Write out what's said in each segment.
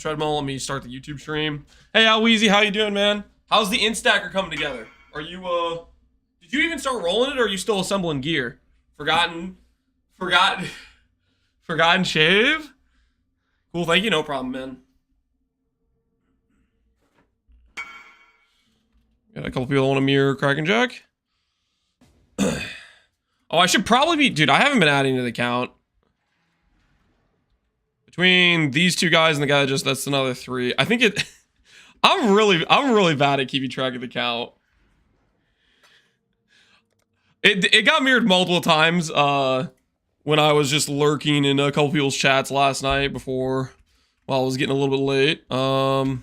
the treadmill. Let me start the YouTube stream. Hey, Alweezy, how you doing, man? How's the instacker coming together? Are you, did you even start rolling it, or are you still assembling gear? Forgotten shave? Cool, thank you, no problem, man. Got a couple people want to mirror Kraken Jack. Oh, I should probably be... Dude, I haven't been adding to the count. Between these two guys and the guy that just... That's another 3. I think it... I'm really bad at keeping track of the count. It got mirrored multiple times when I was just lurking in a couple people's chats last night before... While I was getting a little bit late. I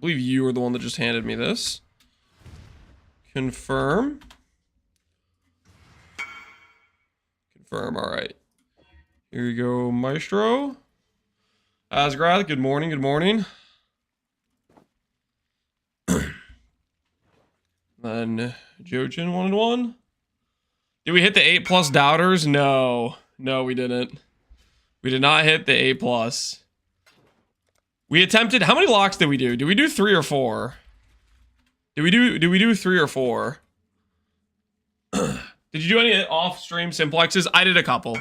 believe you were the one that just handed me this. Confirm. Confirm, alright. Here you go, Maestro. Asgrath, good morning, good morning. Then Jojin 1-1. Did we hit the 8+ doubters? No. No, we didn't. We did not hit the 8+. We attempted, how many locks did we do? Did we do 3 or 4? Did we do 3 or 4? Did you do any off-stream simplexes? I did a couple.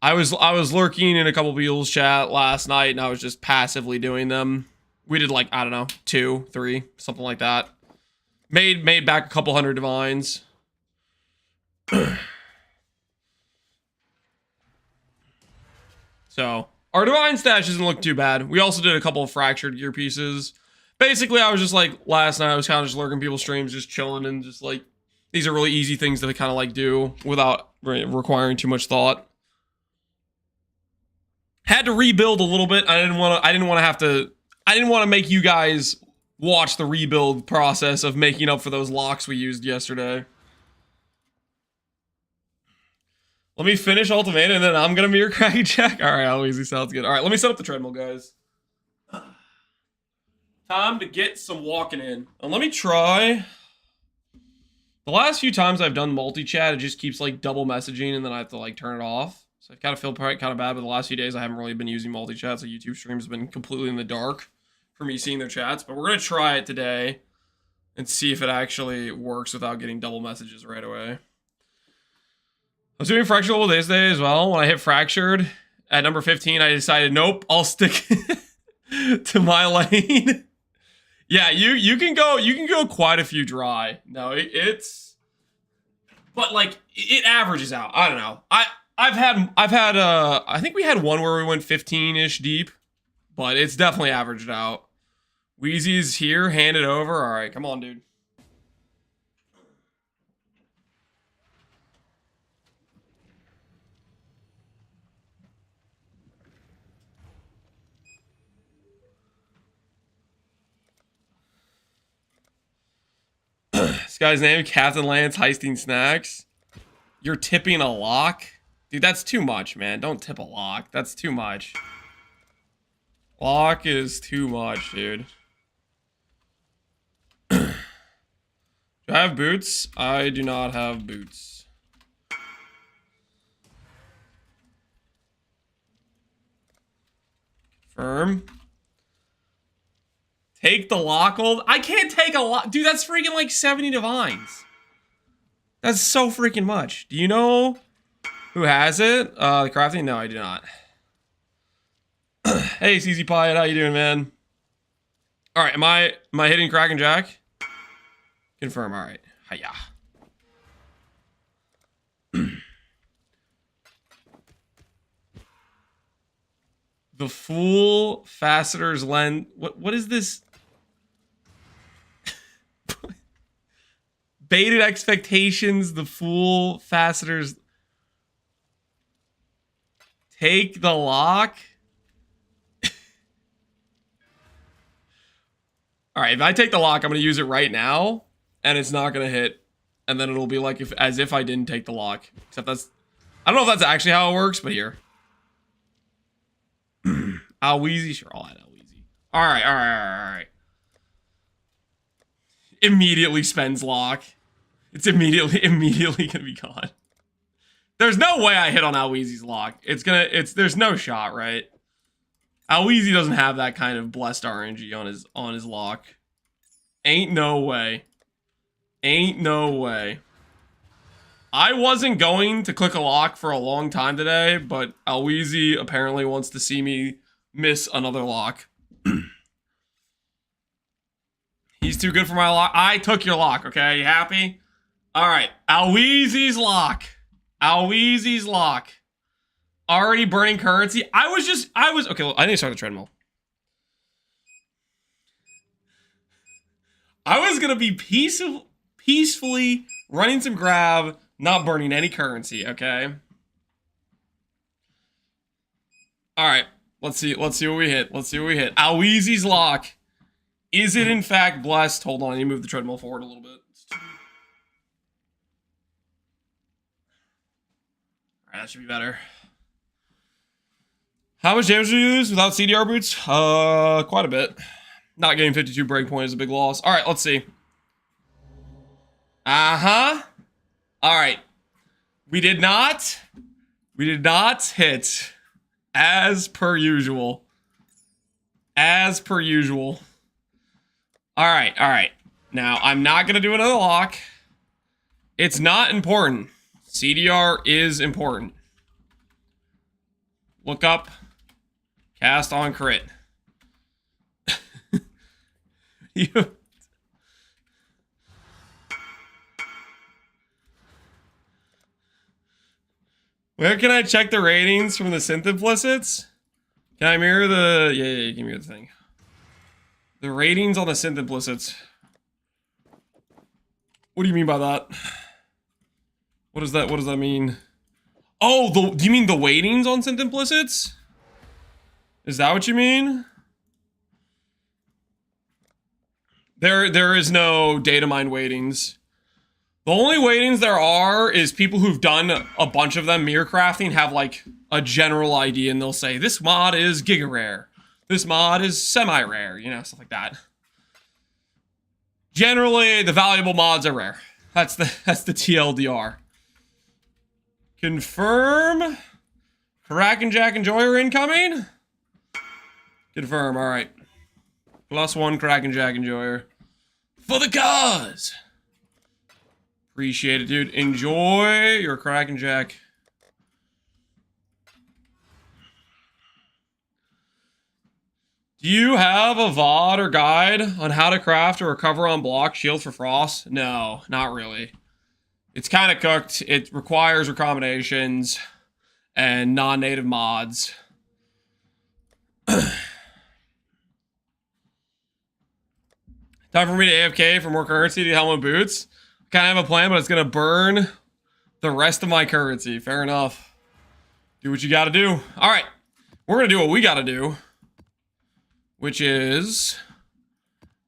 I was lurking in a couple people's chat last night, and I was just passively doing them. We did like, I don't know, 2, 3, something like that. Made back a couple hundred divines. So, our divine stash doesn't look too bad. We also did a couple of fractured gear pieces. Basically, I was just like, last night I was kind of just lurking people's streams, just chilling, and just like, these are really easy things that I kind of like do without requiring too much thought. Had to rebuild a little bit. I didn't want to make you guys watch the rebuild process of making up for those locks we used yesterday. Let me finish Ultimate, and then I'm gonna mirror Kraken check. All right, how easy sounds good. All right, let me set up the treadmill, guys. Time to get some walking in. And let me try. The last few times I've done multi-chat, it just keeps like double messaging, and then I have to like turn it off. So I kind of feel kind of bad, but the last few days I haven't really been using multi-chat, so YouTube streams have been completely in the dark for me seeing their chats. But we're gonna try it today and see if it actually works without getting double messages right away. I was doing fractured all days today as well. When I hit fractured at number 15, I decided, nope, I'll stick to my lane. Yeah, you can go quite a few dry. No, it's, but like it averages out. I don't know. I've had I think we had one where we went 15-ish deep, but it's definitely averaged out. Wheezy's here, hand it over. All right, come on, dude. This guy's name, Captain Lance Heisting Snacks. You're tipping a lock? Dude, that's too much, man. Don't tip a lock. That's too much. Lock is too much, dude. Do I have boots? I do not have boots. Confirm. Take the lock hold. I can't take a lock. Dude, that's freaking like 70 divines. That's so freaking much. Do you know who has it? The crafting? No, I do not. Hey, CZ Pyatt, how you doing, man? All right, am I hitting Kraken Jack? Confirm. All right. Hiya. The Fool Faceter's Lens. What is this? Baited Expectations, The Fool Faceter's. Take the lock. All right, if I take the lock, I'm going to use it right now, and it's not going to hit, and then it'll be like as if I didn't take the lock. Except that's, I don't know if that's actually how it works, but here. Alweezy, sure, I'll add Alweezy. All right. Immediately spends lock. It's immediately gonna be gone. There's no way I hit on Alweezy's lock. There's no shot, right? Alweezy doesn't have that kind of blessed RNG on his lock. Ain't no way. Ain't no way. I wasn't going to click a lock for a long time today, but Alweezy apparently wants to see me miss another lock. He's too good for my lock. I took your lock, okay? You happy? All right. Alweezy's lock. Alweezy's lock. Already burning currency. Okay, well, I need to start the treadmill. I was going to be peacefully running some grab, not burning any currency, okay? All right. Let's see what we hit. Alweezy's lock. Is it in fact blessed? Hold on, I need to move the treadmill forward a little bit. Alright, that should be better. How much damage do you lose without CDR boots? Quite a bit. Not getting 52 breakpoint is a big loss. Alright, let's see. Alright. We did not hit. As per usual. Alright. Now, I'm not going to do another lock. It's not important. CDR is important. Look up. Cast on crit. Where can I check the ratings from the synth implicits? Can I mirror the... Yeah, you can mirror the thing. The ratings on the synth implicits. What do you mean by that? What does that mean? Oh, do you mean the weightings on synth implicits? Is that what you mean? There is no data mine weightings. The only weightings there are is people who've done a bunch of them mirror crafting have like a general idea and they'll say this mod is giga rare. This mod is semi-rare, you know, stuff like that. Generally, the valuable mods are rare. That's the TLDR. Confirm. Kraken, Jack, and Joy are incoming. Confirm, alright. +1 Kraken, Jack, and Joy. For the cause! Appreciate it, dude. Enjoy your Kraken, Jack. Do you have a VOD or guide on how to craft or recover on block shield for frost? No, not really. It's kind of cooked. It requires recombinations and non-native mods. Time for me to AFK for more currency to helmet boots. Kind of have a plan, but it's going to burn the rest of my currency. Fair enough. Do what you got to do. All right. We're going to do what we got to do. Which is...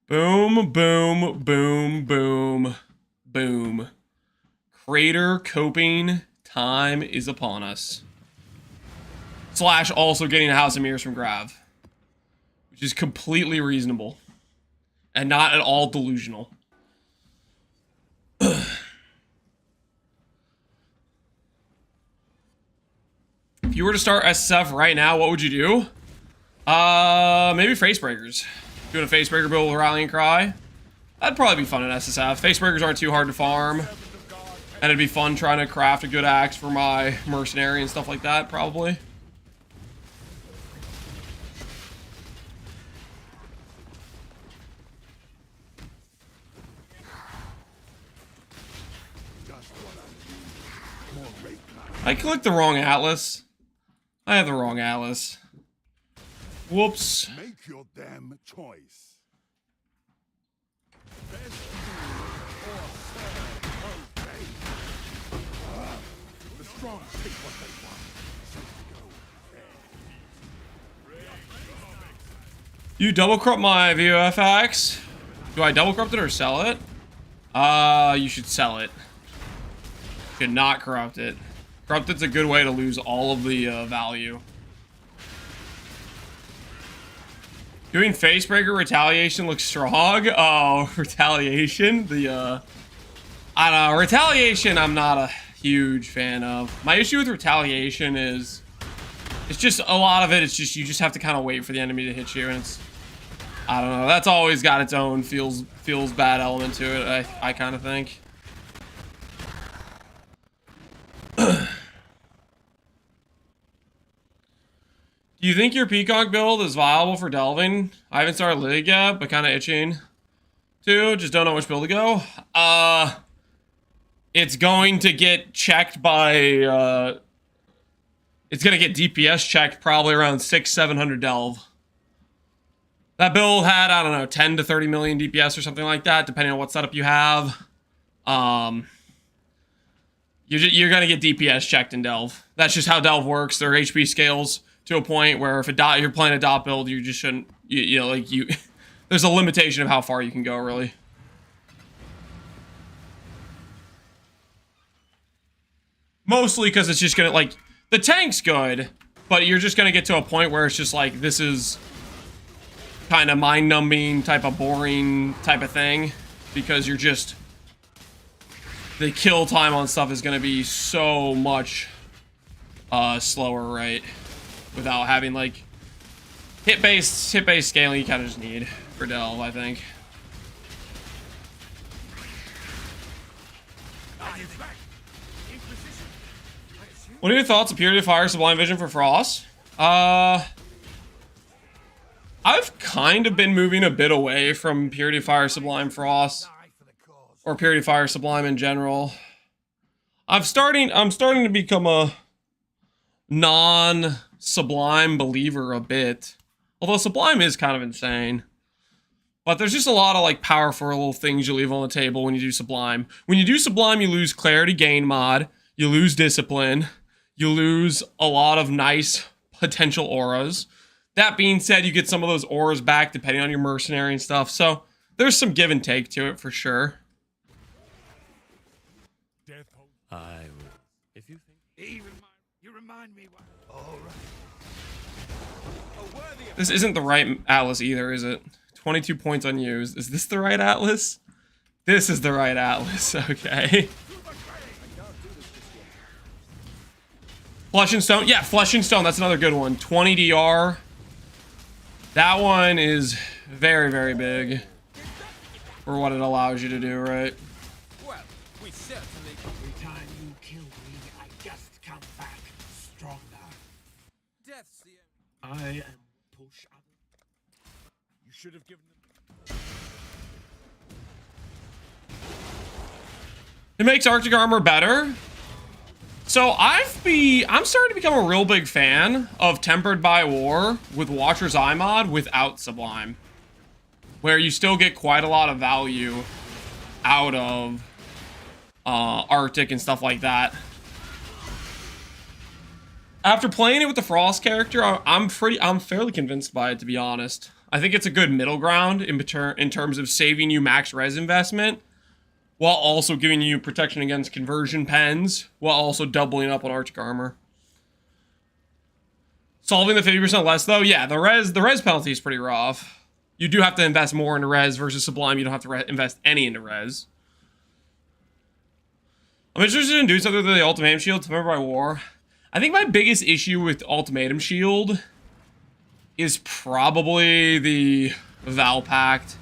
Boom, boom, boom, boom, boom. Crater coping time is upon us. / also getting a House of Mirrors from Grav. Which is completely reasonable. And not at all delusional. If you were to start SSF right now, what would you do? Maybe Facebreakers. Doing a Facebreaker build with Rallying Cry. That'd probably be fun in SSF. Facebreakers aren't too hard to farm. And it'd be fun trying to craft a good axe for my mercenary and stuff like that, probably. I clicked the wrong atlas. I have the wrong atlas. Whoops. Make your damn choice. The strong take what they want. You double corrupt my VOFX? Do I double corrupt it or sell it? You should sell it. Should not corrupt it. Corrupted's a good way to lose all of the value. Doing Facebreaker Retaliation looks strong. Oh, Retaliation? I don't know. Retaliation I'm not a huge fan of. My issue with Retaliation is It's just a lot of it. It's just you just have to kind of wait for the enemy to hit you, and it's I don't know. That's always got its own feels bad element to it. I kind of think. Do you think your Peacock build is viable for delving? I haven't started League yet, but kind of itching to. Just don't know which build to go. It's going to get checked by. It's going to get DPS checked probably around 600-700 delve. That build had, I don't know, 10 to 30 million DPS or something like that, depending on what setup you have. You're going to get DPS checked in delve. That's just how delve works. Their HP scales to a point where if you're playing a dot build, you just shouldn't, there's a limitation of how far you can go, really. Mostly because it's just going to, like, the tank's good, but you're just going to get to a point where it's just like, this is kind of mind-numbing, type of boring type of thing, because you're just, the kill time on stuff is going to be so much slower, right? Without having, like, hit-based scaling you kind of just need for delve, I think. What are your thoughts of Purity of Fire, Sublime Vision for Frost? I've kind of been moving a bit away from Purity of Fire, Sublime Frost, or Purity of Fire, Sublime in general. I'm starting to become a non-Sublime believer a bit. Although Sublime is kind of insane. But there's just a lot of, like, powerful little things you leave on the table when you do Sublime. When you do Sublime, you lose Clarity Gain mod, you lose Discipline, you lose a lot of nice potential auras. That being said, you get some of those auras back depending on your mercenary and stuff. So there's some give and take to it for sure. I will. If you think. You remind me. All right. This isn't the right Atlas either, is it? 22 points unused. Is this the right Atlas? This is the right Atlas. Okay. Flesh and Stone. Yeah, Flesh and Stone. That's another good one. 20 DR. That one is very, very big for what it allows you to do, right? Well, we certainly. Every time you kill me, I just come back stronger. Death's the end. I am push up. You should have given them. It makes Arctic armor better. So I'm starting to become a real big fan of Tempered by War with Watcher's Eye mod without Sublime, where you still get quite a lot of value out of Arctic and stuff like that. After playing it with the Frost character, I'm fairly convinced by it, to be honest. I think it's a good middle ground in terms of saving you max res investment, while also giving you protection against conversion pens, while also doubling up on Arctic armor. Solving the 50% less, though, yeah, the res penalty is pretty rough. You do have to invest more into res versus Sublime. You don't have to invest any into res. I'm interested in doing something with the Ultimatum Shield, Tempered by War. I think my biggest issue with Ultimatum Shield is probably the Val Pact.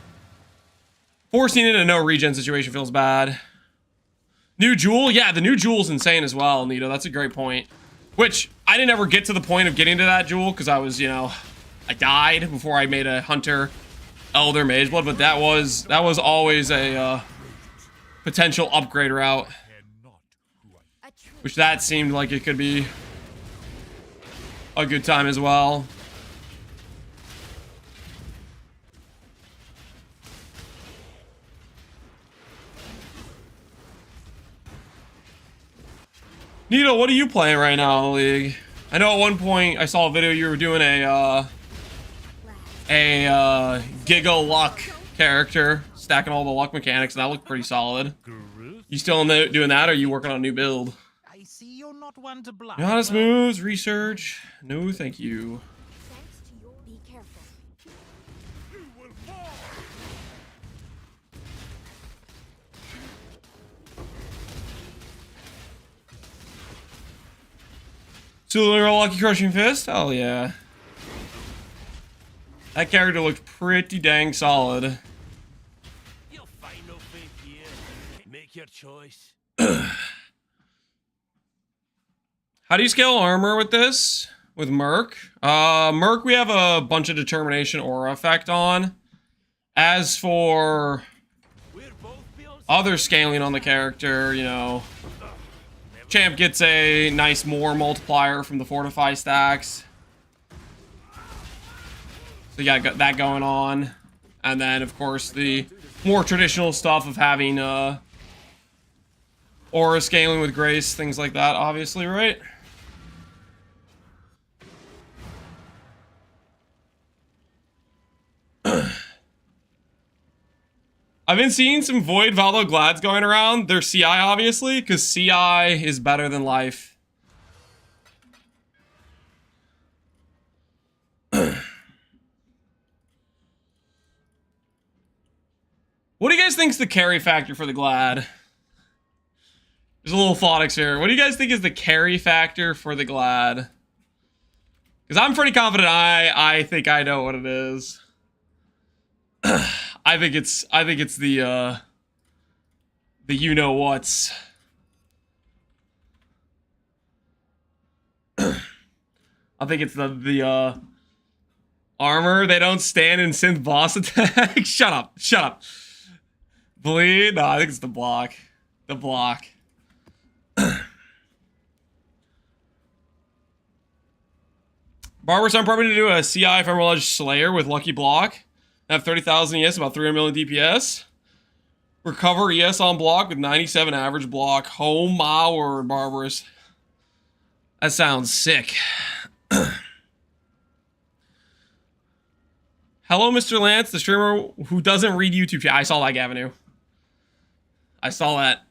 Forcing it in a no regen situation feels bad. New Jewel? Yeah, the new Jewel's insane as well, Nito. That's a great point. Which, I didn't ever get to the point of getting to that Jewel, because I was, I died before I made a Hunter Elder Mageblood, but that was always a potential upgrade route. Which that seemed like it could be a good time as well. Nito, what are you playing right now in the league? I know at one point I saw a video you were doing a Giga Luck character, stacking all the luck mechanics, and that looked pretty solid. You still doing that, or are you working on a new build? I see you're not one to bluff. Honest moves, research. No, thank you. Thanks to your be careful. You will fall. Still roll Lucky Crushing Fist? Hell yeah. That character looked pretty dang solid. You'll find no faith here. Make your choice. How do you scale armor with this? With Merc? Merc we have a bunch of determination aura effect on. As for other scaling on the character, you know, Champ gets a nice more multiplier from the Fortify stacks. So you got that going on. And then, of course, the more traditional stuff of having aura scaling with Grace, things like that, obviously, right? I've been seeing some Void Valdo Glads going around. They're CI, obviously, because CI is better than life. What do you guys think is the carry factor for the Glad? There's a little thought experiment. What do you guys think is the carry factor for the Glad? Because I'm pretty confident I think I know what it is. I think it's the you know what's. I think it's the armor. They don't stand in synth boss attack. Shut up. Bleed? No, I think it's the block. The block. Barbarous, I'm probably gonna do a CI Ephemeral Edge Slayer with Lucky Block. I have 30,000 ES, about 300 million DPS. Recover ES on block with 97 average block. Oh my word, Barbarous. That sounds sick. Hello, Mr. Lance, the streamer who doesn't read YouTube chat. I saw that, Gavinu. I saw that.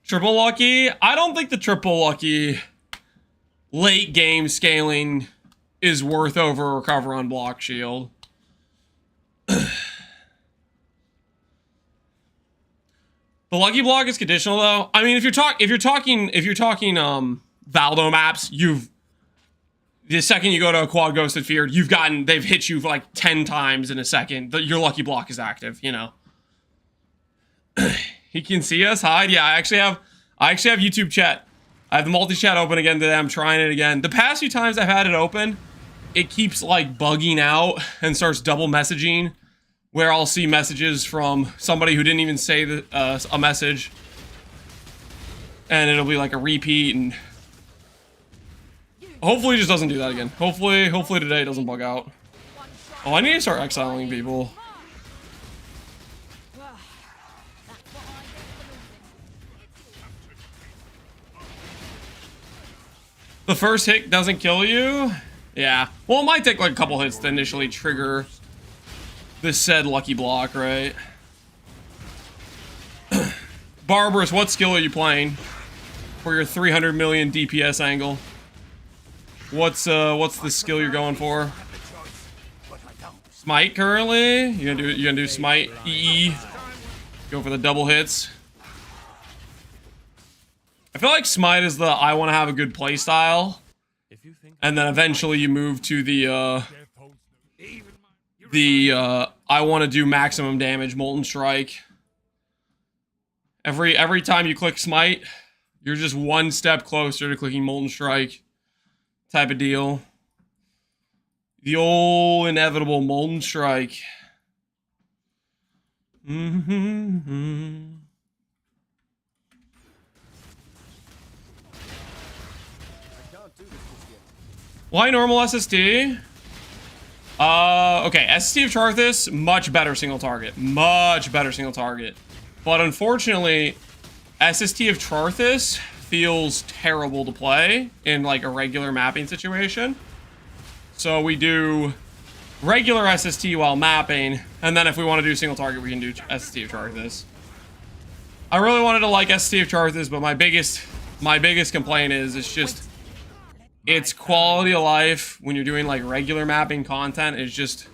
Triple Lucky? I don't think the Triple Lucky late game scaling is worth over Recover on block shield. The Lucky Block is conditional though. I mean, if you're talking Valdo maps, the second you go to a quad ghosted field, they've hit you for like 10 times in a second. Your Lucky Block is active, you know. He can see us hide. Yeah, I actually have YouTube chat. I have the multi-chat open again today. I'm trying it again. The past few times I've had it open, it keeps like bugging out and starts double messaging, where I'll see messages from somebody who didn't even say a message, and it'll be like a repeat. And hopefully it just doesn't do that again. Hopefully today it doesn't bug out. Oh, I need to start exiling people. The first hit doesn't kill you? Yeah. Well, it might take like a couple hits to initially trigger this said Lucky Block, right? Barbarous, what skill are you playing for your 300 million DPS angle? What's the skill you're going for? Smite currently? You gonna do Smite EE? Go for the double hits. I feel like Smite is the I want to have a good play style, and then eventually you move to the I want to do maximum damage Molten Strike. Every time you click Smite, you're just one step closer to clicking Molten Strike type of deal. The old inevitable Molten Strike. Why normal SST? Okay, SST of Charthus, much better single target. Much better single target. But unfortunately, SST of Charthus feels terrible to play in like a regular mapping situation. So we do regular SST while mapping, and then if we want to do single target, we can do SST of Charthus. I really wanted to like SST of Charthus, but my biggest complaint is it's quality of life when you're doing like regular mapping content is just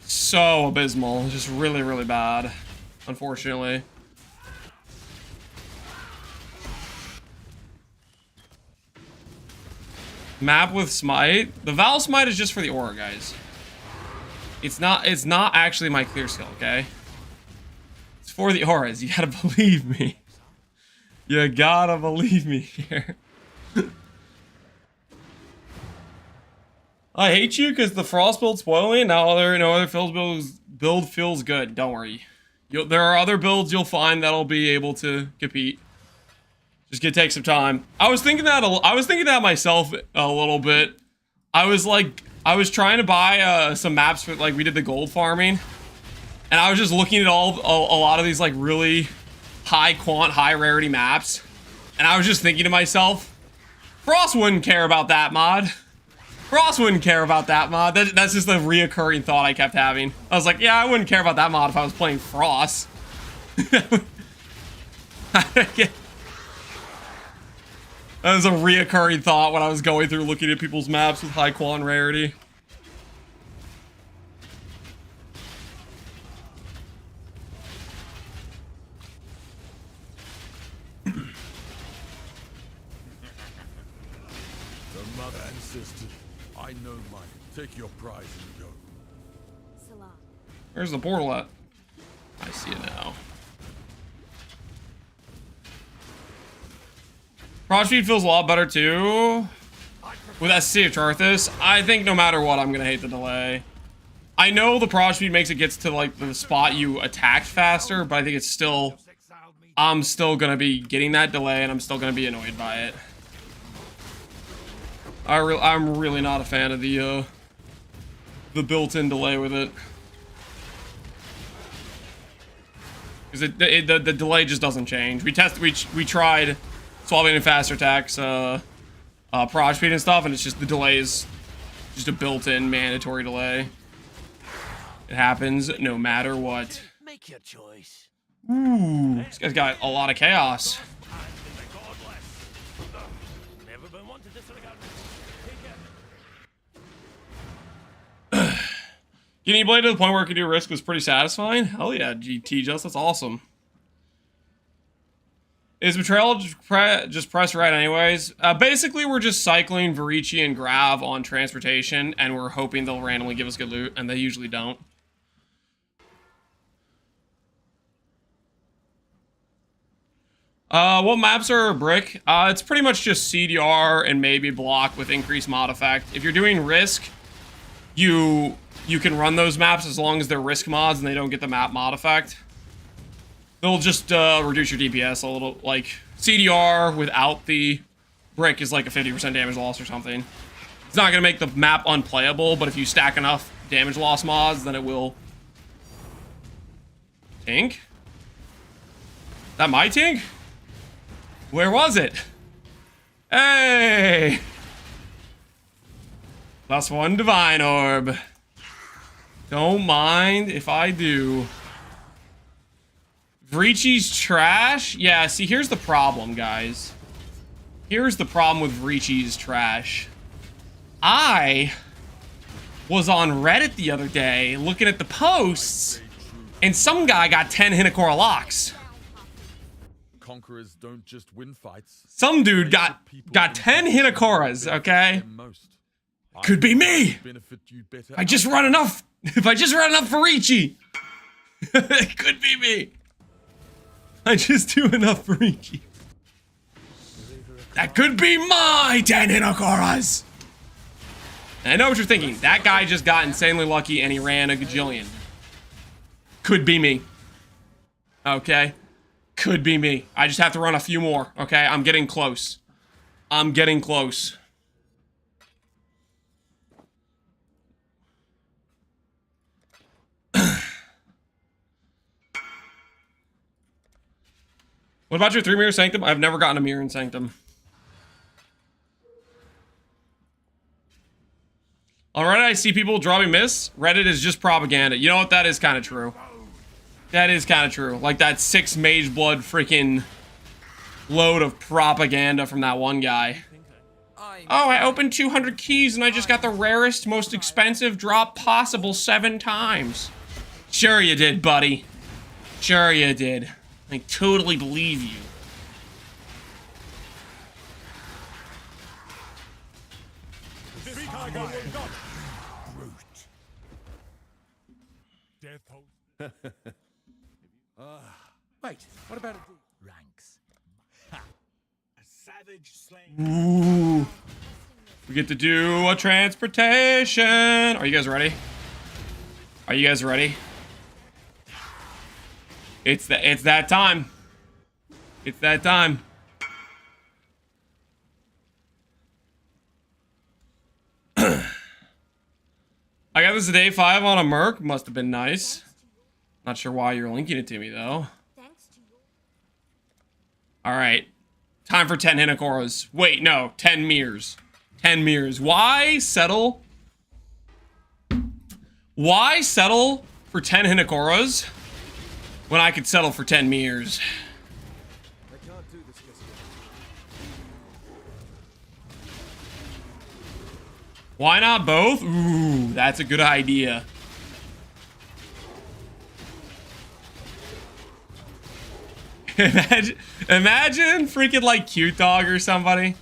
so abysmal. It's just really, really bad, unfortunately. Map with Smite. The Val Smite is just for the aura, guys. It's not actually my clear skill, okay? It's for the auras. You gotta believe me. You gotta believe me here. I hate you because the Frost build spoiled me. Now no other build feels good. Don't worry. There are other builds you'll find that'll be able to compete. Just gonna take some time. I was thinking that myself a little bit. I was trying to buy some maps for, like, we did the gold farming, and I was just looking at a lot of these like really high quant, high rarity maps, and I was just thinking to myself, Frost wouldn't care about that mod. Frost wouldn't care about that mod. That's just a reoccurring thought I kept having. I was like, yeah, I wouldn't care about that mod if I was playing Frost. That was a reoccurring thought when I was going through looking at people's maps with high quant rarity. The mother and sister. I know mine. Take your prize and go. Salam. Where's the portal at? I see it now. Prod speed feels a lot better too. With SST of Charthus, I think no matter what, I'm gonna hate the delay. I know the prod speed makes it gets to like the spot you attack faster, but I think it's still, I'm still gonna be getting that delay, and I'm still gonna be annoyed by it. I'm really not a fan of the built-in delay with it, because the delay just doesn't change. We tried swapping in faster attacks, prod speed and stuff, and it's just the delay is just a built-in mandatory delay. It happens no matter what. Make your choice. Ooh, this guy's got a lot of chaos. Never been one to disregard. Getting Blade to the point where it could do risk was pretty satisfying. Hell yeah, GT Just, that's awesome. Is Betrayal just press right anyways? Basically, we're just cycling Varici and Grav on transportation, and we're hoping they'll randomly give us good loot, and they usually don't. What maps are brick? It's pretty much just CDR and maybe block with increased mod effect. If you're doing risk, you can run those maps as long as they're risk mods and they don't get the map mod effect. They'll just reduce your DPS a little. Like, CDR without the brick is like a 50% damage loss or something. It's not going to make the map unplayable, but if you stack enough damage loss mods, then it will. Tink? Is that my Tink? Where was it? Hey! +1 Divine Orb. Don't mind if I do. Vrici's trash? Yeah, see, here's the problem, guys. Here's the problem with Vrici's trash. I was on Reddit the other day looking at the posts, and some guy got 10 Hinakora locks. Conquerors don't just win fights. Some dude got 10 Hinakoras, okay? Could be me! If I just run enough Varici! It could be me! I just do enough Varici. That could be my 10 Hinakoras! I know what you're thinking. That guy just got insanely lucky and he ran a gajillion. Could be me. Okay? Could be me. I just have to run a few more, okay? I'm getting close. I'm getting close. What about your 3-mirror Sanctum? I've never gotten a mirror in Sanctum. On Reddit, I see people dropping myths. Reddit is just propaganda. You know what? That is kind of true. That is kind of true. Like that 6 Mageblood freaking load of propaganda from that one guy. Oh, I opened 200 keys and I just got the rarest, most expensive drop possible 7 times. Sure you did, buddy. Sure you did. I totally believe you. Brute. Death holds. Wait, what about Ranks. a savage slain? Ooh. We get to do a transportation. Are you guys ready? Are you guys ready? It's that time. It's that time. I got this day 5 on a Merc. Must have been nice. Not sure why you're linking it to me though. Thanks to your Alright. Time for 10 Hinakoras. Wait, no. 10 mirrors. 10 mirrors. Why settle? Why settle for 10 Hinakoras when I could settle for 10 mirrors? I can't do this just yet. Why not both? Ooh, that's a good idea. Imagine freaking like Cute Dog or somebody.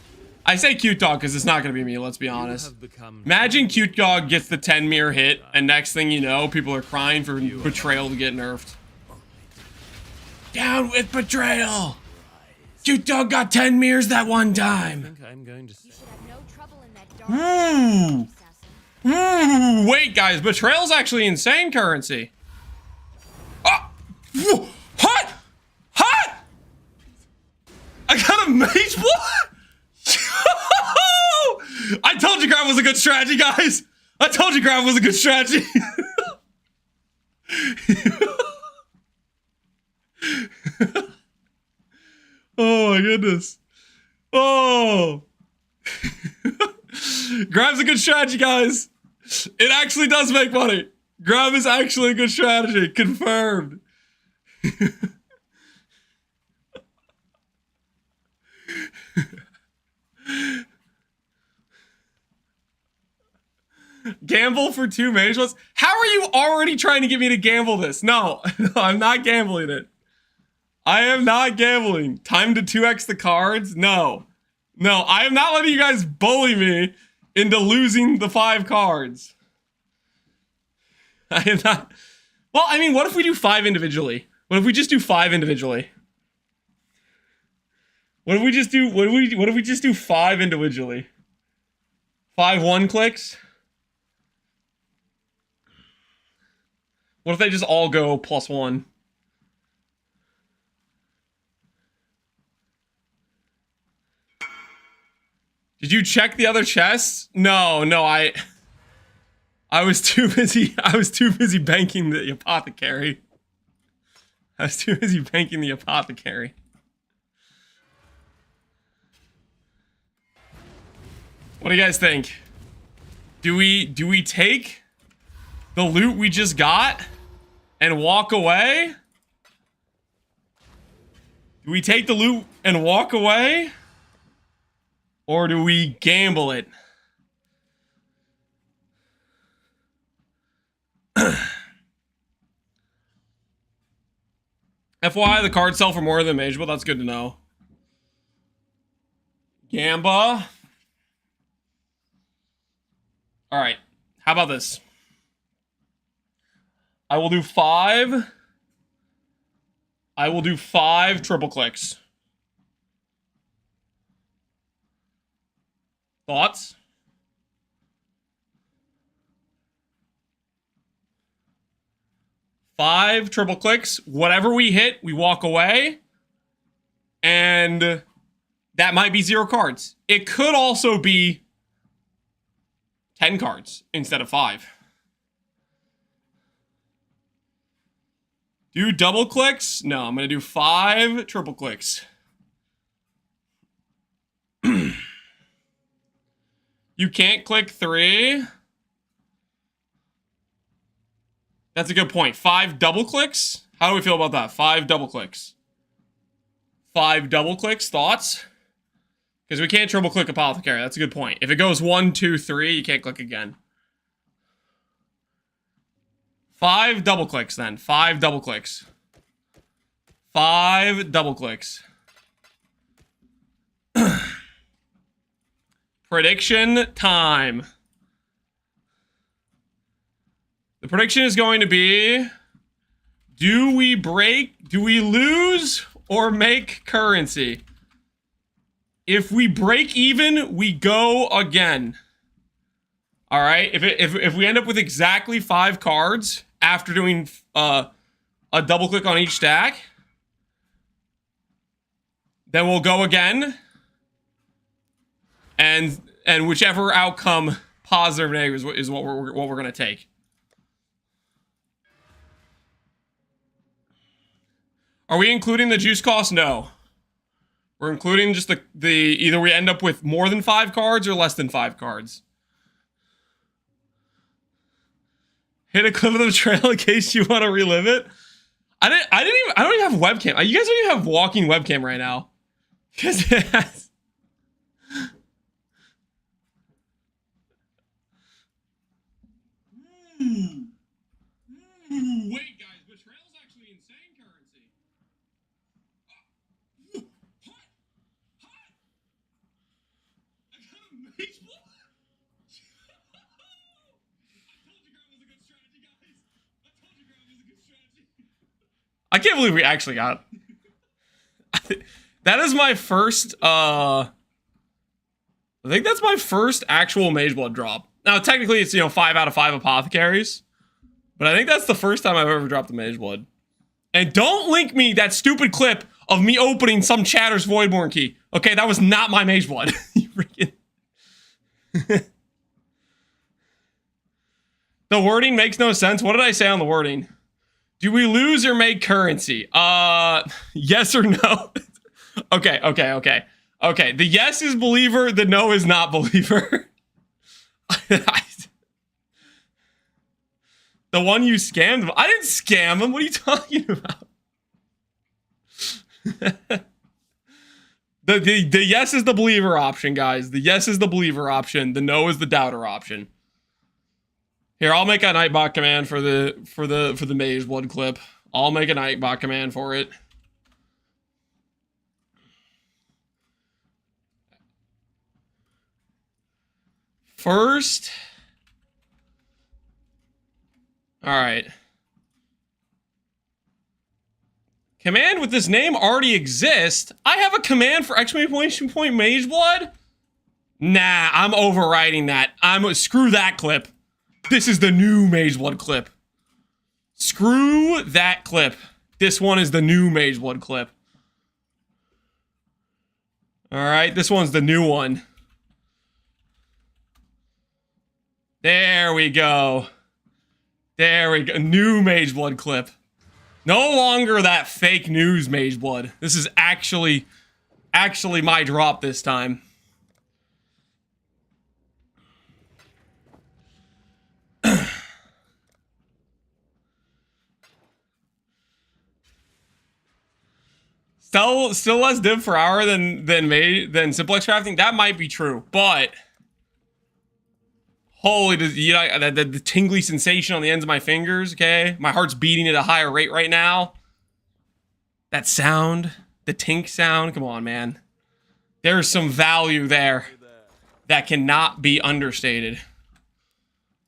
I say Cute Dog because it's not going to be me, let's be honest. Imagine Cute Dog gets the 10 mirror hit, and next thing you know, people are crying for Betrayal to get nerfed. Down with Betrayal! Cute Dog got 10 mirrors that one time! I'm going to you should have no trouble in that dark Ooh! assassin. Ooh, wait, guys, Betrayal's actually insane currency. Oh! Hot! Hot! I got a Mageblood? I told you grab was a good strategy, guys. I told you grab was a good strategy. Oh my goodness. Oh. Grab's a good strategy, guys. It actually does make money. Grab is actually a good strategy. Confirmed. Gamble for 2 Mageblood? How are you already trying to get me to gamble this? No, no, I'm not gambling it. I am not gambling. Time to 2x the cards? No. No, I am not letting you guys bully me into losing the 5 cards. I am not. Well, I mean, what if we do 5 individually? What if we just do 5 individually? What if we just do, what if we just do 5 individually? 5 1-clicks? What if they just all go +1? Did you check the other chests? No, I was too busy banking the Apothecary. What do you guys think? Do we take the loot we just got and walk away? Do we take the loot and walk away? Or do we gamble it? FYI, the cards sell for more than Mageblood. That's good to know. Gamba. Alright. How about this? I will do 5. I will do 5 triple clicks. Thoughts? Five triple clicks. Whatever we hit, we walk away. And that might be 0 cards. It could also be 10 cards instead of 5. Do double clicks? No, I'm going to do 5 triple clicks. You can't click 3. That's a good point. 5 double clicks? How do we feel about that? 5 double clicks. 5 double clicks. Thoughts? Because we can't triple click Apothecary. That's a good point. If it goes 1, 2, 3, you can't click again. 5 double clicks then. 5 double clicks. 5 double clicks. Prediction time. The prediction is going to be, do we lose or make currency? If we break even, we go again. All right, if we end up with exactly 5 cards after doing a double click on each stack, then we'll go again. And whichever outcome, positive or negative, is what we're gonna take. Are we including the juice cost? No. We're including just the either we end up with more than 5 cards or less than 5 cards. Hit a clip of the trail in case you want to relive it. I don't even have webcam. You guys don't even have walking webcam right now. Because it has... Wait, guys, Betrayal's actually insane currency. Hot! I got a mage blood. I can't believe we actually got it. That is my first, I think that's my first actual Mageblood drop. Now, technically, it's, 5 out of 5 Apothecaries. But I think that's the first time I've ever dropped a Mageblood. And don't link me that stupid clip of me opening some Chatter's Voidborn key. Okay, that was not my Mageblood. You freaking... The wording makes no sense. What did I say on the wording? Do we lose or make currency? Yes or no? Okay. Okay, the yes is believer, the no is not believer. The one you scammed him. I didn't scam him. What are you talking about? The yes is the believer option, guys. The yes is the believer option. The no is the doubter option. Here, I'll make a Nightbot command for the Mageblood clip. I'll make a Nightbot command for it. First. All right. Command with this name already exists. I have a command for exclamation point Mageblood? Nah, I'm overriding that. Screw that clip. This is the new Mageblood clip. Screw that clip. This one is the new Mageblood clip. Alright, this one's the new one. There we go. There we go. New Mageblood clip. No longer that fake news Mageblood. This is actually my drop this time. Still less div per hour than simplex crafting. That might be true, but holy, the tingly sensation on the ends of my fingers. Okay, my heart's beating at a higher rate right now. That sound, the tink sound. Come on, man. There's some value there that cannot be understated.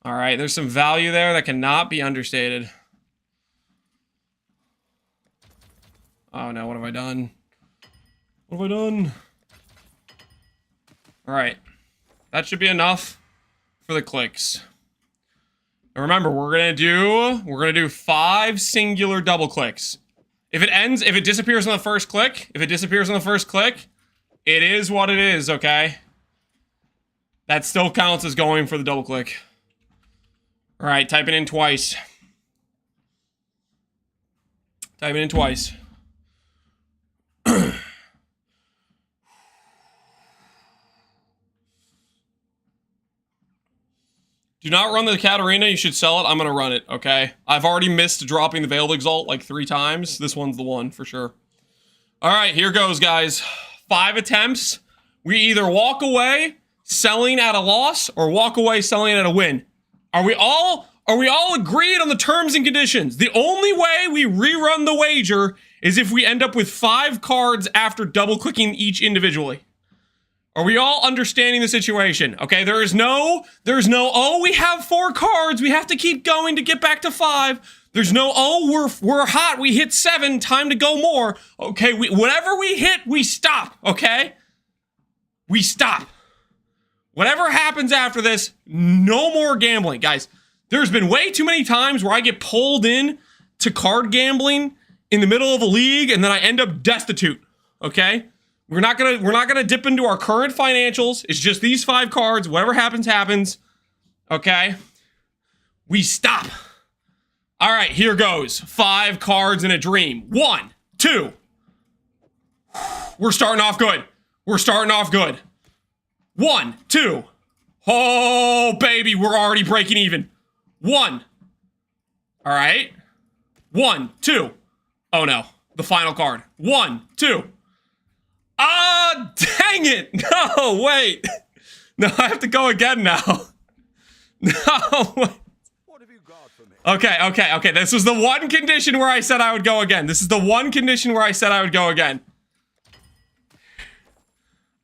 All right, there's some value there that cannot be understated. Oh no, what have I done? What have I done? Alright. That should be enough for the clicks. And remember, we're gonna do 5 singular double clicks. If it disappears on the first click, it is what it is, okay? That still counts as going for the double click. Alright, type it in twice. Type it in twice. Do not run the Katarina, you should sell it. I'm gonna run it, okay? I've already missed dropping the Veiled Exalt like 3 times. This one's the one, for sure. Alright, here goes, guys. 5 attempts. We either walk away selling at a loss, or walk away selling at a win. Are we all agreed on the terms and conditions? The only way we rerun the wager is if we end up with 5 cards after double-clicking each individually. Are we all understanding the situation? Okay, there's no, oh, we have 4 cards. We have to keep going to get back to 5. There's no, oh, we're hot. We hit 7. Time to go more. Okay, whatever we hit, we stop. Okay? We stop. Whatever happens after this, no more gambling. Guys, there's been way too many times where I get pulled in to card gambling in the middle of a league and then I end up destitute. Okay? We're not gonna dip into our current financials. It's just these 5 cards. Whatever happens, happens. Okay? We stop. All right, here goes. 5 cards in a dream. 1, 2. We're starting off good. We're starting off good. 1, 2. Oh, baby, we're already breaking even. 1. All right. 1, 2. Oh, no. The final card. 1, 2. Ah, dang it. No, wait. No, I have to go again now. No, wait. What have you got for me? Okay. This was the one condition where I said I would go again. This is the one condition where I said I would go again.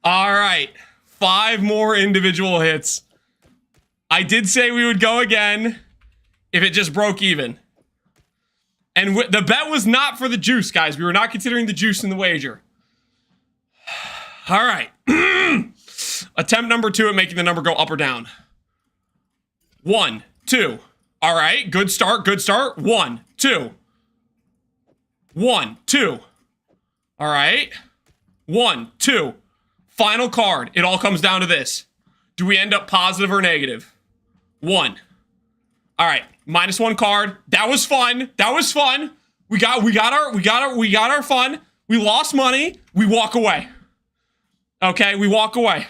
All right. 5 more individual hits. I did say we would go again if it just broke even. And the bet was not for the juice, guys. We were not considering the juice in the wager. All right. Attempt number 2 at making the number go up or down. 1, 2. All right. Good start. 1, 2. 1, 2. All right. 1, 2. Final card. It all comes down to this. Do we end up positive or negative? 1. All right. -1 card. That was fun. We got our fun. We lost money. We walk away. Okay, we walk away.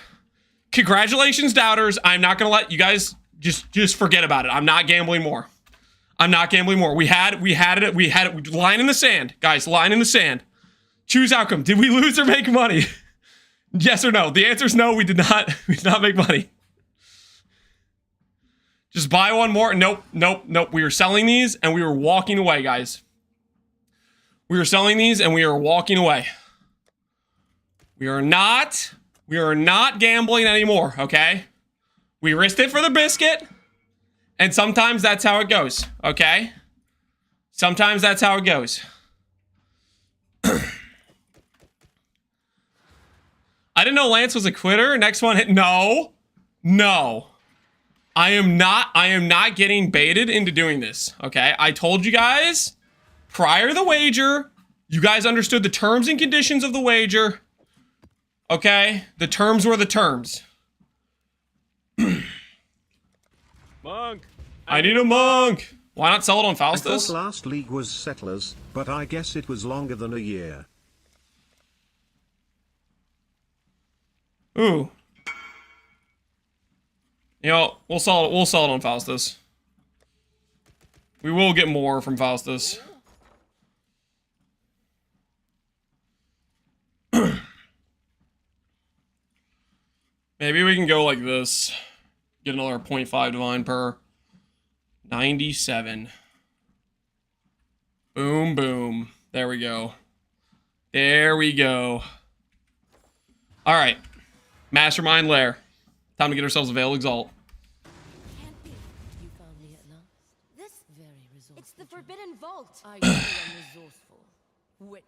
Congratulations, doubters. I'm not gonna let you guys just forget about it. I'm not gambling more. We had it. Line in the sand, guys. Line in the sand. Choose outcome. Did we lose or make money? Yes or no? The answer is no. We did not. We did not make money. Just buy one more. Nope. We were selling these and we were walking away, guys. We were selling these and we were walking away. We are not gambling anymore, okay? We risked it for the biscuit. And sometimes that's how it goes, okay? Sometimes that's how it goes. I didn't know Lance was a quitter. Next one hit. No. I am not getting baited into doing this, okay? I told you guys prior to the wager, you guys understood the terms and conditions of the wager. Okay? The terms were the terms. Monk. I need a monk. Why not sell it on I Faustus? thought last league was Settlers, but I guess it was longer than a year. Ooh. You know, we'll sell it on Faustus. We will get more from Faustus. Maybe we can go like this. Get another 0.5 divine per. 97. Boom, boom. There we go. There we go. All right. Mastermind Lair. Time to get ourselves a Veil Exalt. Can't be. You found me at last. This Very resourceful. it's the Forbidden Vault. I too am resourceful. Witness.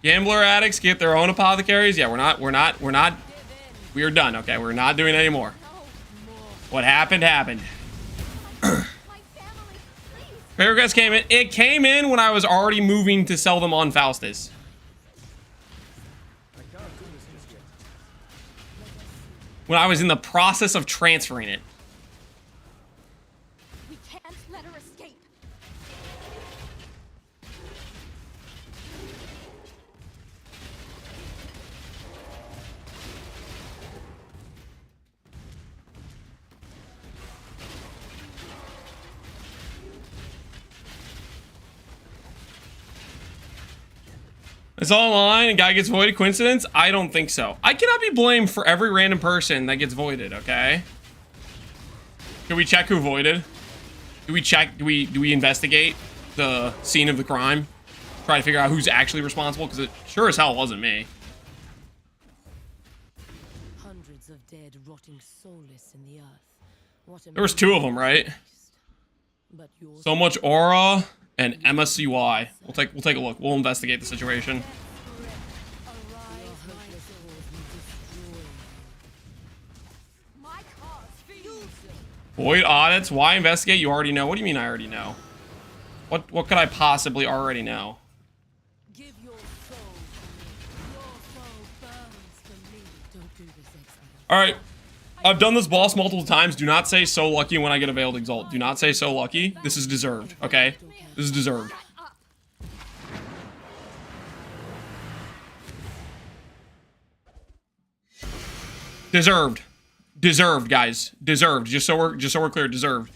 Gambler addicts get their own apothecaries. Yeah, we are done. Okay, we're not doing it anymore. What happened, happened. My family, please. Paragraphs came in. It came in when I was already moving to sell them on Faustus. When I was in the process of transferring it. We can't let her escape. It's all online and guy gets voided. Coincidence? I don't think so. I cannot be blamed for every random person that gets voided, okay? Can we check who voided? Do we investigate the scene of the crime? Try to figure out who's actually responsible? Because it sure as hell wasn't me. dead rotting soulless in the earth. What a There was 2 of them, right? But yours So much aura and Emma CY. We'll take a look. We'll investigate the situation. My cause. Void audits. Why investigate? You already know. What do you mean I already know? What could I possibly already know? give your soul to me. Your soul burns for me. Don't do this, Exile. All right. I've done this boss multiple times. Do not say so lucky when I get a Veiled Exalt. Do not say so lucky. This is deserved, okay? This is deserved. Deserved. Deserved, guys. Deserved. Just so we're clear, deserved.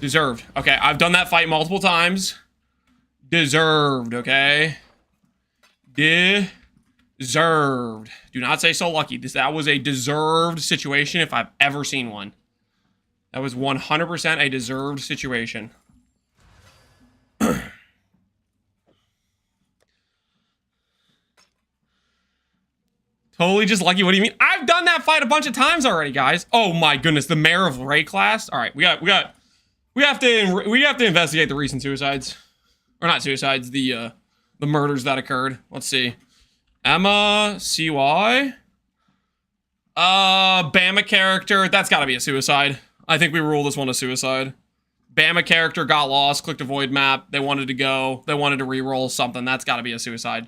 Deserved. Okay, I've done that fight multiple times. Deserved, okay? Deserved. Do not say so lucky. That was a deserved situation if I've ever seen one. That was 100% a deserved situation. Totally just lucky. What do you mean? I've done that fight a bunch of times already, guys. Oh my goodness, the Mayor of Ray class. All right, we have to investigate the recent suicides, or not suicides, the murders that occurred. Let's see. Emma CY. Bama character. That's got to be a suicide. I think we rule this one a suicide. Bama character got lost, clicked a void map. They wanted to go. They wanted to reroll something. That's got to be a suicide.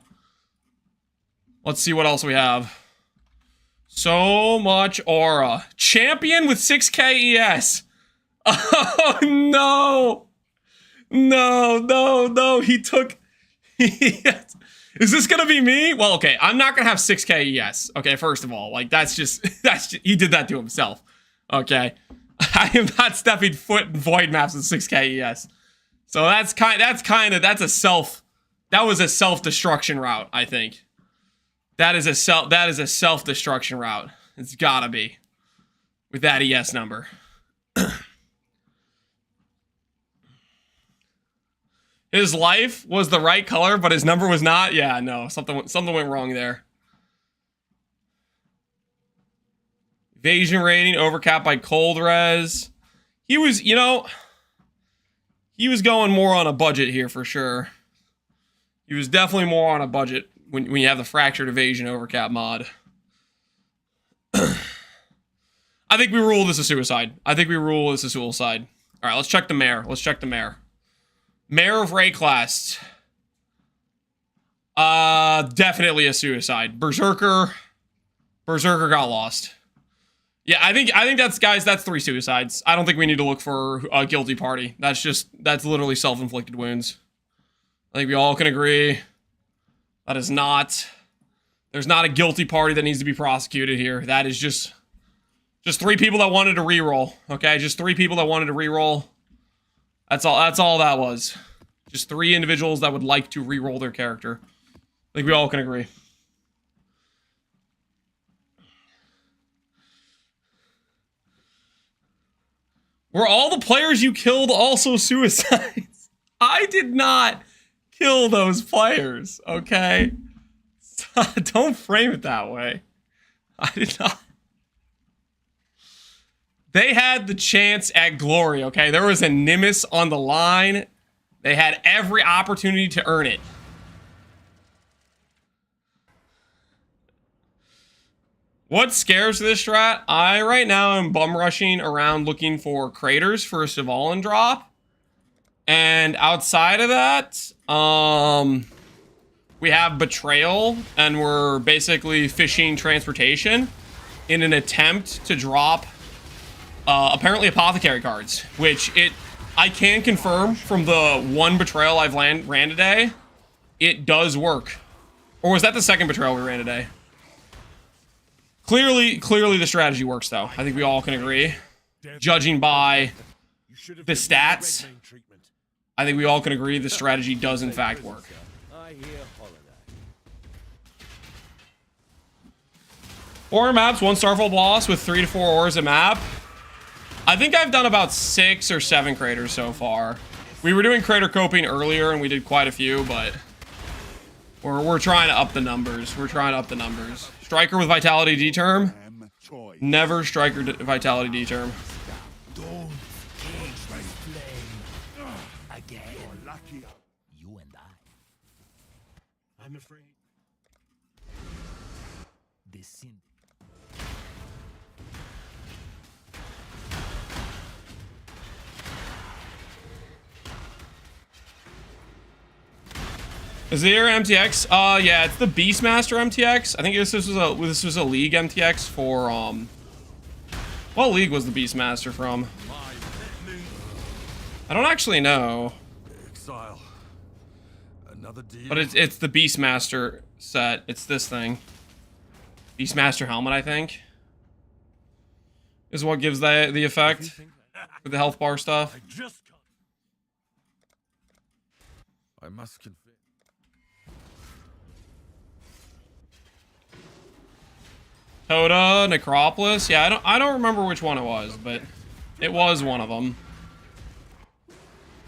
Let's see what else we have. So much aura. Champion with 6k ES. Oh, no. No. He took... Is this gonna be me? Well, okay, I'm not gonna have 6k ES. Okay, first of all, like that's just he did that to himself. Okay, I am not stepping foot in void maps with 6k ES. So that was a self-destruction route, I think. That is a self-destruction route. It's gotta be with that ES number. His life was the right color, but his number was not. Yeah, no, something went wrong there. Evasion rating overcapped by cold res. He was, he was going more on a budget here for sure. He was definitely more on a budget when you have the fractured evasion overcap mod. I think we rule this a suicide. All right, let's check the mayor. Mayor of Ray class. Definitely a suicide. Berserker got lost. Yeah, I think that's 3 suicides. I don't think we need to look for a guilty party. That's literally self-inflicted wounds. I think we all can agree. There's not a guilty party that needs to be prosecuted here. That is just 3 people that wanted to reroll. Okay, just 3 people that wanted to reroll. That's all that was. Just 3 individuals that would like to re-roll their character. I think we all can agree. Were all the players you killed also suicides? I did not kill those players, okay? Don't frame it that way. I did not. They had the chance at glory, okay? There was a Nimbus on the line. They had every opportunity to earn it. What scares this strat? I right now am bum rushing around looking for craters for a Svalin drop. And outside of that, we have Betrayal, and we're basically fishing transportation in an attempt to drop apparently Apothecary cards, which I can confirm from the 1 Betrayal I've ran today, it does work. Or was that the 2nd Betrayal we ran today? Clearly the strategy works though. I think we all can agree. Judging by the stats, I think we all can agree the strategy does in fact work. Aura maps, 1 Starfall boss with 3 to 4 auras a map. I think I've done about 6 or 7 craters so far. We were doing crater coping earlier and we did quite a few, but we're trying to up the numbers. Striker with Vitality D-term. Never striker vitality D term. Don't cage my flame again. You're lucky. You and I'm afraid. the Syndicate. Is there MTX? Yeah, it's the Beastmaster MTX. I think this was a League MTX for what league was the Beastmaster from? I don't actually know. Exile. Another deal. But it's the Beastmaster set. It's this thing. Beastmaster helmet, I think, is what gives the effect with the health bar stuff. I must confess. Toda, Necropolis. Yeah, I don't remember which one it was, but it was one of them.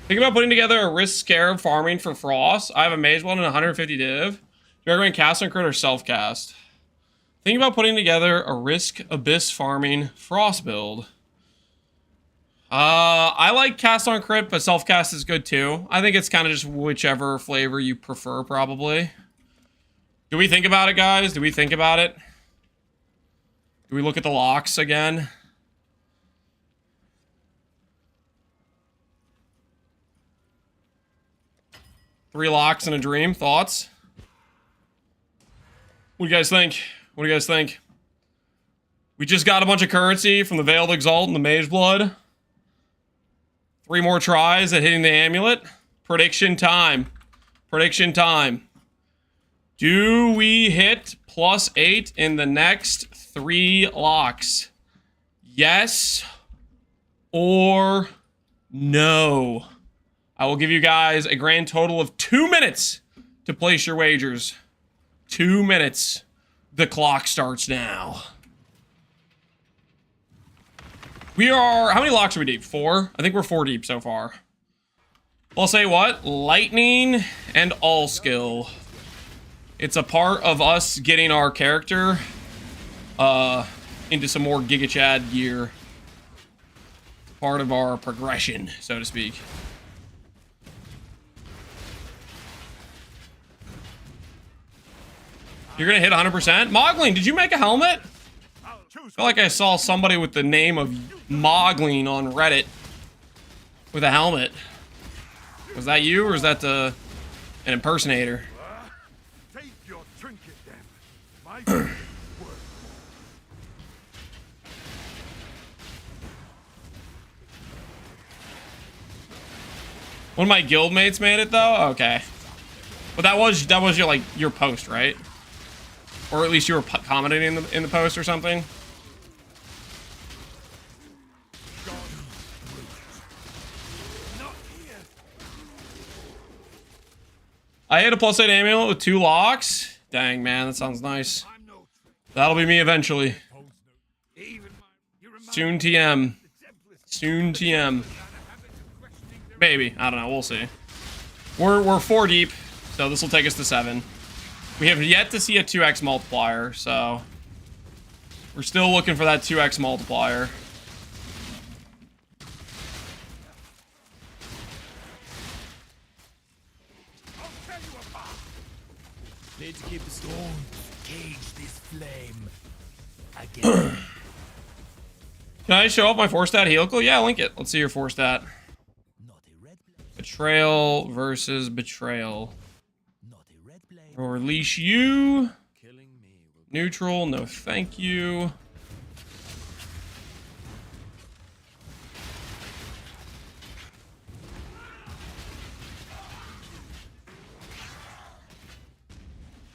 Think about putting together a Risk Scarab farming for Frost. I have a Mageblood and 150 div. Do you recommend cast on crit or self-cast? Think about putting together a Risk Abyss farming Frost build. I like cast on crit, but self-cast is good too. I think it's kind of just whichever flavor you prefer, probably. Do we think about it, guys? Do we think about it? Do we look at the locks again? Three locks and a dream. Thoughts? What do you guys think? What do you guys think? We just got a bunch of currency from the Veiled Exalt and the Mageblood. 3 more tries at hitting the Amulet. Prediction time. Prediction time. Do we hit +8 in the next 3 locks? Yes or no? I will give you guys a grand total of 2 minutes to place your wagers. 2 minutes. The clock starts now. We are... How many locks are we deep? 4? I think we're 4 deep so far. I'll say what? Lightning and all skill. It's a part of us getting our character into some more Giga Chad gear. Part of our progression, so to speak. You're gonna hit 100%? Mogling, did you make a helmet? I feel like I saw somebody with the name of Mogling on Reddit with a helmet. Was that you, or is that an impersonator? Take your trinket then. My word. One of my guildmates made it though? Okay. But that was your like your post, right? Or at least you were commenting in the post or something. I hit a +8 amulet with 2 locks. Dang, man, that sounds nice. That'll be me eventually. Soon TM. Soon TM. Maybe. I don't know. We'll see. We're 4 deep, so this will take us to 7. We have yet to see a 2x multiplier, so we're still looking for that 2x multiplier. Need to keep the storm. Cage this flame again. Can I show off my 4-stat helical? Yeah, link it. Let's see your 4-stat. Betrayal versus Betrayal. We'll release you. Neutral, no thank you.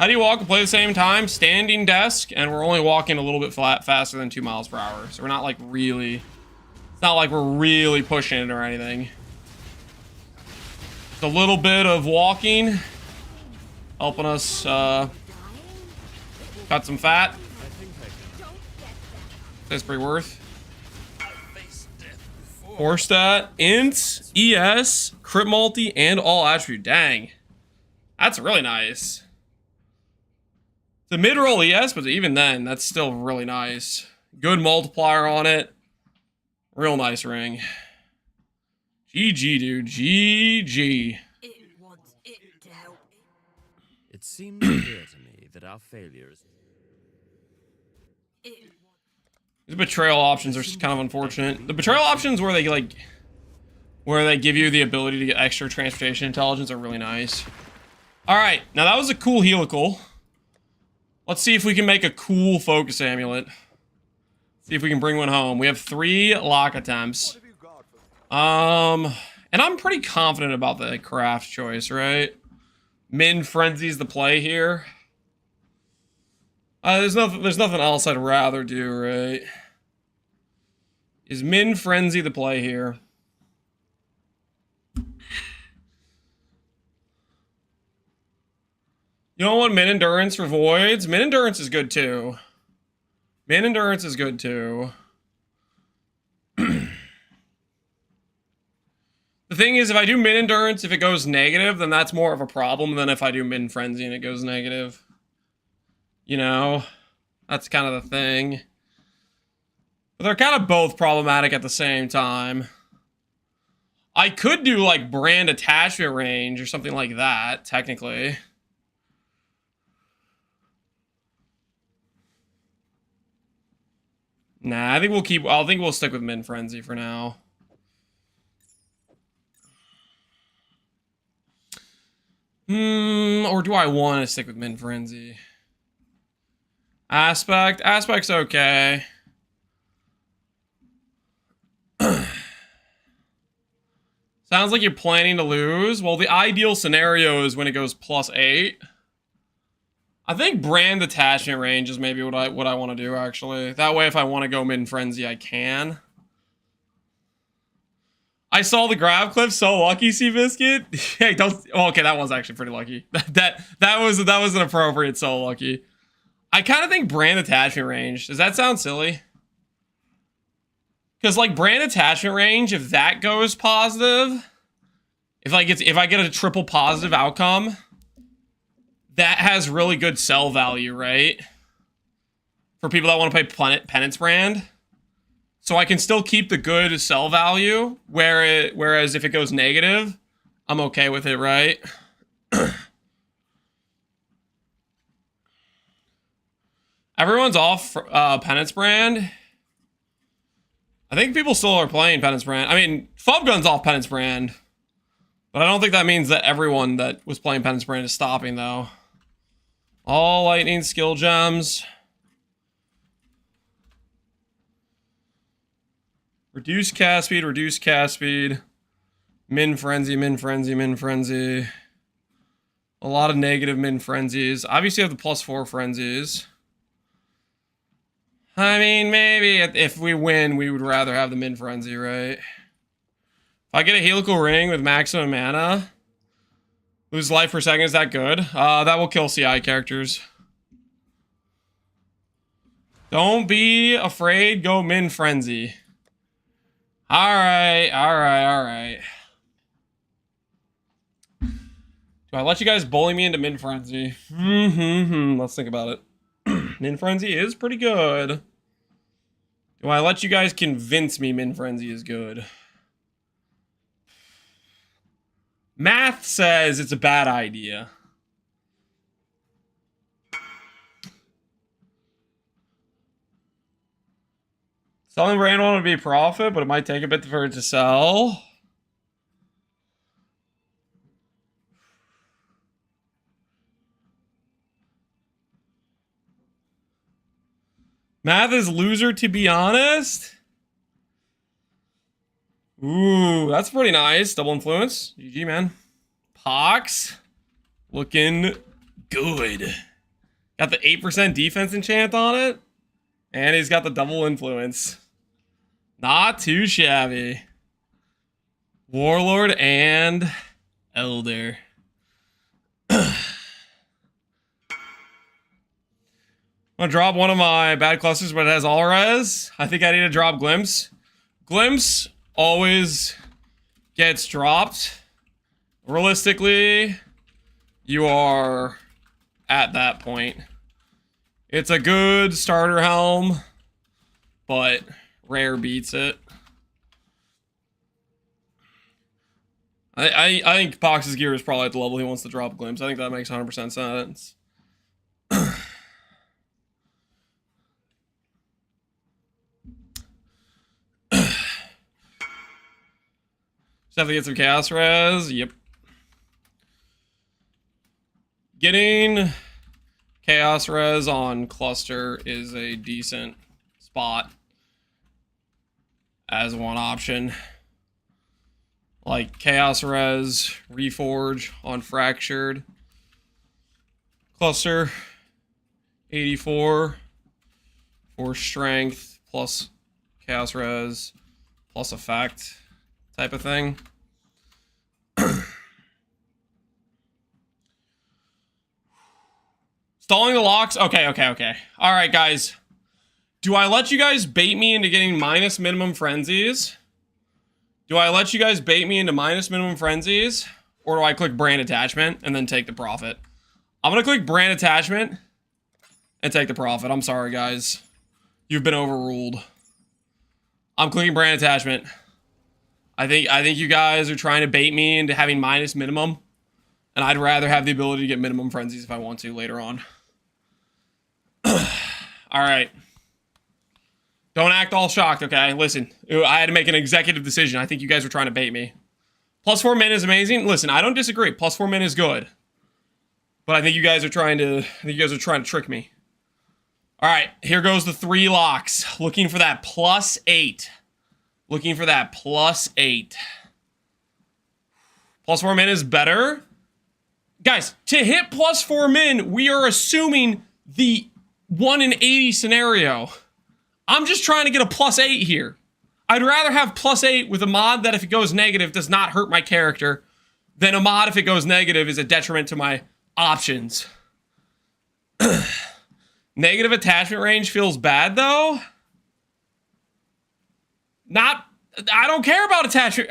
How do you walk and play at the same time? Standing desk, and we're only walking a little bit faster than 2 miles per hour. So we're not like really... It's not like we're really pushing it or anything. It's a little bit of walking. Helping us cut some fat. That's pretty worth. 4-stat, int, ES, crit multi, and all attribute. Dang. That's really nice. The mid-roll ES, but even then, that's still really nice. Good multiplier on it. Real nice ring. GG, dude. GG. It wants it to help. It seems clear to me that our failures. The betrayal options are kind of unfortunate. The betrayal options where they like, where they give you the ability to get extra transportation intelligence are really nice. All right, now that was a cool helical. Let's see if we can make a cool focus amulet. See if we can bring one home. We have 3 lock attempts. And I'm pretty confident about the craft choice, right? Min Frenzy's the play here. There's nothing else I'd rather do, right? Is Min Frenzy the play here? You don't want Min Endurance for Voids? Min Endurance is good too. Min Endurance is good too. The thing is, if I do Min Endurance, if it goes negative, then that's more of a problem than if I do Min Frenzy and it goes negative. You know? That's kind of the thing. But they're kind of both problematic at the same time. I could do, like, brand attachment range or something like that, technically. Nah, I think we'll stick with Min Frenzy for now. Or do I want to stick with Min Frenzy? Aspect's okay. Sounds like you're planning to lose. Well, the ideal scenario is when it goes +8. I think brand attachment range is maybe what I want to do, actually. That way, if I want to go Min Frenzy, I can. I saw the grab clip. So lucky, Seabiscuit. Hey, don't. Oh, okay, that was actually pretty lucky. that was an appropriate so lucky. I kind of think brand attachment range. Does that sound silly? Because like brand attachment range, if that goes positive, if I get a triple positive outcome, that has really good sell value, right? For people that want to play Penance brand. So I can still keep the good sell value, whereas if it goes negative, I'm okay with it, right? Everyone's off Penance brand. I think people still are playing Penance brand. I mean, Fubgun's off Penance brand. But I don't think that means that everyone that was playing Penance brand is stopping, though. All lightning skill gems. Reduce cast speed, reduce cast speed. Min Frenzy, Min Frenzy, Min Frenzy. A lot of negative Min Frenzies. Obviously, I have the +4 Frenzies. I mean, maybe if we win, we would rather have the Min Frenzy, right? If I get a helical ring with maximum mana, lose life per second, is that good? That will kill CI characters. Don't be afraid, go Min Frenzy. Alright. Do I let you guys bully me into Min Frenzy? Let's think about it. Min Frenzy is pretty good. Do I let you guys convince me Min Frenzy is good? Math says it's a bad idea. Selling brand would be a profit, but it might take a bit for it to sell. Math is loser, to be honest. Ooh, that's pretty nice. Double influence. GG, man. Pox. Looking good. Got the 8% defense enchant on it. And he's got the double influence. Not too shabby. Warlord and Elder. I'm gonna drop one of my bad clusters, but it has all res. I think I need to drop Glimpse. Glimpse always gets dropped. Realistically, you are at that point. It's a good starter helm. but rare beats it. I think Pox's gear is probably at the level he wants to drop Glimpse. I think that makes 100% sense. Just have to get some chaos res. Yep. Getting chaos res on cluster is a decent spot as one option. Like chaos res, reforge on fractured. Cluster 84 for strength plus chaos res plus effect type of thing. Stalling the locks. Okay. All right, guys. Do I let you guys bait me into getting minus minimum frenzies? Do I let you guys bait me into minus minimum frenzies? Or do I click brand attachment and then take the profit? I'm going to click brand attachment and take the profit. I'm sorry, guys. You've been overruled. I'm clicking brand attachment. I think you guys are trying to bait me into having minus minimum. And I'd rather have the ability to get minimum frenzies if I want to later on. Alright. Don't act all shocked, okay? Listen, I had to make an executive decision. I think you guys were trying to bait me. Plus 4 min is amazing. Listen, I don't disagree. Plus 4 min is good. But I think you guys are trying to trick me. Alright, here goes the 3 locks. Looking for that plus 8. Looking for that plus 8. Plus 4 min is better. Guys, to hit plus 4 min, we are assuming the 1 in 80 scenario. I'm just trying to get a plus 8 here. I'd rather have plus 8 with a mod that if it goes negative does not hurt my character than a mod if it goes negative is a detriment to my options. Negative attachment range feels bad though. I don't care about attachment.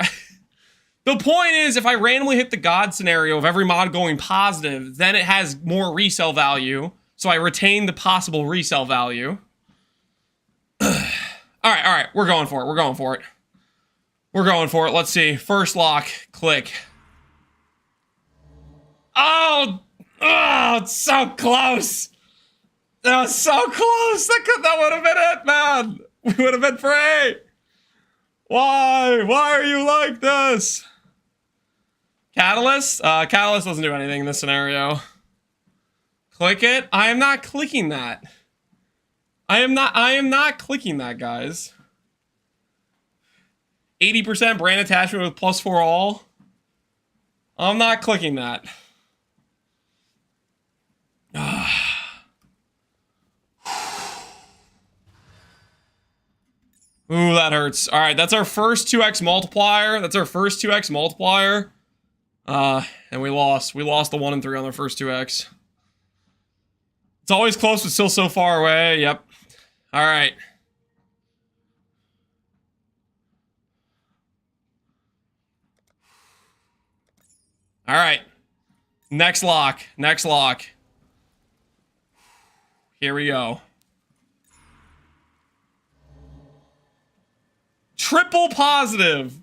The point is, if I randomly hit the God scenario of every mod going positive, then it has more resale value. So I retain the possible resale value. Alright, we're going for it. Let's see. First lock, click. Oh, it's so close. That was so close. That would have been it, man. We would have been free. Why? Why are you like this? Catalyst? Catalyst doesn't do anything in this scenario. Click it. I am not clicking that. I am not clicking that, guys. 80% brand attachment with plus 4 all. I'm not clicking that. Ooh, that hurts. All right, that's our first 2x multiplier. And we lost. We lost the 1 and 3 on their first 2x. It's always close, but still so far away. Yep. All right. All right. Next lock. Here we go. Triple positive.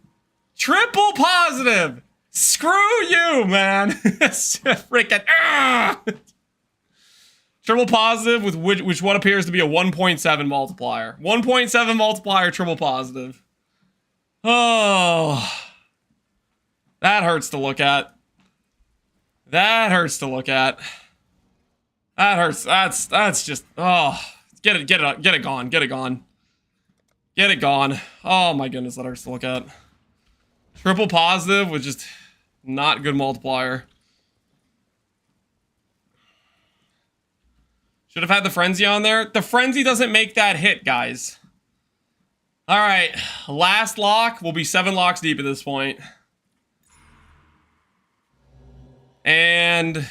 Screw you, man. Freaking. Triple positive with which one appears to be a 1.7 multiplier. 1.7 multiplier, triple positive. Oh. That hurts to look at. That hurts. That's just. Oh. Get it gone. Oh my goodness, that hurts to look at. Triple positive with just not good multiplier. Should have had the frenzy on there. The frenzy doesn't make that hit, guys. All right, last lock. We'll be 7 locks deep at this point. And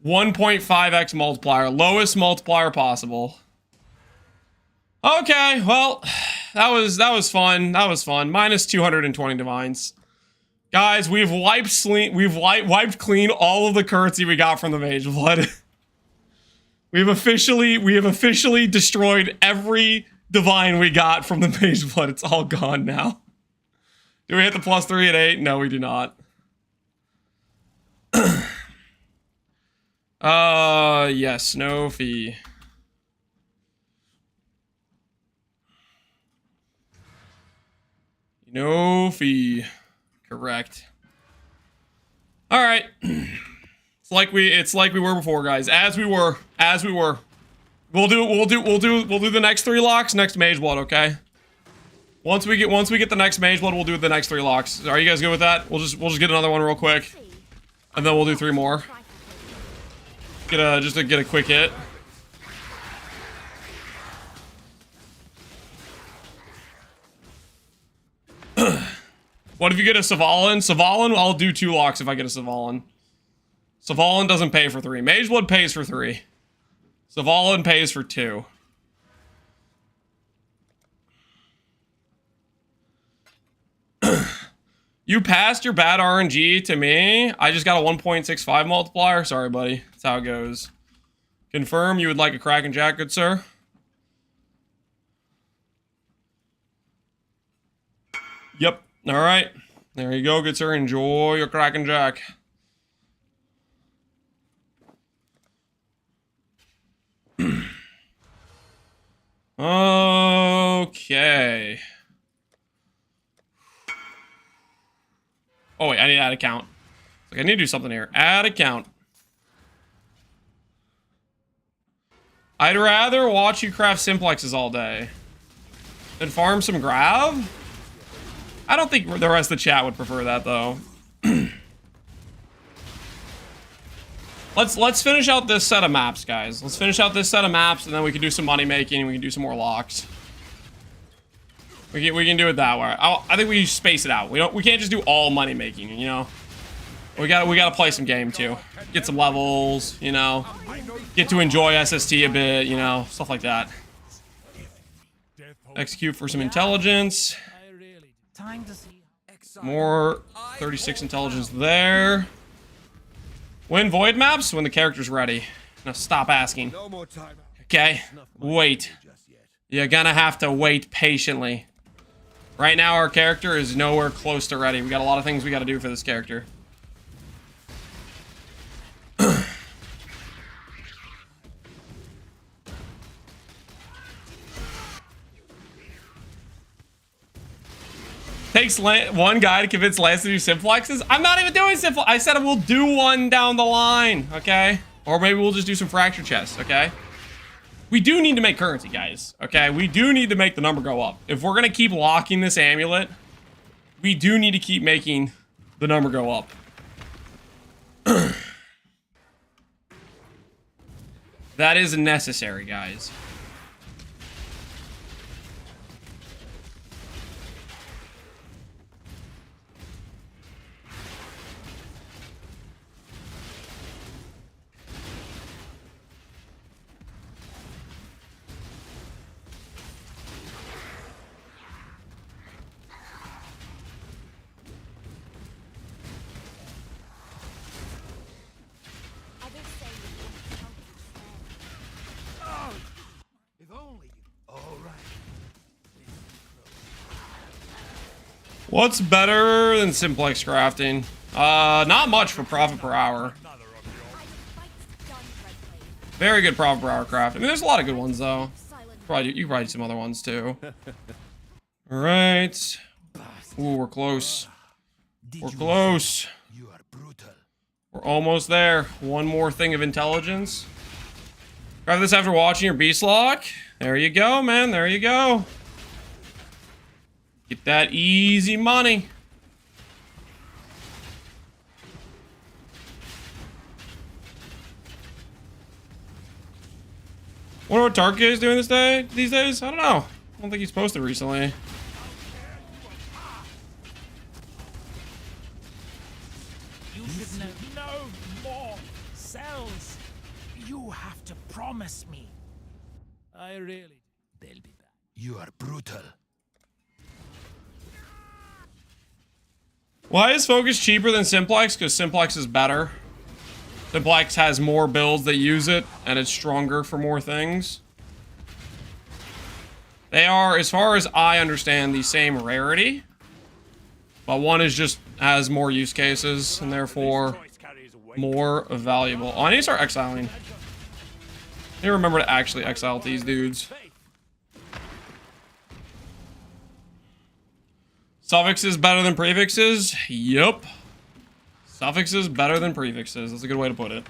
1.5x multiplier, lowest multiplier possible. Okay, well, that was fun. Minus 220 divines. Guys, we've wiped clean all of the currency we got from the Mageblood. We have officially destroyed every divine we got from the Mageblood. It's all gone now. Do we hit the +3 at 8? No, we do not. Yes, no fee. No fee. Correct. All right. It's like we were before, guys. As we were. We'll do the next 3 locks next Mageblood, okay? Once we get the next Mageblood, we'll do the next 3 locks. Are you guys good with that? We'll just get another one real quick. And then we'll do 3 more. Just to get a quick hit. What if you get a Savalan? Savalan, I'll do 2 locks if I get a Savalan. Savalan doesn't pay for 3. Mageblood pays for 3. Savalan pays for 2. You passed your bad RNG to me. I just got a 1.65 multiplier. Sorry, buddy. That's how it goes. Confirm you would like a Kraken Jack, good sir. Yep. All right. There you go, good sir. Enjoy your Kraken Jack. Okay. Oh wait, I need to add account. Like I need to do something here. Add account. I'd rather watch you craft simplexes all day than farm some grav. I don't think the rest of the chat would prefer that though. Let's finish out this set of maps, guys. Let's finish out this set of maps, and then we can do some money making, and we can do some more locks. We can do it that way. I think we space it out. We can't just do all money making, you know. We gotta play some game too. Get some levels, you know. Get to enjoy SST a bit, you know, stuff like that. Execute for some intelligence. More 36 intelligence there. Win void maps when the character's ready. Now stop asking. Okay, wait. You're gonna have to wait patiently. Right now our character is nowhere close to ready. We got a lot of things we gotta do for this character. Takes one guy to convince Lance to do simplexes. I'm not even doing simplex. I said we'll do one down the line, okay? Or maybe we'll just do some fracture chests, okay? We do need to make currency, guys, okay? We do need to make the number go up. If we're gonna keep locking this amulet, we do need to keep making the number go up. That is necessary, guys. What's better than simplex crafting? Not much for profit per hour. Very good profit per hour craft. I mean, there's a lot of good ones though. You probably do some other ones too. All right. Ooh, we're close. We're close. We're almost there. One more thing of intelligence. Grab this after watching your beast lock. There you go, man. There you go. Get that easy money. Wonder what Tarka is doing these days? I don't know. I don't think he's posted recently. You should know no more cells. You have to promise me. I really. They'll be back. You are brutal. Why is Focus cheaper than Simplex? Because Simplex is better. Simplex has more builds that use it, and it's stronger for more things. They are, as far as I understand, the same rarity. But one is just has more use cases and therefore more valuable. Oh, I need to start exiling. I need to remember to actually exile these dudes. Suffixes better than prefixes? Yup. Suffixes better than prefixes. That's a good way to put it.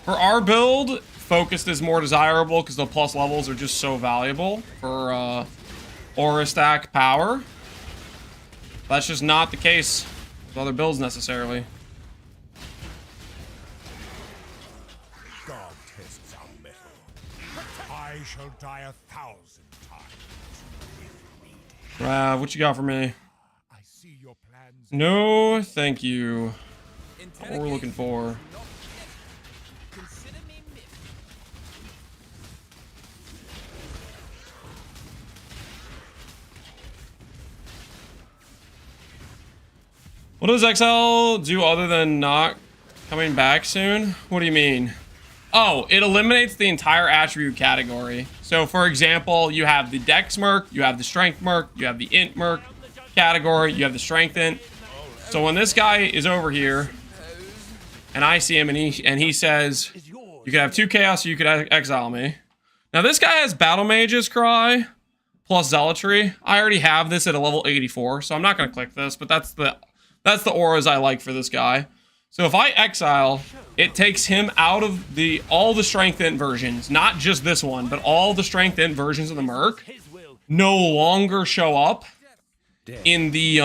For our build, focused is more desirable because the plus levels are just so valuable for aura stack power. That's just not the case with other builds necessarily. God tests our metal. I shall die 1,000 times. What you got for me? I see your plans. No, thank you. Not what we're looking for. Consider me miffed. What does Exile do other than not coming back soon? What do you mean? Oh, it eliminates the entire attribute category. So, for example, you have the Dex Merc, you have the Strength Merc, you have the Int Merc category, you have the Strength Int. So when this guy is over here, and I see him, and he says, you could have 2 Chaos, or you could exile me. Now, this guy has Battle Mage's Cry, plus Zealotry. I already have this at a level 84, so I'm not going to click this, but that's the auras I like for this guy. So if I exile, it takes him out of all the Strength Int versions, not just this one, but all the Strength Int versions of the Merc no longer show up in the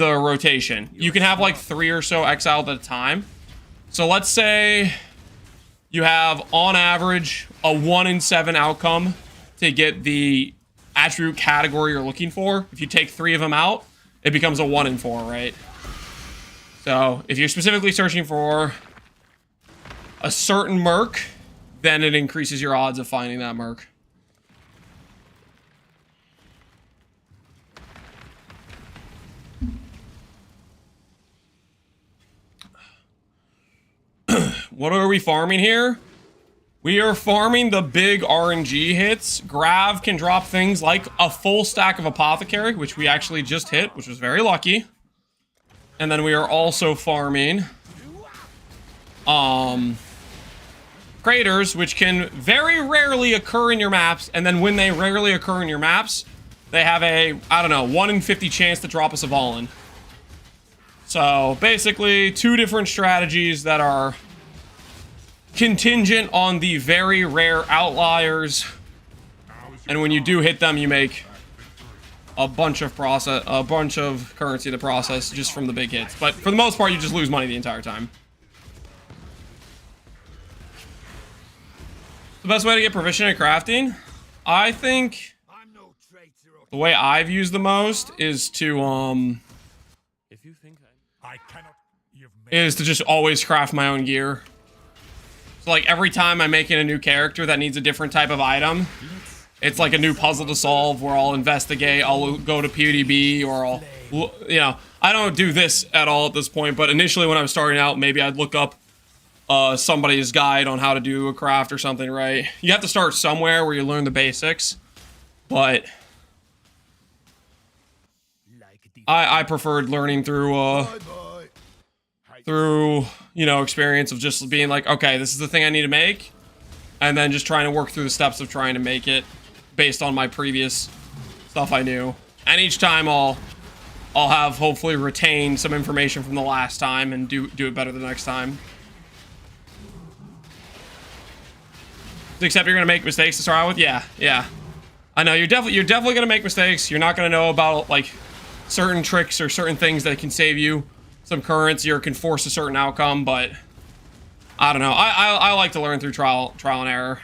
rotation. You can have like 3 or so exiled at a time. So let's say you have on average a 1 in 7 outcome to get the attribute category you're looking for. If you take 3 of them out, it becomes a 1 in 4, right? So if you're specifically searching for a certain Merc, then it increases your odds of finding that Merc. What are we farming here? We are farming the big RNG hits. Grav can drop things like a full stack of Apothecary, which we actually just hit, which was very lucky. And then we are also farming craters, which can very rarely occur in your maps. And then when they rarely occur in your maps, they have a, I don't know, 1 in 50 chance to drop us a Volin. So basically 2 different strategies that are contingent on the very rare outliers, and when you do hit them, you make a bunch of currency to process just from the big hits. But for the most part, you just lose money the entire time. The best way to get proficient at crafting, I think, the way I've used the most is to just always craft my own gear. So like every time I'm making a new character that needs a different type of item, it's like a new puzzle to solve where I'll investigate, I'll go to PewDiePie, or I'll, you know, I don't do this at all at this point, but initially when I was starting out, maybe I'd look up somebody's guide on how to do a craft or something, right? You have to start somewhere where you learn the basics, but I preferred learning through you know, experience of just being like, okay, this is the thing I need to make, and then just trying to work through the steps of trying to make it based on my previous stuff I knew. And each time I'll have hopefully retained some information from the last time and do it better the next time. Except you're gonna make mistakes to start out with. Yeah. I know you're definitely gonna make mistakes. You're not gonna know about like certain tricks or certain things that can save you some currency or can force a certain outcome, but I don't know. I like to learn through trial and error.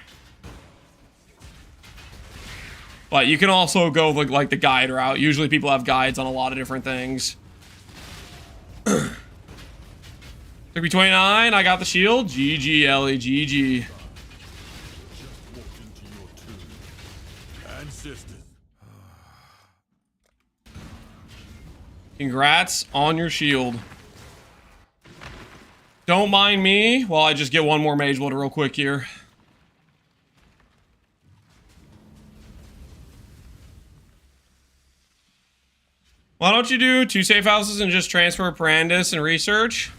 But you can also go like the guide route. Usually people have guides on a lot of different things. Took me 29. I got the shield. GG, Ellie. GG. Congrats on your shield. Don't mind me while I just get one more Mageblood real quick here. Why don't you do 2 safe houses and just transfer Prandis and research?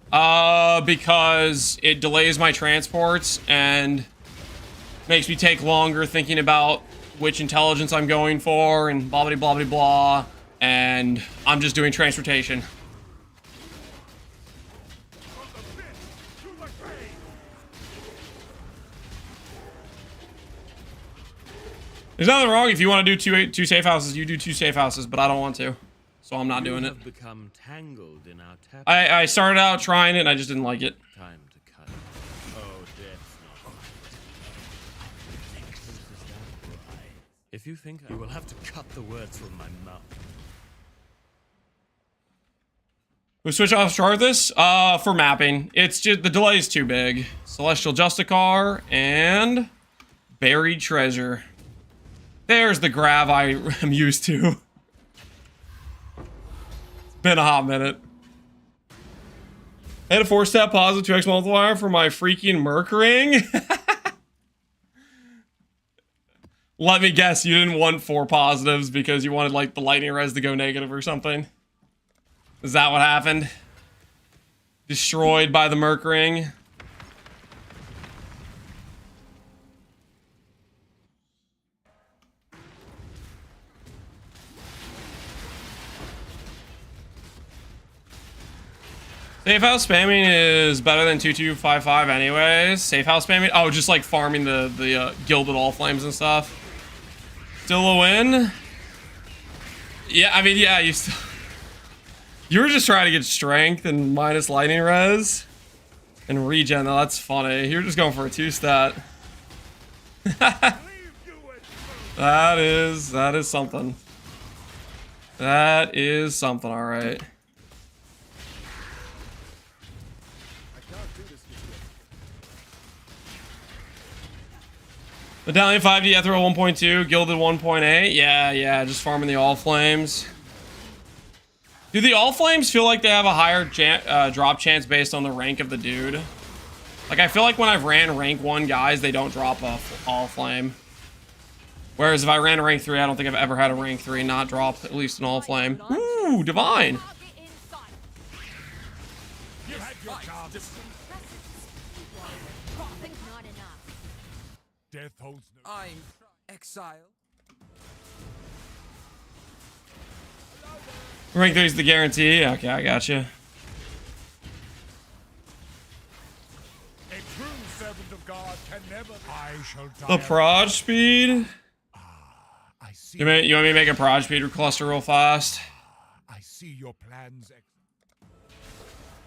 Because it delays my transports and makes me take longer thinking about which intelligence I'm going for and blah blah blah blah blah. And I'm just doing transportation. There's nothing wrong if you want to do two safe houses. You do 2 safe houses, but I don't want to, so I'm not doing it. Become tangled in our I started out trying it, and I just didn't like it. Time to cut. Oh, death's not right. If you think you will have to cut the words from my mouth. We switch off Charthus? For mapping. It's just the delay is too big. Celestial Justicar and Buried Treasure. There's the grav I am used to. It's been a hot minute. I had a 4-step positive 2x multiplier for my freaking Merc ring. Let me guess, you didn't want 4 positives because you wanted like the lightning res to go negative or something. Is that what happened? Destroyed by the Merc ring. Safe house spamming is better than 2255 anyways. Safe house spamming? Oh, just like farming the Gilded All Flames and stuff. Still a win? Yeah, I mean, yeah, you were just trying to get strength and minus lightning res. And regen, though, that's funny. You're just going for a 2-stat. That is something. That is something, alright. Medallion 5D, Ethereal 1.2, Gilded 1.8. Yeah, just farming the All Flames. Do the All Flames feel like they have a higher drop chance based on the rank of the dude? Like, I feel like when I've ran rank 1 guys, they don't drop a All Flame. Whereas if I ran a rank 3, I don't think I've ever had a rank 3 not drop at least an All Flame. Ooh, Divine! You had your chance. Death holds no. I'm Exile. Rank 3 is the guarantee. Okay, I gotcha. A true servant of God can never. I shall die. The proj speed? I see. You want me to make a proj speed cluster real fast? I see your plans.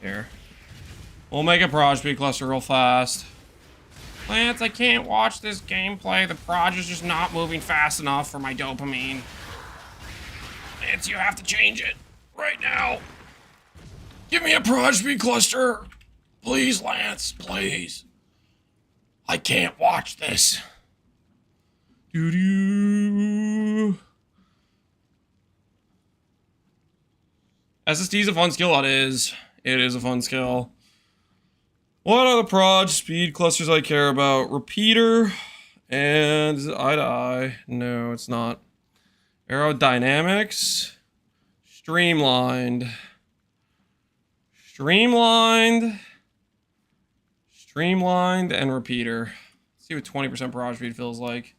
Here. We'll make a proj speed cluster real fast. Lance, I can't watch this gameplay. The proj is just not moving fast enough for my dopamine. Lance, you have to change it right now. Give me a proj speed cluster. Please, Lance, please. I can't watch this. Doo-doo. SST is a fun skill, it is. It is a fun skill. What are the proj speed clusters I care about? Repeater and is it eye to eye? No, it's not. Aerodynamics. Streamlined. Streamlined and repeater. Let's see what 20% proj speed feels like.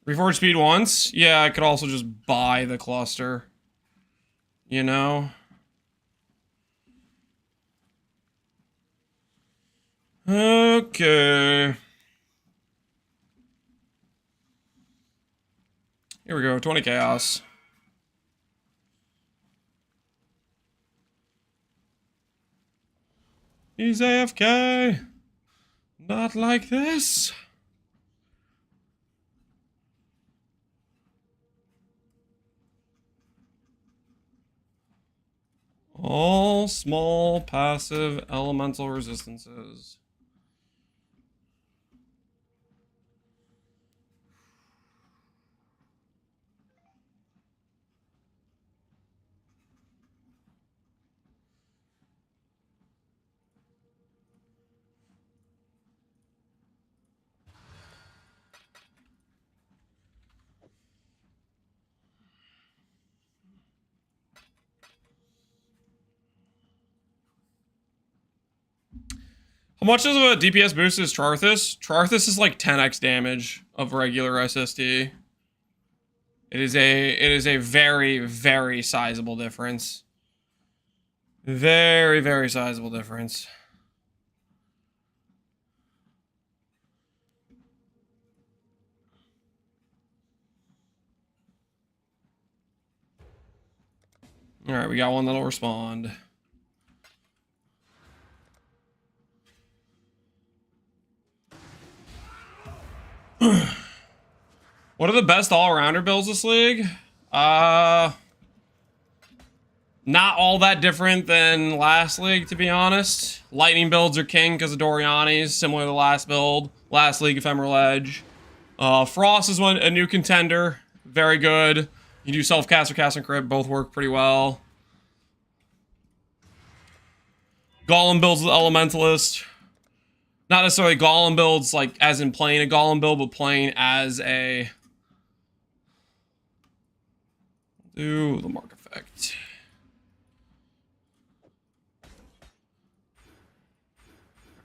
Reforge speed once? Yeah, I could also just buy the cluster. You know? Okay. Here we go, 20 chaos. He's AFK. Not like this. All small passive elemental resistances. How much of a DPS boost is Charthus? Charthus is like 10x damage of regular SST. It is a very, very sizable difference. Very, very sizable difference. Alright, we got one that'll respond. What are the best all-rounder builds this league? Not all that different than last league, to be honest. Lightning builds are king because of Doriani's, similar to the last build. Last league, Ephemeral Edge. Frost is a new contender. Very good. You do self-cast or cast and crit, both work pretty well. Golem builds with Elementalist. Not necessarily Golem builds, like, as in playing a Golem build, but playing as a... Do the mark effect.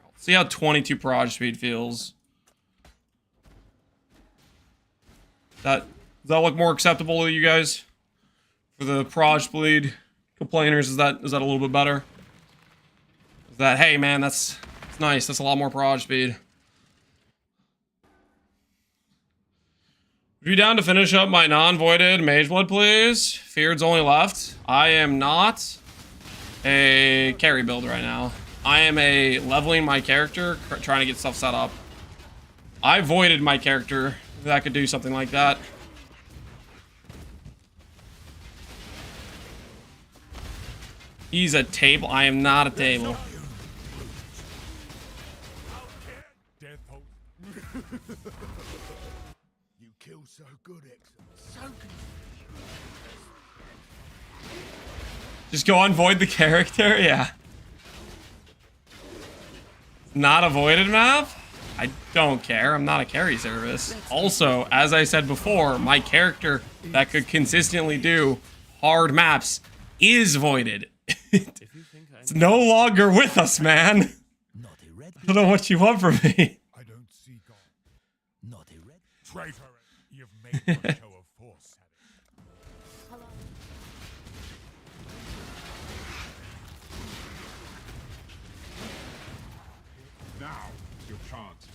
Let's see how 22 proj speed feels. Does that look more acceptable to you guys? For the proj bleed complainers, is that a little bit better? Is that, hey man, that's nice, that's a lot more proj speed. Would you be down to finish up my non-voided Mageblood, please? Feared's only left. I am not a carry build right now. I am a leveling my character, trying to get stuff set up. I voided my character. That could do something like that. He's a table. I am not a table. You kill so good, Exile. So good. Just go unvoid the character? Yeah. Not a voided map? I don't care. I'm not a carry service. Also, as I said before, my character that could consistently do hard maps is voided. It's no longer with us, man. I don't know what you want from me. I don't see God. Not a red traitor. You've made one show of force. Now, your chance.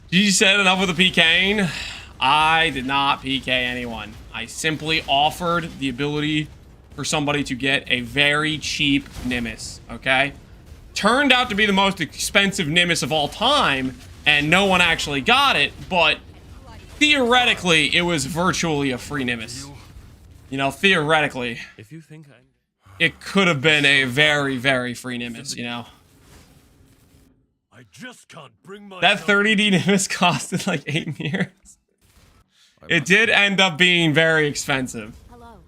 You said enough with the PKing. I did not PK anyone. I simply offered the ability for somebody to get a very cheap Nimbus, okay? Turned out to be the most expensive Nimbus of all time, and no one actually got it, but theoretically, it was virtually a free Nimbus. You know, theoretically, If you think it could have been a very, very free Nimbus, you know? I just can't bring my That 30D Nimbus costed like 8 years. It did end up being very expensive. Hello.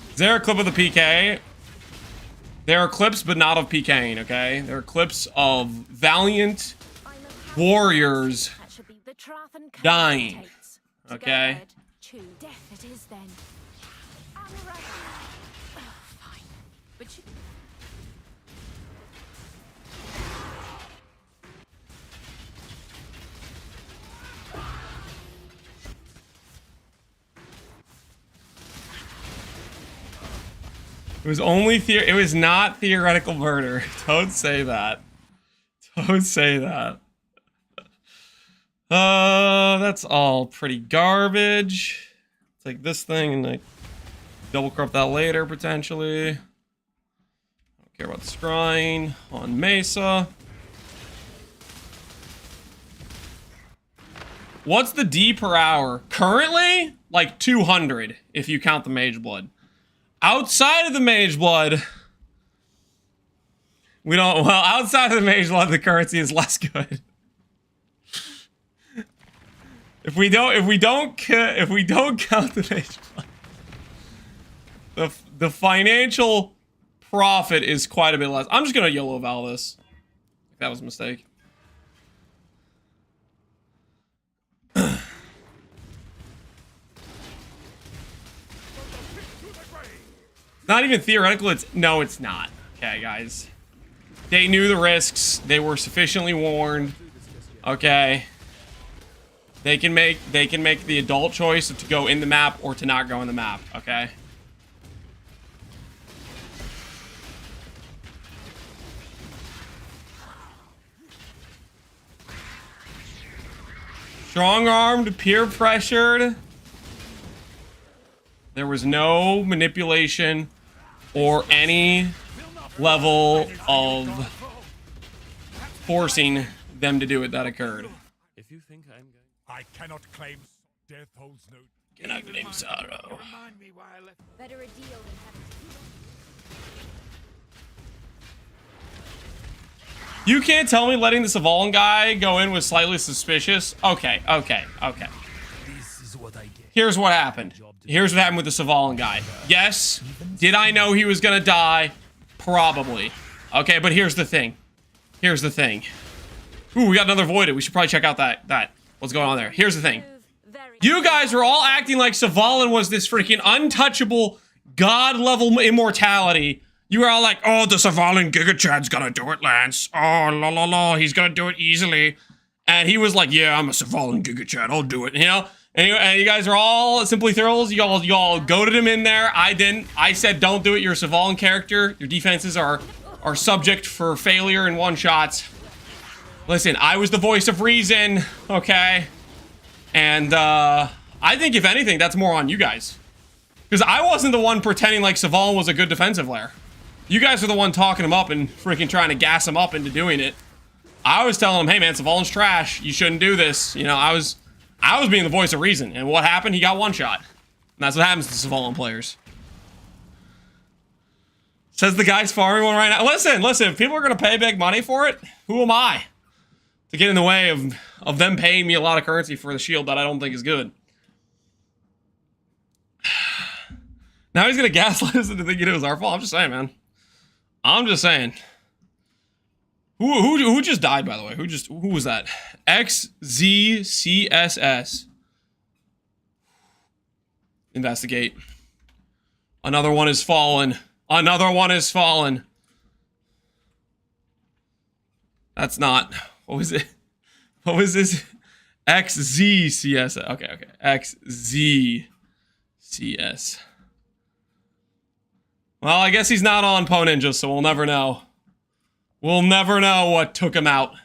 Is there a clip of the PK? There are clips, but not of PKing, okay? There are clips of valiant warriors That should be the Trathan dying, takes. okay? To death it is then. Amulet. Fine. But you... It was only it was not theoretical murder. Don't say that. Don't say that. That's all pretty garbage. Take this thing and like double corrupt that later potentially. Don't care about the scrying on Mesa. What's the D per hour? Currently, like 200 if you count the Mageblood. Outside of the Mageblood, we don't. Well, outside of the Mageblood, the currency is less good. If we don't count the Mageblood, the financial profit is quite a bit less. I'm just gonna YOLO Val this. If that was a mistake. Not even theoretical, no, it's not. Okay, guys. They knew the risks. They were sufficiently warned. Okay. They can make the adult choice to go in the map or to not go in the map, okay? Strong-armed, peer-pressured. There was no manipulation or any level of forcing them to do it that occurred. If you think I'm going... I cannot claim death holds no... Cannot claim sorrow. Remind me why I left. Better a deal than having You can't tell me letting the Savalan guy go in was slightly suspicious. Okay. This is what I get. Here's what happened. Here's what happened with the Savalan guy. Yes, did I know he was gonna die? Probably. Okay, but here's the thing. Here's the thing. Ooh, we got another voided. We should probably check out that. What's going on there? Here's the thing. You guys were all acting like Savalan was this freaking untouchable god-level immortality. You were all like, oh, the Savalan Giga Chad's gonna do it, Lance. Oh, la la la, he's gonna do it easily. And he was like, yeah, I'm a Savalan Giga Chad, I'll do it, you know? And you guys are all simply thrills. Y'all goaded him in there. I didn't. I said, don't do it. You're a Savalan character. Your defenses are subject for failure in one-shots. Listen, I was the voice of reason, okay? And I think, if anything, that's more on you guys. Because I wasn't the one pretending like Savalan was a good defensive layer. You guys are the one talking him up and freaking trying to gas him up into doing it. I was telling him, hey man, Savalan's trash. You shouldn't do this. You know, I was being the voice of reason. And what happened? He got one shot. And that's what happens to Savalan players. Says the guy's farming one right now. Listen, if people are going to pay big money for it, who am I to get in the way of them paying me a lot of currency for the shield that I don't think is good? Now he's going to gaslight us into thinking it was our fault. I'm just saying, man. I'm just saying. Who just died, by the way? Who was that? XZCSS. Investigate. Another one is fallen. Another one is fallen. That's not. What was it? What was this? XZCSS. Okay. XZCS. Well, I guess he's not on Po Ninja, so we'll never know. We'll never know what took him out.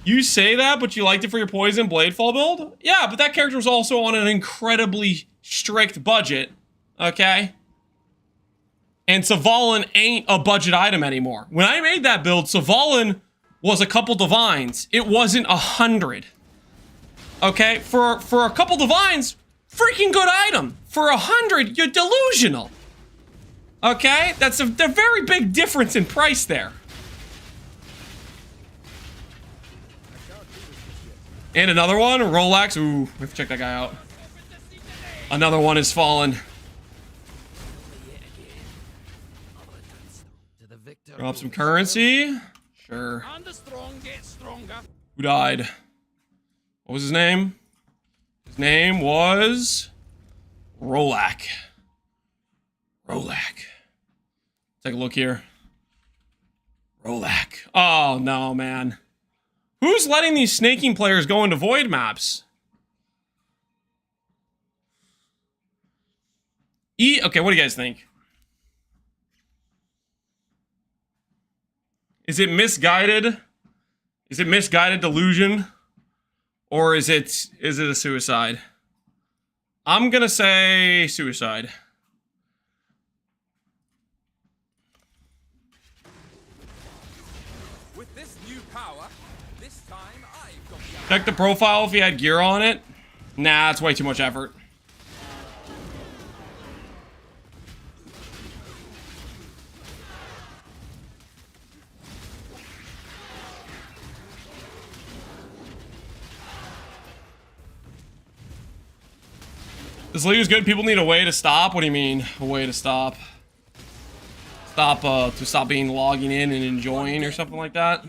You say that, but you liked it for your Poison Bladefall build? Yeah, but that character was also on an incredibly strict budget, okay? And Savalan ain't a budget item anymore. When I made that build, Savalan was a couple divines. It wasn't 100. Okay, for a couple divines, freaking good item. For 100, you're delusional. Okay, that's a very big difference in price there. And another one, Rolex. Ooh, we have to check that guy out. Another one is fallen. Drop some currency. Sure. Who died? What was his name? His name was Rolak. Take a look here. Rolak. Oh, no, man. Who's letting these snaking players go into void maps? Okay, what do you guys think? Is it misguided? Is it misguided delusion? Or is it a suicide? I'm gonna say suicide. Check the profile if he had gear on it. Nah, it's way too much effort. This league is good. People need a way to stop. What do you mean, a way to stop? Stop being logging in and enjoying or something like that?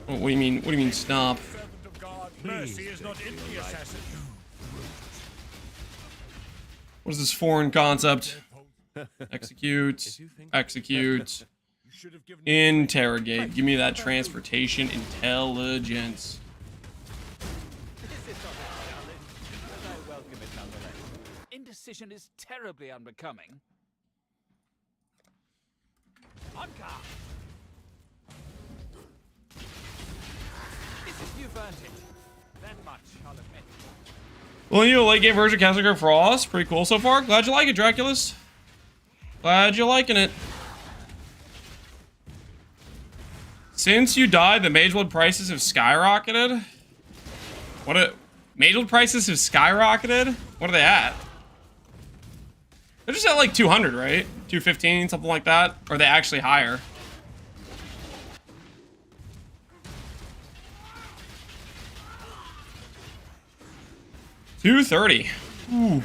What do you mean? What do you mean stop? Servant of God, mercy is not in the assassin. What is this foreign concept? Execute. Execute. You should have given Interrogate. Give me that transportation intelligence. Indecision is terribly unbecoming. On guard. You've earned it. That much, I'll admit. Well, you a late game version of Castle Frost. Pretty cool so far. Glad you like it, Draculus. Glad you're liking it. Since you died, the Mageblood prices have skyrocketed. Mageblood prices have skyrocketed? What are they at? They're just at like 200, right? 215, something like that. Or are they actually higher? $230. Ooh.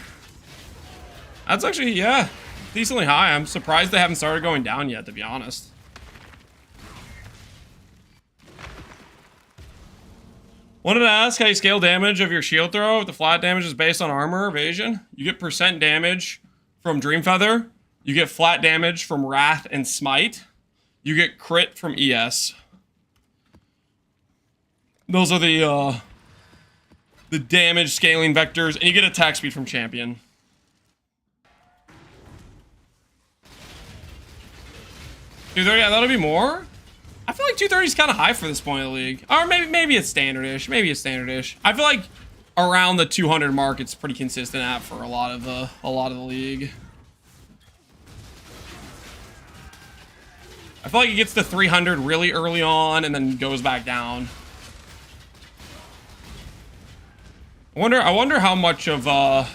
That's actually, yeah, decently high. I'm surprised they haven't started going down yet, to be honest. Wanted to ask how you scale damage of your shield throw. If the flat damage is based on armor evasion, you get percent damage from Dream Feather. You get flat damage from Wrath and Smite. You get crit from ES. Those are the damage scaling vectors, and you get attack speed from Champion. $230, I thought it'd be more. I feel like 230 is kind of high for this point of the league. Or maybe it's standard-ish. Maybe it's standard-ish. I feel like around the 200 mark, it's pretty consistent at for a lot of the league. I feel like it gets to 300 really early on and then goes back down. I wonder how much of if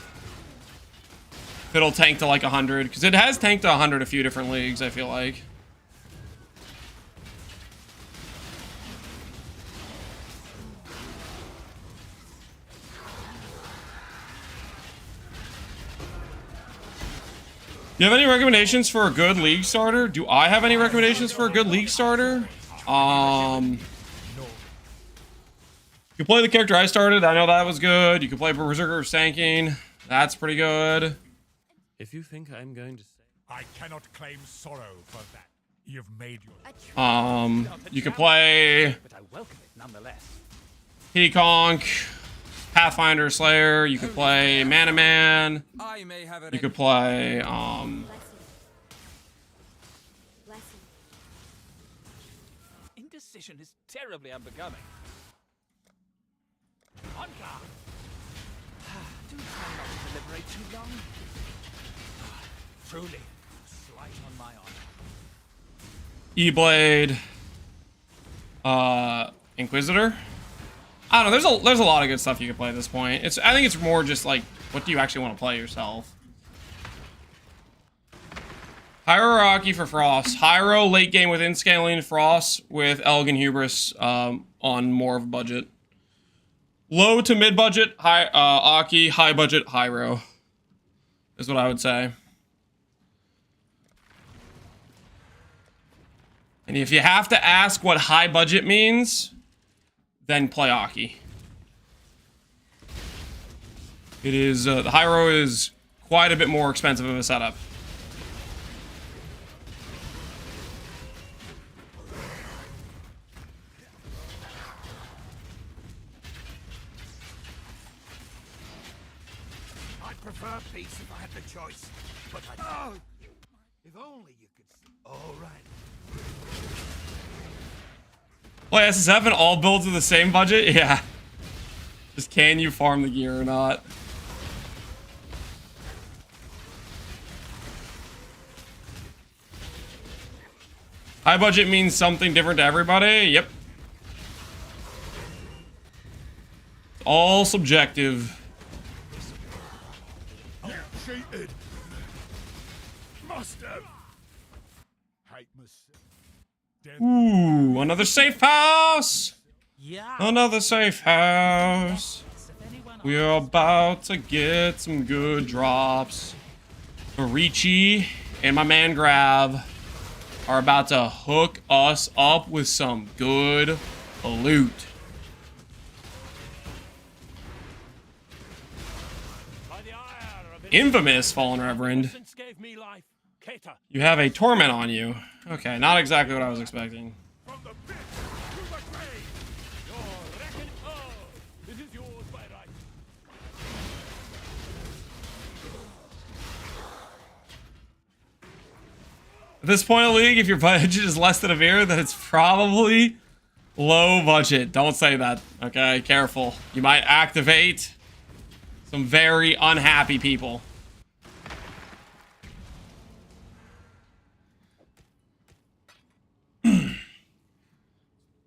it'll tank to like 100, because it has tanked to 100 a few different leagues, I feel like. Do you have any recommendations for a good league starter? Do I have any recommendations for a good league starter? You can play the character I started. I know that was good. You can play Berserker of Sanking. That's pretty good. If you think I'm going to say... I cannot claim sorrow for that. You've made your... You can play... But I welcome it nonetheless. Heconk, Pathfinder Slayer. You can play Mana Man. I may have it. You could play, Indecision is terribly unbecoming. On guard. Do try not to deliberate too long. Truly, slight on my honor. E-Blade, Inquisitor. I don't know. There's a lot of good stuff you can play at this point. I think it's more just like, what do you actually want to play yourself? Hierarchy for Frost. Hyro late game within scaling Frost with Elegant Hubris on more of a budget. Low to mid budget, Aki, high budget, Hyro is what I would say. And if you have to ask what high budget means, then play Aki. It is, the Hyro is quite a bit more expensive of a setup. I'd prefer peace if I had the choice, but I don't. Oh, if only you could see. All right. Play SSF and all builds with the same budget? Yeah. Just can you farm the gear or not? High budget means something different to everybody? Yep. all subjective. Cheated. Must have. Hate myself. Death. Ooh, another safe house. Yeah. Another safe house. If anyone We're about to get some good drops. Barichi and my man Grav are about to hook us up with some good loot. By the ire of it, Infamous Fallen Reverend. innocence gave me life. Cater. You have a torment on you. Okay, not exactly what I was expecting. From the pit to the grave. Your reckon. Oh, it is yours by right. At this point in the league, if your budget is less than a mirror, then it's probably low budget. Don't say that, okay? Careful. You might activate some very unhappy people.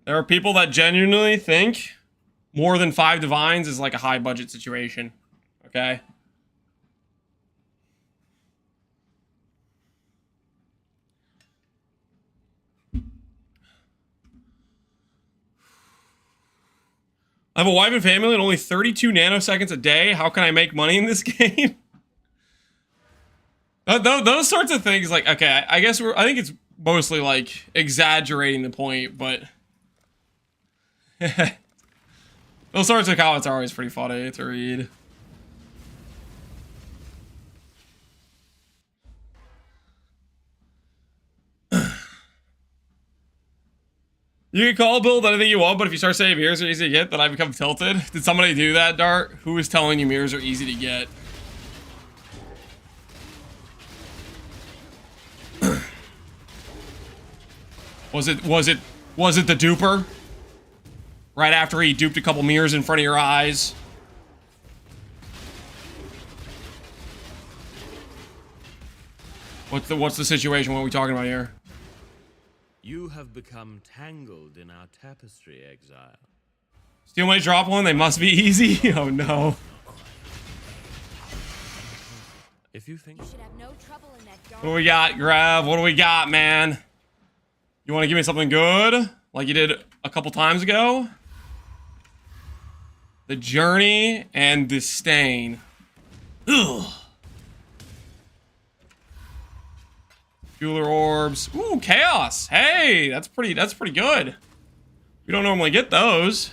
There are people that genuinely think more than 5 divines is like a high budget situation, okay? I have a wife and family and only 32 nanoseconds a day. How can I make money in this game? Those sorts of things, like, okay, I guess I think it's mostly like exaggerating the point, but those sorts of comments are always pretty funny to read. You can call build anything you want, but if you start saying mirrors are easy to get, then I become tilted. Did somebody do that, Dart? Who is telling you mirrors are easy to get? Was it the duper? Right after he duped a couple mirrors in front of your eyes? What's the situation? What are we talking about here? You have become tangled in our tapestry, Exile. Steel Mage drop one? They must be easy? Oh no. If you think You should have no trouble in that dark. What do we got, Grav? What do we got, man? You want to give me something good? Like you did a couple times ago? The Journey and the Stain. Ugh. Jeweler Orbs. Ooh, Chaos. Hey, that's pretty good. We don't normally get those.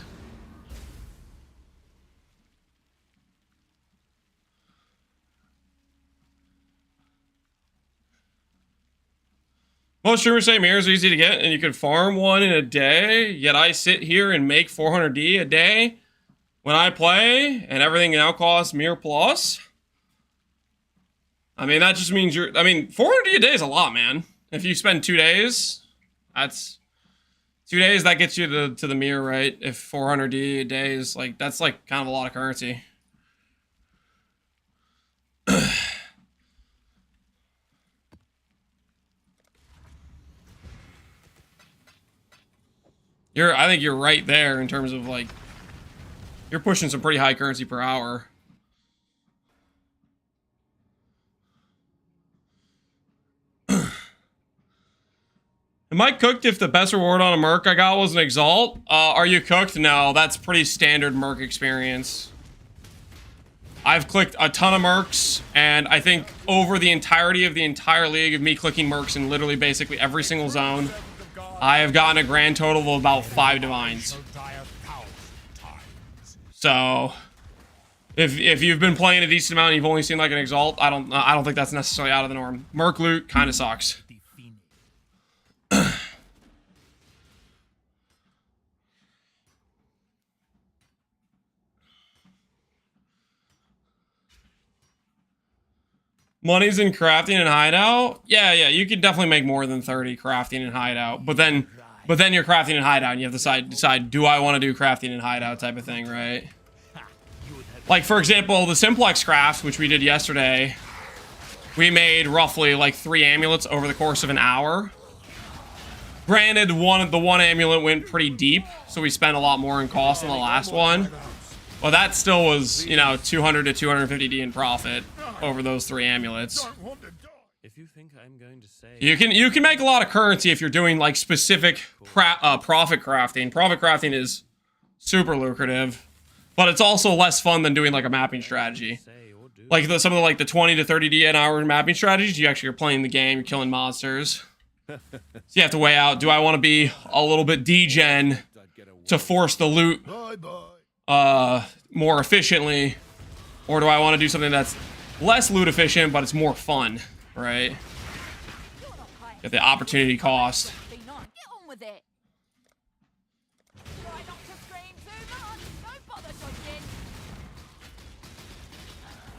Most streamers say mirrors are easy to get and you can farm one in a day, yet I sit here and make 400D a day when I play and everything now costs mirror plus. I mean, that just means 400D a day is a lot, man. If you spend 2 days, that's 2 days, that gets you to the mirror, right? If 400D a day is like, that's like kind of a lot of currency. I think you're right there in terms of like, you're pushing some pretty high currency per hour. Am I cooked if the best reward on a merc I got was an Exalt? Are you cooked? No, that's pretty standard merc experience. I've clicked a ton of mercs, and I think over the entirety of the entire league of me clicking mercs in literally basically every single zone, I have gotten a grand total of about 5 divines. So, if you've been playing a decent amount and you've only seen like an Exalt, I don't think that's necessarily out of the norm. Merc loot kind of sucks. Money's in crafting and hideout? Yeah, you can definitely make more than 30 crafting and hideout. But then you're crafting and hideout and you have to decide, do I want to do crafting and hideout type of thing, right? Like, for example, the simplex craft, which we did yesterday, we made roughly like 3 amulets over the course of an hour. Granted, the one amulet went pretty deep, so we spent a lot more in cost than the last one. Well, that still was, you know, 200 to 250D in profit over those 3 amulets. If you think I'm going to say You can make a lot of currency if you're doing like specific profit crafting. Profit crafting is super lucrative, but it's also less fun than doing like a mapping strategy. say or do, Like some of the 20 to 30D an hour mapping strategies, you actually are playing the game, you're killing monsters. So you have to weigh out, do I want to be a little bit degen to force the loot more efficiently, or do I want to do something that's less loot efficient but it's more fun, right? Get the opportunity cost. Be nice. Get on with it. Try not to scream too much. Don't bother dodging.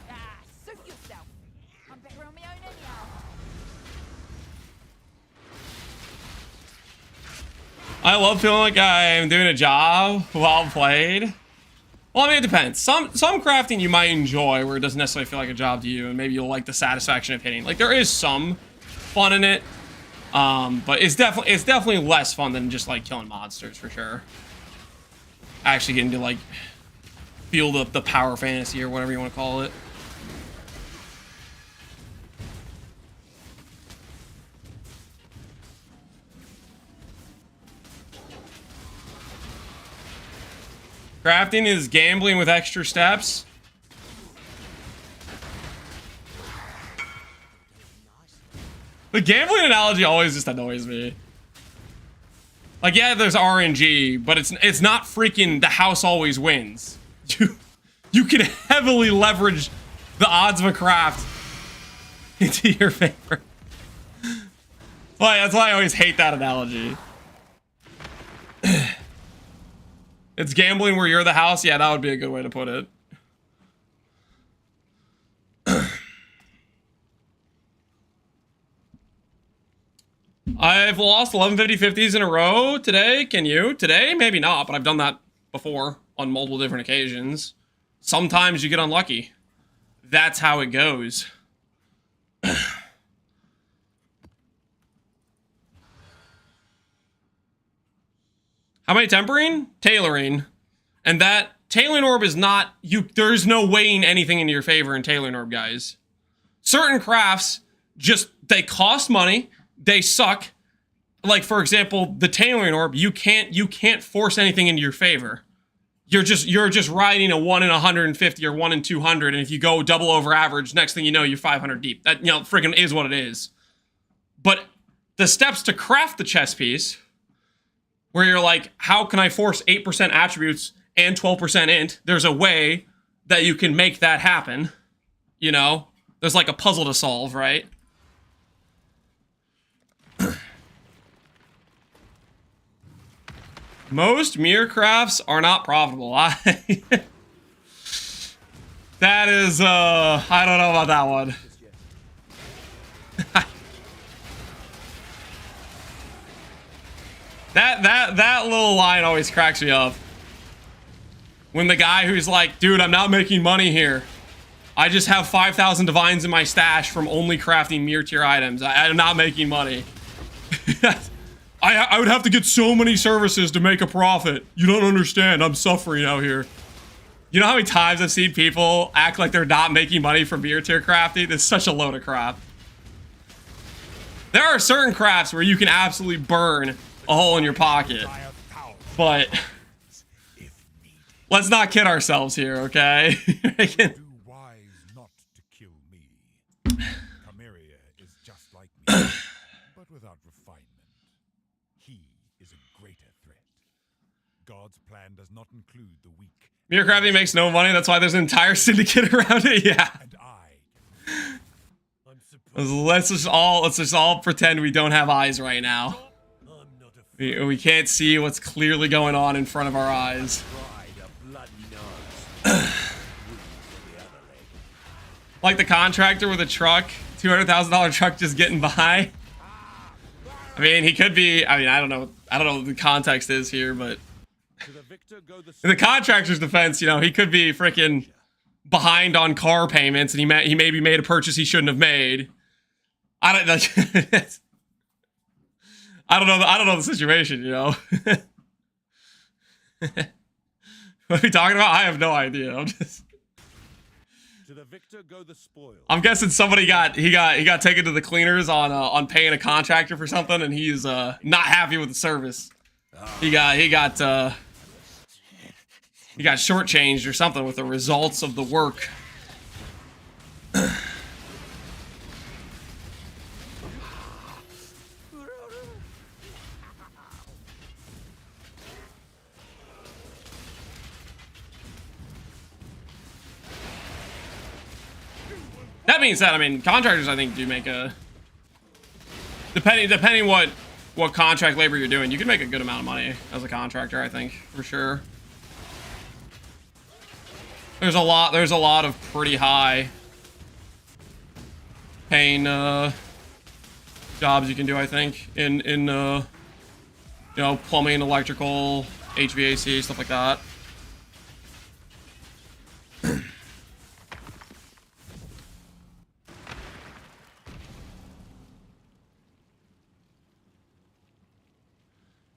Ah, suit yourself. I'm better on my own anyhow. I love feeling like I'm doing a job well played. Well, I mean, it depends. Some crafting you might enjoy where it doesn't necessarily feel like a job to you, and maybe you'll like the satisfaction of hitting. Like, there is some fun in it, but it's definitely less fun than just like killing monsters for sure. Actually getting to like feel the power fantasy or whatever you want to call it. Crafting is gambling with extra steps. The gambling analogy always just annoys me. Like, yeah, there's RNG, but it's not freaking the house always wins. You can heavily leverage the odds of a craft into your favor. That's why I always hate that analogy. It's gambling where you're the house. Yeah, that would be a good way to put it. I've lost 1150-50s in a row today. Can you? Today? Maybe not, but I've done that before on multiple different occasions. Sometimes you get unlucky. That's how it goes. How many tempering? Tailoring. And that tailoring orb is not there's no weighing anything into your favor in tailoring orb, guys. Certain crafts they cost money, they suck. Like, for example, the tailoring orb, you can't force anything into your favor. You're just riding a 1 in 150 or 1 in 200, and if you go double over average, next thing you know, you're 500 deep. That, freaking is what it is. But the steps to craft the chess piece, where you're like, how can I force 8% attributes and 12% int? There's a way that you can make that happen. There's like a puzzle to solve, right? Most mirror crafts are not profitable. That is, I don't know about that one. That little line always cracks me up. When the guy who's like, dude, I'm not making money here. I just have 5,000 divines in my stash from only crafting mirror tier items. I'm not making money. I would have to get so many services to make a profit. You don't understand. I'm suffering out here. You know how many times I've seen people act like they're not making money from mirror tier crafting? It's such a load of crap. There are certain crafts where you can absolutely burn a hole in your pocket. But let's not kid ourselves here, okay? Do wise not to kill me. Chimera is just like me, but without refinement. He is a greater threat. God's plan does not include the weak. Mirror crafting makes no money, that's why there's an entire syndicate around it, yeah. And Let's just all pretend we don't have eyes right now. We can't see what's clearly going on in front of our eyes. Like the contractor with a truck, $200,000 truck just getting by. I mean, he could be. I mean, I don't know what the context is here, but in the contractor's defense, he could be freaking behind on car payments, and he maybe made a purchase he shouldn't have made. I don't know the situation, What are we talking about? I have no idea. I'm just... To the victor go the spoils. I'm guessing somebody got taken to the cleaners on paying a contractor for something, and he's not happy with the service. He got shortchanged or something with the results of the work. That being said, I mean, contractors, I think, do make a... Depending what contract labor you're doing, you can make a good amount of money as a contractor, I think, for sure. There's a lot of pretty high paying jobs you can do, I think, in you know, plumbing, electrical, HVAC, stuff like that.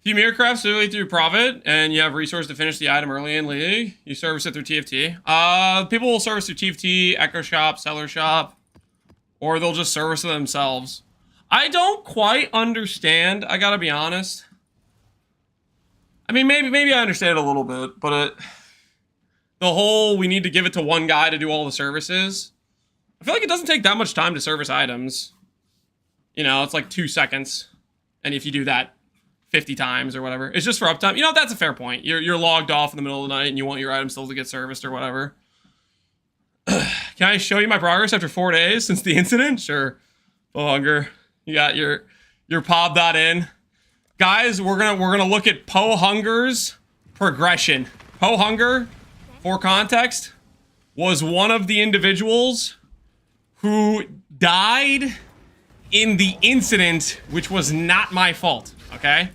If you mirror craft specifically through profit and you have resource to finish the item early in League, you service it through TFT. People will service through TFT, Echo Shop, Seller Shop, or they'll just service it themselves. I don't quite understand, I gotta be honest. I mean, maybe I understand it a little bit, but the whole we need to give it to one guy to do all the services. I feel like it doesn't take that much time to service items. You know, it's like 2 seconds. And if you do that 50 times or whatever, it's just for uptime. You know, that's a fair point. You're logged off in the middle of the night and you want your item still to get serviced or whatever. Can I show you my progress after 4 days since the incident? Sure. Oh, Hunger. You got your pop.in. Guys, we're gonna look at Po Hunger's progression. Po Hunger, for context, was one of the individuals who died in the incident, which was not my fault, okay?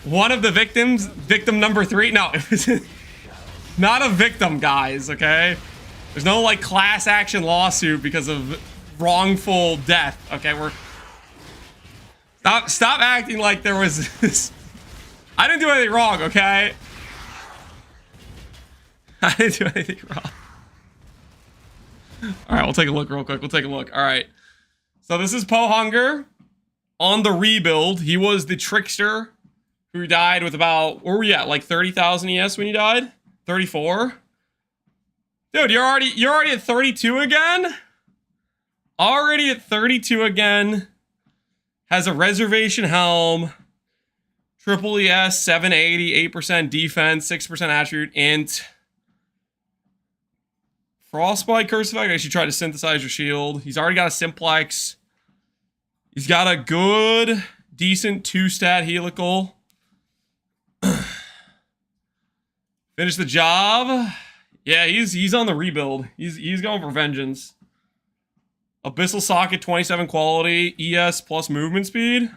One of the victims, victim number 3, no, it was not a victim, guys, okay? There's no, like, class action lawsuit because of wrongful death, okay? Stop acting like there was this. I didn't do anything wrong, okay? I didn't do anything wrong. Alright, we'll take a look real quick. We'll take a look. Alright. So this is Po Hunger on the rebuild. He was the trickster who died with about, where were we at? Like 30,000 ES when you died? 34? Dude, you're already at 32 again? Already at 32 again. Has a reservation helm. Triple ES, 780, 8% defense, 6% attribute, int. Frostbite curse effect. I should try to synthesize your shield. He's already got a simplex. He's got a good, decent 2-stat helical. Finish the job. Yeah, he's on the rebuild. He's going for vengeance. Abyssal socket, 27 quality, ES plus movement speed.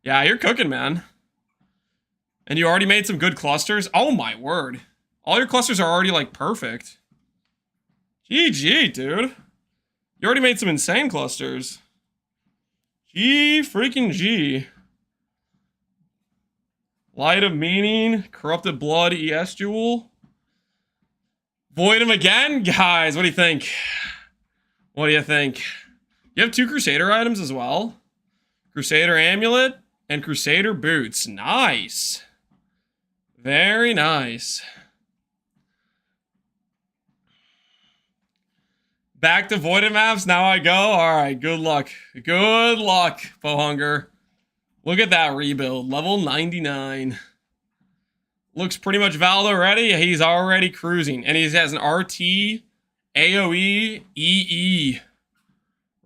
Yeah, you're cooking, man. And you already made some good clusters. Oh my word. All your clusters are already like perfect. GG, dude. You already made some insane clusters. G freaking G. Light of Meaning, Corrupted Blood, ES Jewel. Void him again? Guys, what do you think? What do you think? You have 2 Crusader items as well. Crusader Amulet and Crusader Boots. Nice. Very nice. Back to Voided maps. Now I go. All right. Good luck. Good luck, Po Hunger. Look at that rebuild. Level 99. Looks pretty much valid already. He's already cruising. And he has an RT, AoE, EE.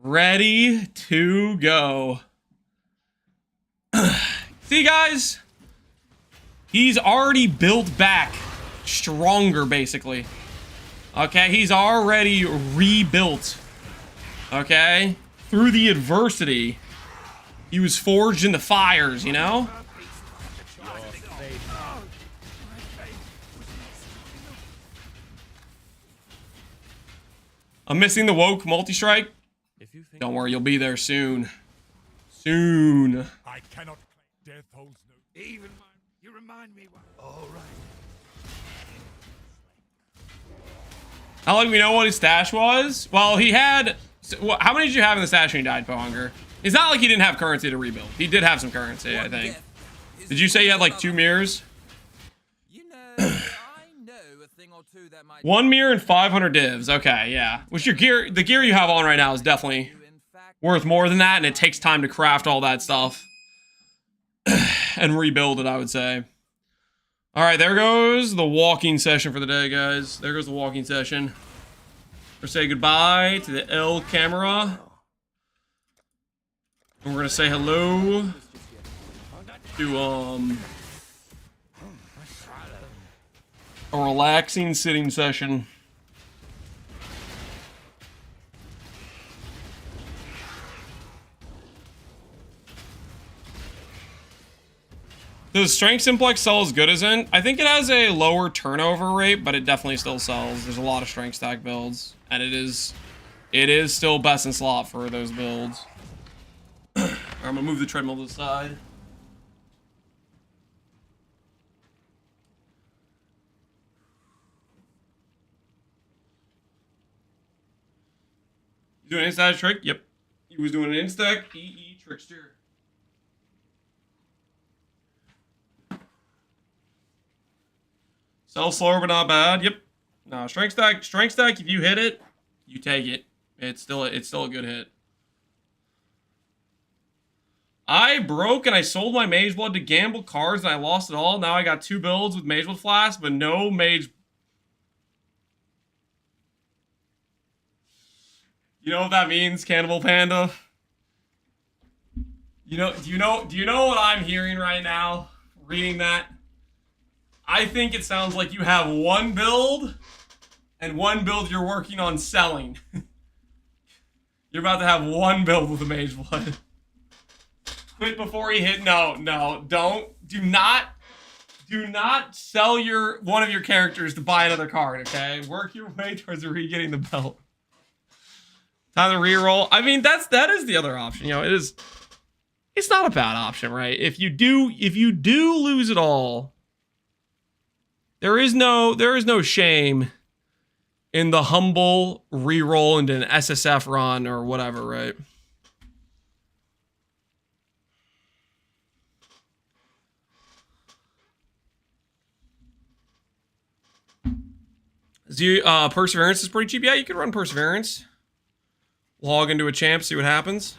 Ready to go. See, guys? He's already built back stronger, basically. Okay, he's already rebuilt. Okay? Through the adversity. He was forged in the fires, you know? I'm missing the woke multi-strike. Don't worry, you'll be there soon. Soon. I cannot. Death holds no. Even you remind me. All right. How long we know what his stash was? Well, he had... How many did you have in the stash when he died, Pohunger? It's not like he didn't have currency to rebuild. He did have some currency, I think. Did you say you had like 2 mirrors? You know, I know a thing or two that might 1 mirror and 500 divs. Okay, yeah. Which your gear, the gear you have on right now is definitely worth more than that, and it takes time to craft all that stuff and rebuild it, I would say. All right, there goes the walking session for the day, guys. There goes the walking session. We're gonna say goodbye to the L camera. And we're gonna say hello to a relaxing sitting session. Does Strength Simplex sell as good as it? I think it has a lower turnover rate, but it definitely still sells. There's a lot of strength stack builds, and it is still best in slot for those builds. I'm gonna move the treadmill to the side. You doing an inside trick? Yep. He was doing an instack EE trickster. Sell slower but not bad. Yep. No, strength stack, if you hit it, you take it. It's still a good hit. I broke and I sold my Mageblood to gamble cards and I lost it all. Now I got 2 builds with Mageblood Flask, but no Mage. You know what that means, Cannibal Panda? Do you know what I'm hearing right now? Reading that? I think it sounds like you have 1 build and 1 build you're working on selling. You're about to have 1 build with the Mageblood. Quit before he hit. No, do not sell one of your characters to buy another card, okay? Work your way towards re-getting the belt. Time to reroll. I mean, that is the other option. You know, it's not a bad option, right? If you do lose it all, there is no shame in the humble reroll into an SSF run or whatever, right? Perseverance is pretty cheap. Yeah, you could run Perseverance. Log into a champ, see what happens.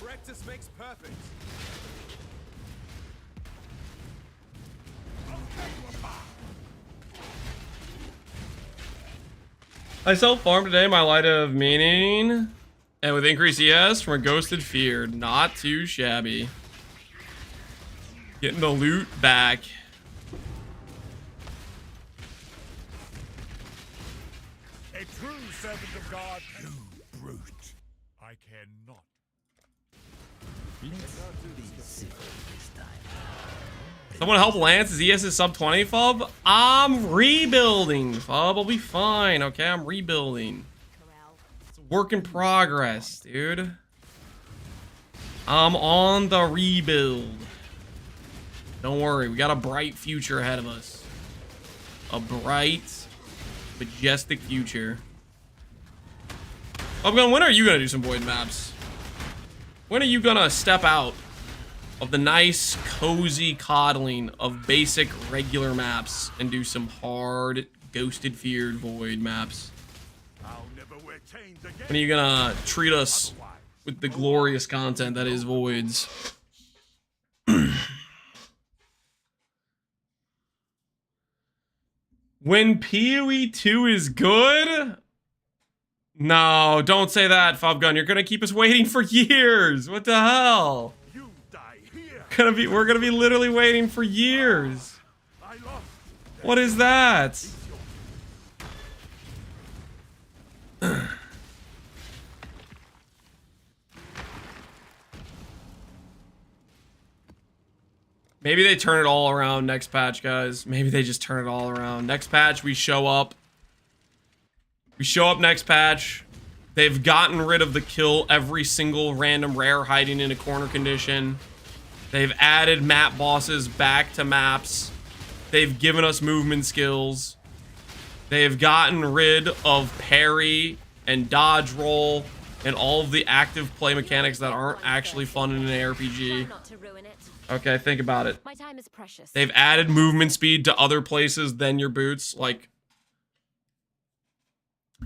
Practice makes perfect. I self-farmed today my Light of Meaning, and with increased ES from a Ghosted Feared. Not too shabby. Getting the loot back. A true servant of God, you brute. I cannot. Someone help Lance. His ES is sub 20, Fub. I'm rebuilding, Fub. I'll be fine, okay? I'm rebuilding. It's a work in progress, dude. I'm on the rebuild. Don't worry, we got a bright future ahead of us. A bright, majestic future. When are you gonna do some Void maps? When are you gonna step out of the nice, cozy coddling of basic, regular maps and do some hard, Ghosted Feared Void maps? I'll never wear chains again. When are you gonna treat us with the glorious content that is Voids? When PoE 2 is good? No, don't say that, Fubgun. You're gonna keep us waiting for years. What the hell? You die here. We're gonna be literally waiting for years. I lost. What is that? Maybe they turn it all around next patch, guys. Maybe they just turn it all around. Next patch, we show up. We show up next patch. They've gotten rid of the kill every single random rare hiding in a corner condition. They've added map bosses back to maps. They've given us movement skills. They've gotten rid of parry and dodge roll and all of the active play mechanics that aren't actually fun in an ARPG. Okay, think about it. My time is precious. They've added movement speed to other places than your boots, like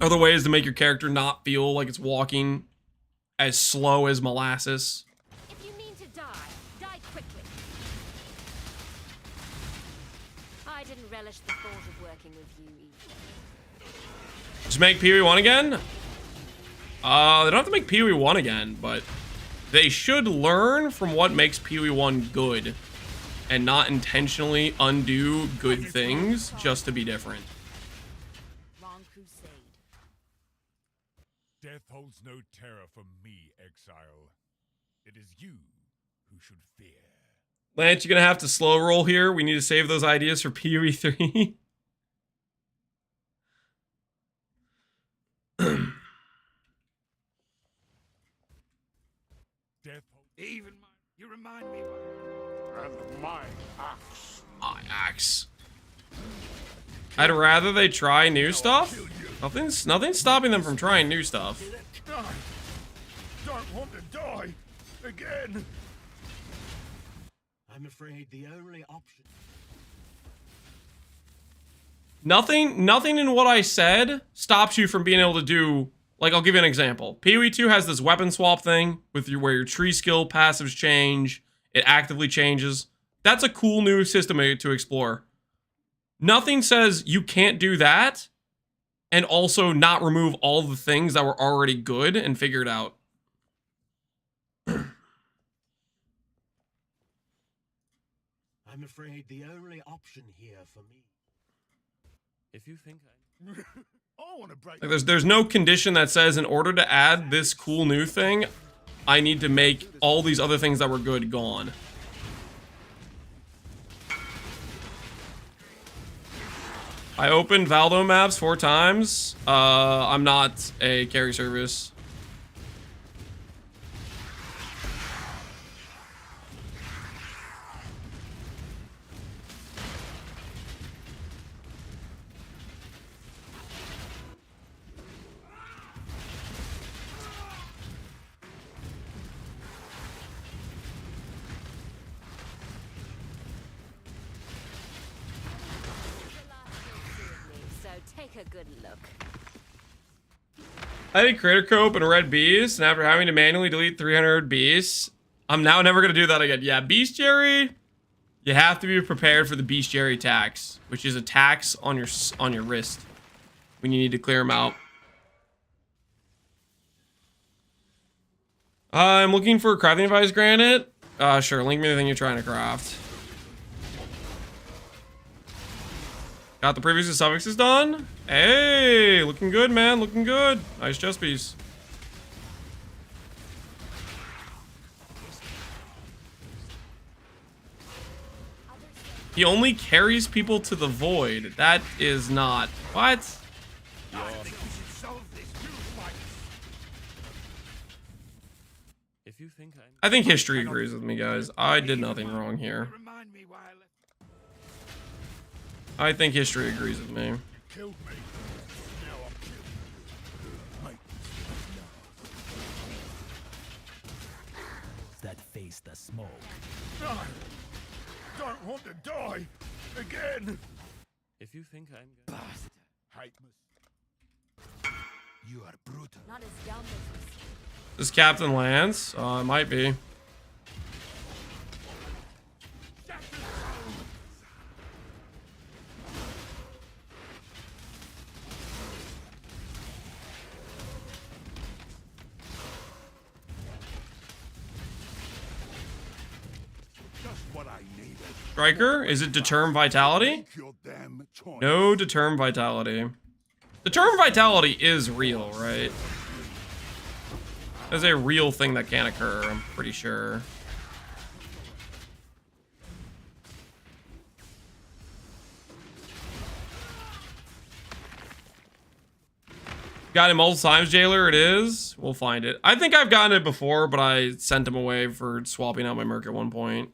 other ways to make your character not feel like it's walking as slow as molasses. If you mean to die, die quickly. I didn't relish the thought of working with you either. Just make PoE 1 again? They don't have to make PoE 1 again, but they should learn from what makes PoE 1 good and not intentionally undo good things just to be different. Wrong crusade. Death holds no terror for me, Exile. It is you who should fear. Lance, you're gonna have to slow roll here. We need to save those ideas for PoE 3. Death Even my, you remind me of and my axe. My axe. I'd rather they try new stuff. Nothing's stopping them from trying new stuff. I don't want to die again. I'm afraid the only option. Nothing in what I said stops you from being able to do, like, I'll give you an example. PoE 2 has this weapon swap thing with where your tree skill passives change. It actively changes. That's a cool new system to explore. Nothing says you can't do that and also not remove all the things that were already good and figured out. I'm afraid the only option here for me. If you think I want to break. Like there's no condition that says in order to add this cool new thing, I need to make all these other things that were good gone. I opened Valdo maps 4 times. I'm not a carry service. Take a good look. I did Creator Cope and Red Beast, and after having to manually delete 300 beasts, I'm now never going to do that again. Yeah, Bestiary, you have to be prepared for the Bestiary tax, which is a tax on your wrist when you need to clear them out. I'm looking for crafting advice, Granite. Sure, link me the thing you're trying to craft. Got the previous suffixes done. Hey, looking good, man. Looking good. Nice chest piece. He only carries people to the void. That is not... What? I think we should solve this fight. If you think I think history agrees with me, guys. I did nothing wrong here. Remind me why I left. I think history agrees with me. Killed me. Now I'm killed. Mate. That face the smoke. No. Don't want to die again. If you think I'm Bastard. Hate You are brutal. Not as dumb as This Captain Lance? It might be. just what I needed. Striker? Is it Determ Vitality? Make your damn choice. No Determ Vitality. Determ Vitality is real, right? That's a real thing that can occur, I'm pretty sure. Got it multiple times, Jailer. It is. We'll find it. I think I've gotten it before, but I sent him away for swapping out my Merc at one point.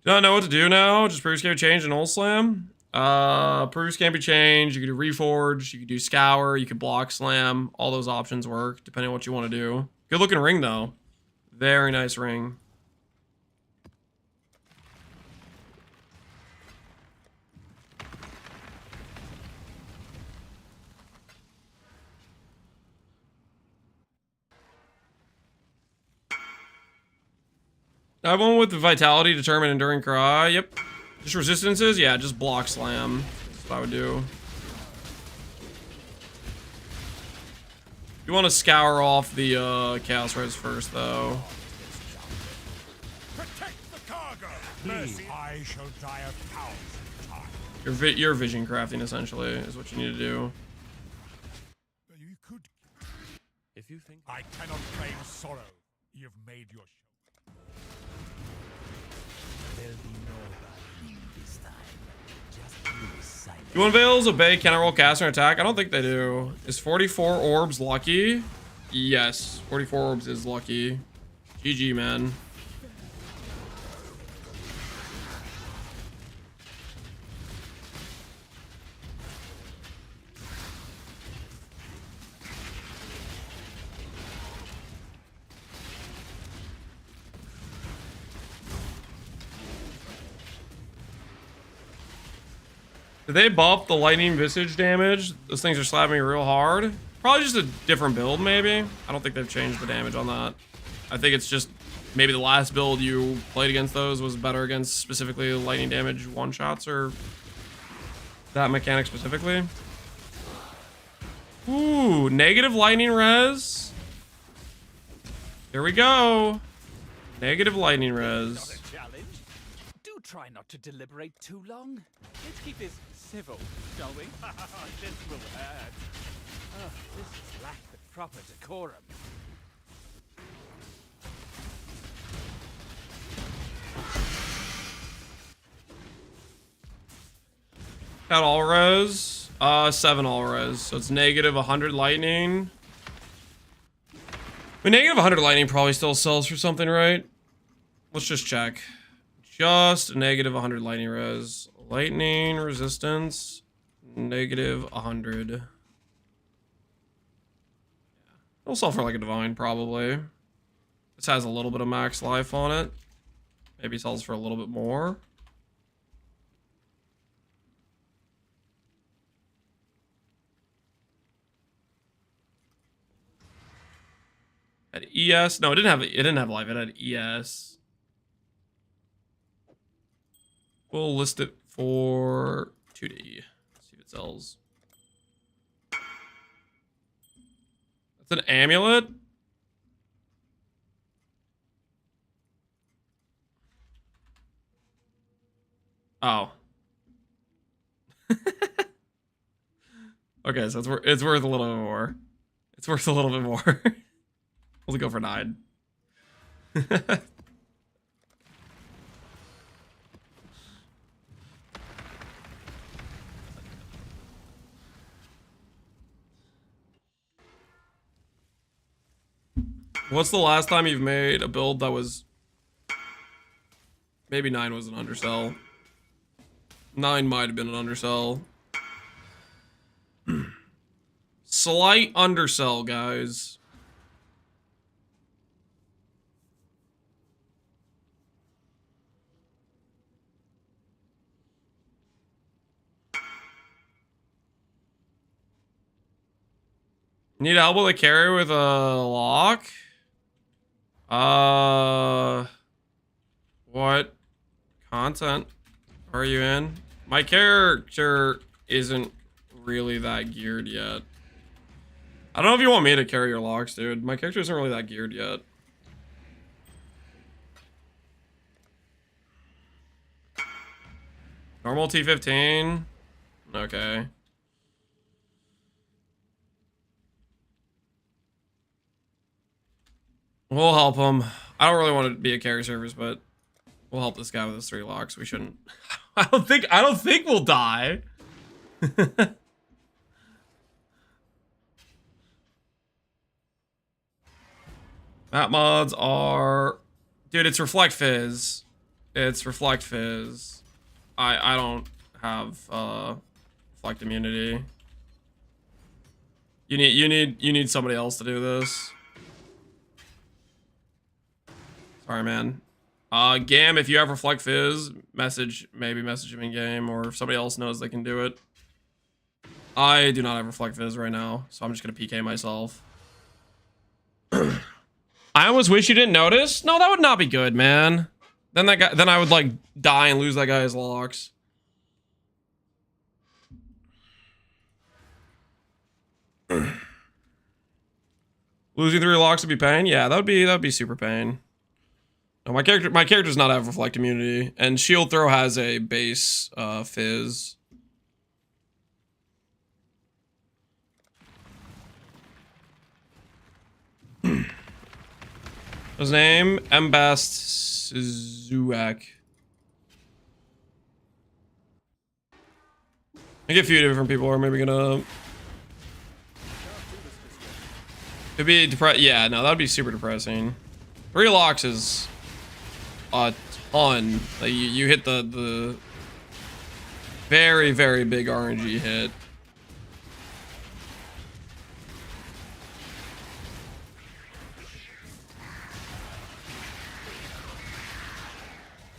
Do not know what to do now. Just proofs can't be changed in Old Slam. Proofs can't be changed. You can do Reforge. You can do Scour. You can block Slam. All those options work depending on what you want to do. Good looking ring though. Very nice ring. I went with the Vitality, Determine, Enduring Cry. Yep. Just resistances? Yeah, just block Slam. That's what I would do. You want to scour off the Chaos Res first, though. Protect the cargo. Mercy, I shall die 1,000 times. You're vision crafting, essentially, is what you need to do. You could. If you think I cannot claim sorrow. You've made your show. There'll be no battling this time. Just you silent. You want Veils, Obey, cannot roll, caster, and attack? I don't think they do. Is 44 orbs lucky? Yes, 44 orbs is lucky. GG, man. Did they buff the lightning visage damage? Those things are slapping me real hard. Probably just a different build, maybe. I don't think they've changed the damage on that. I think it's just maybe the last build you played against those was better against specifically lightning damage one-shots or that mechanic specifically. Ooh, negative lightning res. Here we go. Negative lightning res. Not a challenge. Do try not to deliberate too long. Let's keep this civil, shall we? This will hurt. Oh, this is lack the proper decorum. Got all res. 7 all res. So it's negative 100 lightning. I mean, negative 100 lightning probably still sells for something, right? Let's just check. Just negative 100 lightning res. Lightning resistance. Negative 100. It'll sell for like a divine, probably. This has a little bit of max life on it. Maybe sells for a little bit more. At ES, no, it didn't have life. It had ES. We'll list it for 2D. See if it sells. That's an amulet. Oh. Okay, so it's worth a little bit more. It's worth a little bit more. We'll go for 9. What's the last time you've made a build that was... Maybe 9 was an undersell. 9 might have been an undersell. Slight undersell, guys. Need help with a carry with a lock? What content are you in? My character isn't really that geared yet. I don't know if you want me to carry your locks, dude. My character isn't really that geared yet. Normal T15? Okay. We'll help him. I don't really want to be a carry service, but we'll help this guy with his 3 locks. We shouldn't. I don't think we'll die. Map mods are... Dude, it's Reflect Fizz. It's Reflect Fizz. I don't have Reflect Immunity. You need somebody else to do this. Sorry, man. Gam, if you have Reflect Fizz, maybe message him in game, or if somebody else knows they can do it. I do not have Reflect Fizz right now, so I'm just gonna PK myself. I almost wish you didn't notice. No, that would not be good, man. Then I would like die and lose that guy's locks. Losing 3 locks would be pain. Yeah, that would be super pain. No, my character does not have Reflect Immunity, and Shield Throw has a base Fizz. His name Mbast Zuak. I think a few different people are maybe gonna. It'd be depressed. Yeah, no, that'd be super depressing. 3 locks is a ton. Like you hit the very, very big RNG hit.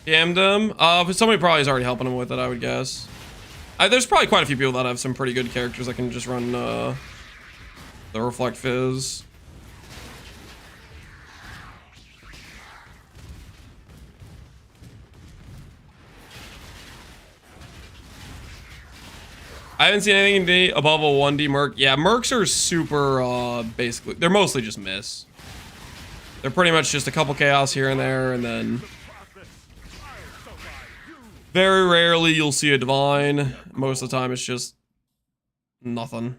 DM'd him. But somebody probably is already helping him with it, I would guess. There's probably quite a few people that have some pretty good characters that can just run the Reflect Fizz. I haven't seen anything above a 1D Merc. Yeah, Mercs are super, basically, they're mostly just miss. They're pretty much just a couple chaos here and there, and then very rarely you'll see a divine. Most of the time it's just nothing.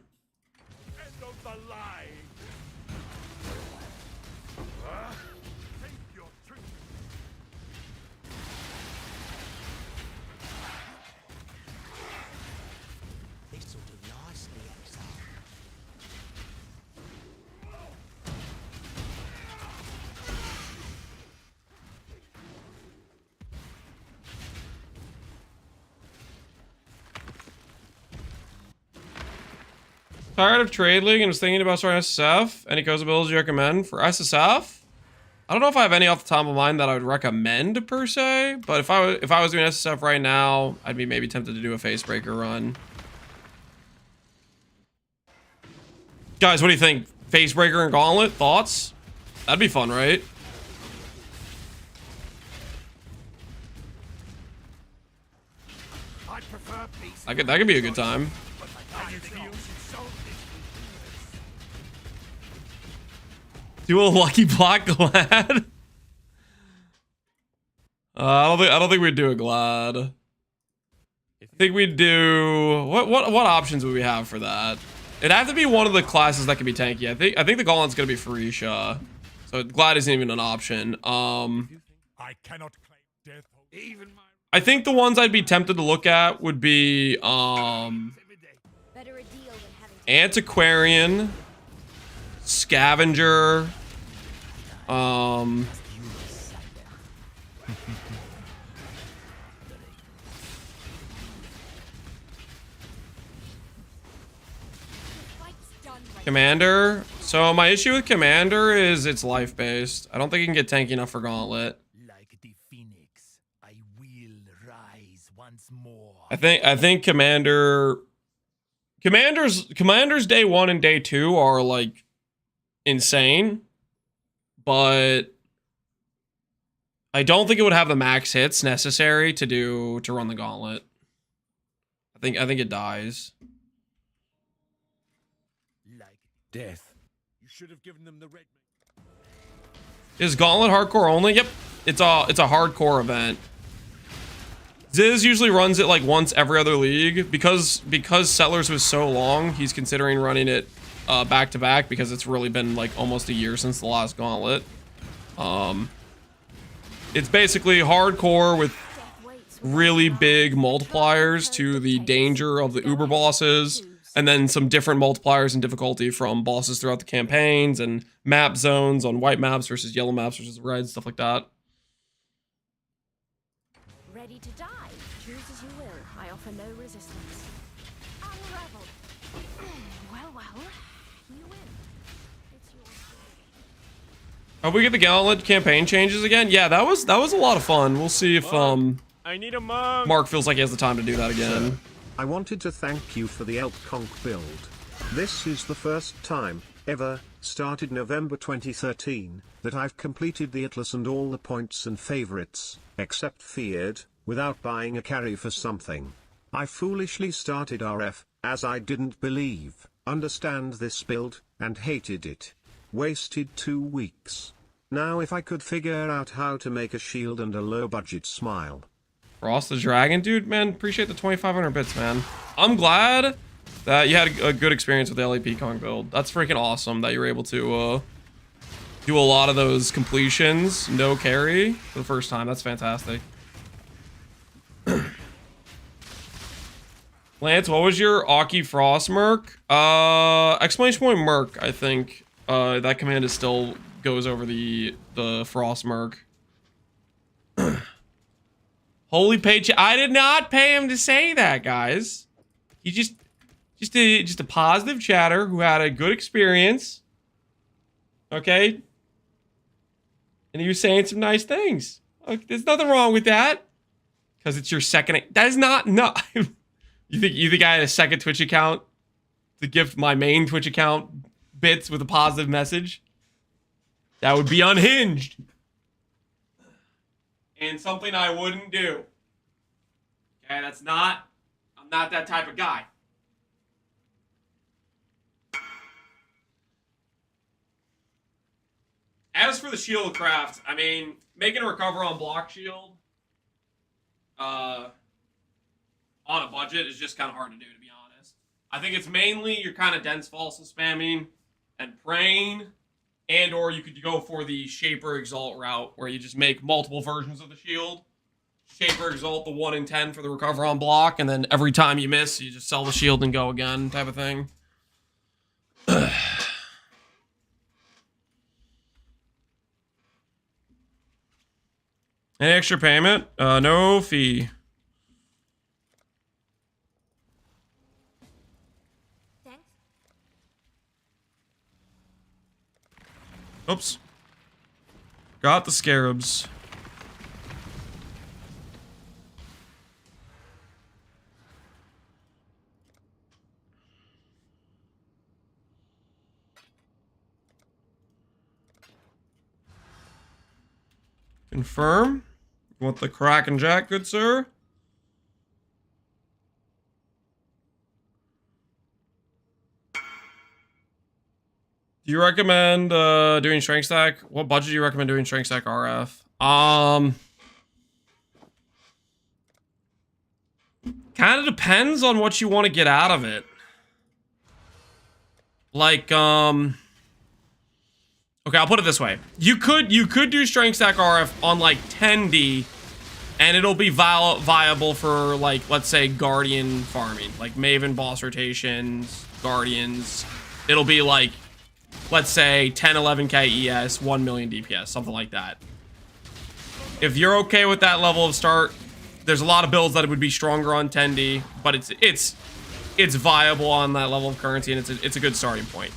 Tired of Trade League and was thinking about starting SSF. Any cozy builds you recommend for SSF? I don't know if I have any off the top of mind that I would recommend per se, but if I was doing SSF right now, I'd be maybe tempted to do a Facebreaker run. Guys, what do you think? Facebreaker and Gauntlet? Thoughts? That'd be fun, right? That could be a good time. Do a Lucky Block Glad? I don't think we'd do a Glad. I think we'd do what options would we have for that? It'd have to be one of the classes that could be tanky. I think the Gauntlet's gonna be Farisha, so Glad isn't even an option. I cannot claim death. Even my I think the ones I'd be tempted to look at would be Antiquarian, Scavenger, Commander. So my issue with Commander is it's life based. I don't think it can get tanky enough for Gauntlet. Like the phoenix, I will rise once more. I think Commander's day 1 and day 2 are like insane, but I don't think it would have the max hits necessary to run the Gauntlet. I think it dies. Like death. You should have given them the red. Is Gauntlet hardcore only? Yep. It's a hardcore event. Ziz usually runs it like once every other league because Settlers was so long. He's considering running it back to back because it's really been like almost a year since the last Gauntlet. It's basically hardcore with really big multipliers to the danger of the Uber bosses and then some different multipliers and difficulty from bosses throughout the campaigns and map zones on white maps versus yellow maps versus red, stuff like that. Ready to die? Choose as you will. I offer no resistance. Unravel. Well, you win. It's your story. Hope we get the Gauntlet campaign changes again. Yeah, that was a lot of fun. We'll see if I need a monk. Mark feels like he has the time to do that again. I wanted to thank you for the Elk Conk build. This is the first time, ever, started November 2013, that I've completed the Atlas and all the points and favorites, except Feared, without buying a carry for something. I foolishly started RF, as I didn't understand this build, and hated it. Wasted 2 weeks. Now if I could figure out how to make a shield and a low budget smile. Frost the Dragon, dude, man, appreciate the 2,500 bits, man. I'm glad that you had a good experience with the LAP Kong build. That's freaking awesome that you were able to do a lot of those completions, no carry, for the first time. That's fantastic. Lance, what was your Aki Frost merc? Exclamation point merc, I think. That command is still goes over the Frost merc. Holy paycheck. I did not pay him to say that, guys. He just a positive chatter who had a good experience. Okay? And he was saying some nice things. Like, there's nothing wrong with that. Because it's your second. That is not. No. You think I had a second Twitch account to gift my main Twitch account bits with a positive message? That would be unhinged. And something I wouldn't do. Okay, I'm not that type of guy. As for the shield craft, I mean, making a recover on block shield on a budget is just kind of hard to do, to be honest. I think it's mainly you're kind of dense falsa spamming and praying, and or you could go for the Shaper Exalt route where you just make multiple versions of the shield. Shaper Exalt the 1 in 10 for the recover on block, and then every time you miss, you just sell the shield and go again type of thing. Any extra payment? No fee. Thanks. Oops. Got the scarabs. Confirm. You want the Kraken Jack, good sir? Do you recommend doing strength stack? What budget do you recommend doing strength stack RF? Kind of depends on what you want to get out of it. Like, okay, I'll put it this way. You could do strength stack RF on like 10D, and it'll be viable for like, let's say, Guardian farming, like Maven boss rotations, Guardians. It'll be like, let's say 10, 11k ES, 1 million DPS, something like that. If you're okay with that level of start, there's a lot of builds that would be stronger on 10D, but it's viable on that level of currency, and it's a good starting point.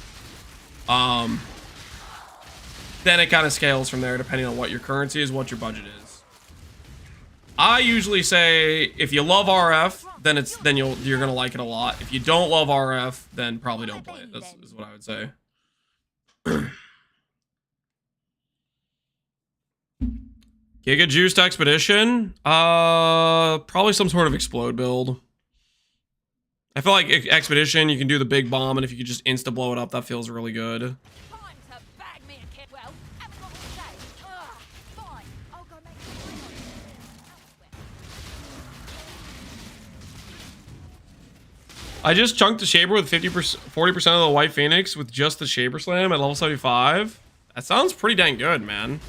Then it kind of scales from there depending on what your currency is, what your budget is. I usually say if you love RF, then you're gonna like it a lot. If you don't love RF, then probably don't play it. That's what I would say. Giga Juiced Expedition? Probably some sort of explode build. I feel like Expedition, you can do the big bomb, and if you could just insta blow it up, that feels really good. Time to bag me a kid. Well, haven't got what to say. Fine. I'll go make some money elsewhere. I just chunked the Shaper with 40% of the White Phoenix with just the Shaper Slam at level 75. That sounds pretty dang good, man.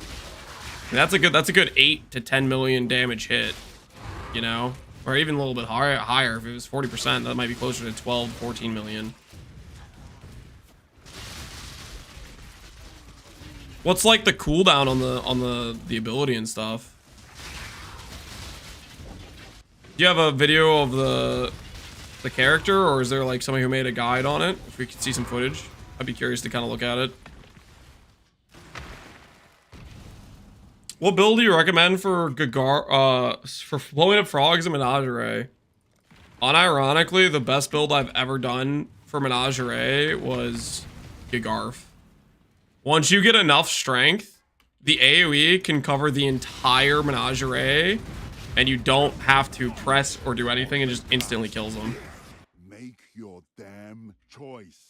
I mean, that's a good 8 to 10 million damage hit, you know? Or even a little bit higher. If it was 40%, that might be closer to 12, 14 million. What's like the cooldown on the ability and stuff? Do you have a video of the character, or is there like somebody who made a guide on it? If we could see some footage, I'd be curious to kind of look at it. What build do you recommend for for blowing up frogs in Menagerie? Unironically, the best build I've ever done for Menagerie was Gigarf. Once you get enough strength, the AoE can cover the entire Menagerie, and you don't have to press or do anything, and just instantly kills them. Make your damn choice.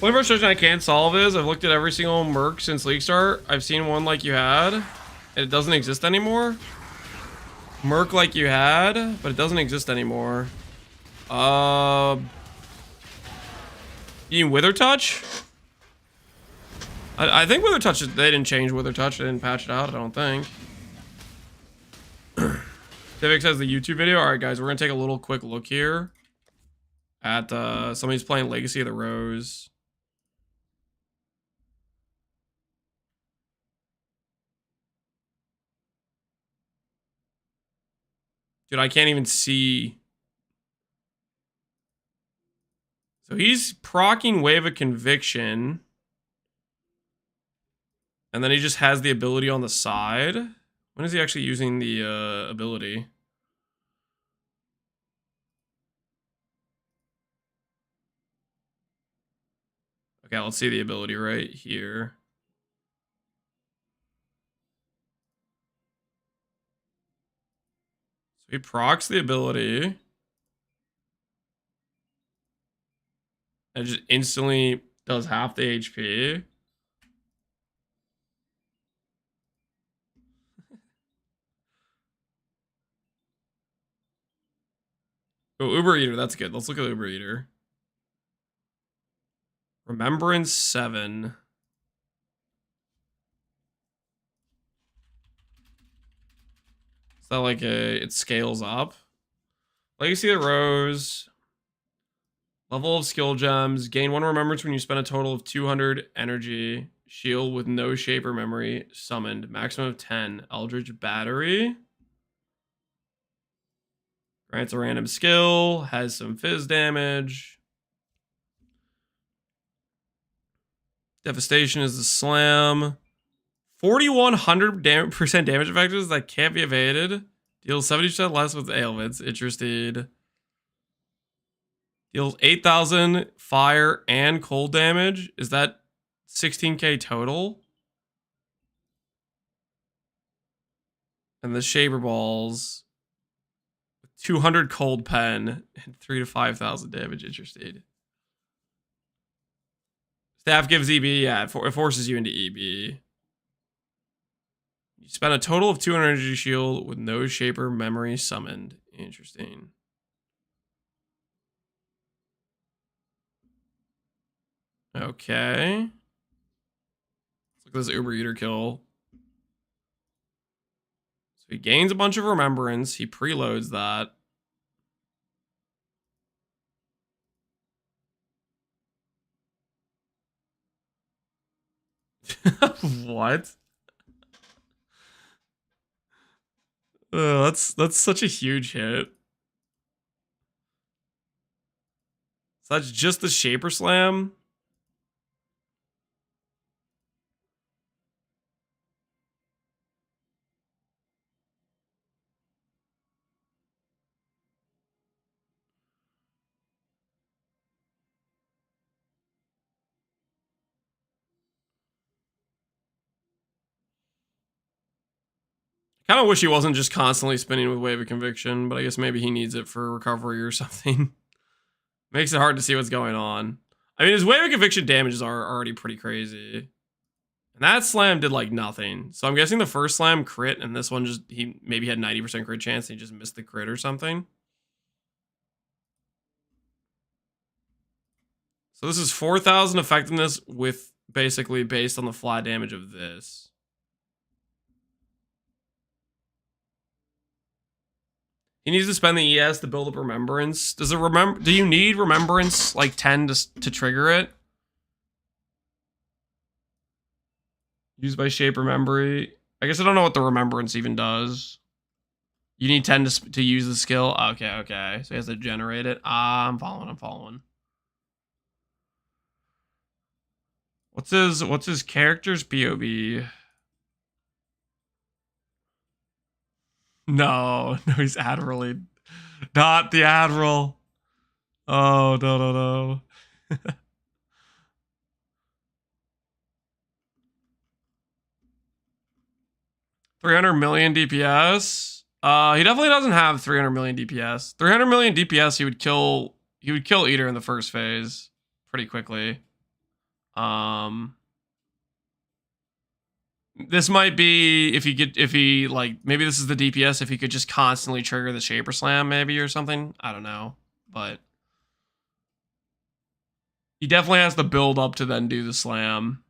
One frustration I can't solve is I've looked at every single merc since League Start. I've seen one like you had, and it doesn't exist anymore. Merc like you had, but it doesn't exist anymore. You mean Wither Touch? I think Wither Touch, they didn't change Wither Touch. They didn't patch it out, I don't think. Civic says the YouTube video. All right, guys, we're going to take a little quick look here at somebody's playing Legacy of the Rose. Dude, I can't even see. So he's proccing Wave of Conviction. And then he just has the ability on the side. When is he actually using the ability? Okay, let's see the ability right here. So he procs the ability. And just instantly does half the HP. Oh, Uber Eater, that's good. Let's look at Uber Eater. Remembrance 7. Is that like it scales up? Legacy of the Rose. Level of skill gems. Gain 1 remembrance when you spend a total of 200 energy. Shield with no shape or memory. Summoned. Maximum of 10. Eldritch Battery. Grants a random skill. Has some fizz damage. Devastation is the slam. 4,100% damage effectives that can't be evaded. Deals 70% less with ailments. Interested. Deals 8,000 fire and cold damage. Is that 16k total? And the Shaper Balls. 200 cold pen and 3,000 to 5,000 damage. Interested. Staff gives EB. Yeah, it forces you into EB. You spend a total of 200 energy shield with no shaper memory summoned. Interesting. Okay. Let's look at this Uber Eater kill. So he gains a bunch of remembrance. He preloads that. What? That's such a huge hit. So that's just the Shaper Slam. Kind of wish he wasn't just constantly spinning with Wave of Conviction, but I guess maybe he needs it for recovery or something. Makes it hard to see what's going on. I mean, his Wave of Conviction damages are already pretty crazy. And that slam did like nothing. So I'm guessing the first slam crit and this one just, he maybe had 90% crit chance and he just missed the crit or something. So this is 4,000 effectiveness with basically based on the flat damage of this. He needs to spend the ES to build up remembrance. Does it do you need remembrance like 10 to trigger it? Used by shape memory. I guess I don't know what the remembrance even does. You need 10 to use the skill. Okay, okay. So he has to generate it. I'm following. What's his character's POV? No, he's Admirally. Not the Admiral. Oh, no. 300 million DPS. He definitely doesn't have 300 million DPS. 300 million DPS, he would kill Eater in the first phase pretty quickly. This might be if he like, maybe this is the DPS if he could just constantly trigger the Shaper Slam maybe or something. I don't know, but he definitely has to build up to then do the slam.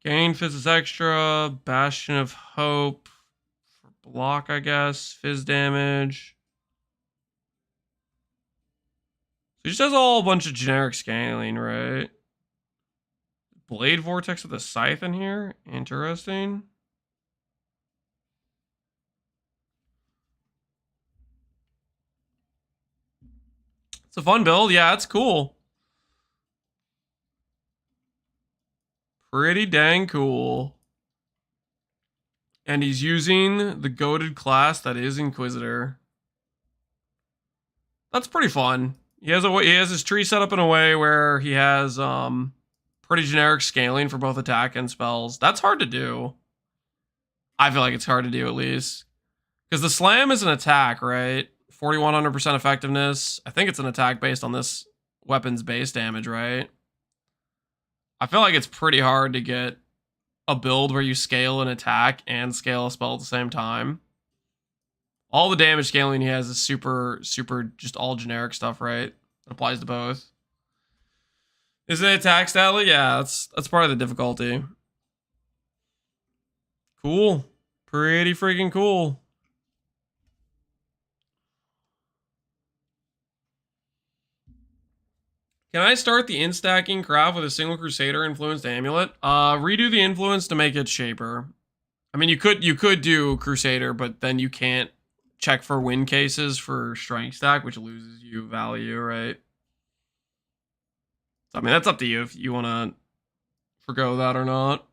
Gain Fizz extra, Bastion of Hope for block, I guess. Fizz damage. So he just has a whole bunch of generic scaling, right? Blade Vortex with a Scythe in here. Interesting. It's a fun build. Yeah, it's cool. Pretty dang cool. And he's using the goated class that is Inquisitor. That's pretty fun. He has his tree set up in a way where he has pretty generic scaling for both attack and spells. That's hard to do. I feel like it's hard to do at least. Because the slam is an attack, right? 4,100% effectiveness. I think it's an attack based on this weapon's base damage, right? I feel like it's pretty hard to get a build where you scale an attack and scale a spell at the same time. All the damage scaling he has is super just all generic stuff, right? It applies to both. Is it attack stat? Yeah, that's part of the difficulty. Cool. Pretty freaking cool. Can I start the instacking craft with a single Crusader influenced amulet? Redo the influence to make it Shaper. I mean, you could do Crusader, but then you can't check for win cases for strength stack, which loses you value, right? So, I mean, that's up to you if you want to forgo that or not.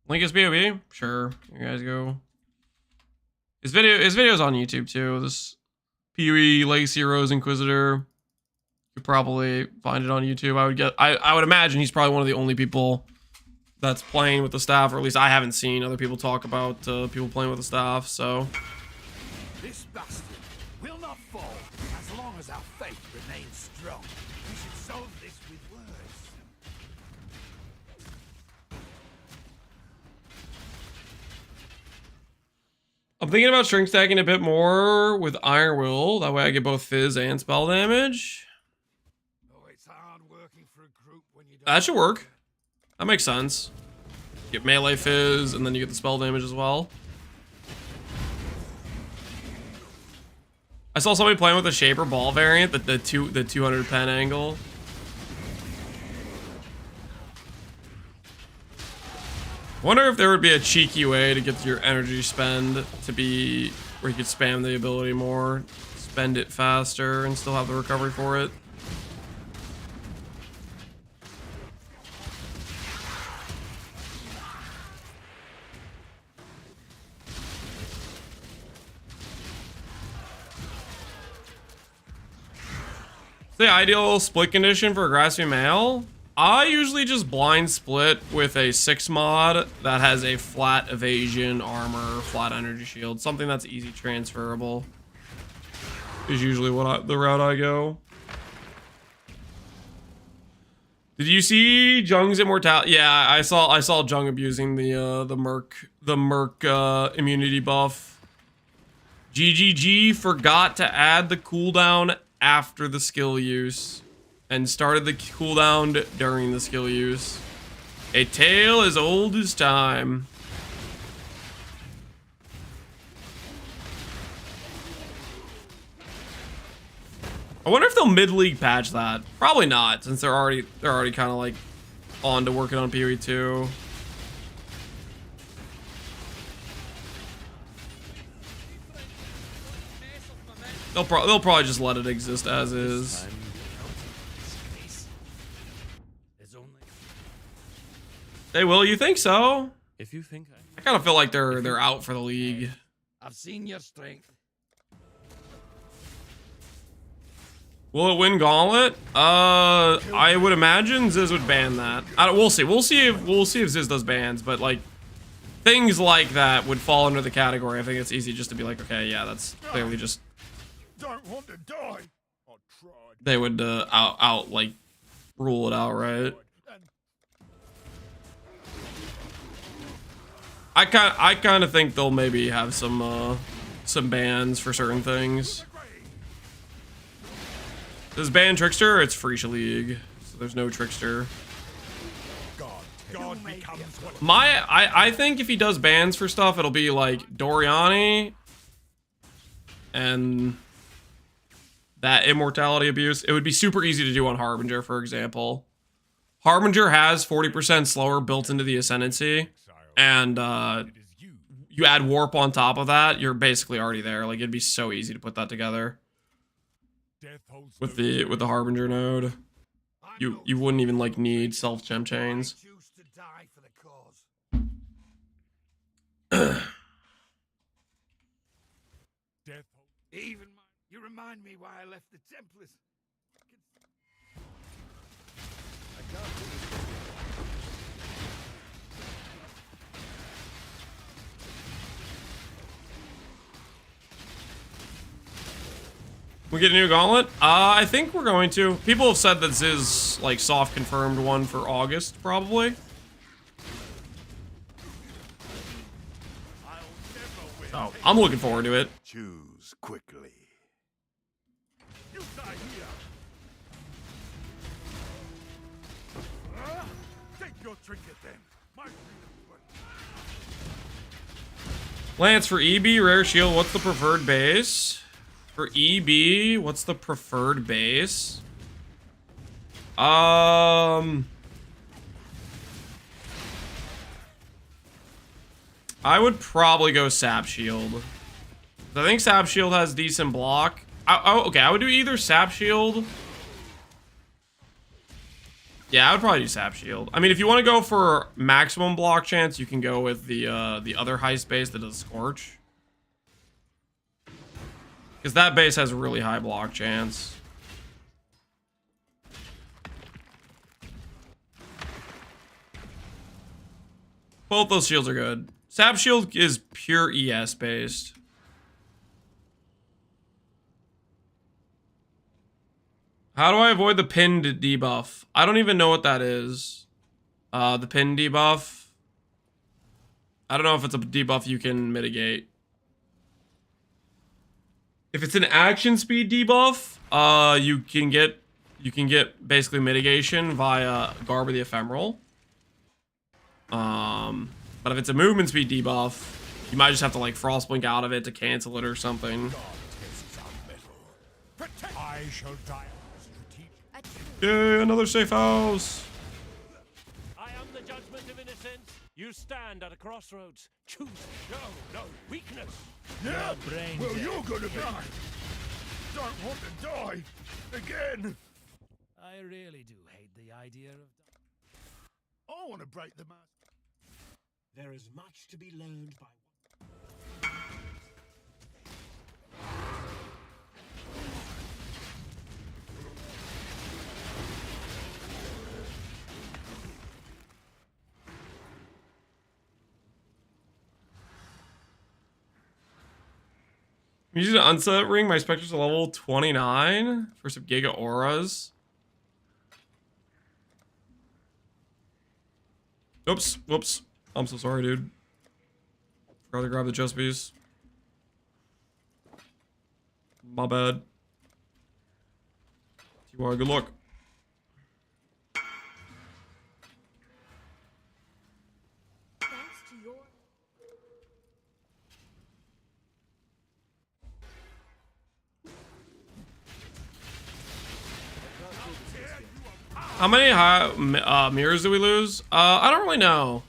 Link is BOB? Sure. You guys go. His video's on YouTube too. This PoE Legacy Heroes Inquisitor. You could probably find it on YouTube. I would imagine he's probably one of the only people that's playing with the staff, or at least I haven't seen other people talk about people playing with the staff, so. This bastion will not fall as long as our faith remains strong. We should solve this with words. I'm thinking about shrink stacking a bit more with Iron Will. That way I get both fizz and spell damage. Oh, it's hard working for a group when you don't. That should work. That makes sense. Get melee fizz, and then you get the spell damage as well. I saw somebody playing with the Shaper Ball variant, the 200 pen angle. Wonder if there would be a cheeky way to get your energy spend to be where you could spam the ability more, spend it faster, and still have the recovery for it. The ideal split condition for a grasping male? I usually just blind split with a 6 mod that has a flat evasion, armor, flat energy shield, something that's easy transferable is usually the route I go. Did you see Jung's immortality? Yeah, I saw Jung abusing the merc immunity buff. GGG forgot to add the cooldown after the skill use and started the cooldown during the skill use. A tale as old as time. I wonder if they'll mid-league patch that. Probably not, since they're already kind of like on to working on PoE 2. They'll probably just let it exist as is. They will. You think so? If you think I kind of feel like they're out for the league. I've seen your strength. Will it win Gauntlet? I would imagine Ziz would ban that. We'll see. We'll see if Ziz does bans, but like things like that would fall under the category. I think it's easy just to be like, okay, yeah, that's clearly just. Don't want to die. I tried. They would out like rule it out, right? I kind of think they'll maybe have some bans for certain things. Does ban Trickster? It's Freesia League, so there's no Trickster. God becomes what I think if he does bans for stuff, it'll be like Doriani and that immortality abuse. It would be super easy to do on Harbinger, for example. Harbinger has 40% slower built into the Ascendancy, and you add Warp on top of that, you're basically already there. Like, it'd be so easy to put that together with the Harbinger node. You wouldn't even like need self-gem chains. Even you remind me why I left the Templars. I can't do this. We get a new gauntlet? I think we're going to. People have said that Ziz like soft confirmed one for August, probably. So I'm looking forward to it. choose quickly. You die here. Take your trinket then. My freedom. Lance for EB, rare shield, what's the preferred base? For EB, what's the preferred base? I would probably go Sap Shield. I think Sap Shield has decent block. Okay, I would do either Sap Shield. Yeah, I would probably do Sap Shield. I mean, if you want to go for maximum block chance, you can go with the other heist base that does Scorch. Because that base has a really high block chance. Both those shields are good. Sap Shield is pure ES based. How do I avoid the pinned debuff? I don't even know what that is. The pin debuff. I don't know if it's a debuff you can mitigate. If it's an action speed debuff, you can get basically mitigation via Garb of the Ephemeral. But if it's a movement speed debuff, you might just have to like Frostblink out of it to cancel it or something. I shall die. Yay, another safe house. I am the judgment of innocence. You stand at a crossroads. Choose no weakness. Yeah, well, you're gonna die. Don't want to die again. I really do hate the idea of. I want to break the mask. There is much to be learned by. I'm using an unset ring. My Spectre's a level 29 for some Giga Auras. Oops, whoops. I'm so sorry, dude. Forgot to grab the chest piece. My bad. T.Y., good luck. Thanks to your... How many mirrors do we lose? I don't really know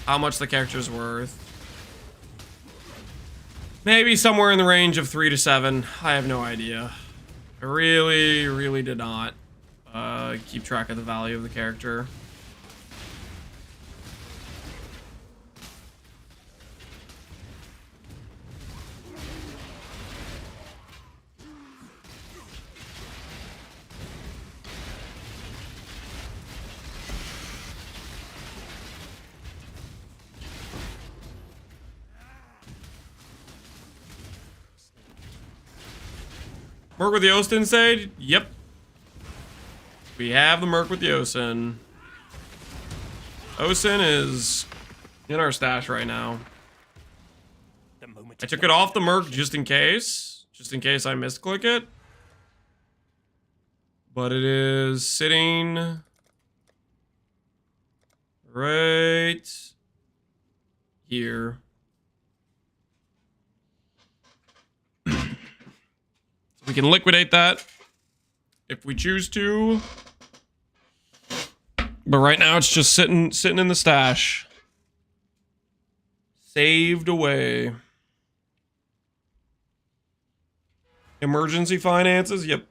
how much the character's worth. Maybe somewhere in the range of 3 to 7. I have no idea. I really did not keep track of the value of the character. Merc with the Osin Sage? Yep. We have the Merc with the Osin. Osin is in our stash right now. I took it off the Merc just in case. Just in case I misclick it. But it is sitting right here. We can liquidate that if we choose to. But right now it's just sitting in the stash. Saved away. Emergency finances, yep.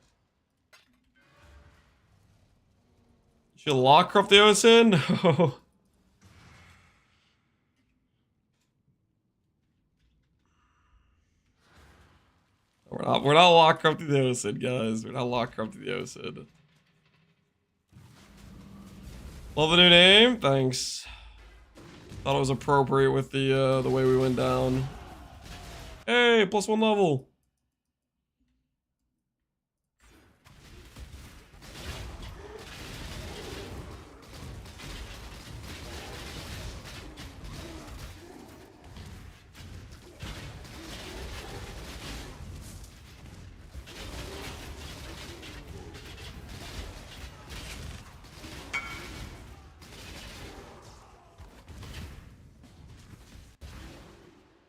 Should lock up the Osin? We're not locked up to the Osin, guys. We're not locked up to the Osin. Love the new name. Thanks. Thought it was appropriate with the way we went down. Hey, +1 level.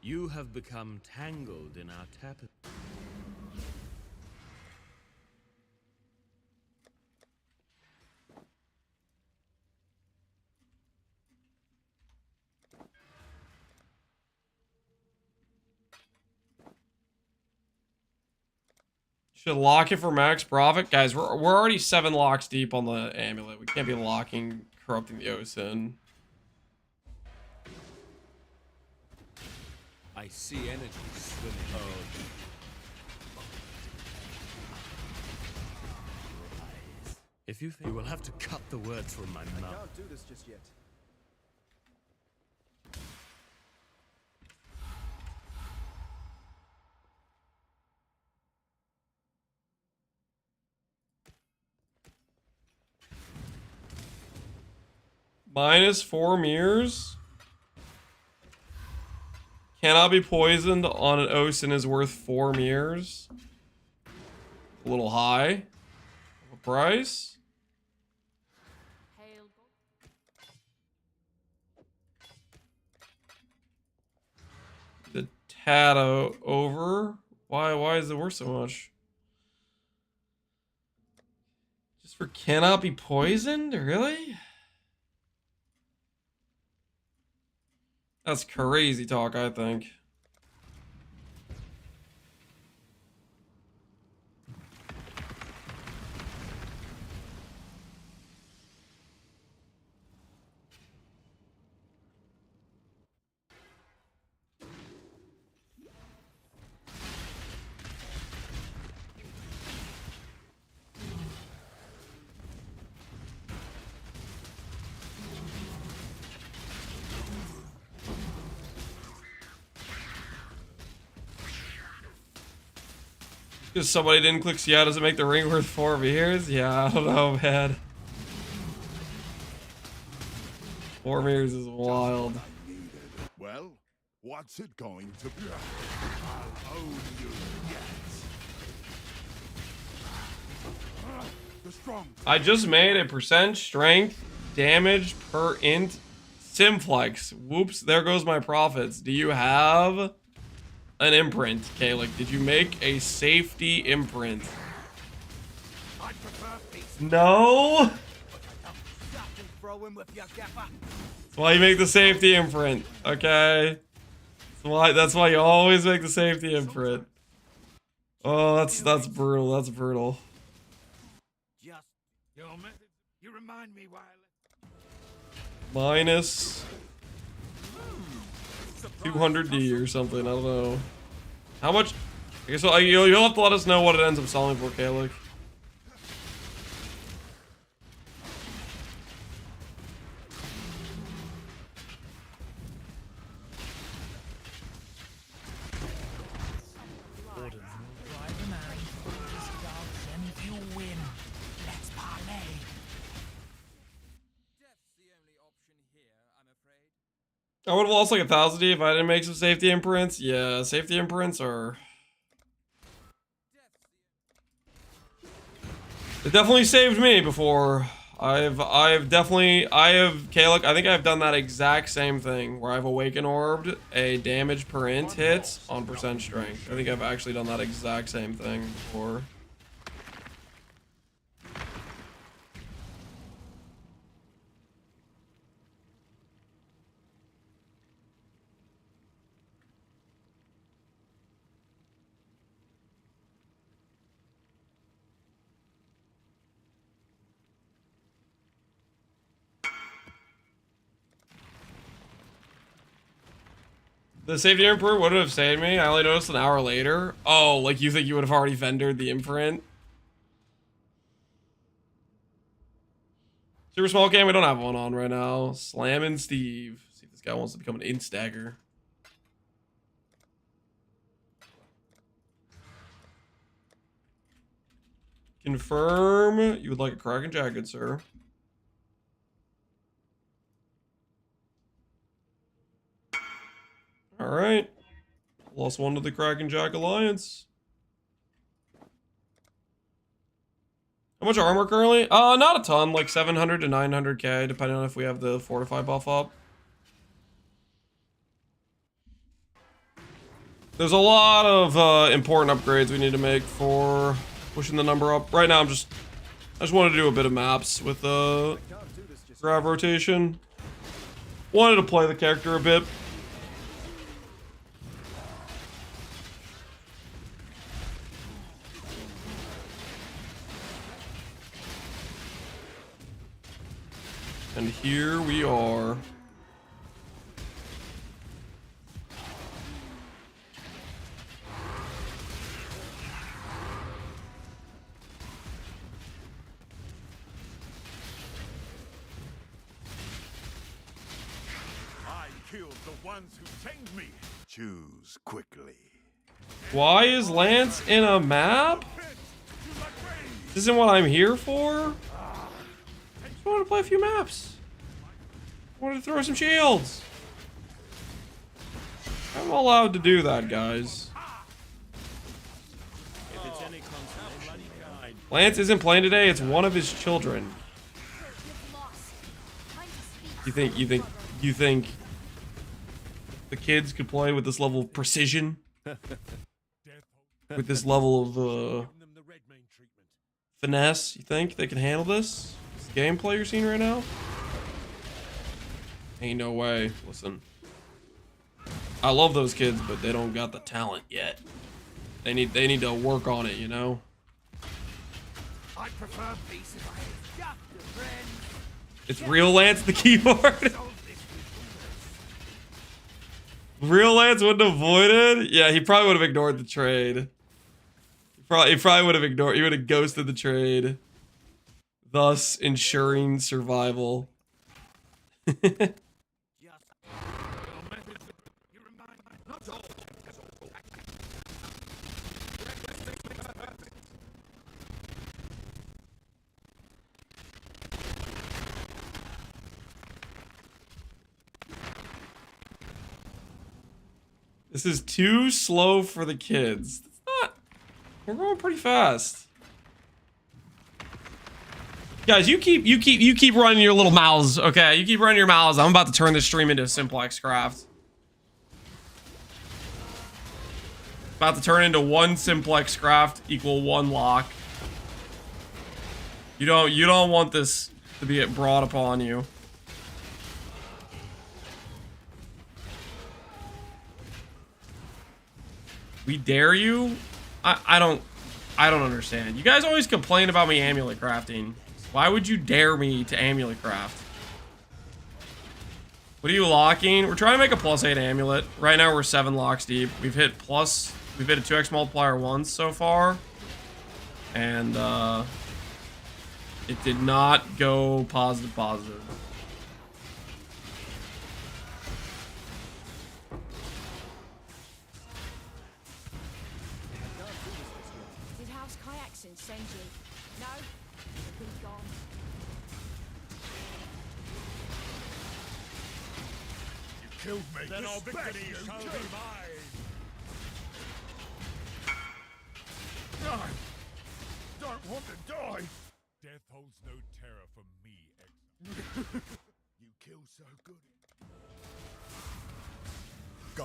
You have become tangled in our tapestry. Should lock it for max profit. Guys, we're already 7 locks deep on the amulet. We can't be locking, corrupting the Osin. I see energy swimming. Oh. If you think you will have to cut the words from my mouth. I can't do this just yet. -4 mirrors. Cannot be poisoned on an Osin is worth 4 mirrors. A little high of a price. The tad over. Why is it worth so much? Just for cannot be poisoned? Really? That's crazy talk, I think. Because somebody didn't click see, does it make the ring worth 4 mirrors? Yeah, I don't know, man. 4 meters is wild. Well, what's it going to be? I'll own you yet. The strong. I just made a percent strength damage per int Simflex. Whoops, there goes my profits. Do you have an imprint, Kalik? Did you make a safety imprint? No? That's why you make the safety imprint, okay? That's why you always make the safety imprint. Oh, that's brutal. That's brutal. You remind me why Minus 200D or something. I don't know. How much? I guess you'll have to let us know what it ends up selling for, Kalik. I would have lost like 1,000D if I didn't make some safety imprints. Yeah, safety imprints are... It definitely saved me before. Kalik, I think I've done that exact same thing where I've awaken orbed a damage per int hit on percent strength. I think I've actually done that exact same thing before. The safety imprint would have saved me. I only noticed an hour later. Oh, like you think you would have already vendored the imprint? Super small game, we don't have one on right now. Slammin' Steve. See if this guy wants to become an instagger. Confirm you would like a Kraken jacket, sir. All right, lost one to the Kraken Jack Alliance. How much armor currently? Not a ton, like 700 to 900k, depending on if we have the fortify buff up. There's a lot of important upgrades we need to make for pushing the number up. Right now, I just wanted to do a bit of maps with grav rotation. Wanted to play the character a bit. And here we are. I killed the ones who tamed me. Choose quickly. Why is Lance in a map? This isn't what I'm here for. I just wanted to play a few maps. I wanted to throw some shields. I'm allowed to do that, guys. Lance isn't playing today. It's one of his children. You think the kids could play with this level of precision? With this level of finesse? You think they can handle this? This gameplay you're seeing right now? Ain't no way. Listen, I love those kids, but they don't got the talent yet. They need to work on it, you know. I prefer peace if I have just a friend. It's real Lance the keyboard. Real Lance wouldn't have avoided. Yeah, he probably would have ignored the trade. He probably would have ignored. He would have ghosted the trade, thus ensuring survival. This is too slow for the kids. It's not. We're going pretty fast. Guys, you keep running your little mouths, okay? You keep running your mouths. I'm about to turn this stream into a simplex craft. About to turn into one simplex craft equal one lock. You don't want this to be brought upon you. We dare you? I don't understand. You guys always complain about me amulet crafting. Why would you dare me to amulet craft? What are you locking? We're trying to make a +8 amulet. Right now we're 7 locks deep. We've hit a 2x multiplier once so far. And it did not go positive. Did House Kayakson send you? No? He's gone. You killed me. Then our victory shall be mine. Die! Don't want to die! Death holds no terror for me, Exile. You kill so good.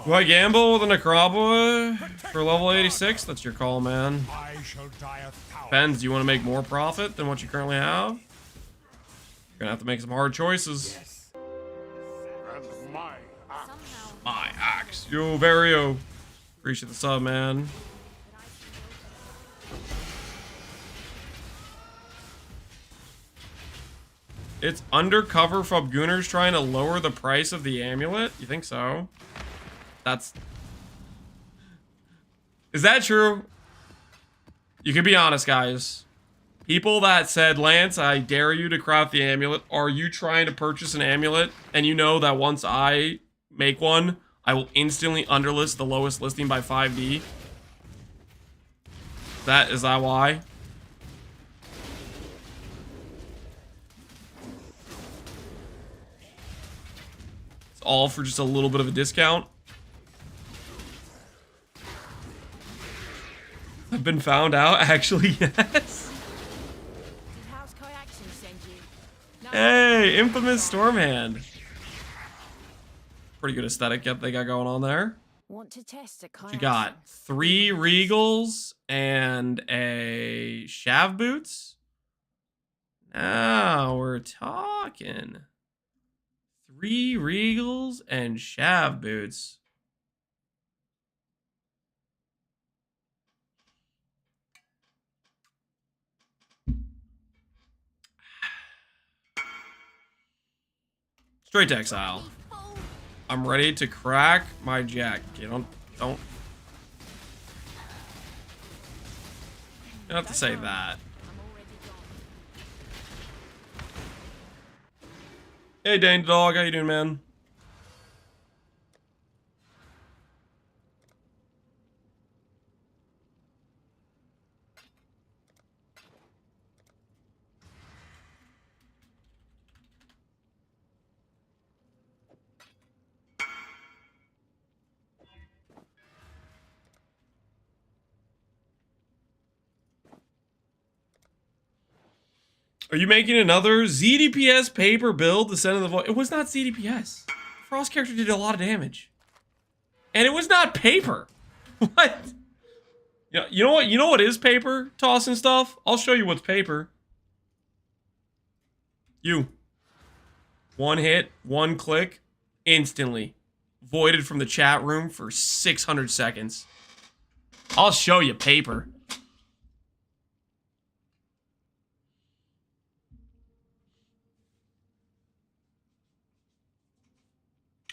Do I gamble with a Necroboy for level 86? That's your call, man. I shall die 1,000. Depends. Do you want to make more profit than what you currently have? You're gonna have to make some hard choices. Yes. And my axe. Somehow. My axe. Yo, Vario. Appreciate the sub, man. It's undercover from Gooners trying to lower the price of the amulet? You think so? Is that true? You can be honest, guys. People that said, Lance, I dare you to craft the amulet. Are you trying to purchase an amulet? And you know that once I make one, I will instantly underlist the lowest listing by 5D? Is that why? It's all for just a little bit of a discount. I've been found out, actually, yes. Did House Kayakson send you? No? Hey, infamous Stormhand. Pretty good aesthetic they got going on there. Want to test a Kayakson? You got 3 Regals and a Shav Boots. Now we're talking. 3 Regals and Shav Boots. Straight to Exile. I'm ready to crack my jack. Okay, don't. You don't have to say that. I'm already gone. Hey, Dane Dog, how you doing, man? Are you making another ZDPS paper build to send in the void? It was not ZDPS. Frost character did a lot of damage. And it was not paper. What? Yeah, you know what? You know what is paper? Tossing stuff? I'll show you what's paper. You. One hit, one click, instantly. Voided from the chat room for 600 seconds. I'll show you paper.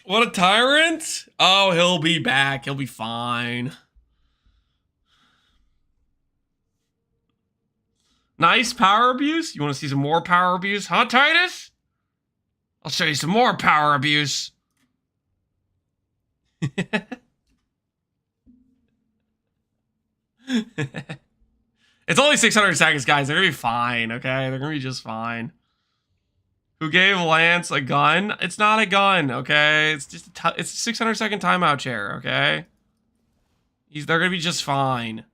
What a tyrant! Oh, he'll be back. He'll be fine. Nice power abuse. You want to see some more power abuse, huh, Titus? I'll show you some more power abuse. It's only 600 seconds, guys. They're gonna be fine, okay? They're gonna be just fine. Who gave Lance a gun? It's not a gun, okay? It's just it's a 600 second timeout chair, okay? They're gonna be just fine.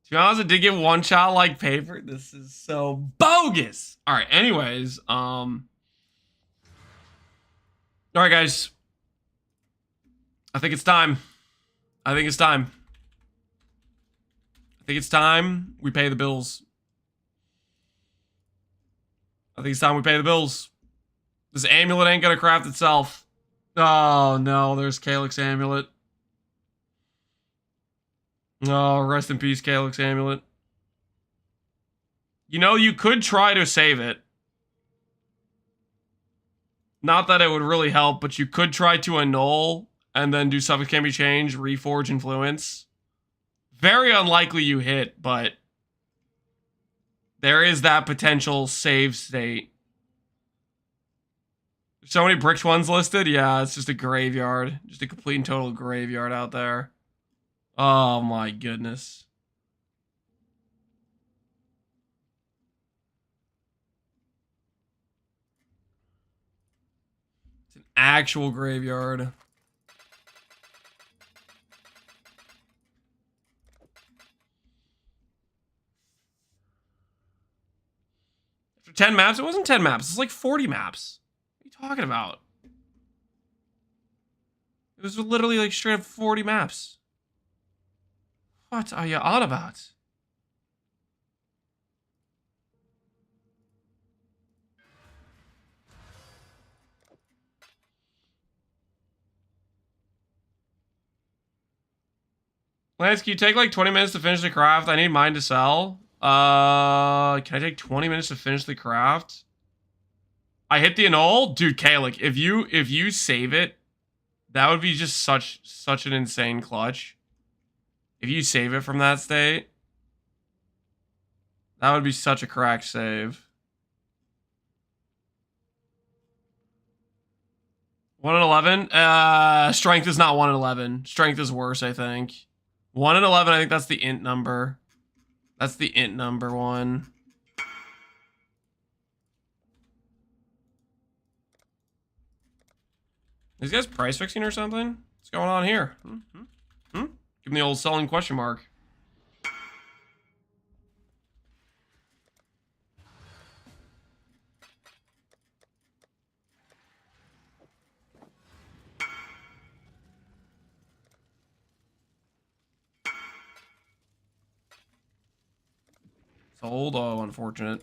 To be honest, I did get one shot like paper. This is so bogus. All right. Anyways, all right, guys. I think it's time. I think it's time. I think it's time we pay the bills. I think it's time we pay the bills. This amulet ain't gonna craft itself. Oh no, there's Calyx Amulet. Oh, rest in peace, Calyx Amulet. You know, you could try to save it. Not that it would really help, but you could try to annul and then do Suffix Can Be Changed, Reforge Influence. Very unlikely you hit, but there is that potential save state. So many bricks ones listed? Yeah, it's just a graveyard. Just a complete and total graveyard out there. Oh my goodness. It's an actual graveyard. After 10 maps? It wasn't 10 maps. It's like 40 maps. What are you talking about? It was literally like straight up 40 maps. What are you on about? Lance, can you take like 20 minutes to finish the craft? I need mine to sell. Can I take 20 minutes to finish the craft? I hit the annul? Dude, Kalik, if you save it, that would be just such an insane clutch. If you save it from that state, that would be such a cracked save. 1 in 11? Strength is not 1 in 11. Strength is worse, I think. 1 in 11, I think that's the int number. That's the int number one. These guys price fixing or something? What's going on here? Give me the old selling question mark. Sold. Oh, unfortunate.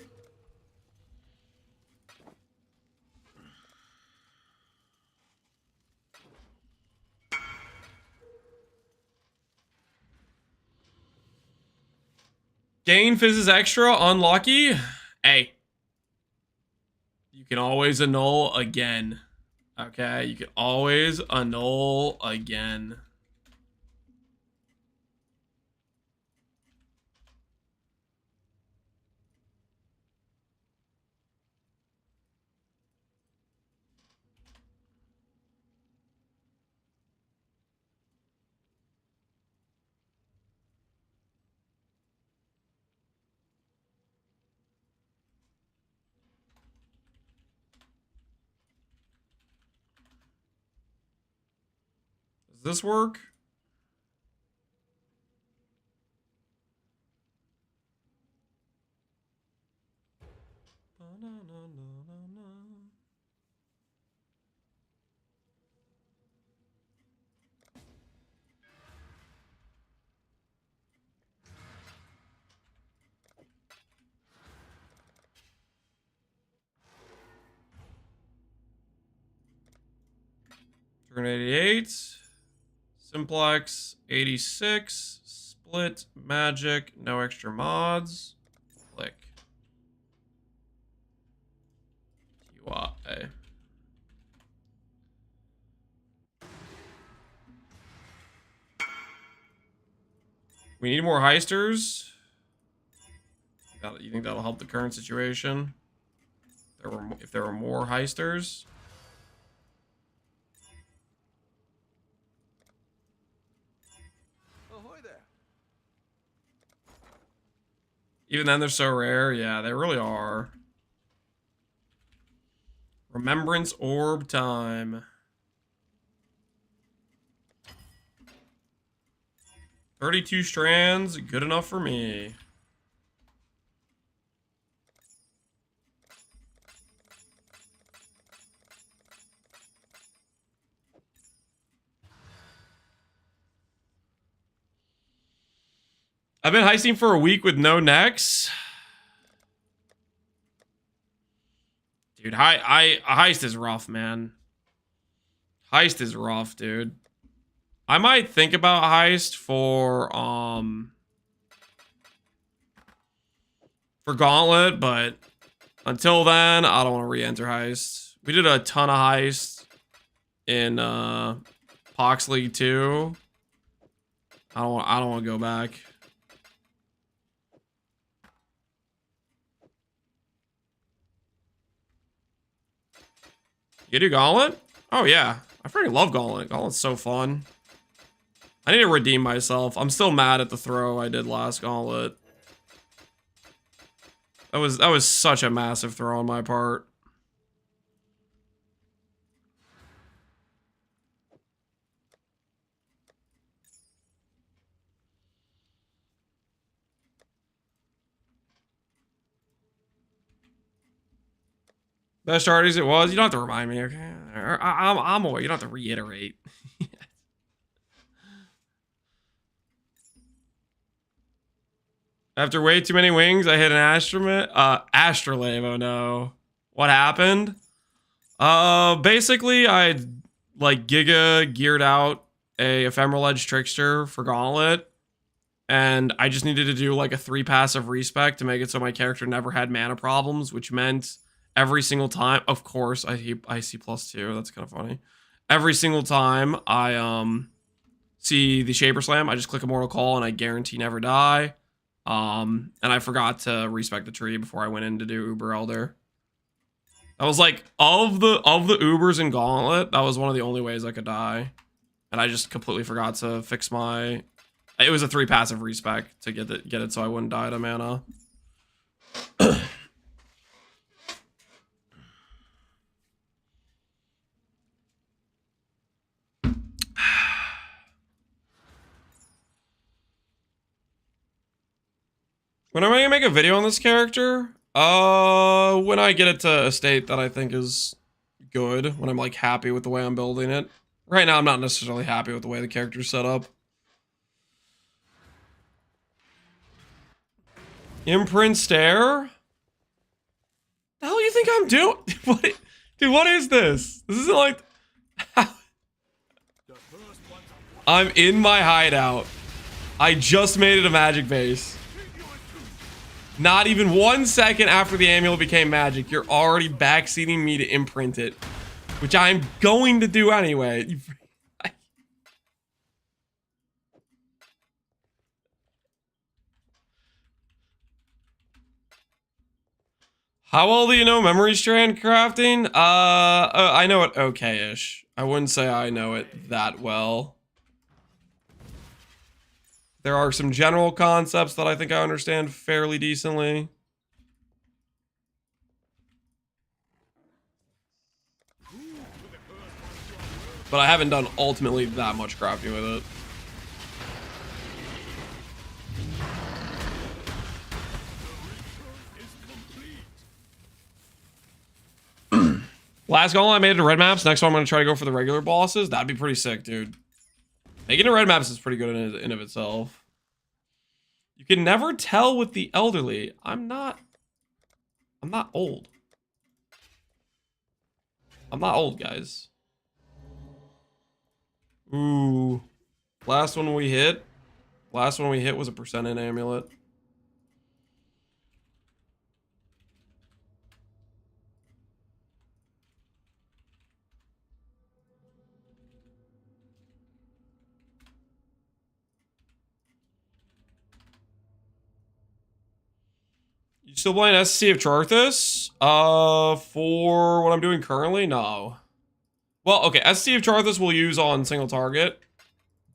Gain fizzes extra, unlucky. Hey. You can always annul again. Okay, you can always annul again. Does this work? Turn 88. Simplex 86. Split. Magic. No extra mods. Click. UI. We need more heisters. You think that'll help the current situation? If there were more heisters. Ahoy there. Even then, they're so rare. Yeah, they really are. Remembrance orb time. 32 strands, good enough for me. I've been heisting for a week with no necks. Dude, heist is rough, man. Heist is rough, dude. I might think about heist for Gauntlet, but until then, I don't want to re-enter heist. We did a ton of heist in Pox League 2. I don't want to go back. You do Gauntlet? Oh yeah. I freaking love Gauntlet. Gauntlet's so fun. I need to redeem myself. I'm still mad at the throw I did last Gauntlet. That was such a massive throw on my part. Best artist it was. You don't have to remind me, okay? I'm aware. You don't have to reiterate. After way too many wings, I hit an astrolabe. Oh no. What happened? Basically, I like Giga geared out a Ephemeral Edge Trickster for Gauntlet. And I just needed to do like a 3 passive respec to make it so my character never had mana problems, which meant every single time, of course, I see +2. That's kind of funny. Every single time I see the Shaper Slam, I just click Immortal Call and I guarantee never die. And I forgot to respec the tree before I went in to do Uber Elder. That was like of the Ubers in Gauntlet, that was one of the only ways I could die. And I just completely forgot to fix my. It was a 3 passive respec to get it so I wouldn't die to mana. When am I gonna make a video on this character? When I get it to a state that I think is good, when I'm like happy with the way I'm building it. Right now, I'm not necessarily happy with the way the character's set up. Imprint stare? The hell you think I'm doing? What? Dude, what is this? This isn't like. I'm in my hideout. I just made it a magic base. Not even 1 second after the amulet became magic, you're already backseating me to imprint it. Which I'm going to do anyway. How well do you know memory strand crafting? I know it okay-ish. I wouldn't say I know it that well. There are some general concepts that I think I understand fairly decently. But I haven't done ultimately that much crafting with it. Last goal I made it to red maps. Next one I'm going to try to go for the regular bosses. That'd be pretty sick, dude. Making it red maps is pretty good in of itself. You can never tell with the elderly. I'm not old. I'm not old, guys. Ooh. Last one we hit was a percent amulet. You still playing SST of Charthus? For what I'm doing currently? No. Well, okay, SST of Charthus we'll use on single target,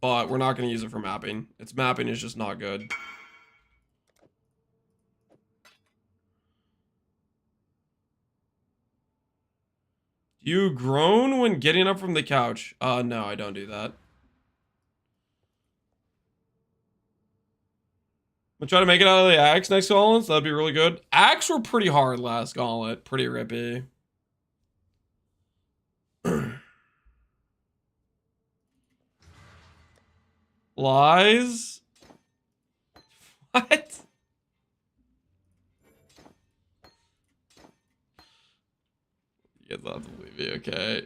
but we're not going to use it for mapping. Its mapping is just not good. You groan when getting up from the couch. No, I don't do that. I'm gonna try to make it out of the axe next gauntlets. That'd be really good. Axe were pretty hard last gauntlet. Pretty rippy. Lies? What? You guys have to believe me, okay?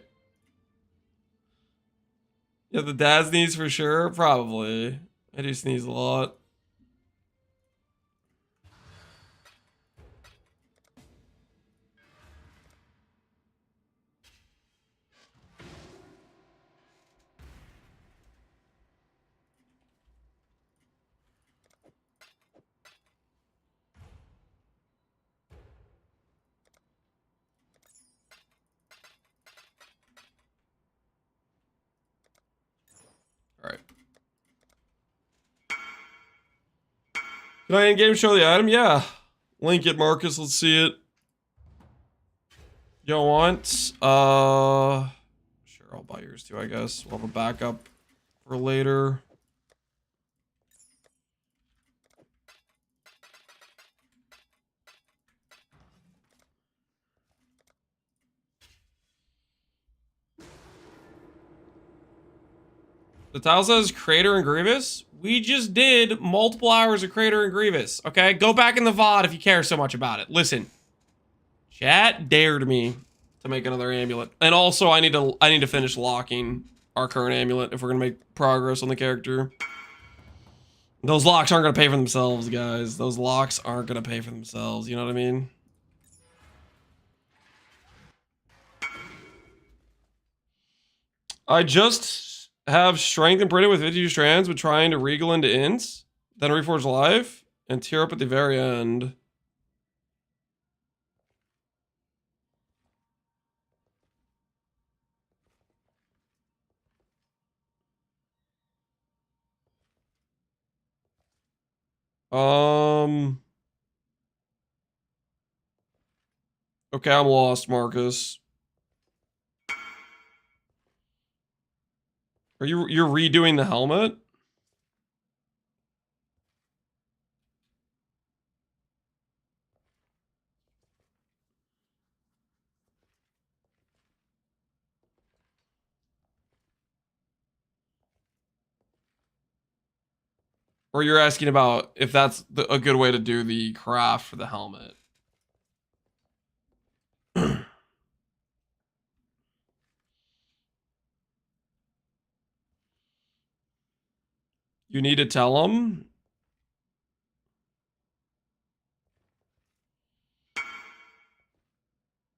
Yeah, the dad sneeze for sure. Probably. I do sneeze a lot. Alright. Can I in-game show the item? Yeah. Link it, Marcus. Let's see it. You don't want? Sure, I'll buy yours too, I guess. We'll have a backup for later. The tile says Crater and Grievous. We just did multiple hours of Crater and Grievous. Okay, go back in the VOD if you care so much about it. Listen, chat dared me to make another amulet, and also I need to finish locking our current amulet if we're gonna make progress on the character. Those locks aren't gonna pay for themselves, guys. Those locks aren't gonna pay for themselves. You know what I mean? I just have strength imprinted with 52 strands, but trying to regal into ints, then reforge life, and tear up at the very end. Okay, I'm lost, Marcus. You're redoing the helmet? Or you're asking about if that's a good way to do the craft for the helmet? You need to tell them?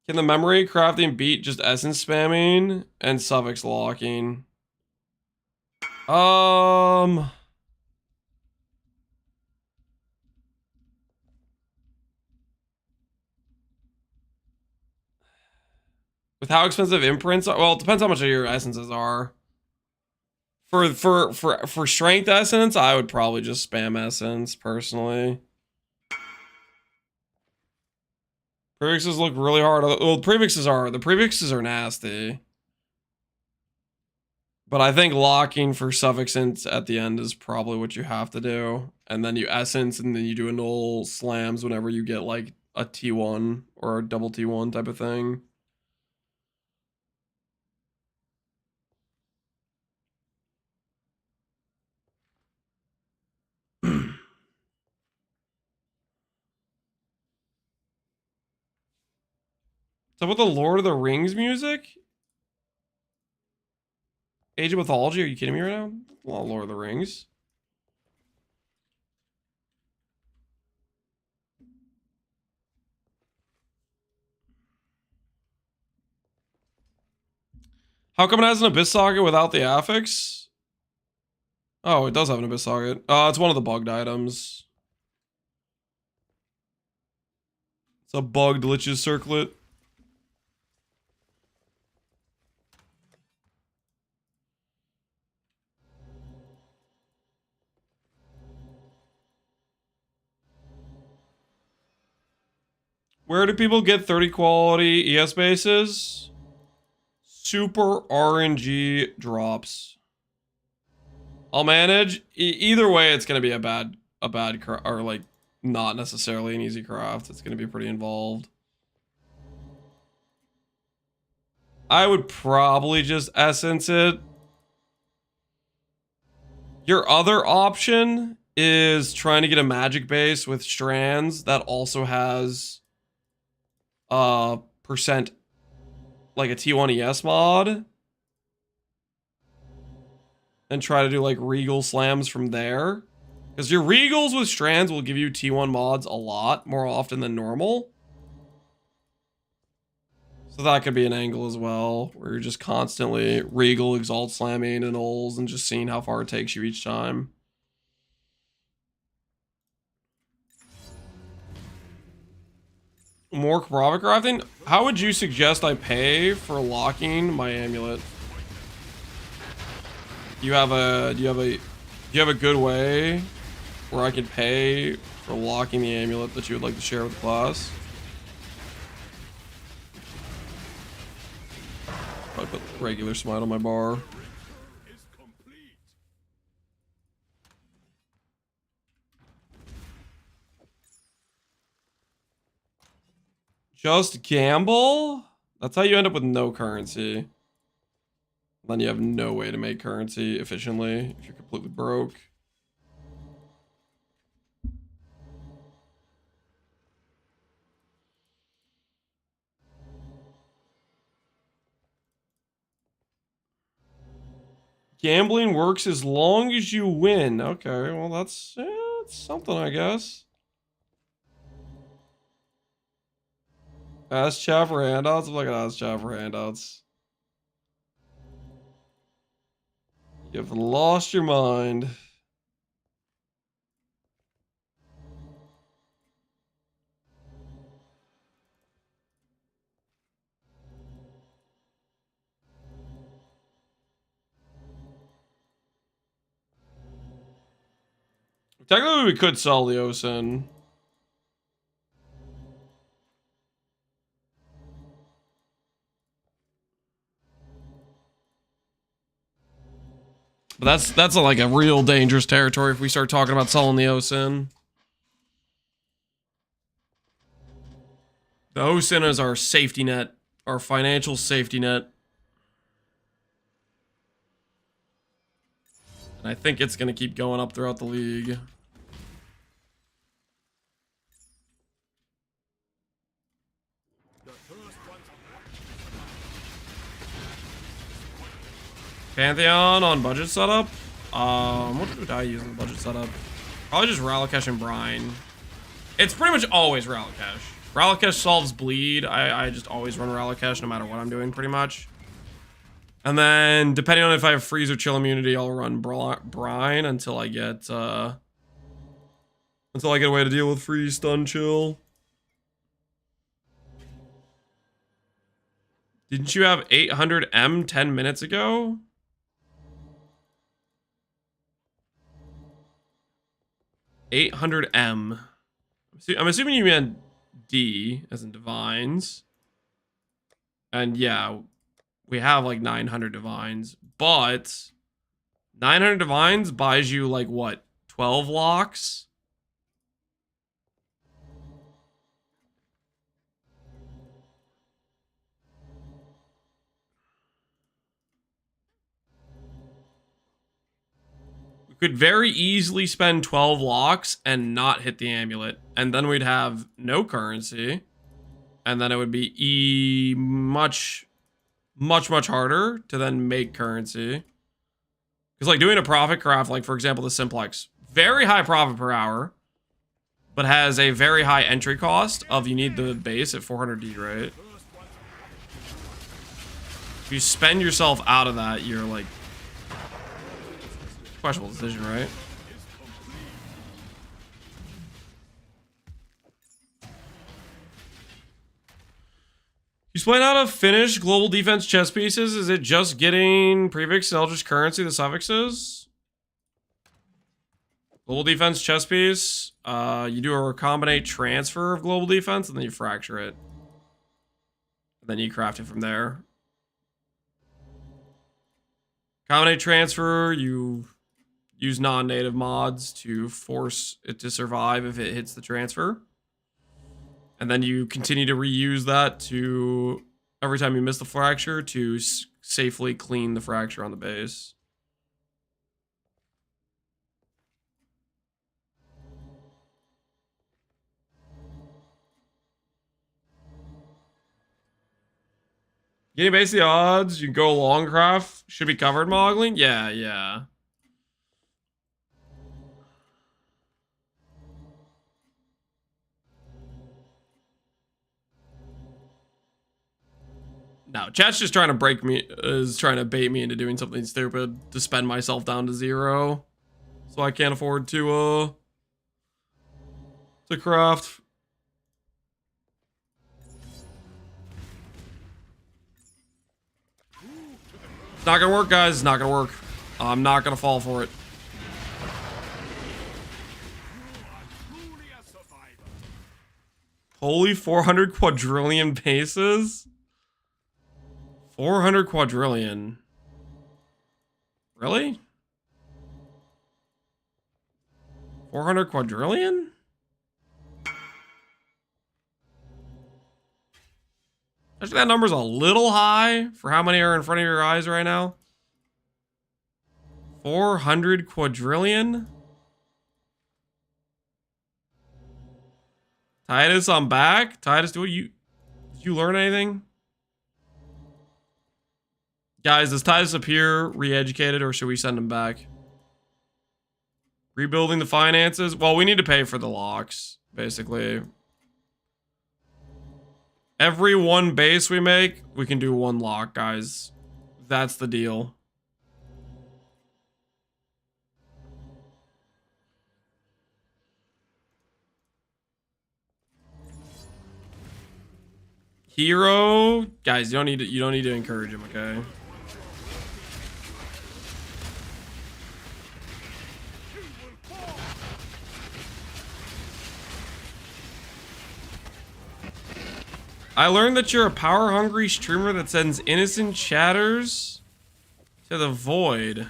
Can the memory crafting beat just essence spamming and suffix locking? With how expensive imprints are, well, it depends how much of your essences are. For strength essence, I would probably just spam essence personally. Prefixes look really hard. Well, the prefixes are nasty. But I think locking for suffix ints at the end is probably what you have to do. And then you essence and then you do a null slams whenever you get like a T1 or a double T1 type of thing. So with the Lord of the Rings music? Age of Mythology? Are you kidding me right now? Well, Lord of the Rings. How come it has an Abyss socket without the affix? Oh, it does have an Abyss socket. It's one of the bugged items. It's a bugged Lich's circlet. Where do people get 30 quality ES bases? Super RNG drops. I'll manage. Either way, it's gonna be a bad or like not necessarily an easy craft. It's gonna be pretty involved. I would probably just essence it. Your other option is trying to get a magic base with strands that also has percent like a T1 ES mod and try to do like regal slams from there, because your regals with strands will give you T1 mods a lot more often than normal. So that could be an angle as well, where you're just constantly regal exalt slamming and ulls and just seeing how far it takes you each time. More profit crafting? How would you suggest I pay for locking my amulet? Do you have a good way where I could pay for locking the amulet that you would like to share with the class? Probably put regular smite on my bar. Just gamble? That's how you end up with no currency. Then you have no way to make currency efficiently if you're completely broke. Gambling works as long as you win. Okay, well that's something, I guess. Ask chat for handouts. I'm not gonna ask chat for handouts. You've lost your mind. Technically, we could sell the Osin. But that's like a real dangerous territory if we start talking about selling the Osin. The Osin is our safety net, our financial safety net. And I think it's going to keep going up throughout the league. Pantheon on budget setup? What would I use in the budget setup? Probably just Ralakesh and Brine. It's pretty much always Ralakesh. Ralakesh solves bleed. I just always run Ralakesh no matter what I'm doing, pretty much. And then, depending on if I have freeze or chill immunity, I'll run Brine until I get a way to deal with freeze, stun, chill. Didn't you have 800 M 10 minutes ago? $800 M. I'm assuming you meant D, as in divines. And yeah, we have like 900 divines, but 900 divines buys you like what, 12 locks? We could very easily spend 12 locks and not hit the amulet, and then we'd have no currency, and then it would be much harder to then make currency. Because like doing a profit craft, like for example the Simplex, very high profit per hour, but has a very high entry cost of you need the base at 400D, right? If you spend yourself out of that, you're like, questionable decision, right? You explain how to finish global defense chess pieces. Is it just getting prefix and Eldritch currency, the suffixes? Global defense chess piece. You do a recombinate transfer of global defense and then you fracture it. And then you craft it from there. Combinate transfer, you use non-native mods to force it to survive if it hits the transfer. And then you continue to reuse that to, every time you miss the fracture, to safely clean the fracture on the base. Getting base the odds, you can go long craft. Should be covered, Mogling? Yeah, yeah. No, chat's just trying to trying to bait me into doing something stupid to spend myself down to 0. So I can't afford to craft. It's not gonna work, guys. It's not gonna work. I'm not gonna fall for it. Holy 400 quadrillion bases? 400 quadrillion. Really? 400 quadrillion? Actually, that number's a little high for how many are in front of your eyes right now. 400 quadrillion? Titus, I'm back. Titus, did you learn anything? Guys, does Titus appear re-educated or should we send him back? Rebuilding the finances? Well, we need to pay for the locks, basically. Every one base we make, we can do one lock, guys. That's the deal. Hero, guys, you don't need to encourage him, okay? I learned that you're a power-hungry streamer that sends innocent chatters to the void.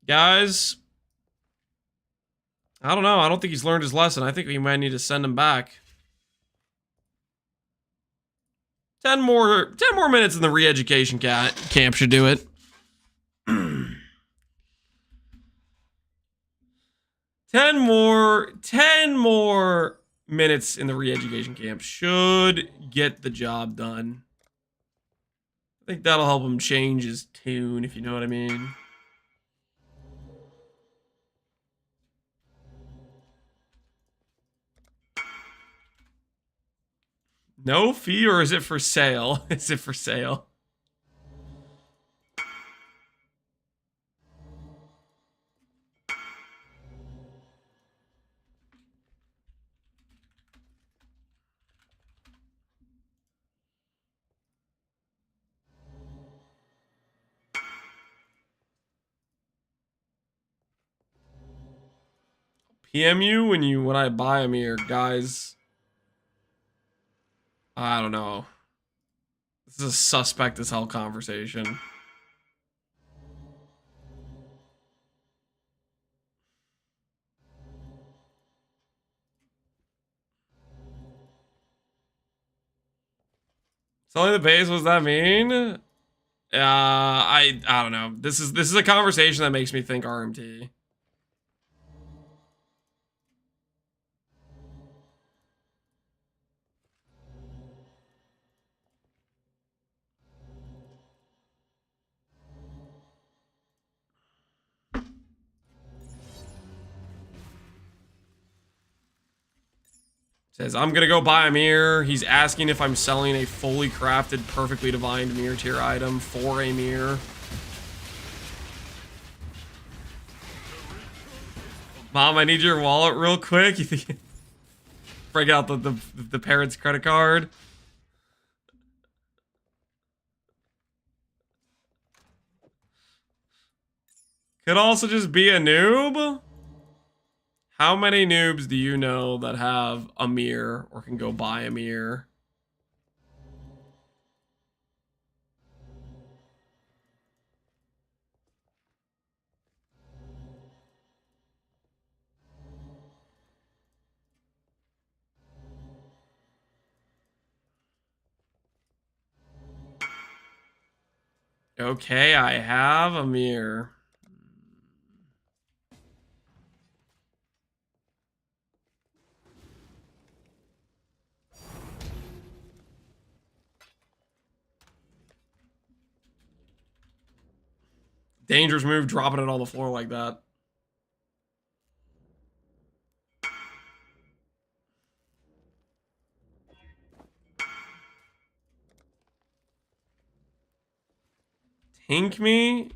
Guys, I don't know. I don't think he's learned his lesson. I think we might need to send him back. 10 more minutes in the re-education camp should do it. 10 more minutes in the re-education camp should get the job done. I think that'll help him change his tune, if you know what I mean. No fee, or is it for sale? Is it for sale? PM you when I buy them here, guys. I don't know. This is a suspect as hell conversation. Selling the base, what does that mean? I don't know. This is a conversation that makes me think RMT. Says, I'm gonna go buy a mirror. He's asking if I'm selling a fully crafted, perfectly divined mirror tier item for a mirror. Mom, I need your wallet real quick. You think break out the parents' credit card? Could also just be a noob. How many noobs do you know that have a mirror or can go buy a mirror? Okay, I have a mirror. Dangerous move, dropping it on the floor like that. Tink me?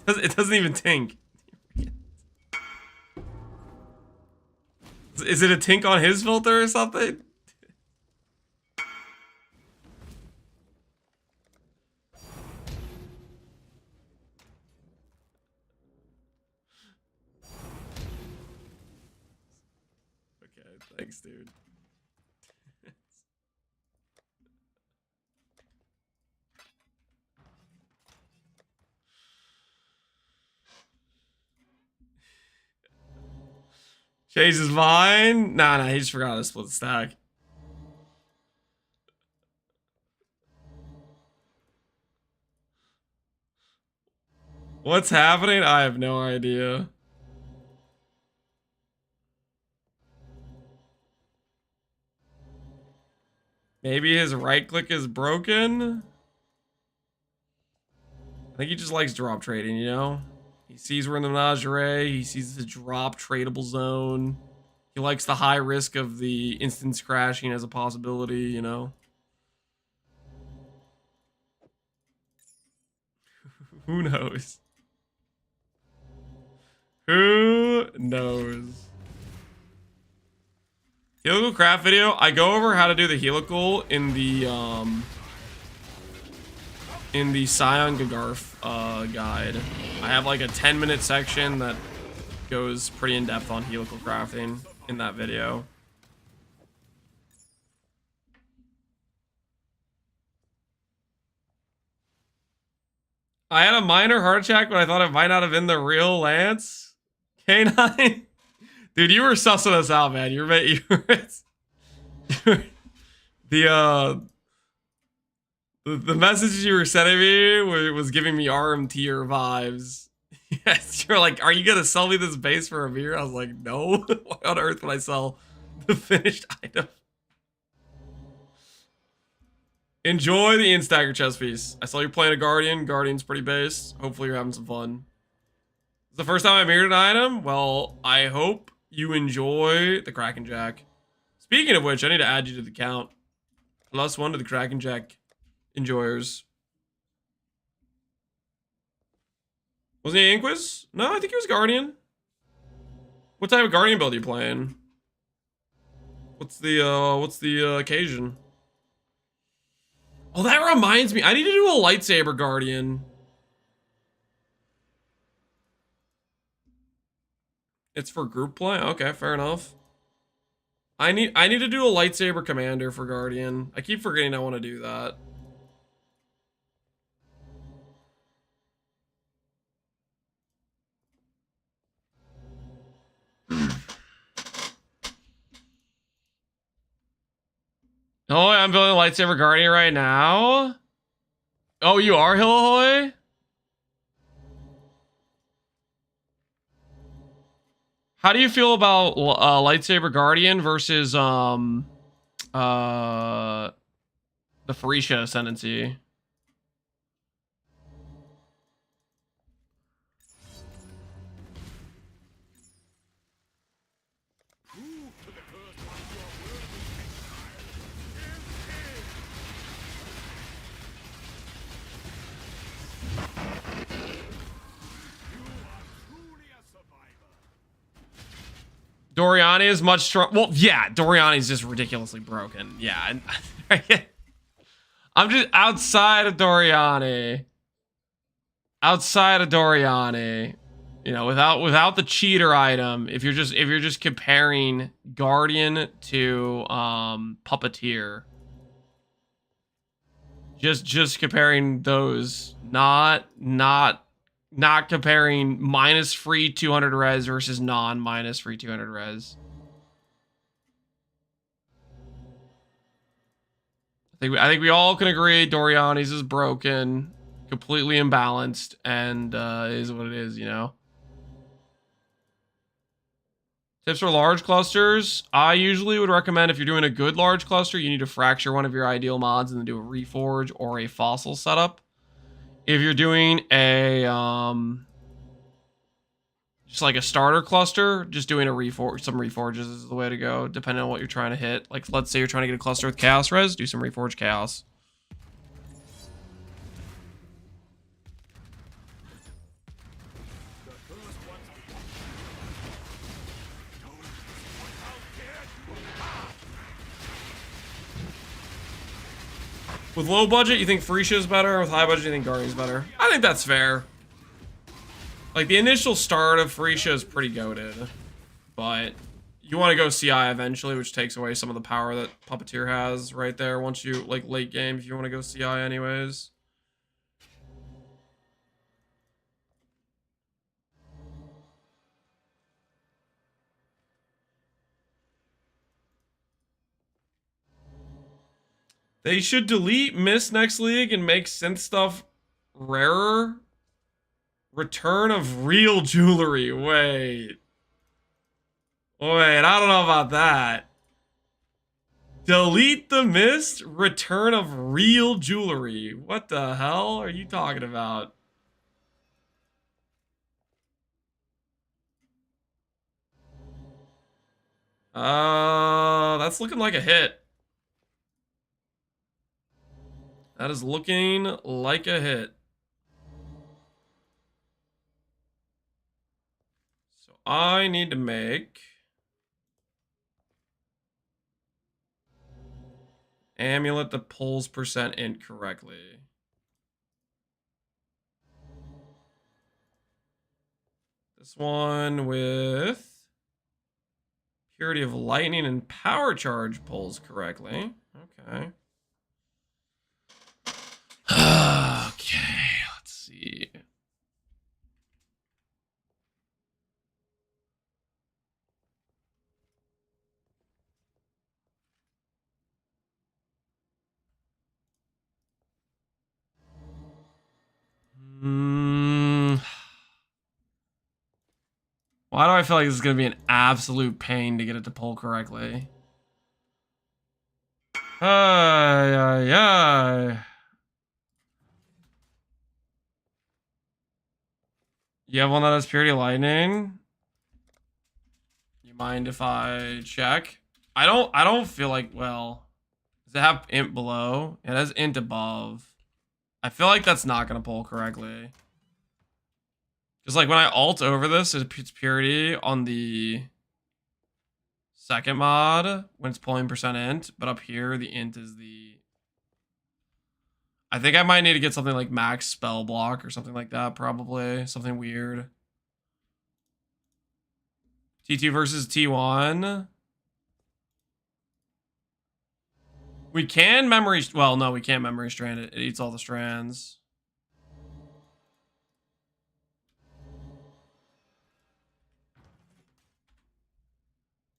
It doesn't even tink. Is it a tink on his filter or something? Okay, thanks, dude. Chase is mine? Nah, he just forgot to split the stack. What's happening? I have no idea. Maybe his right click is broken? I think he just likes drop trading, you know? He sees we're in the menagerie. He sees the drop tradable zone. He likes the high risk of the instance crashing as a possibility, you know? Who knows? Who knows? Helical craft video. I go over how to do the helical in the Scion Gagarf guide. I have like a 10-minute section that goes pretty in depth on helical crafting in that video. I had a minor heart attack, but I thought it might not have been the real Lance. K9. Dude, you were sussing us out, man. You were the messages you were sending me was giving me RM tier vibes. Yes, you're like, are you gonna sell me this base for a mirror? I was like, no. Why on earth would I sell the finished item? Enjoy the in-stagger chest piece. I saw you're playing a Guardian. Guardian's pretty base. Hopefully you're having some fun. It's the first time I mirrored an item. Well, I hope you enjoy the Kraken Jack. Speaking of which, I need to add you to the count. +1 to the Kraken Jack enjoyers. Wasn't he Inquis? No, I think he was Guardian. What type of Guardian build are you playing? What's the occasion? Oh, that reminds me. I need to do a Lightsaber Guardian. It's for group play? Okay, fair enough. I need to do a Lightsaber Commander for Guardian. I keep forgetting I want to do that. Oh, I'm building a Lightsaber Guardian right now. Oh, you are Hillahoy? How do you feel about Lightsaber Guardian versus the Phorecia Ascendancy? Doriani is much strong. Well, yeah, Doriani's just ridiculously broken. Yeah. I'm just outside of Doriani. Outside of Doriani. You know, without the cheater item, if you're just comparing Guardian to Puppeteer. Just comparing those, not comparing minus free 200 res versus non-minus free 200 res. I think we all can agree Doriani's is broken, completely imbalanced, and is what it is, you know. Tips for large clusters. I usually would recommend if you're doing a good large cluster, you need to fracture one of your ideal mods and then do a reforge or a fossil setup. If you're doing a just like a starter cluster, just doing a reforge, some reforges is the way to go, depending on what you're trying to hit. Like, let's say you're trying to get a cluster with chaos res, do some reforge chaos. With low budget, you think Freesia is better? With high budget, you think Guardian's better? I think that's fair. Like, the initial start of Freesia is pretty goated. But you want to go CI eventually, which takes away some of the power that Puppeteer has right there once you, like, late game, if you want to go CI anyways. They should delete Miss next league and make synth stuff rarer. Return of real jewelry. Wait, I don't know about that. Delete the mist. Return of real jewelry. What the hell are you talking about? That's looking like a hit. That is looking like a hit. So I need to make amulet that pulls percent incorrectly. This one with Purity of Lightning and Power Charge pulls correctly. Okay. Okay, let's see. Why do I feel like this is going to be an absolute pain to get it to pull correctly? Ay. You have one that has Purity Lightning? You mind if I check? I don't feel like, well, does it have int below? It has int above. I feel like that's not going to pull correctly. Because like when I alt over this, it's Purity on the second mod when it's pulling percent int, but up here the int is the... I think I might need to get something like max spell block or something like that, probably. Something weird. T2 versus T1. We can memory... Well, no, we can't memory strand it. It eats all the strands.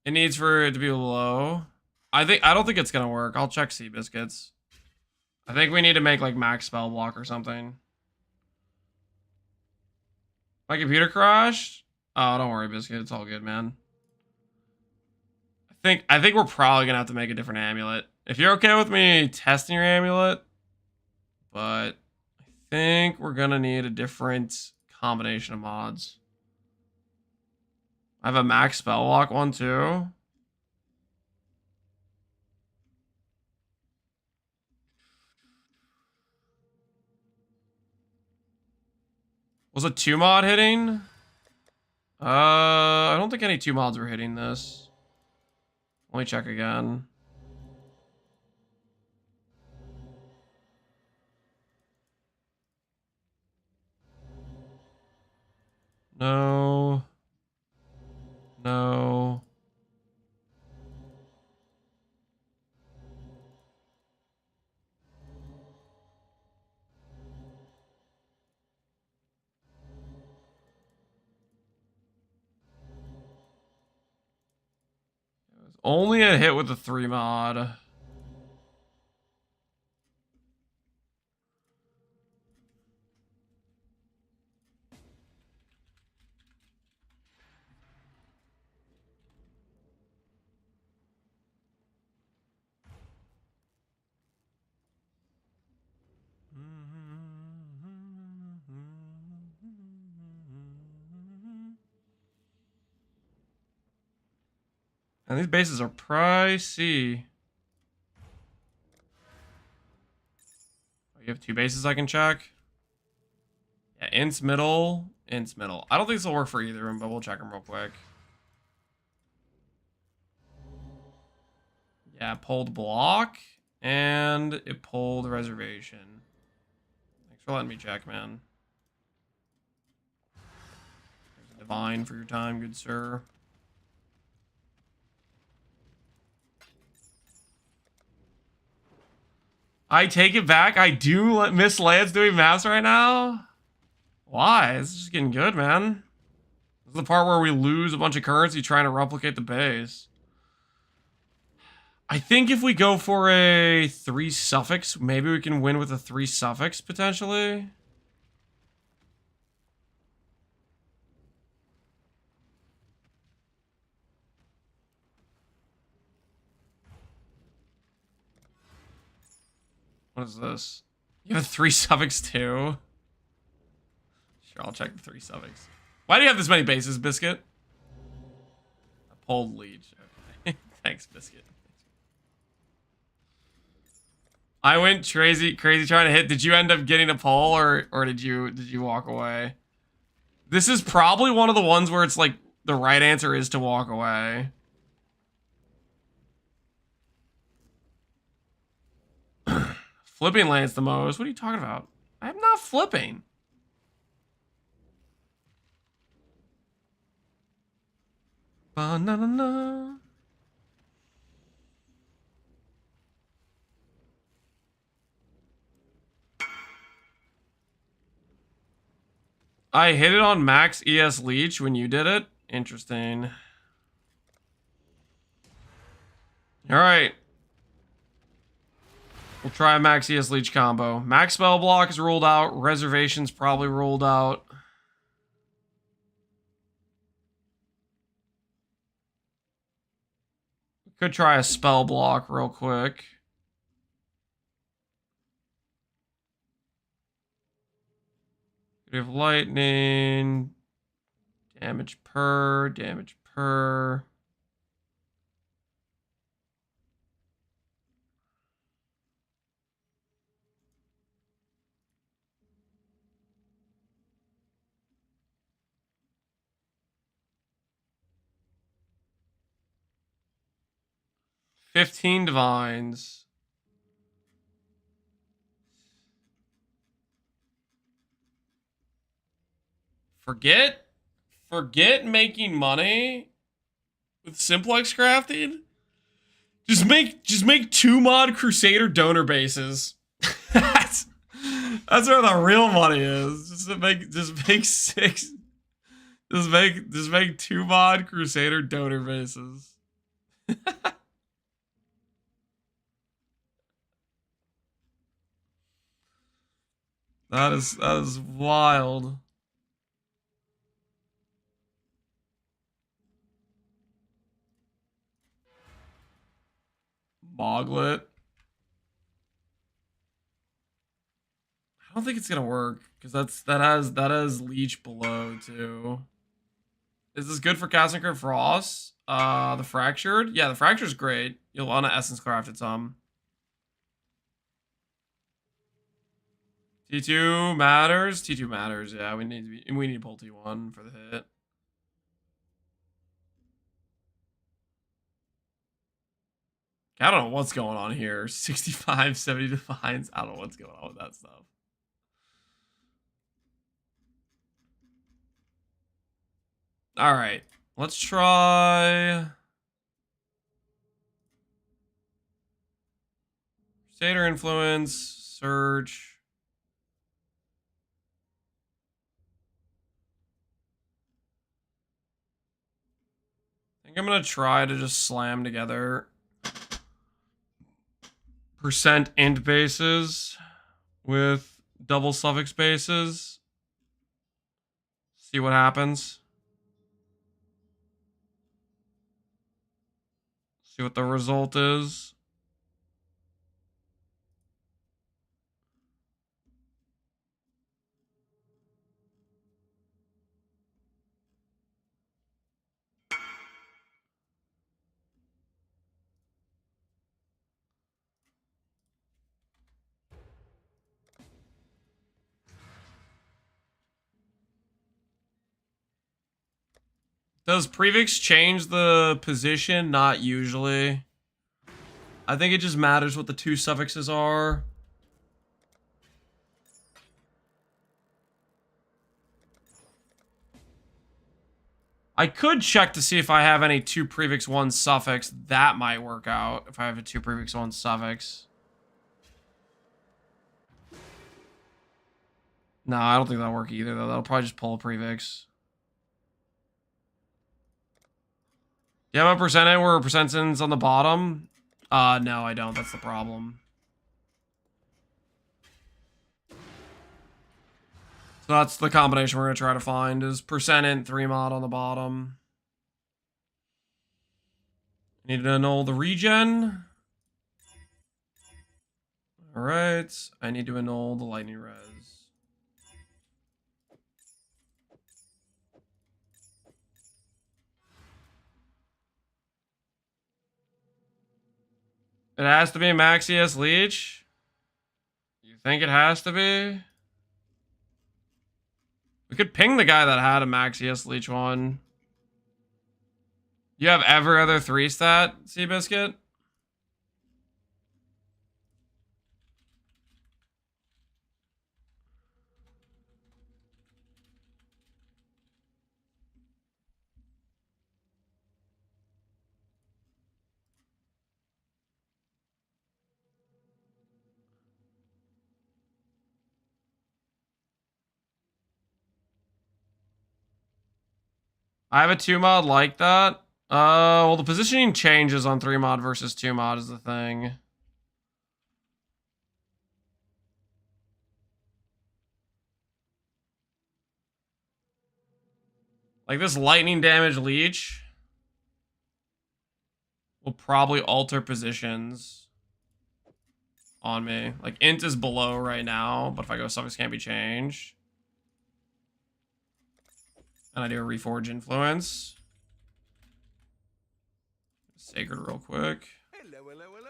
It needs for it to be low. I don't think it's gonna work. I'll check Seabiscuits. I think we need to make like max spell block or something. My computer crashed? Oh, don't worry, Biscuit. It's all good, man. I think we're probably gonna have to make a different amulet. If you're okay with me testing your amulet, but I think we're gonna need a different combination of mods. I have a max spell block one too. Was a 2 mod hitting? I don't think any 2 mods were hitting this. Let me check again. No. No. Only a hit with the 3 mod. And these bases are pricey. You have 2 bases I can check. Yeah, ints middle, ints middle. I don't think this will work for either of them, but we'll check them real quick. Yeah, pulled block, and it pulled reservation. Thanks for letting me check, man. There's a divine for your time, good sir. I take it back. I do miss Lance doing maps right now. Why? This is just getting good, man. This is the part where we lose a bunch of currency trying to replicate the base. I think if we go for a 3 suffix, maybe we can win with a 3 suffix, potentially. What is this? You have a 3 suffix too? Sure, I'll check the 3 suffix. Why do you have this many bases, Biscuit? A pulled leech. Okay. Thanks, Biscuit. I went crazy trying to hit. Did you end up getting a pull or did you walk away? This is probably one of the ones where it's like the right answer is to walk away. Flipping lands the most. What are you talking about? I'm not flipping. Ba-na-na-na. I hit it on max ES Leech when you did it. Interesting. All right. We'll try a max ES Leech combo. Max spell block is ruled out. Reservation's probably ruled out. Could try a spell block real quick. We have lightning. Damage per. Damage per. $15 divines. Forget making money with simplex crafting. Just make 2 mod Crusader donor bases. that's where the real money is. Just make 6. Just make 2 mod Crusader donor bases. That is wild. Mageblood. I don't think it's gonna work because that has leech below too. Is this good for casting Crit Frost? The fractured? Yeah, the fractured's great. You'll want to essence craft it some. T2 matters. T2 matters. Yeah, we need to pull T1 for the hit. I don't know what's going on here. 65, 70 defines. I don't know what's going on with that stuff. All right, let's try Crusader Influence, Surge. I think I'm gonna try to just slam together percent int bases with double suffix bases. See what happens. See what the result is. Does prefix change the position? Not usually. I think it just matters what the two suffixes are. I could check to see if I have any 2 prefix 1 suffix. That might work out if I have a 2 prefix 1 suffix. No, I don't think that'll work either, though. That'll probably just pull a prefix. Do you have a percent where percent ends on the bottom? No, I don't. That's the problem. So that's the combination we're going to try to find is percent int 3 mod on the bottom. Need to annul the regen. Alright. I need to annul the lightning res. It has to be Max ES Leech? You think it has to be? We could ping the guy that had a Max ES Leech one. You have every other 3 stat, Seabiscuit? I have a 2 mod like that. Well, the positioning changes on 3 mod versus 2 mod is the thing. Like this lightning damage leech will probably alter positions on me. Like int is below right now, but if I go suffix can't be changed. And I do a reforge influence. Sacred real quick. Hello, hello, hello.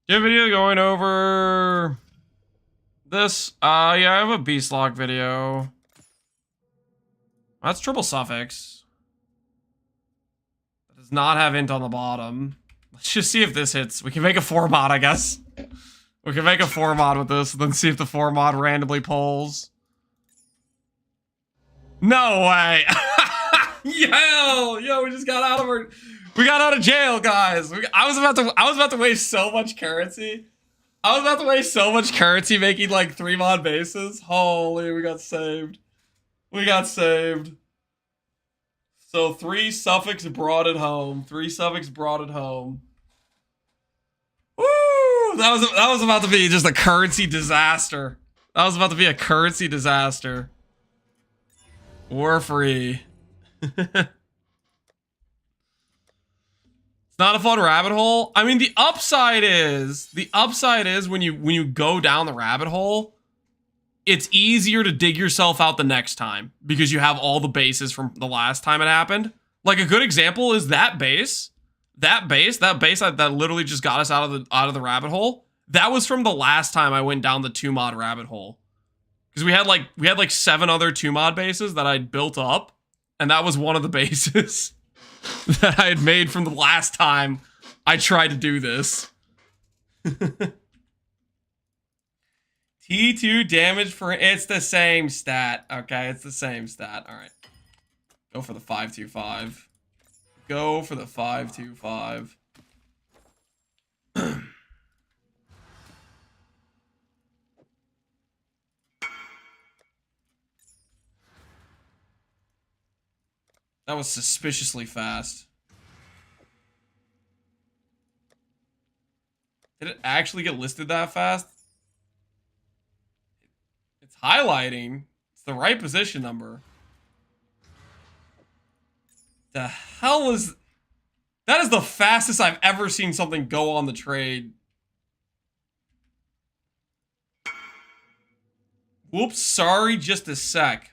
Do you have a video going over this? Yeah, I have a beast lock video. That's triple suffix. That does not have int on the bottom. Let's just see if this hits. We can make a 4 mod, I guess. We can make a 4 mod with this, and then see if the 4 mod randomly pulls. No way! Yo, we just got out of our... We got out of jail, guys. I was about to waste so much currency. I was about to waste so much currency making like 3 mod bases. Holy, we got saved. We got saved. So 3 suffix brought it home. 3 suffix brought it home. Woo! That was about to be just a currency disaster. That was about to be a currency disaster. We're free. It's not a fun rabbit hole. I mean, the upside is when you go down the rabbit hole, it's easier to dig yourself out the next time because you have all the bases from the last time it happened. Like a good example is that base. That base that literally just got us out of the rabbit hole. That was from the last time I went down the 2 mod rabbit hole. Because we had like 7 other 2 mod bases that I'd built up, and that was one of the bases that I had made from the last time I tried to do this. T2 damage for... It's the same stat. Okay, it's the same stat. All right. Go for the 525. Go for the 525. That was suspiciously fast. Did it actually get listed that fast? It's highlighting. It's the right position number. The hell is... That is the fastest I've ever seen something go on the trade. Whoops, sorry, just a sec.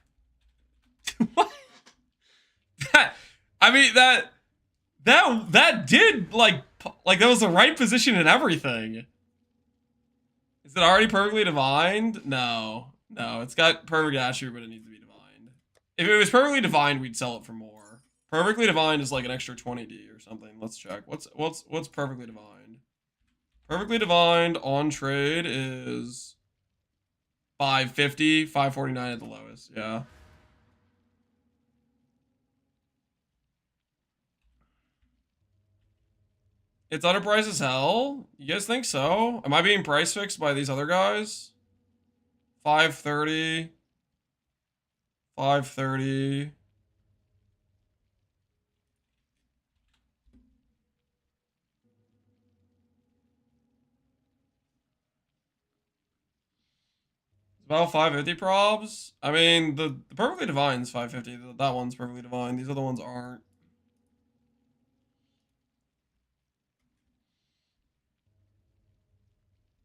What? I mean, that did, like that was the right position and everything. Is it already perfectly divined? No. No, it's got perfect attribute, but it needs to be divined. If it was perfectly divined, we'd sell it for more. Perfectly divined is like an extra 20D or something. Let's check. What's perfectly divined? Perfectly divined on trade is 550, 549 at the lowest. Yeah. It's underpriced as hell? You guys think so? Am I being price fixed by these other guys? 530. 530. It's about 550 probs. I mean, the perfectly divine's 550. That one's perfectly divine. These other ones aren't.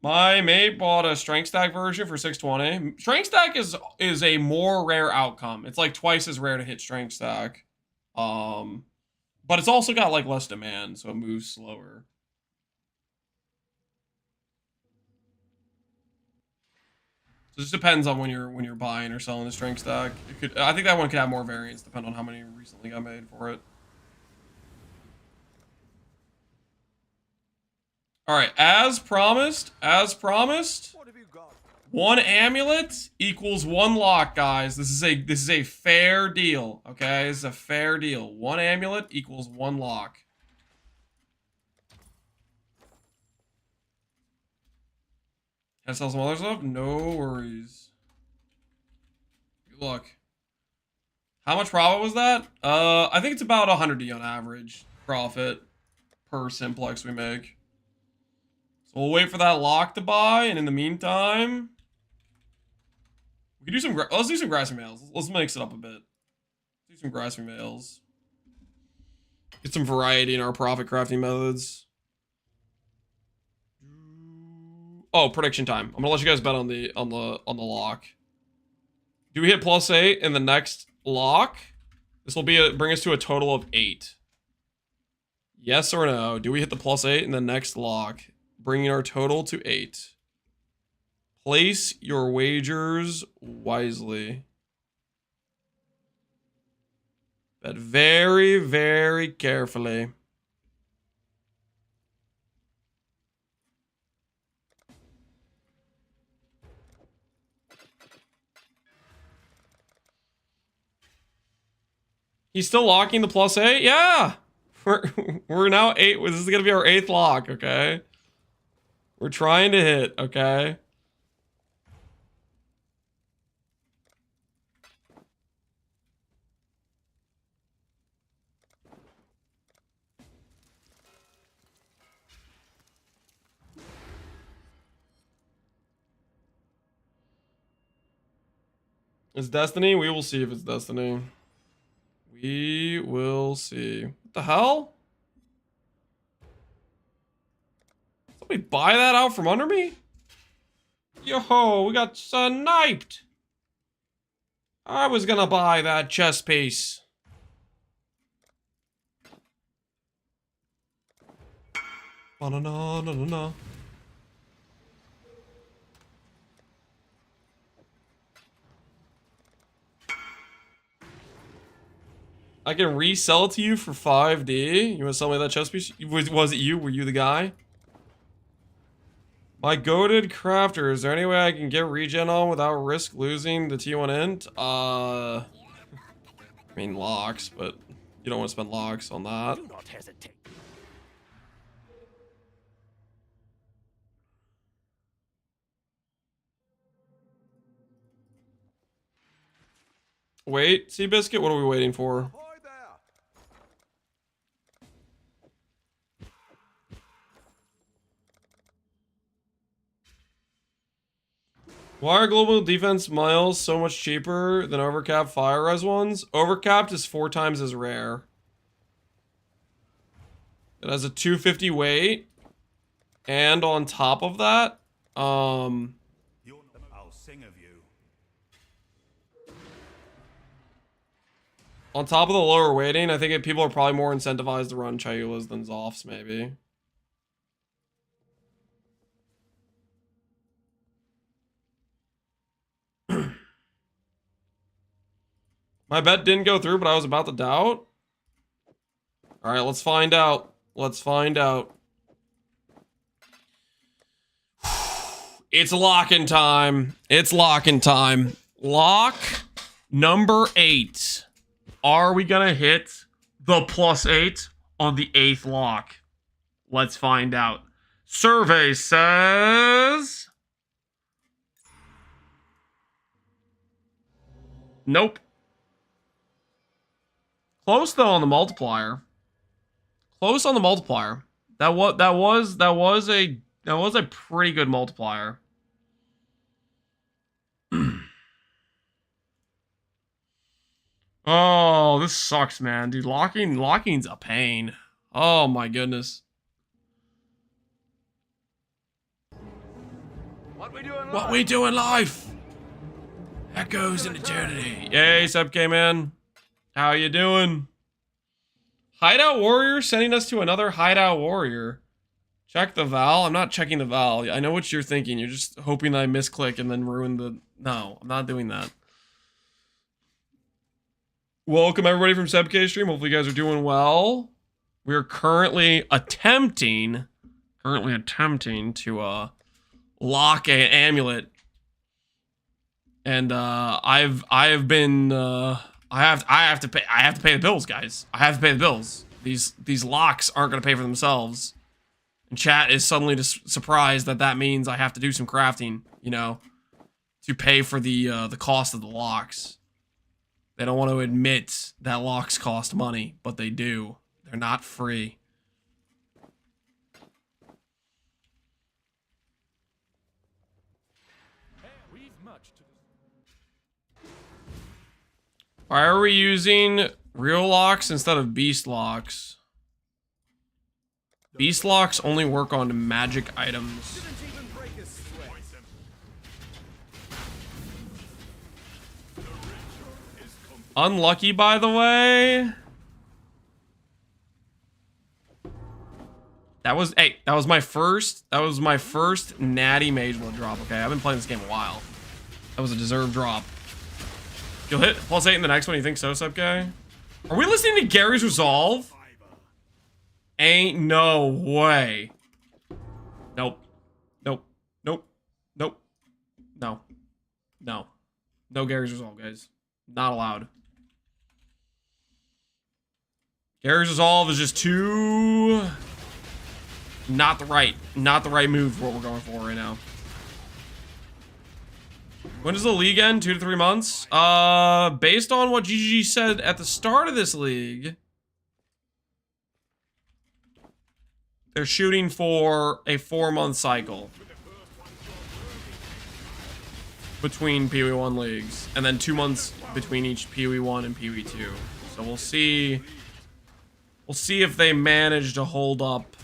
My mate bought a strength stack version for 620. Strength stack is a more rare outcome. It's like twice as rare to hit strength stack. But it's also got like less demand, so it moves slower. So it just depends on when you're buying or selling the strength stack. I think that one could have more variance depending on how many recently got made for it. All right, as promised, one amulet equals one lock, guys. This is a fair deal, okay? This is a fair deal. One amulet equals one lock. Can I sell some other stuff? No worries. Good luck. How much profit was that? I think it's about 100D on average profit per simplex we make. So we'll wait for that lock to buy, and in the meantime, we can do some. Let's do some grassy males. Let's mix it up a bit. Do some grassy males. Get some variety in our profit crafting methods. Oh, prediction time. I'm gonna let you guys bet on the lock. Do we hit +8 in the next lock? This will bring us to a total of 8. Yes or no? Do we hit the +8 in the next lock, bringing our total to 8? Place your wagers wisely. Bet very, very carefully. He's still locking the +8? Yeah! We're now 8. This is gonna be our 8th lock, okay? We're trying to hit, okay? It's Destiny? We will see if it's Destiny. We will see. What the hell? Somebody buy that out from under me? Yo, we got sniped. I was gonna buy that chess piece. Ba-na-na-na-na-na. I can resell it to you for 5D. You want to sell me that chess piece? Was it you? Were you the guy? My goated crafter. Is there any way I can get regen on without risk losing the T1 int? I mean locks, but you don't want to spend locks on that. Do not hesitate. Wait, Seabiscuit, what are we waiting for? Why are global defense miles so much cheaper than overcapped fire res ones? Overcapped is 4 times as rare. It has a 250 weight. And on top of that, I'll sing of you. on top of the lower weighting, I think people are probably more incentivized to run Chayulas than Zoffs, maybe. My bet didn't go through, but I was about to doubt. All right, let's find out. Let's find out. It's locking time. It's locking time. Lock number 8. Are we gonna hit the +8 on the 8th lock? Let's find out. Survey says... Nope. Close though on the multiplier. Close on the multiplier. That was a pretty good multiplier. Oh, this sucks, man, dude. Locking's a pain. Oh my goodness. What we doing live? Echoes in eternity. Yay, Subk man. How you doing? Hideout Warrior sending us to another Hideout Warrior. Check the Val. I'm not checking the Val. I know what you're thinking. You're just hoping that I misclick and then ruin the... No, I'm not doing that. Welcome everybody from Sebk stream. Hopefully you guys are doing well. We're currently attempting to lock an amulet. And I have to pay the bills, guys. I have to pay the bills. These locks aren't going to pay for themselves. And chat is suddenly just surprised that means I have to do some crafting, you know, to pay for the cost of the locks. They don't want to admit that locks cost money, but they do. They're not free. Why are we using real locks instead of beast locks? Beast locks only work on magic items. Unlucky, by the way. That was my first natty Mageblood drop. Okay, I've been playing this game a while. That was a deserved drop. You'll hit +8 in the next one, you think so, Sub guy? Are we listening to Gary's Resolve? Ain't no way. Nope. Nope. Nope. Nope. No. No. No Gary's Resolve, guys. Not allowed. Gary's Resolve is just too... Not the right move for what we're going for right now. When does the league end? 2 to 3 months? Based on what GGG said at the start of this league, they're shooting for a 4-month cycle between PoE 1 leagues, and then 2 months between each PoE 1 and PoE 2. So we'll see. We'll see if they manage to hold up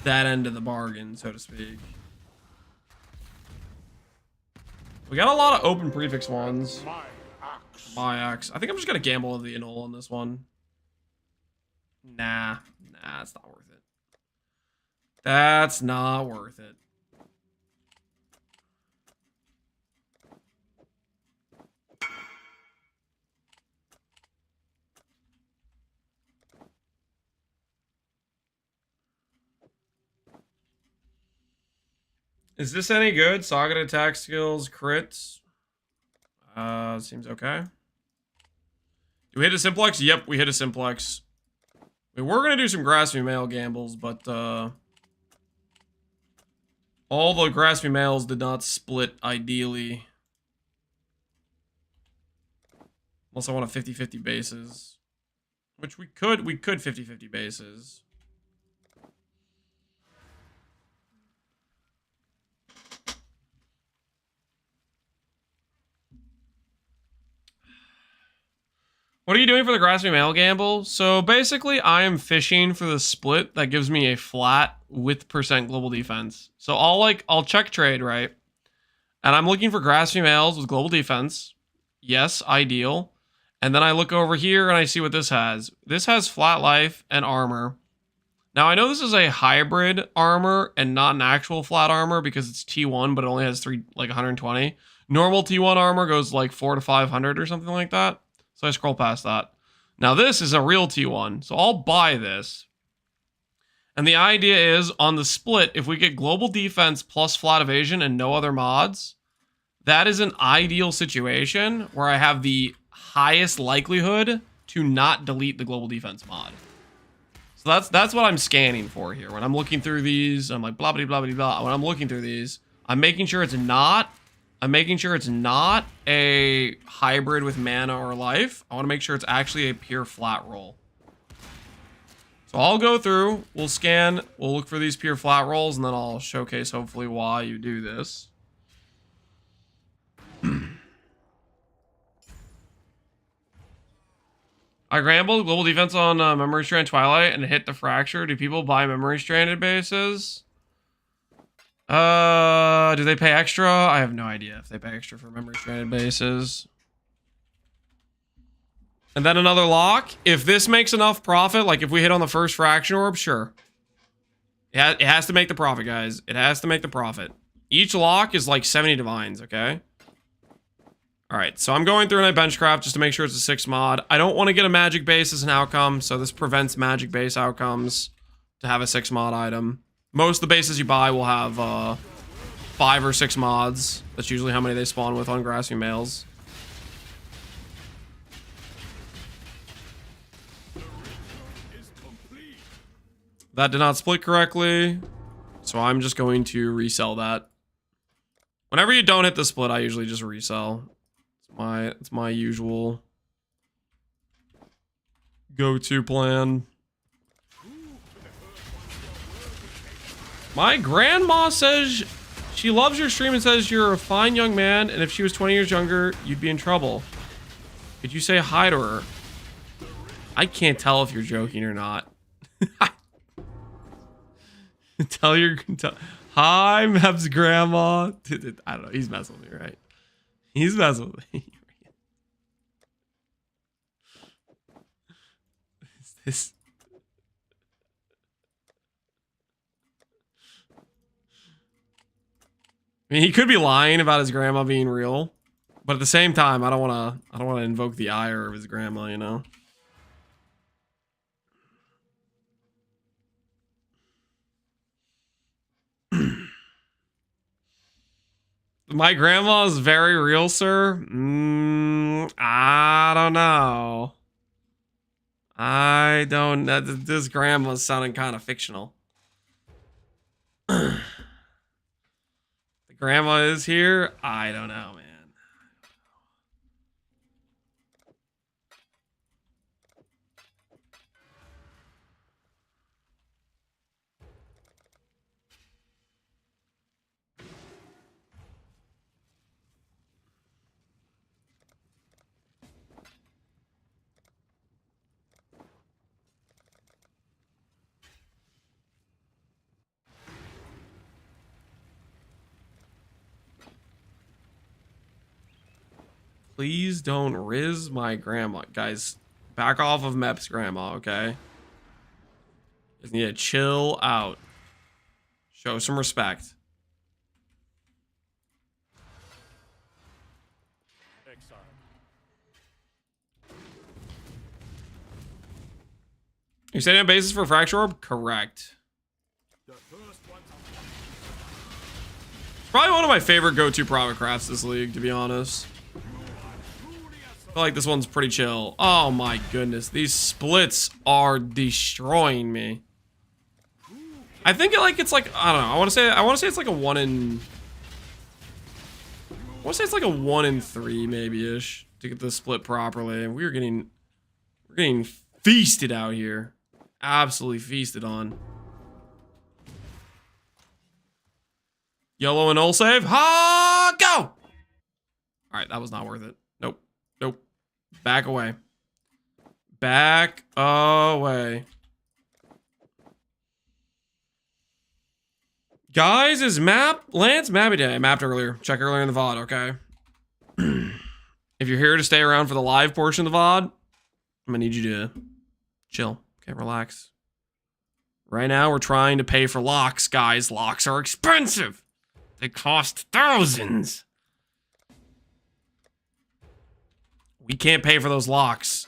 that end of the bargain, so to speak. We got a lot of open prefix ones. My axe. I think I'm just gonna gamble the annul on this one. Nah, it's not worth it. That's not worth it. Is this any good? Saga attack skills, crits. Seems okay. Do we hit a simplex? Yep, we hit a simplex. We were gonna do some grasping male gambles, but all the grasping males did not split ideally. Unless I want a 50-50 bases. Which we could 50-50 bases. What are you doing for the grasping mail gamble? So basically, I am fishing for the split that gives me a flat with percent global defense. So I'll check trade, right? And I'm looking for grasping mails with global defense. Yes, ideal. And then I look over here and I see what this has. This has flat life and armor. Now I know this is a hybrid armor and not an actual flat armor because it's T1, but it only has 120. Normal T1 armor goes like 400 to 500 or something like that. So I scroll past that. Now this is a real T1, so I'll buy this. And the idea is on the split, if we get global defense plus flat evasion and no other mods, that is an ideal situation where I have the highest likelihood to not delete the global defense mod. So that's what I'm scanning for here. When I'm looking through these, I'm like blah blah blah blah blah. When I'm looking through these, I'm making sure it's not a hybrid with mana or life. I want to make sure it's actually a pure flat roll. So I'll go through, we'll scan, we'll look for these pure flat rolls, and then I'll showcase hopefully why you do this. I gambled global defense on Memory Strand Twilight and hit the Fracture. Do people buy Memory Stranded bases? Do they pay extra? I have no idea if they pay extra for Memory Stranded bases. And then another lock. If this makes enough profit, like if we hit on the first Fraction Orb, sure. It has to make the profit, guys. It has to make the profit. Each lock is like 70 divines, okay? Alright, so I'm going through and I benchcraft just to make sure it's a 6 mod. I don't want to get a magic base as an outcome, so this prevents magic base outcomes to have a 6 mod item. Most of the bases you buy will have 5 or 6 mods. That's usually how many they spawn with on grasping males. That did not split correctly, so I'm just going to resell that. Whenever you don't hit the split, I usually just resell. It's my usual go-to plan. My grandma says she loves your stream and says you're a fine young man, and if she was 20 years younger, you'd be in trouble. Could you say hi to her? I can't tell if you're joking or not. Hi, Meb's grandma. I don't know. He's messing with me, right? He's messing with me. This. I mean, he could be lying about his grandma being real, but at the same time, I don't want to invoke the ire of his grandma, you know. My grandma is very real, sir. I don't know. I don't know. This grandma's sounding kind of fictional. The grandma is here. I don't know, man. Please don't riz my grandma. Guys, back off of Mep's grandma, okay? Just need to chill out. Show some respect. Exile. You're setting up bases for Fracture Orb? Correct. Probably one of my favorite go-to profit crafts this league, to be honest. I feel like this one's pretty chill. Oh my goodness, these splits are destroying me. I think it's like, I don't know. I want to say it's like a 1 in. I want to say it's like a 1 in 3 maybe ish to get this split properly. We're getting feasted out here, absolutely feasted on. Yellow and ult save. Ha! Go! All right, that was not worth it. Nope. Nope. Back away. Back away. Guys, is Lance Mabby Day? I mapped earlier. Check earlier in the VOD, okay? If you're here to stay around for the live portion of the VOD, I'm gonna need you to chill. Okay, relax. Right now, we're trying to pay for locks, guys. Locks are expensive. They cost thousands. We can't pay for those locks.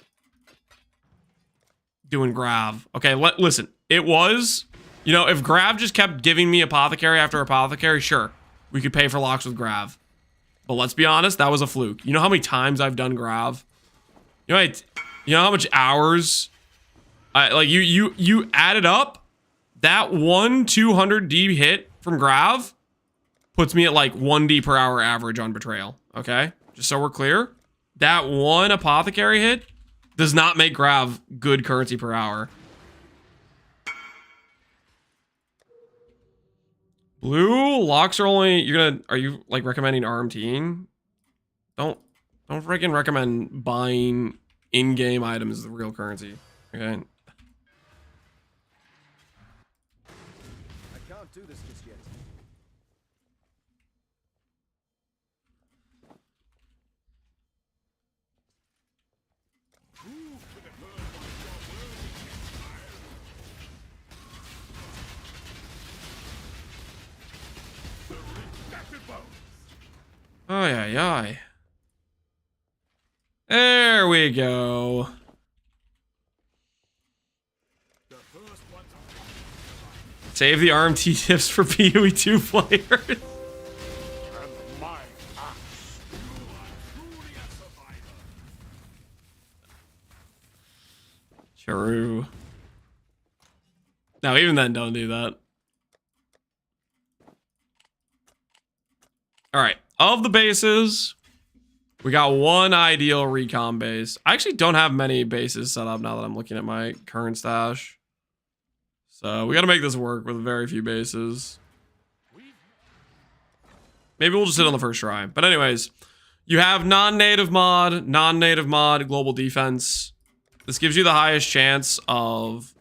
Doing Grav. Okay, listen. It was, you know, if Grav just kept giving me Apothecary after Apothecary, sure. We could pay for locks with Grav. But let's be honest, that was a fluke. You know how many times I've done Grav? You know how much hours? Like, you added up? That one 200D hit from Grav puts me at like 1D per hour average on Betrayal. Okay? Just so we're clear. That one Apothecary hit does not make Grav good currency per hour. Blue locks are only, are you like recommending RMTing? Don't freaking recommend buying in-game items as the real currency. Okay? I can't do this just yet. Oh, yeah. There we go. Save the RMT tips for PoE 2 players. True. No, even then, don't do that. All right. Of the bases, we got one ideal recon base. I actually don't have many bases set up now that I'm looking at my current stash. So we got to make this work with very few bases. Maybe we'll just hit on the first try. But anyways, you have non-native mod, global defense. This gives you the highest chance of...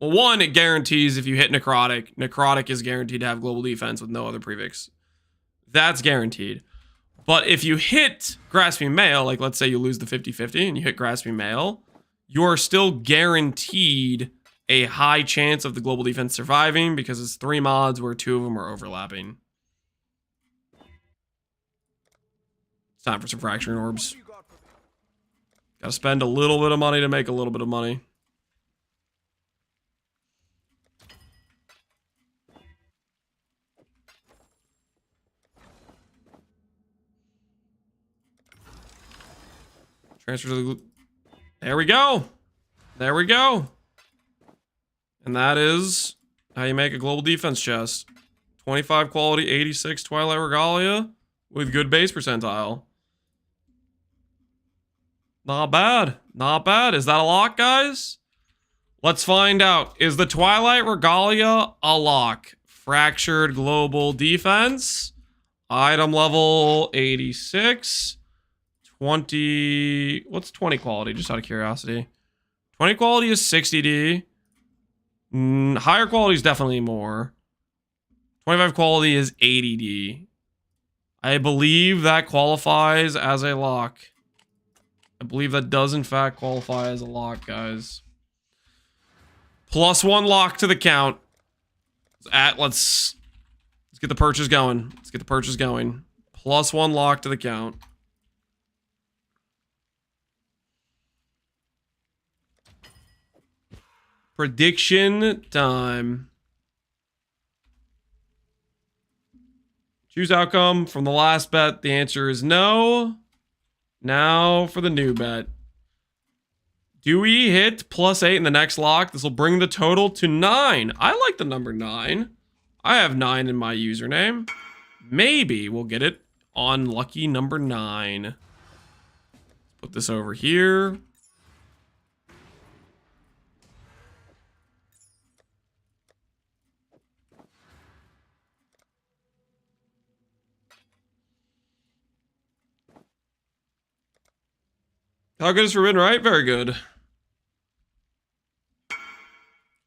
Well, one, it guarantees if you hit necrotic, necrotic is guaranteed to have global defense with no other prefix. That's guaranteed. But if you hit Grasping Mail, like let's say you lose the 50-50 and you hit Grasping Mail, you're still guaranteed a high chance of the global defense surviving because it's 3 mods where 2 of them are overlapping. It's time for some fracturing orbs. Gotta spend a little bit of money to make a little bit of money. Transfer to the... There we go. There we go. And that is how you make a global defense chest. 25 quality, 86 Twilight Regalia with good base percentile. Not bad. Not bad. Is that a lock, guys? Let's find out. Is the Twilight Regalia a lock? Fractured global defense. Item level 86. 20... What's 20 quality? Just out of curiosity. 20 quality is 60D. Higher quality is definitely more. 25 quality is 80D. I believe that qualifies as a lock. I believe that does in fact qualify as a lock, guys. +1 lock to the count. Let's get the purchase going. Let's get the purchase going. +1 lock to the count. Prediction time. Choose outcome from the last bet. The answer is no. Now for the new bet. Do we hit +8 in the next lock? This will bring the total to 9. I like the number 9. I have 9 in my username. Maybe we'll get it on lucky number 9. Put this over here. How good is Forbidden, right? Very good.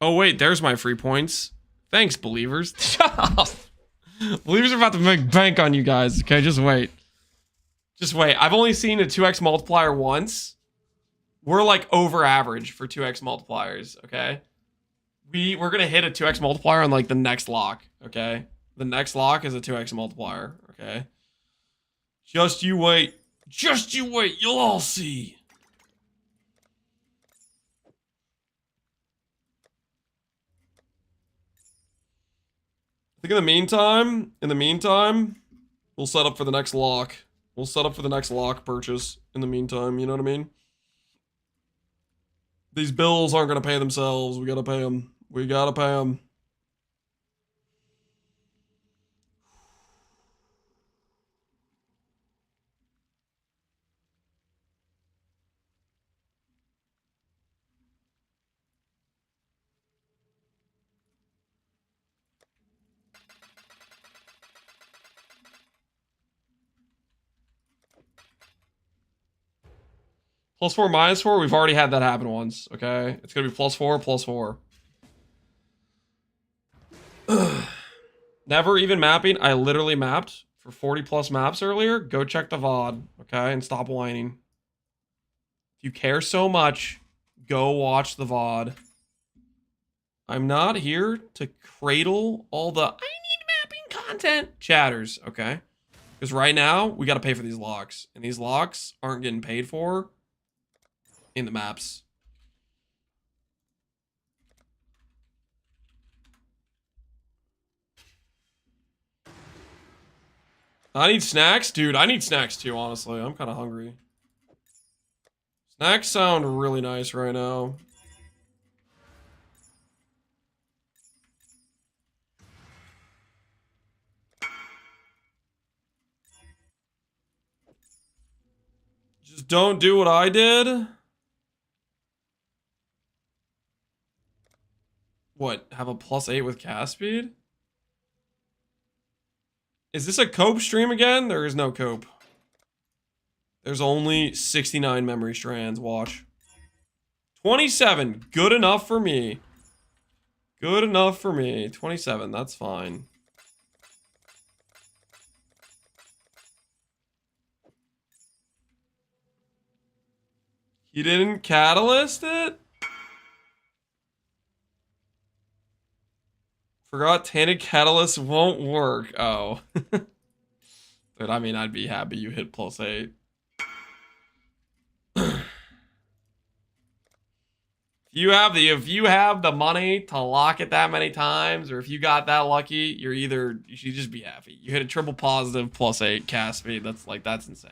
Oh, wait, there's my free points. Thanks, believers. Believers are about to make bank on you guys. Okay, just wait. Just wait. I've only seen a 2x multiplier once. We're like over average for 2x multipliers, okay? We're gonna hit a 2x multiplier on like the next lock, okay? The next lock is a 2x multiplier, okay? Just you wait. Just you wait. You'll all see. I think in the meantime, we'll set up for the next lock. We'll set up for the next lock purchase in the meantime, you know what I mean? These bills aren't gonna pay themselves. We gotta pay them. We gotta pay them. +4, -4, we've already had that happen once, okay? It's gonna be +4, +4. Never even mapping. I literally mapped for 40 plus maps earlier. Go check the VOD, okay? And stop whining. If you care so much, go watch the VOD. I'm not here to cradle all the I need mapping content chatters, okay? Because right now, we gotta pay for these locks. And these locks aren't getting paid for in the maps. I need snacks? Dude, I need snacks too, honestly. I'm kind of hungry. Snacks sound really nice right now. Just don't do what I did. What? Have a +8 with cast speed? Is this a cope stream again? There is no cope. There's only 69 memory strands. Watch. 27. Good enough for me. Good enough for me. 27. That's fine. You didn't catalyst it? Forgot tainted catalyst won't work. Oh. Dude, I mean, I'd be happy you hit +8. If you have the money to lock it that many times, or if you got that lucky, you should just be happy. You hit a triple positive +8 cast speed. That's insane.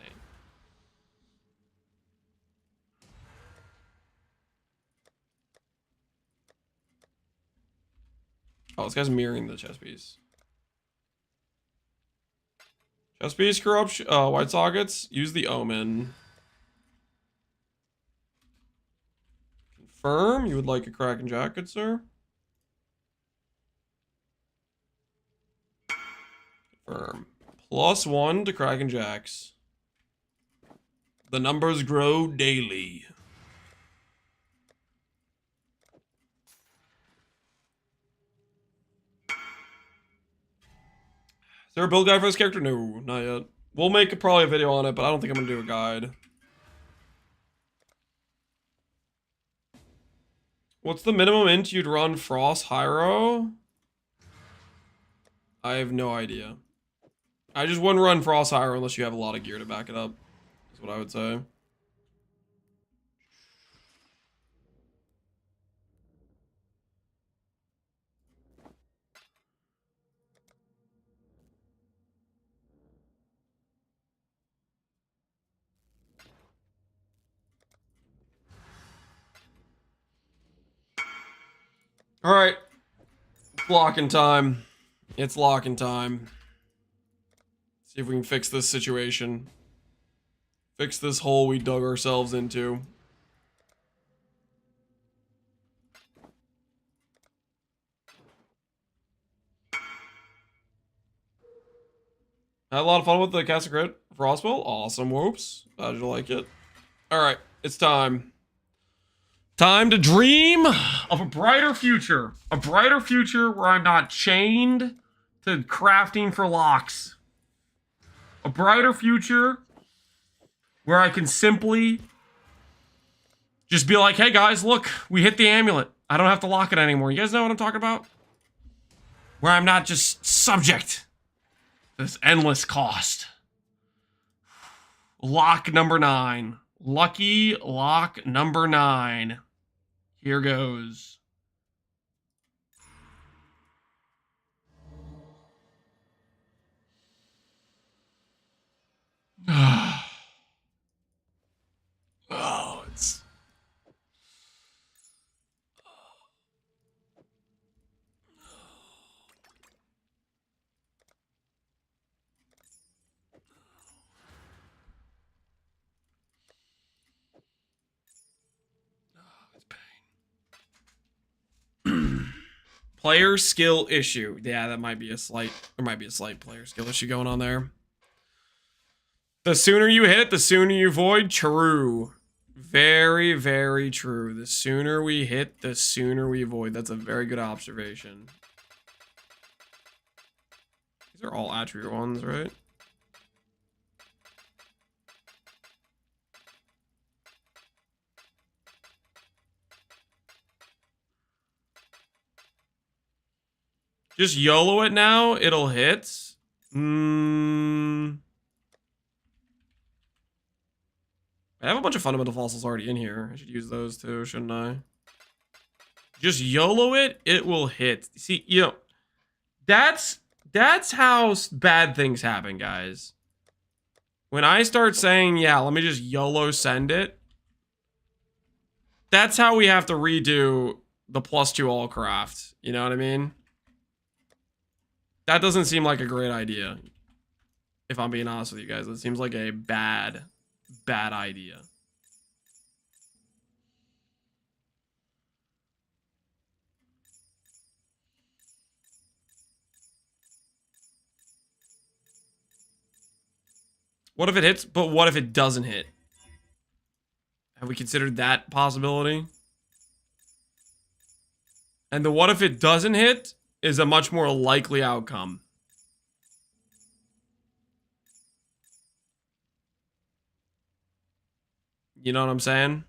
Oh, this guy's mirroring the chest piece. Chest piece corruption, white sockets. Use the omen. Confirm. You would like a Kraken jacket, sir? Confirm. +1 to Kraken jacks. The numbers grow daily. Is there a build guide for this character? No, not yet. We'll make probably a video on it, but I don't think I'm gonna do a guide. What's the minimum int you'd run Frost Hyro? I have no idea. I just wouldn't run Frost Hyro unless you have a lot of gear to back it up. That's what I would say. All right, it's locking time. It's locking time. See if we can fix this situation. Fix this hole we dug ourselves into. Had a lot of fun with the Cast Crit Frostwell. Awesome, whoops. Glad you like it. All right, it's time. Time to dream of a brighter future. A brighter future where I'm not chained to crafting for locks. A brighter future where I can simply just be like, hey guys, look, we hit the amulet. I don't have to lock it anymore. You guys know what I'm talking about? Where I'm not just subject to this endless cost. Lock number 9. Lucky lock number 9. Here goes. Oh, it's... Player skill issue. Yeah, that might be a slight... There might be a slight player skill issue going on there. The sooner you hit, the sooner you void. True. Very, very true. The sooner we hit, the sooner we void. That's a very good observation. These are all attribute ones, right? Just YOLO it now. It'll hit. I have a bunch of fundamental fossils already in here. I should use those too, shouldn't I? Just YOLO it. It will hit. See, you know, that's how bad things happen, guys. When I start saying, yeah, let me just YOLO send it. That's how we have to redo the +2 all craft. You know what I mean? That doesn't seem like a great idea. If I'm being honest with you guys, it seems like a bad idea. What if it hits, but what if it doesn't hit? Have we considered that possibility? And the what if it doesn't hit is a much more likely outcome. You know what I'm saying?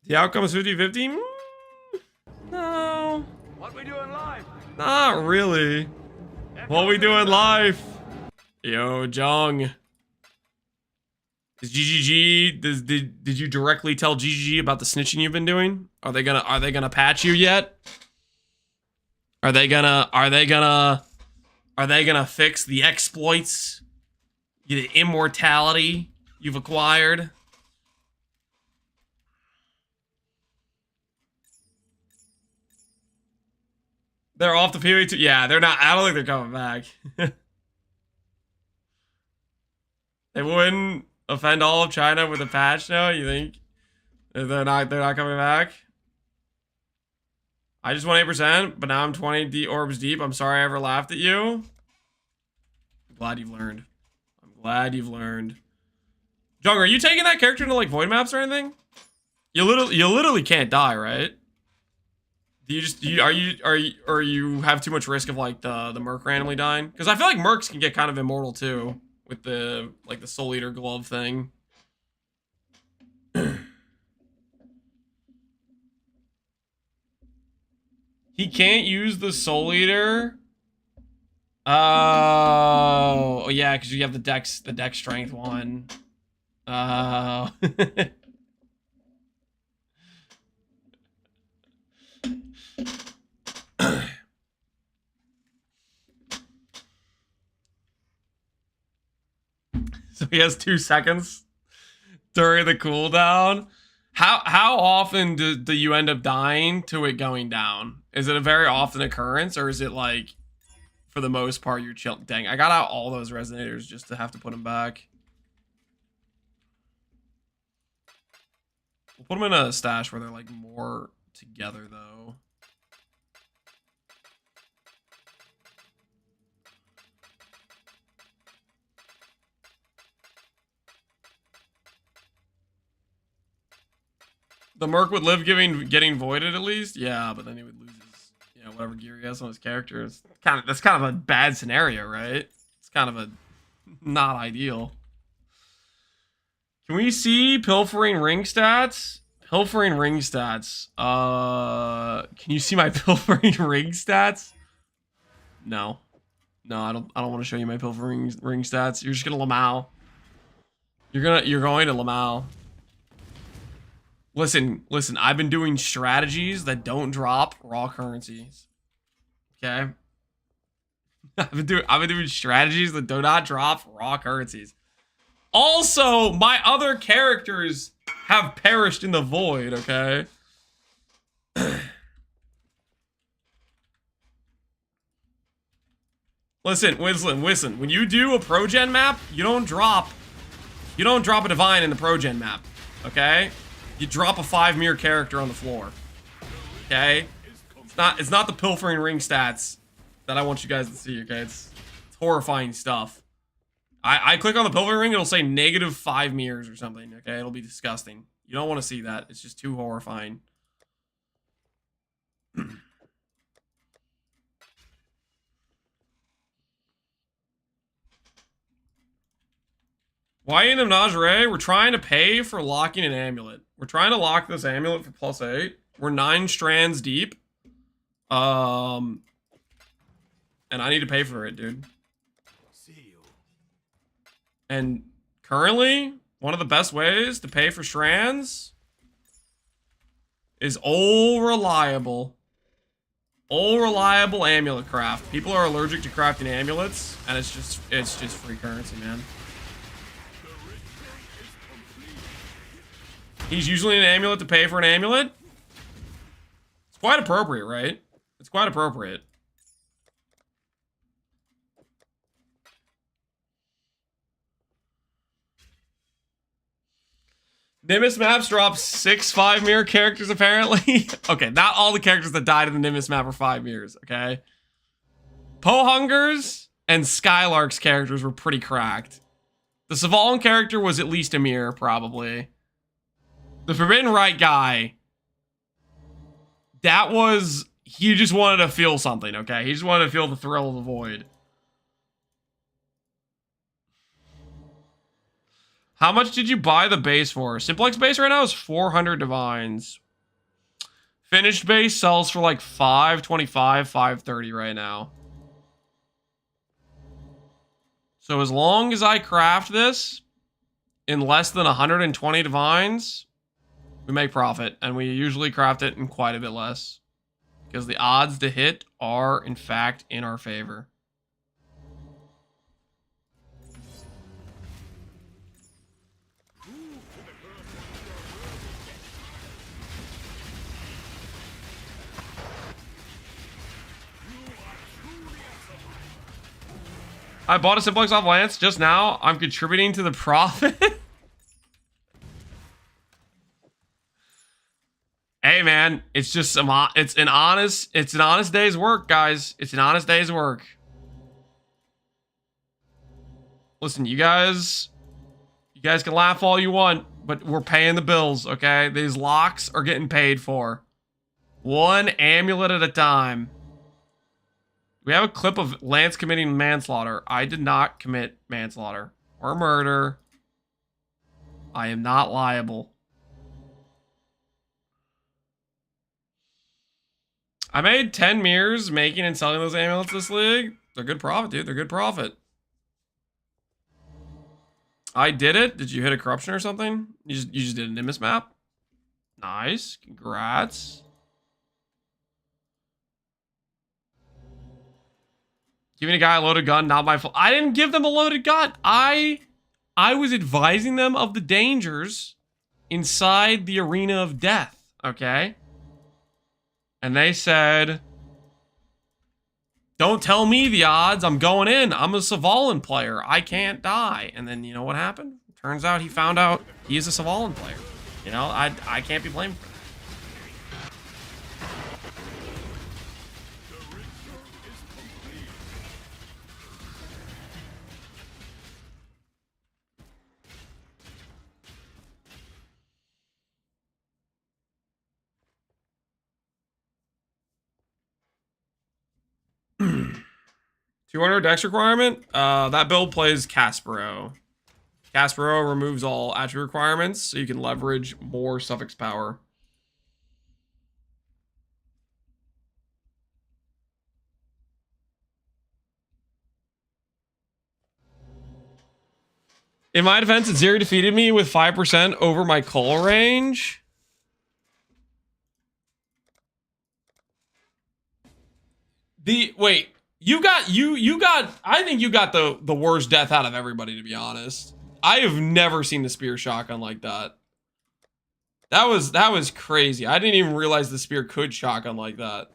The outcome is 50-50? No. What we doing live? Not really. What we doing live? Yo, Jung. Is GGG, did you directly tell GGG about the snitching you've been doing? Are they gonna patch you yet? Are they gonna fix the exploits? The immortality you've acquired? They're off the PoE too. Yeah, they're not. I don't think they're coming back. They wouldn't offend all of China with a patch now. You think they're not coming back? I just won 8%, but now I'm 20 orbs deep. I'm sorry I ever laughed at you. I'm glad you've learned. I'm glad you've learned. Jung, are you taking that character into like void maps or anything? You literally can't die, right? Do you just you have too much risk of like the Merc randomly dying? Because I feel like Mercs can get kind of immortal too with the like the Soul Eater glove thing. He can't use the Soul Eater. Oh yeah, because you have the dex strength one. Oh. So he has 2 seconds during the cooldown. How often do you end up dying to it going down? Is it a very often occurrence, or is it like, for the most part, you're chill? Dang, I got out all those resonators just to have to put them back. We'll put them in a stash where they're like more together, though. The Merc would live getting voided at least? Yeah, but then he would lose his, you know, whatever gear he has on his characters. That's kind of a bad scenario, right? It's kind of a not ideal. Can we see pilfering ring stats? Pilfering ring stats. Can you see my pilfering ring stats? No. No, I don't want to show you my pilfering ring stats. You're just gonna Lamau. You're going to Lamau. Listen, I've been doing strategies that don't drop raw currencies. Okay? I've been doing strategies that do not drop raw currencies. Also, my other characters have perished in the void, okay? Listen. When you do a progen map, you don't drop a divine in the progen map, okay? You drop a 5-mirror character on the floor. Okay? It's not the pilfering ring stats that I want you guys to see, okay? It's horrifying stuff. I click on the pilfering ring, it'll say -5 mirrors or something, okay? It'll be disgusting. You don't want to see that. It's just too horrifying. Why in Menage? We're trying to pay for locking an amulet. We're trying to lock this amulet for +8. We're 9 strands deep. And I need to pay for it, dude. And currently, one of the best ways to pay for strands is reliable amulet craft. People are allergic to crafting amulets, and it's just free currency, man. He's using an amulet to pay for an amulet. It's quite appropriate, right? It's quite appropriate. Nimbus maps drop 6 5-mirror characters, apparently. Okay, not all the characters that died in the Nimbus map are 5 mirrors, okay? Pohunger's and Skylark's characters were pretty cracked. The Svalin character was at least a mirror, probably. The Forbidden Right guy, he just wanted to feel something, okay? He just wanted to feel the thrill of the void. How much did you buy the base for? Simplex base right now is 400 divines. Finished base sells for like 525, 530 right now. So as long as I craft this in less than 120 divines, we make profit, and we usually craft it in quite a bit less because the odds to hit are, in fact, in our favor. I bought a Simplex off Lance just now. I'm contributing to the profit. Hey man, it's just it's an honest day's work, guys. It's an honest day's work. Listen, you guys can laugh all you want, but we're paying the bills, okay? These locks are getting paid for. 1 amulet at a time. We have a clip of Lance committing manslaughter. I did not commit manslaughter or murder. I am not liable. I made 10 mirrors making and selling those amulets this league. They're good profit, dude. They're good profit. I did it. Did you hit a corruption or something? You just did a Nimbus map? Nice. Congrats. Giving a guy a loaded gun, not my fault. I didn't give them a loaded gun. I was advising them of the dangers inside the arena of death, okay? And they said, don't tell me the odds. I'm going in. I'm a Savalan player. I can't die. And then you know what happened? Turns out he found out he is a Savalan player. You know, I can't be blamed for that. $200 dex requirement. That build plays Caspero. Caspero removes all attribute requirements, so you can leverage more suffix power. In my defense, Zeri defeated me with 5% over my call range. Wait, you got I think you got the worst death out of everybody, to be honest. I have never seen the spear shotgun like that. That was crazy. I didn't even realize the spear could shotgun like that.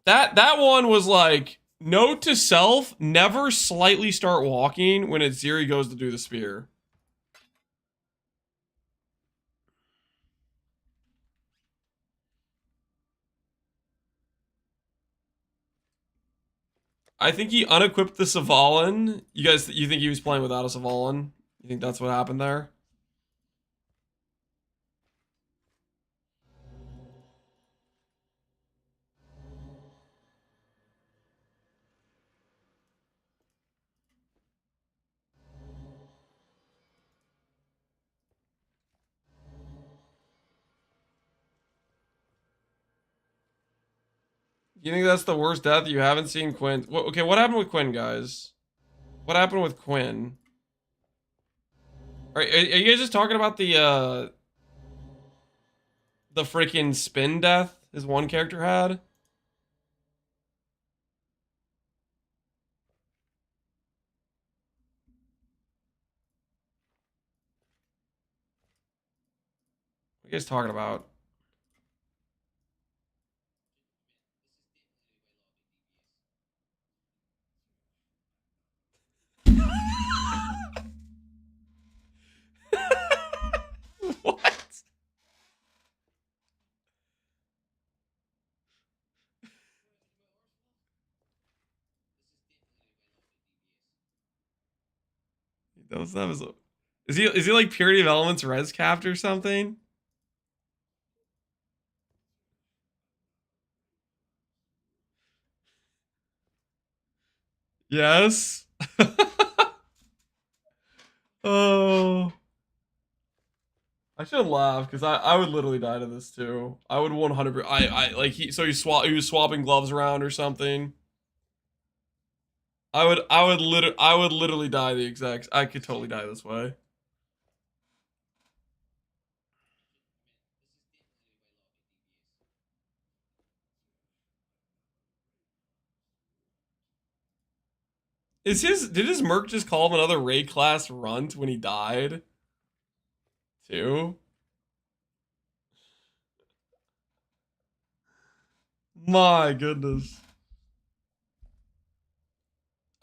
That one was like, note to self, never slightly start walking when Zeri goes to do the spear. I think he unequipped the Savalan. You think he was playing without a Savalan? You think that's what happened there? You think that's the worst death? You haven't seen Quinn. Okay, what happened with Quinn, guys? What happened with Quinn? Are you guys just talking about the freaking spin death his one character had? What are you guys talking about? What? Is he like Purity of Elements res capped or something? Yes. Oh. I should laugh because I would literally die to this too. I would 100%. I like he was swapping gloves around or something. I would literally die the exact. I could totally die this way. Did his merc just call him another raid class runt when he died? Too? My goodness.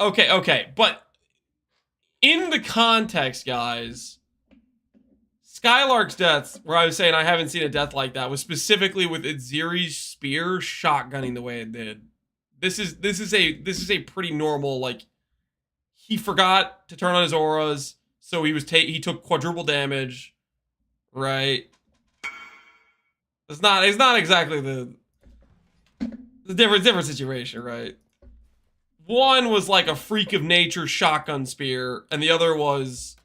Okay, but in the context, guys, Skylark's death, where I was saying I haven't seen a death like that, was specifically with Zeri's spear shotgunning the way it did. This is a pretty normal, like, he forgot to turn on his auras, so he took quadruple damage, right? It's not exactly the different situation, right? One was like a freak of nature shotgun spear, and the other was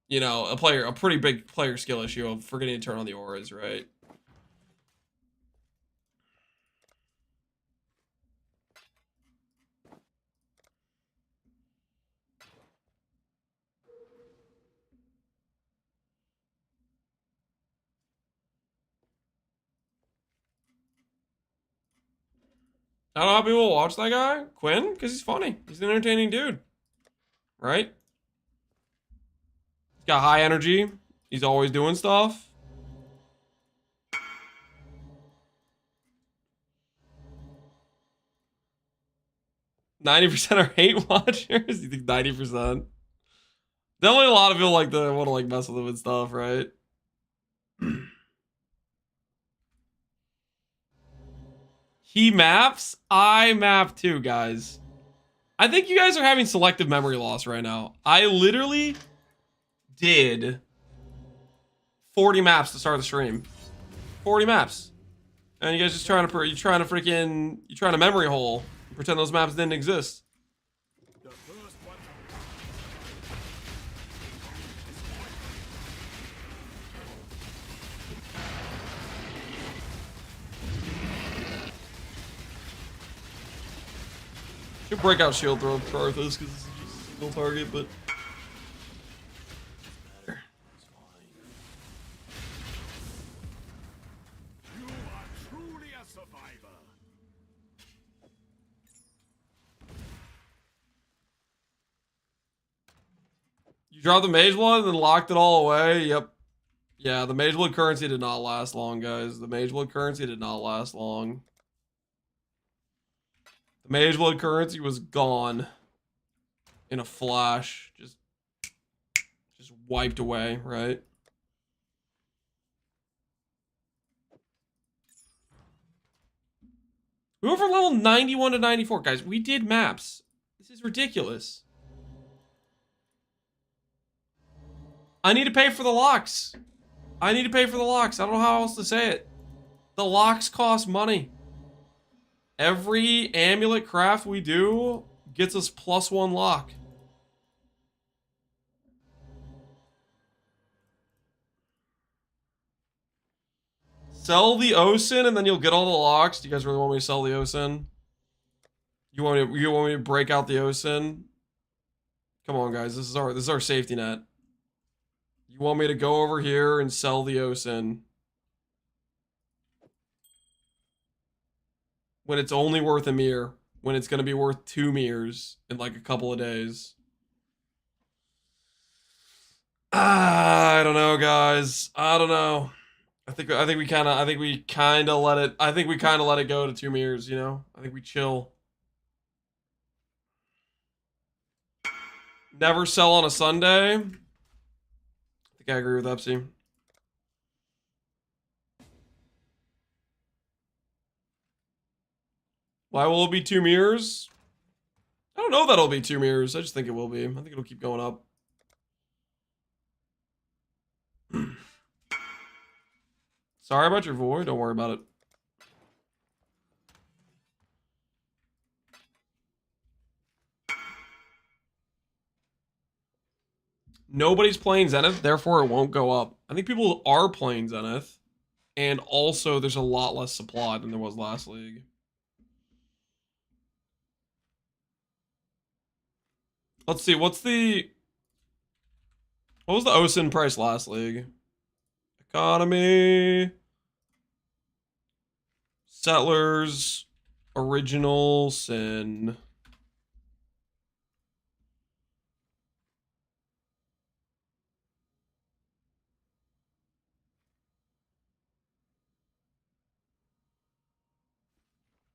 you know, a pretty big player skill issue of forgetting to turn on the auras, right? I don't know how people watch that guy, Quinn, because he's funny. He's an entertaining dude. right? He's got high energy. He's always doing stuff. %90 are hate watchers. You think 90%? Definitely a lot of people like to want to like mess with him and stuff, right? He maps. I map too, guys. I think you guys are having selective memory loss right now. I literally did 40 maps to start the stream. 40 maps. And you guys just trying to memory hole. Pretend those maps didn't exist. Should break out shield throw for Arthas because it's just a single target, but You are truly a survivor. you dropped the Mageblood and then locked it all away. Yep. Yeah, the Mageblood currency did not last long, guys. The Mageblood currency did not last long. The Mageblood currency was gone in a flash. Just wiped away, right? We went from level 91 to 94. Guys, we did maps. This is ridiculous. I need to pay for the locks. I need to pay for the locks. I don't know how else to say it. The locks cost money. Every amulet craft we do gets us +1 lock. Sell the Osin and then you'll get all the locks. Do you guys really want me to sell the Osin? You want me to break out the Osin? Come on, guys. This is our safety net. You want me to go over here and sell the Osin when it's only worth a mirror, when it's going to be worth 2 mirrors in like a couple of days? I don't know, guys. I don't know. I think we kind of let it go to 2 mirrors, you know? I think we chill. Never sell on a Sunday. I think I agree with Epsy. Why will it be 2 mirrors? I don't know that it'll be 2 mirrors. I just think it will be. I think it'll keep going up. Sorry about your void. Don't worry about it. Nobody's playing Zenith, therefore it won't go up. I think people are playing Zenith, and also there's a lot less supply than there was last league. Let's see, what was the Osin price last league? Economy. Settlers. Original Sin.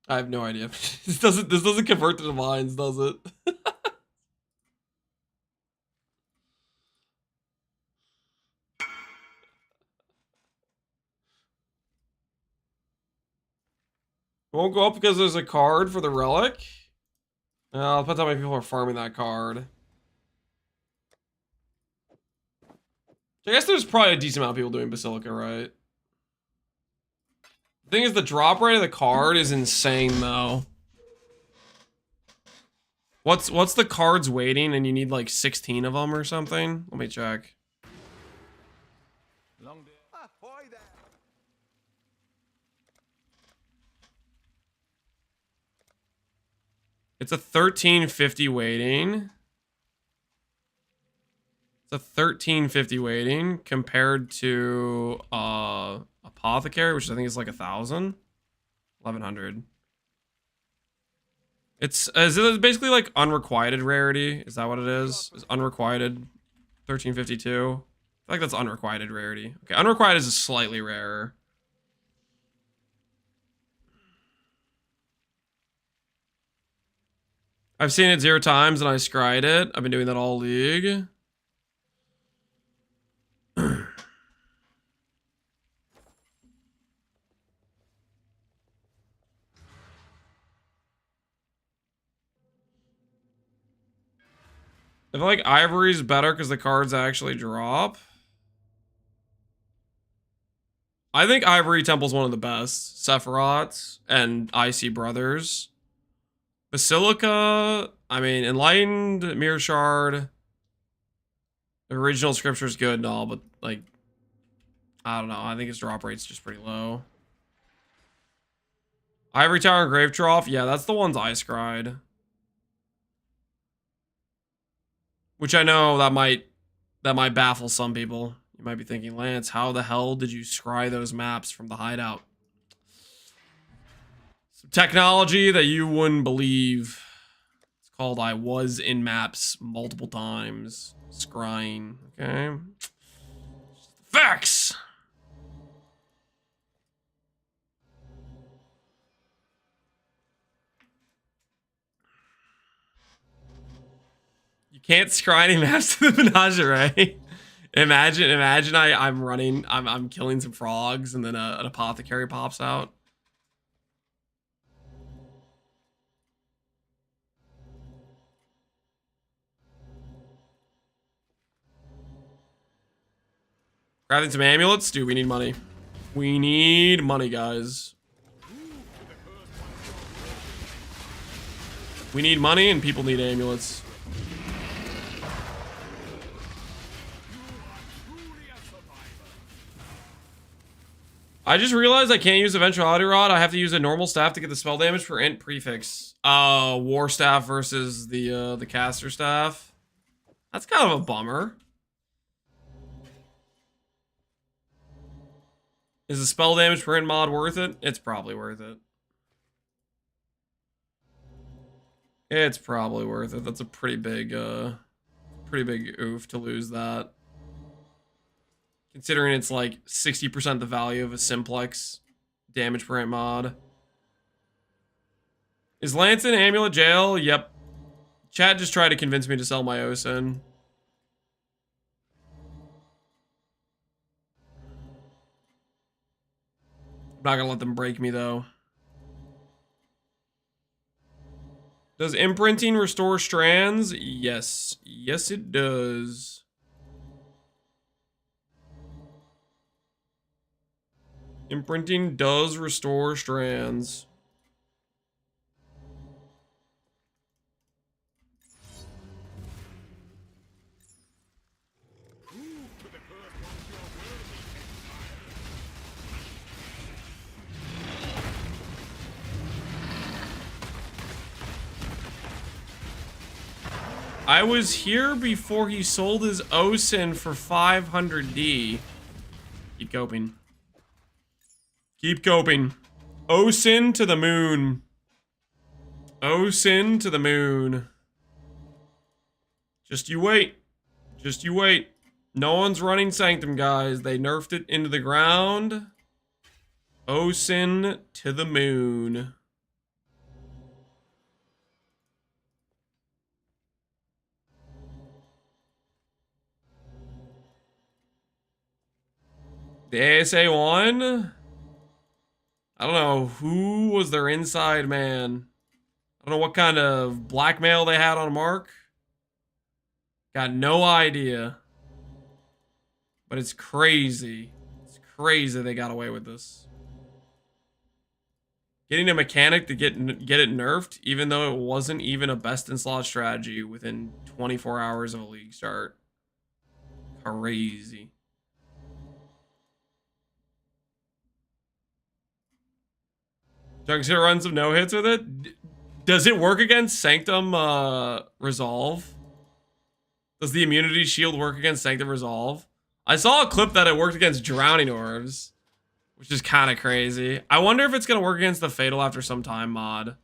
I have no idea. This doesn't convert to divines, does it? It won't go up because there's a card for the relic. Depends how many people are farming that card. I guess there's probably a decent amount of people doing Basilica, right? The thing is, the drop rate of the card is insane, though. What's the cards waiting, and you need like 16 of them or something? Let me check. It's a 1350 waiting. It's a 1350 waiting compared to Apothecary, which I think is like 1,000. 1,100. Is it basically like unrequited rarity? Is that what it is? Is unrequited 1352? I feel like that's unrequited rarity. Okay, unrequited is slightly rarer. I've seen it 0 times and I scryed it. I've been doing that all league. I feel like Ivory's better because the cards actually drop. I think Ivory Temple's one of the best. Sephiroth and Icy Brothers. Basilica, I mean, Enlightened, Mirror Shard. The original scripture's good and all, but like, I don't know. I think its drop rate's just pretty low. Ivory Tower and Grave Trough, yeah, that's the ones I scried. Which I know that might baffle some people. You might be thinking, Lance, how the hell did you scry those maps from the hideout? Some technology that you wouldn't believe. It's called I was in maps multiple times. Scrying, okay? Facts! You can't scry any maps to the menagerie. Imagine I'm killing some frogs and then an apothecary pops out. Crafting some amulets? Dude, we need money. We need money, guys. We need money and people need amulets. I just realized I can't use Eventuality Rod. I have to use a normal staff to get the spell damage for int prefix. War staff versus the caster staff. That's kind of a bummer. Is the spell damage per int mod worth it? It's probably worth it. It's probably worth it. That's a pretty big oof to lose that. Considering it's like 60% the value of a simplex damage per int mod. Is Lance in Amulet jail? Yep. Chat just tried to convince me to sell my OSIN. I'm not gonna let them break me though. Does imprinting restore strands? Yes. Yes, it does. Imprinting does restore strands. I was here before he sold his OSIN for 500D. Keep coping. Keep coping. OSIN to the moon. OSIN to the moon. Just you wait. Just you wait. No one's running Sanctum, guys. They nerfed it into the ground. OSIN to the moon. The ASA won? I don't know who was their inside man. I don't know what kind of blackmail they had on Mark. Got no idea. But it's crazy. It's crazy they got away with this. Getting a mechanic to get it nerfed, even though it wasn't even a best in slot strategy within 24 hours of a league start. Crazy. Junction runs some no hits with it. Does it work against Sanctum Resolve? Does the immunity shield work against Sanctum Resolve? I saw a clip that it worked against Drowning Orbs, which is kind of crazy. I wonder if it's going to work against the Fatal After Some Time mod.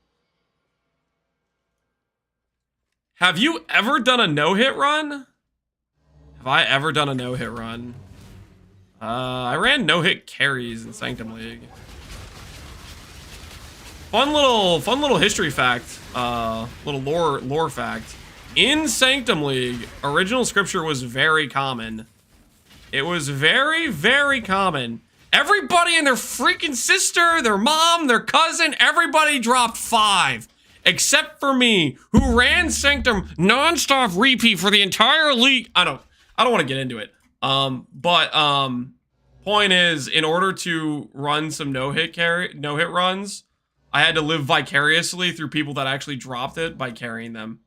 Have you ever done a no-hit run? Have I ever done a no-hit run? I ran no-hit carries in Sanctum League. Fun little history fact, little lore fact. In Sanctum League, original scripture was very common. It was very, very common. Everybody and their freaking sister, their mom, their cousin, everybody dropped 5. Except for me, who ran Sanctum non-stop repeat for the entire league. I don't want to get into it. Point is, in order to run some no-hit runs, I had to live vicariously through people that actually dropped it by carrying them.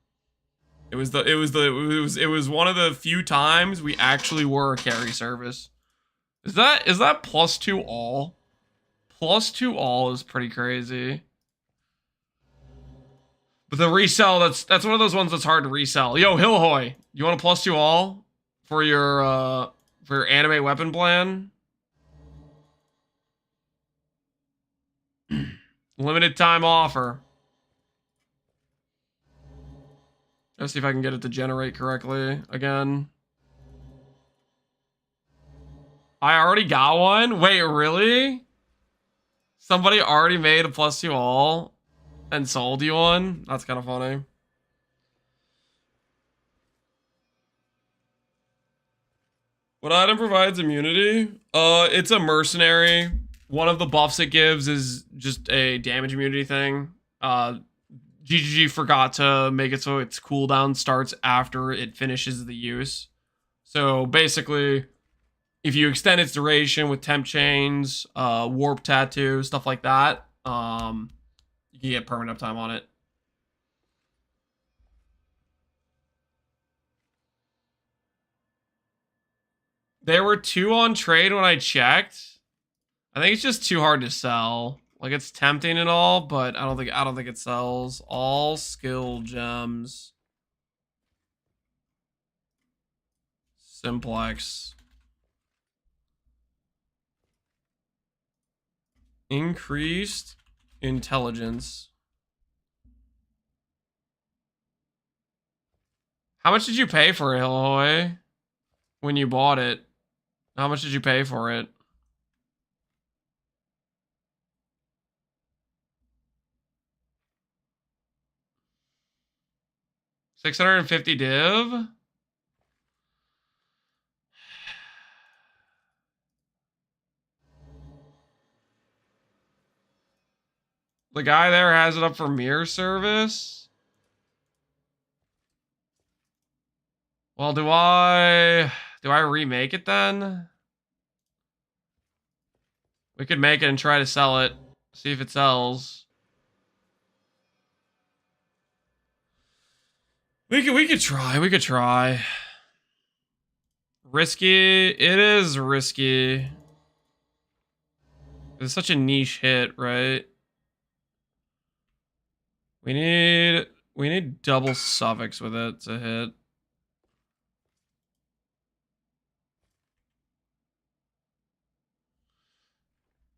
It was one of the few times we actually were a carry service. Is that +2 all? +2 all is pretty crazy. But the resell, that's one of those ones that's hard to resell. Yo, Hillhoy, you want a +2 all for your anime weapon plan? Limited time offer. Let's see if I can get it to generate correctly again. I already got one? Wait, really? Somebody already made a +2 all and sold you one? That's kind of funny. What item provides immunity? It's a mercenary. One of the buffs it gives is just a damage immunity thing. GGG forgot to make it so its cooldown starts after it finishes the use. So basically, if you extend its duration with temp chains, warp tattoo, stuff like that, you can get permanent uptime on it. There were 2 on trade when I checked. I think it's just too hard to sell. Like, it's tempting and all, but I don't think it sells. All skill gems. Simplex. Increased intelligence. How much did you pay for it, Hillhoy? When you bought it? How much did you pay for it? $650 div? The guy there has it up for mirror service? Well, do I remake it then? We could make it and try to sell it. See if it sells. We could try. Risky. It is risky. It's such a niche hit, right? We need double suffix with it to hit.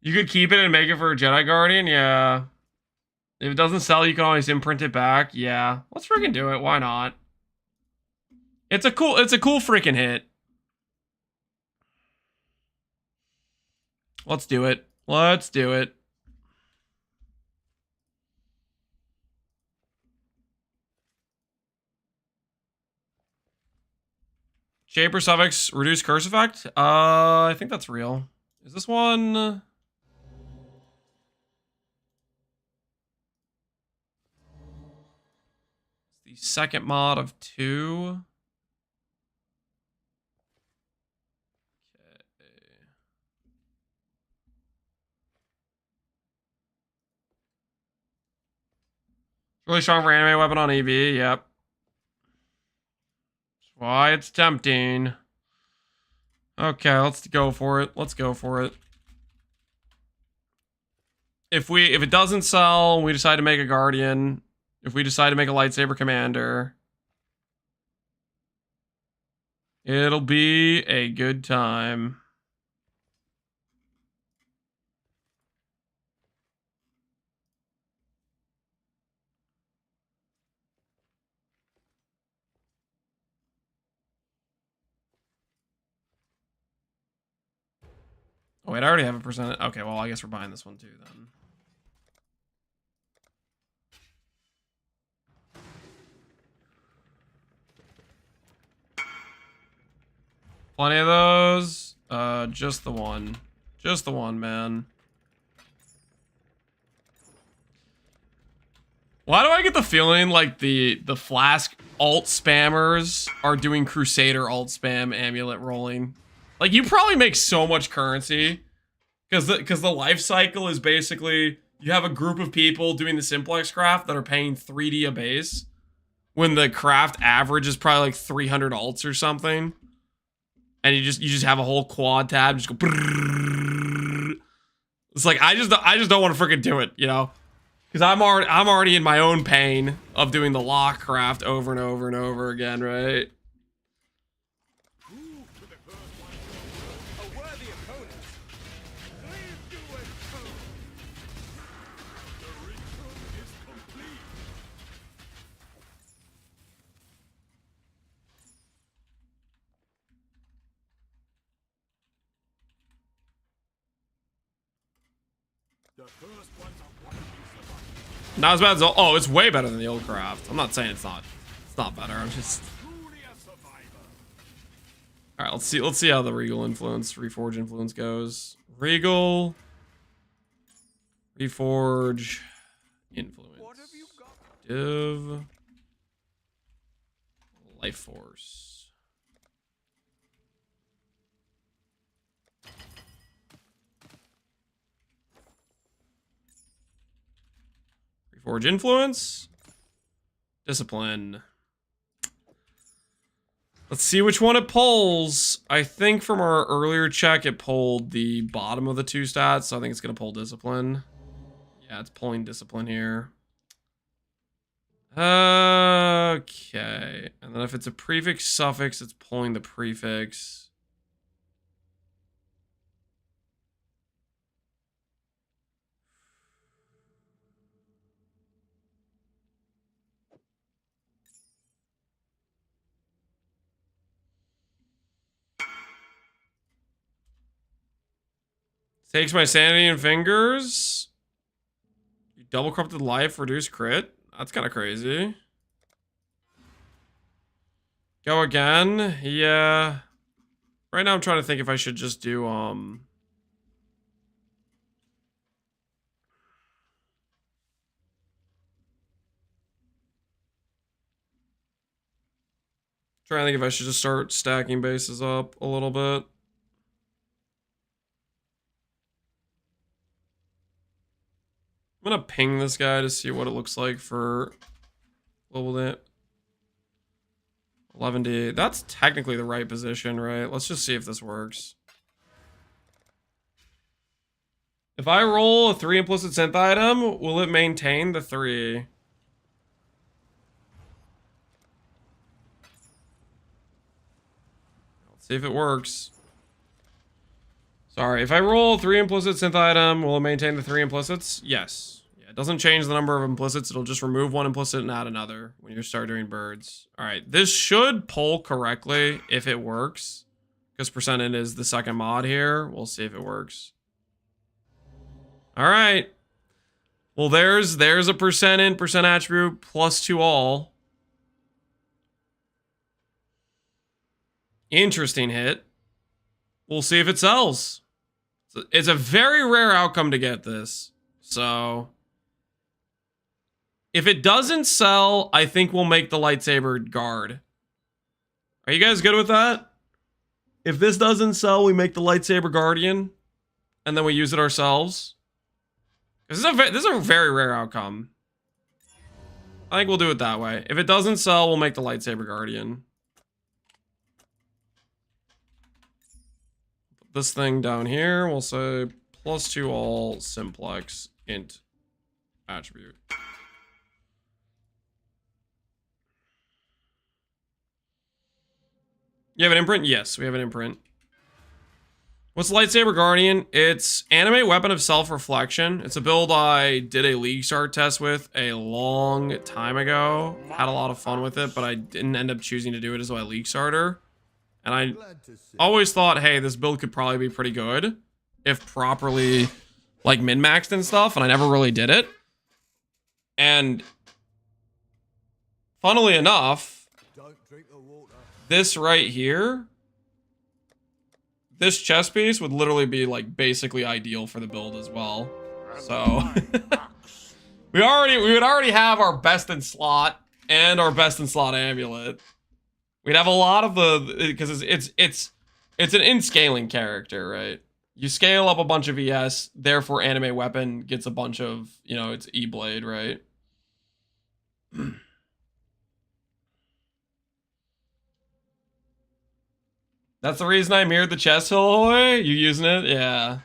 You could keep it and make it for a Jedi Guardian, yeah. If it doesn't sell, you can always imprint it back. Yeah. Let's freaking do it. Why not? It's a cool freaking hit. Let's do it. Let's do it. Shaper suffix reduce curse effect? I think that's real. Is this one? It's the second mod of 2. Really strong for anime weapon on EV, yep. That's why it's tempting. Okay, let's go for it. Let's go for it. If it doesn't sell, we decide to make a Guardian. If we decide to make a Lightsaber Commander, it'll be a good time. Oh, wait, I already have a percent. Okay, well, I guess we're buying this one too then. Plenty of those. Just the one. Just the one, man. Why do I get the feeling like the Flask alt spammers are doing Crusader alt spam amulet rolling? Like, you probably make so much currency because the life cycle is basically you have a group of people doing the simplex craft that are paying 3D a base when the craft average is probably like 300 alts or something. And you just have a whole quad tab, just go. Brrrr. It's like I just don't want to freaking do it, you know, because I'm already in my own pain of doing the lock craft over and over and over again, right? Not as bad as oh, it's way better than the old craft. I'm not saying it's not better. I'm just all right. Let's see how the Regal influence, Reforge influence goes. Regal, Reforge, influence, Div, Life Force. Forge influence, discipline. Let's see which one it pulls. I think from our earlier check, it pulled the bottom of the two stats, so I think it's gonna pull discipline. Yeah, it's pulling discipline here. Okay, and then if it's a prefix suffix, it's pulling the prefix. Takes my sanity and fingers. You double corrupted life, reduce crit. That's kind of crazy. Go again. Yeah. Right now I'm trying to think if I should just do trying to think if I should just start stacking bases up a little bit. I'm gonna ping this guy to see what it looks like for global day. 11D. That's technically the right position, right? Let's just see if this works. If I roll a 3 implicit synth item, will it maintain the 3? Let's see if it works. Sorry, if I roll 3 implicit synth item, will it maintain the 3 implicits? Yes. Yeah, it doesn't change the number of implicits. It'll just remove one implicit and add another when you start doing birds. All right, this should pull correctly if it works. Because percent is the second mod here. We'll see if it works. All right. Well, there's a percent in, percent attribute, +2 all. Interesting hit. We'll see if it sells. It's a very rare outcome to get this. So if it doesn't sell, I think we'll make the lightsaber guard. Are you guys good with that? If this doesn't sell, we make the lightsaber guardian and then we use it ourselves. This is a very rare outcome. I think we'll do it that way. If it doesn't sell, we'll make the lightsaber guardian. This thing down here, we'll say +2 all simplex int attribute. You have an imprint? Yes, we have an imprint. What's Lightsaber Guardian? It's animate weapon of self-reflection. It's a build I did a League Start test with a long time ago. Had a lot of fun with it, but I didn't end up choosing to do it as my League Starter. And I always thought, hey, this build could probably be pretty good if properly like min-maxed and stuff, and I never really did it. And funnily enough, this right here, this chest piece would literally be like basically ideal for the build as well. So we would already have our best in slot and our best in slot amulet. We'd have a lot of the, because it's an in-scaling character, right? You scale up a bunch of ES, therefore anime weapon gets a bunch of, you know, it's E-blade, right? That's the reason I mirrored the chest hill away? You using it? Yeah.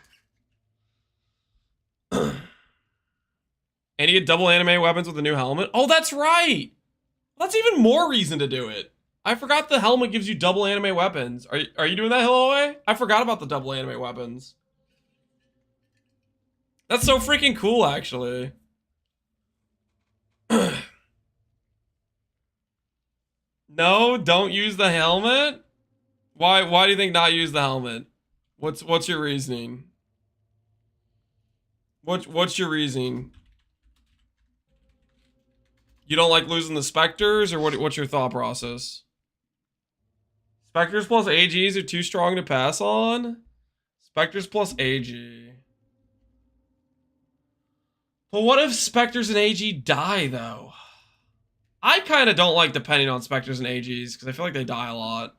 And you get double anime weapons with the new helmet? Oh, that's right! That's even more reason to do it. I forgot the helmet gives you double anime weapons. Are you doing that, Hillaway? I forgot about the double anime weapons. That's so freaking cool, actually. No, don't use the helmet? Why do you think not use the helmet? What's your reasoning? What's your reasoning? You don't like losing the Spectres, or what's your thought process? Spectres plus AGs are too strong to pass on? Spectres plus AG. But what if Spectres and AG die, though? I kind of don't like depending on Spectres and AGs, because I feel like they die a lot.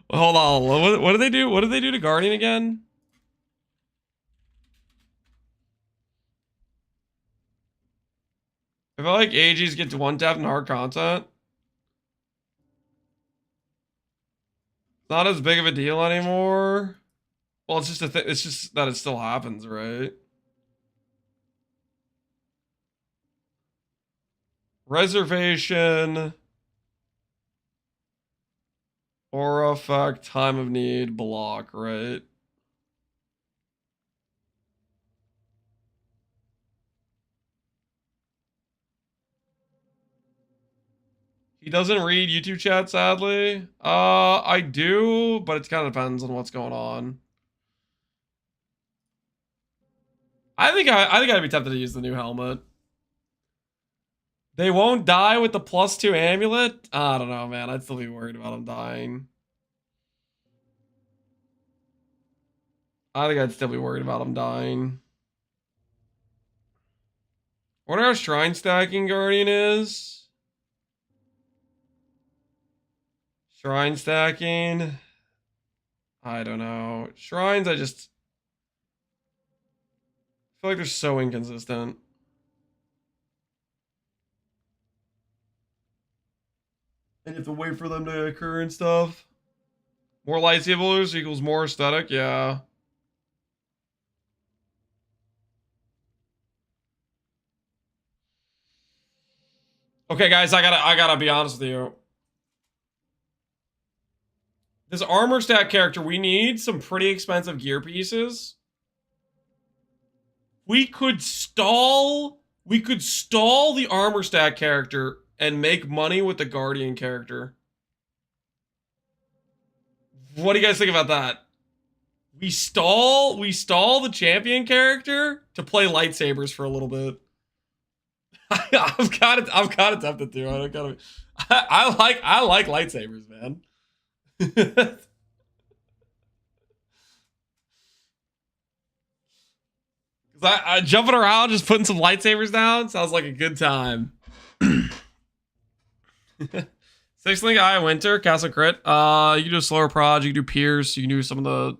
Well, hold on. What do they do? What do they do to Guardian again? I feel like AGs get to one tap in hard content. It's not as big of a deal anymore. Well, it's just it's just that it still happens, right? Reservation. Aura effect, time of need, block, right? He doesn't read YouTube chat, sadly. I do, but it kind of depends on what's going on. I think I'd be tempted to use the new helmet. They won't die with the +2 amulet? I don't know, man. I'd still be worried about them dying. I think I'd still be worried about them dying. I wonder how shrine stacking Guardian is. Shrine stacking. I don't know. Shrines, I just feel like they're so inconsistent. And you have to wait for them to occur and stuff. More lightsabers equals more aesthetic, yeah. Okay, guys, I gotta be honest with you. This armor stack character, we need some pretty expensive gear pieces. We could stall the armor stack character and make money with the Guardian character. What do you guys think about that? We stall the champion character to play lightsabers for a little bit. I'm kind of tempted to. I like lightsabers, man. I jumping around, just putting some lightsabers down sounds like a good time. 6-link Eye of Winter, Castle Crit. You can do a slower prod, you can do Pierce, you can do some of the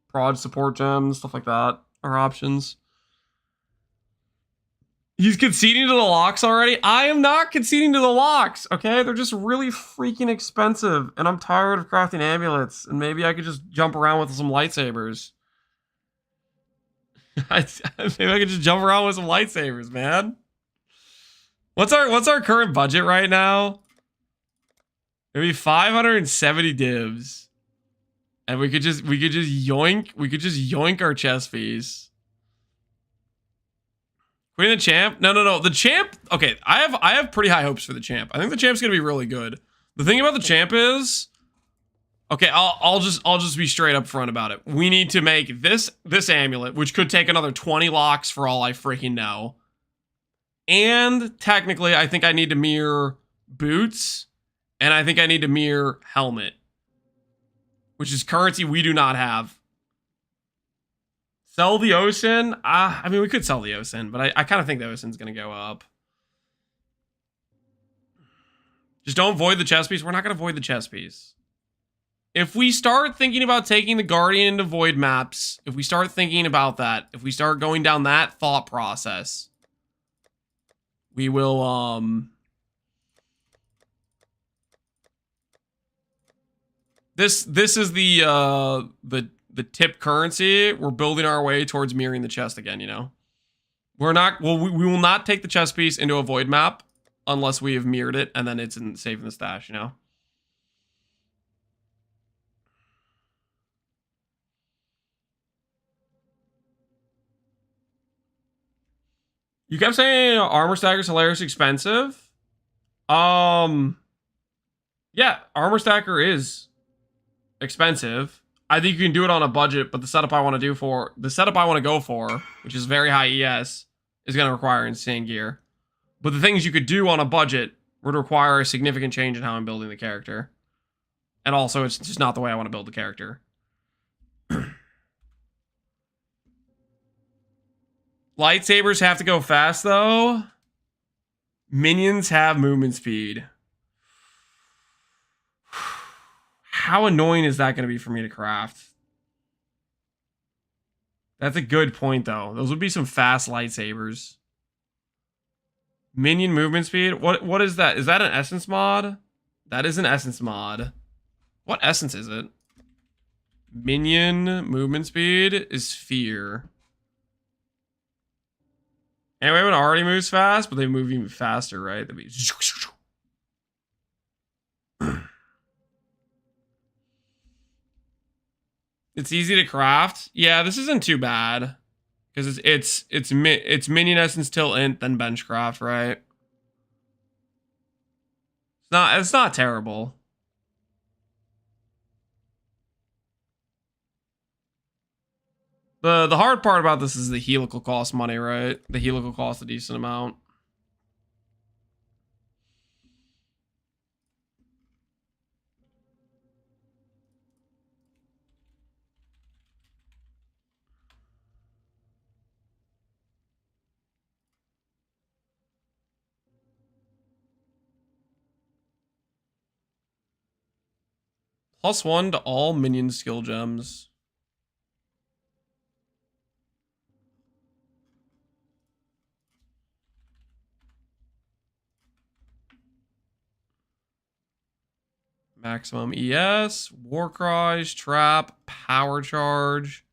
prod support gems, stuff like that are options. He's conceding to the locks already? I am not conceding to the locks, okay? They're just really freaking expensive, and I'm tired of crafting amulets, and maybe I could just jump around with some lightsabers. Maybe I could just jump around with some lightsabers, man. What's our current budget right now? Maybe 570 divs. And we could just yoink our chest fees. Queen the champ? No. The champ. Okay, I have pretty high hopes for the champ. I think the champ's gonna be really good. The thing about the champ is, okay, I'll just be straight up front about it. We need to make this amulet, which could take another 20 locks for all I freaking know. And technically, I think I need to mirror boots, and I think I need to mirror helmet, which is currency we do not have. Sell the Ocean? I mean, we could sell the Ocean, but I kind of think the Ocean's going to go up. Just don't void the chess piece. We're not going to void the chess piece. If we start thinking about taking the Guardian into void maps, if we start thinking about that, if we start going down that thought process, we will, This is the tip currency. We're building our way towards mirroring the chest again, you know? We're not, well, we will not take the chess piece into a void map unless we have mirrored it and then it's safe in the stash, you know? You kept saying armor stacker's hilarious expensive. Yeah, armor stacker is expensive. I think you can do it on a budget, but the setup I want to go for, which is very high ES, is going to require insane gear. But the things you could do on a budget would require a significant change in how I'm building the character. And also, it's just not the way I want to build the character. Lightsabers have to go fast, though. Minions have movement speed. How annoying is that going to be for me to craft? That's a good point, though. Those would be some fast lightsabers. Minion movement speed? What is that? Is that an essence mod? That is an essence mod. What essence is it? Minion movement speed is fear. Anyway, one already moves fast, but they move even faster, right? That'd be... It's easy to craft. Yeah, this isn't too bad. Because it's minion essence till int, then benchcraft, right? It's not terrible. The hard part about this is the helical cost money, right? The helical cost a decent amount. +1 to all minion skill gems. Maximum ES, War Cries, Trap, Power Charge,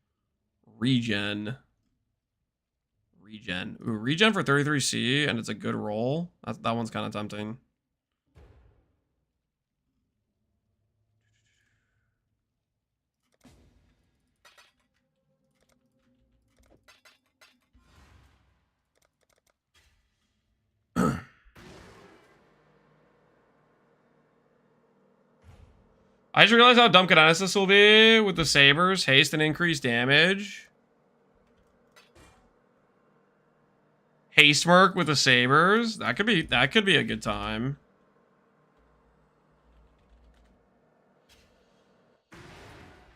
Regen. Regen. Ooh, Regen for 33C, and it's a good roll. That one's kind of tempting. I just realized how dumb Kinesis will be with the sabers, haste and increased damage. Haste Merc with the sabers. That could be a good time.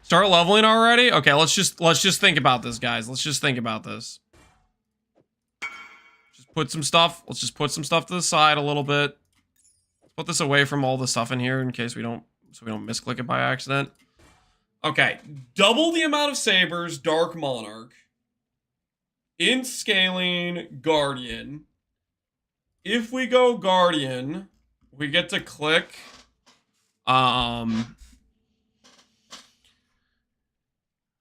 Start leveling already? Okay, let's just think about this, guys. Let's just think about this. Just put some stuff. Let's just put some stuff to the side a little bit. Let's put this away from all the stuff in here in case we don't misclick it by accident. Okay, double the amount of sabers, Dark Monarch. In scaling, Guardian. If we go Guardian, we get to click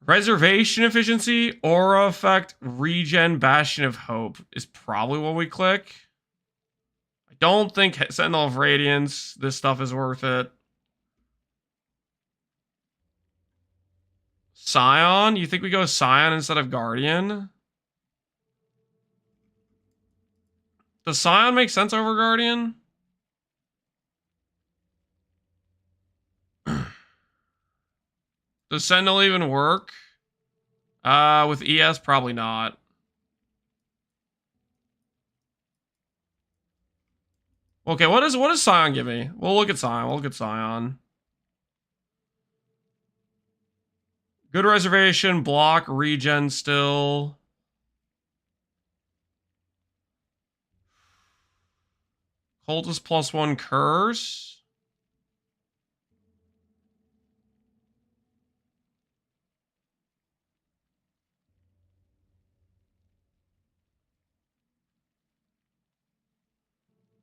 reservation efficiency, aura effect, regen, bastion of hope is probably what we click. I don't think Sentinel of Radiance, this stuff is worth it. Scion? You think we go Scion instead of Guardian? Does Scion make sense over Guardian? Does Sentinel even work? With ES, probably not. Okay, what does Scion give me? We'll look at Scion. We'll look at Scion. Good reservation, block, regen still. Cultist +1 curse.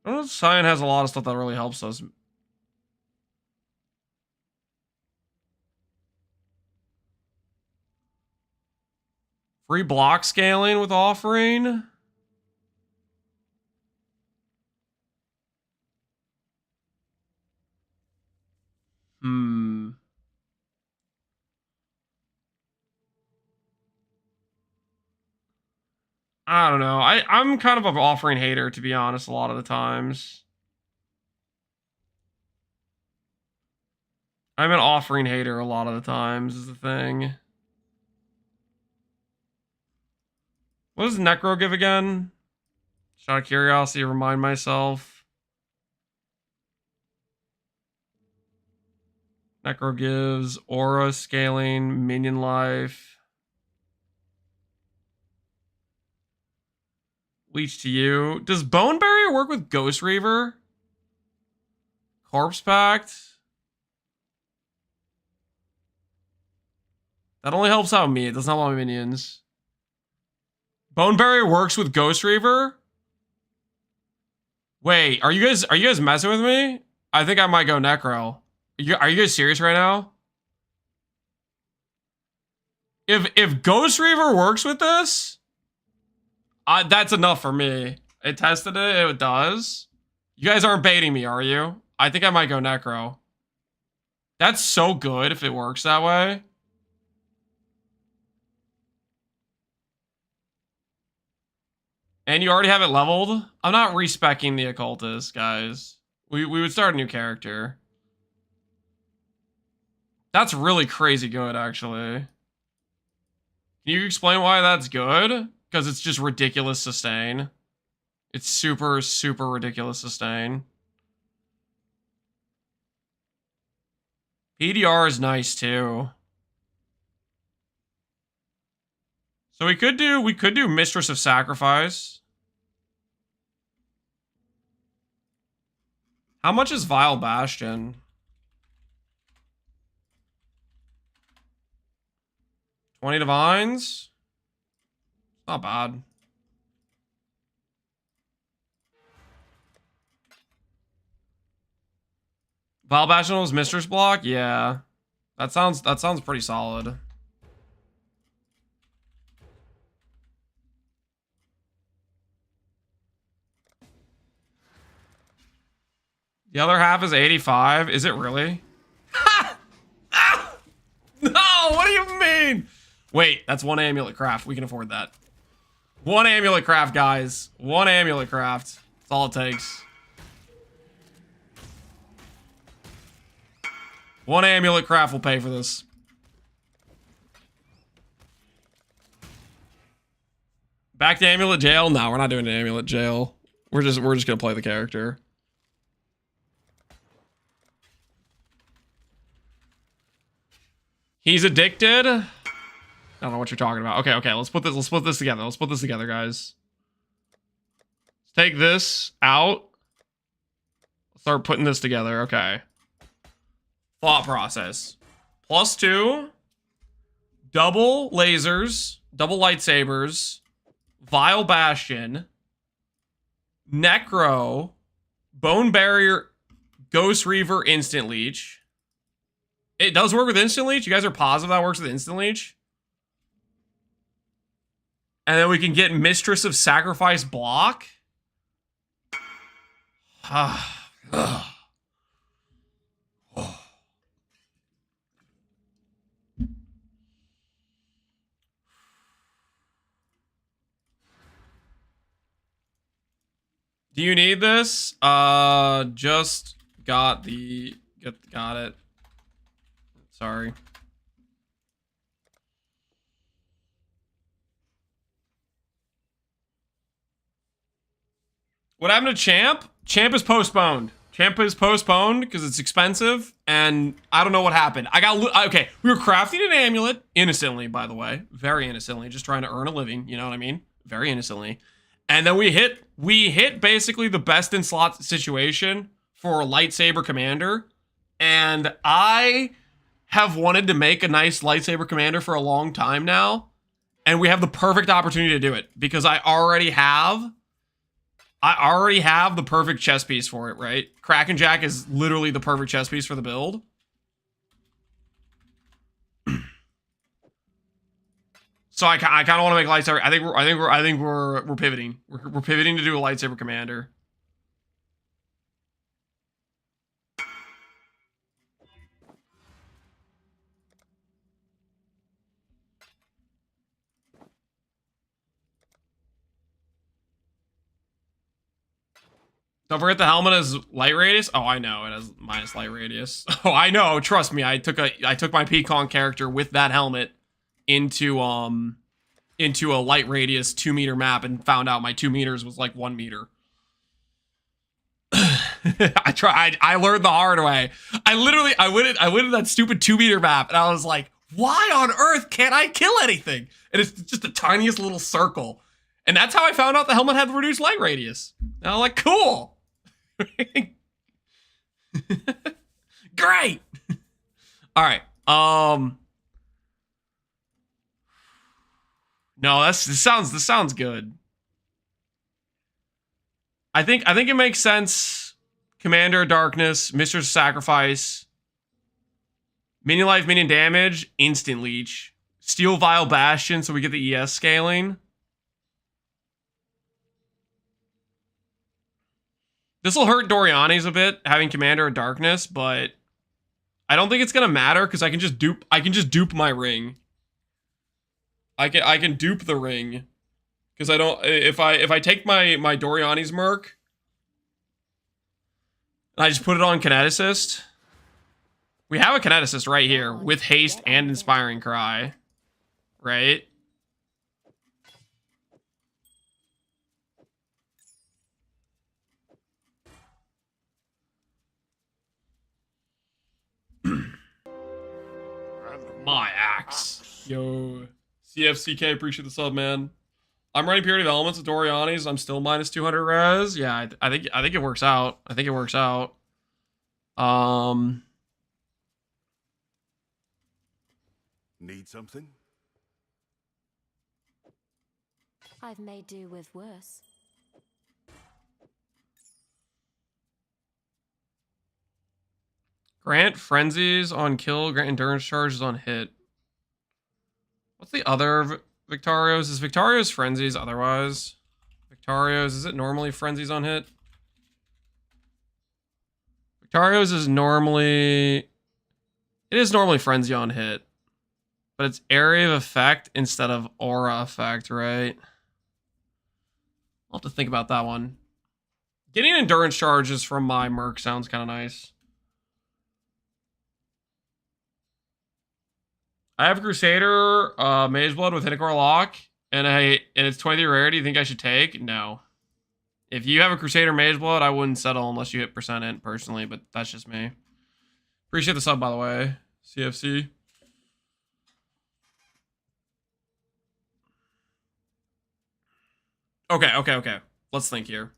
I don't know if Scion has a lot of stuff that really helps us. Free block scaling with offering. I don't know. I'm kind of an offering hater, to be honest, a lot of the times. I'm an offering hater a lot of the times, is the thing. What does Necro give again? Just out of curiosity, remind myself. Necro gives aura scaling, minion life. Leech to you. Does Bone Barrier work with Ghost Reaver? Corpse Pact? That only helps out me. It doesn't help my minions. Bone Barrier works with Ghost Reaver? Wait, are you guys messing with me? I think I might go Necro. Are you guys serious right now? If Ghost Reaver works with this, that's enough for me. It tested it. It does. You guys aren't baiting me, are you? I think I might go Necro. That's so good if it works that way. And you already have it leveled? I'm not respecking the occultist, guys. We would start a new character. That's really crazy good, actually. Can you explain why that's good? Because it's just ridiculous sustain. It's super, super ridiculous sustain. PDR is nice too. So we could do Mistress of Sacrifice. How much is Vile Bastion? 20 divines? Not bad. Vile Bastion was Mistress block? Yeah. That sounds pretty solid. The other half is 85. Is it really? No, what do you mean? Wait, that's one amulet craft. We can afford that. One amulet craft, guys. One amulet craft. That's all it takes. One amulet craft will pay for this. Back to amulet jail? No, we're not doing an amulet jail. We're just gonna play the character. He's addicted. I don't know what you're talking about. Okay, let's put this together. Let's put this together, guys. Let's take this out. Start putting this together. Okay. Thought process. +2. Double lasers. Double lightsabers. Vile Bastion. Necro. Bone Barrier. Ghost Reaver. Instant Leech. It does work with Instant Leech? You guys are positive that works with Instant Leech? And then we can get Mistress of Sacrifice block? Do you need this? Just got the... Got it. Sorry. What happened to Champ? Champ is postponed. Champ is postponed because it's expensive, and I don't know what happened. Okay, we were crafting an amulet, innocently, by the way. Very innocently, just trying to earn a living, you know what I mean? Very innocently. And then we hit basically the best in slot situation for a lightsaber commander, and I have wanted to make a nice lightsaber commander for a long time now, and we have the perfect opportunity to do it, because I already have the perfect chess piece for it, right? Kraken Jack is literally the perfect chess piece for the build. So I kind of want to make lightsaber. I think we're pivoting. We're pivoting to do a lightsaber commander. Don't forget the helmet has light radius. Oh, I know it has minus light radius. Oh, I know. Trust me. I took my Pecan character with that helmet into a light radius 2 meter map and found out my 2 meters was like 1 meter. I learned the hard way. I went in that stupid 2 meter map and I was like, why on earth can't I kill anything? And it's just the tiniest little circle. And that's how I found out the helmet had reduced light radius. And I'm like, cool. Great. All right. No, this sounds good. I think it makes sense. Commander of Darkness, Mistress of Sacrifice, minion life, minion damage, instant leech, Steel Vial Bastion, so we get the ES scaling. This will hurt Doriani's a bit, having Commander of Darkness, but I don't think it's gonna matter because I can just dupe my ring. I can dupe the ring because I don't. If I take my Doriani's Merc and I just put it on Kineticist, we have a Kineticist right here with haste and Inspiring Cry, right? My axe. Yo. CFCK, appreciate the sub, man. I'm running Purity of Elements with Doriani's. I'm still minus 200 res. Yeah, I think it works out. I think it works out. Need something? I've made do with worse. Grant frenzies on kill, grant endurance charges on hit. What's the other Victario's? Is Victario's frenzies otherwise? Victario's, is it normally frenzies on hit? Victario's is normally... It is normally frenzy on hit. But it's area of effect instead of aura effect, right? I'll have to think about that one. Getting endurance charges from my Merc sounds kind of nice. I have Crusader, Mageblood with Hidden Lock, and it's 23 rarity. You think I should take? No. If you have a Crusader Mageblood, I wouldn't settle unless you hit percent int personally, but that's just me. Appreciate the sub, by the way. CFC. Okay. Let's think here.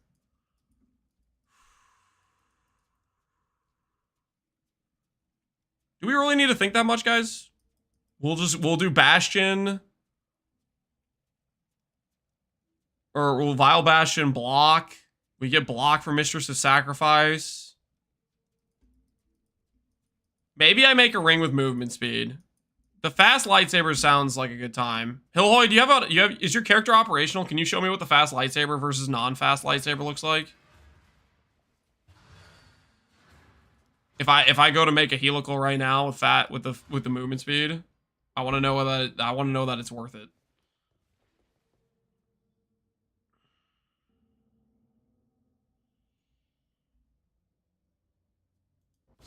Do we really need to think that much, guys? We'll do Bastion. Or we'll Vile Bastion block. We get block for Mistress of Sacrifice. Maybe I make a ring with movement speed. The fast lightsaber sounds like a good time. Hillhoy, is your character operational? Can you show me what the fast lightsaber versus non-fast lightsaber looks like? If I go to make a helical right now with the movement speed, I want to know that it's worth it.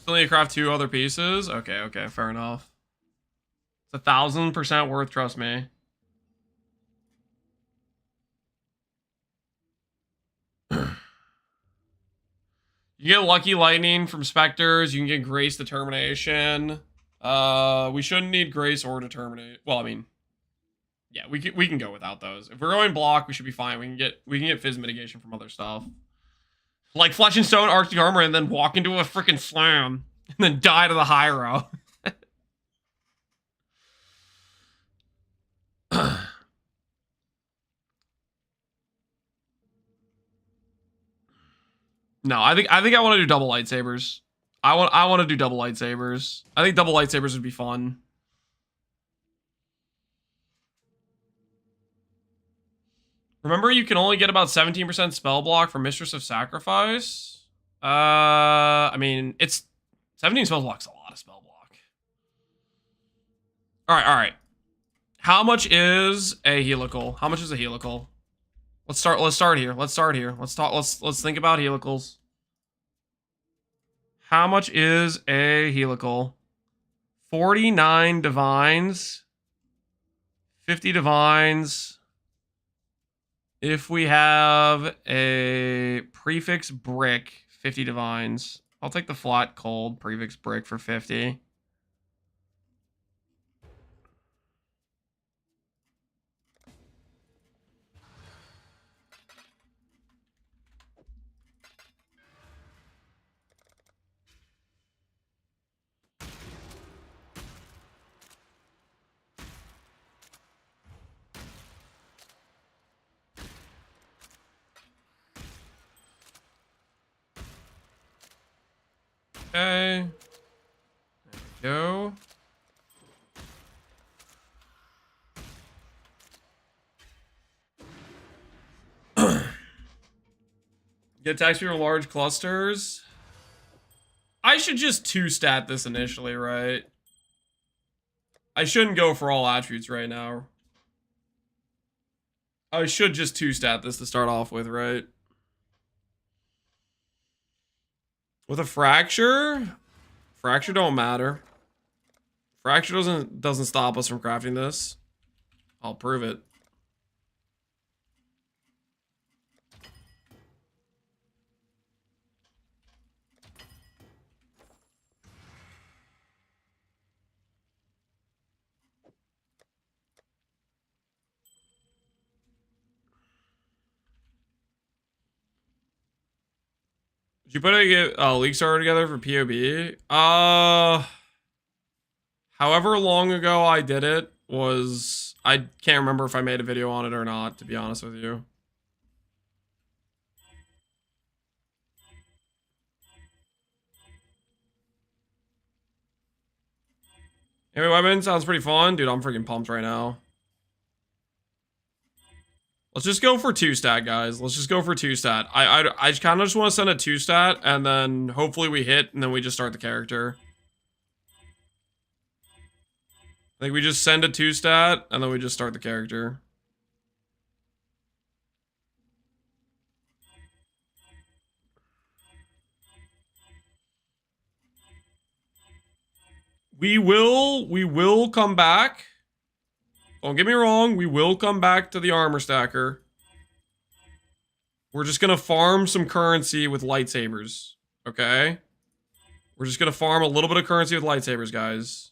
Still need to craft 2 other pieces? Okay, okay, fair enough. It's 1,000% worth, trust me. You get Lucky Lightning from Specters. You can get Grace Determination. We shouldn't need Grace or Determinate. Well, I mean, yeah, we can go without those. If we're going block, we should be fine. We can get Fizz mitigation from other stuff. Like Flesh and Stone, Arctic Armor, and then walk into a freaking slam. And then die to the Hyro. No, I think I want to do double lightsabers. I want to do double lightsabers. I think double lightsabers would be fun. Remember, you can only get about 17% spell block from Mistress of Sacrifice. I mean, it's 17 spell block's a lot of spell block. All right. How much is a helical? How much is a helical? Let's start here. Let's think about helicals. How much is a helical? 49 divines. 50 divines. If we have a prefix brick, 50 divines. I'll take the flat cold prefix brick for 50. Okay. There we go. Get attack speed from large clusters. I should just 2-stat this initially, right? I shouldn't go for all attributes right now. I should just 2-stat this to start off with, right? With a fracture? Fracture don't matter. Fracture doesn't stop us from crafting this. I'll prove it. Did you put a leak starter together for POB? However long ago I did it was... I can't remember if I made a video on it or not, to be honest with you. Anyway, weapon sounds pretty fun. Dude, I'm freaking pumped right now. Let's just go for 2-stat, guys. Let's just go for 2-stat. I kind of just want to send a 2-stat, and then hopefully we hit, and then we just start the character. I think we just send a 2-stat, and then we just start the character. We will come back. Don't get me wrong, we will come back to the armor stacker. We're just gonna farm some currency with lightsabers, okay? We're just gonna farm a little bit of currency with lightsabers, guys.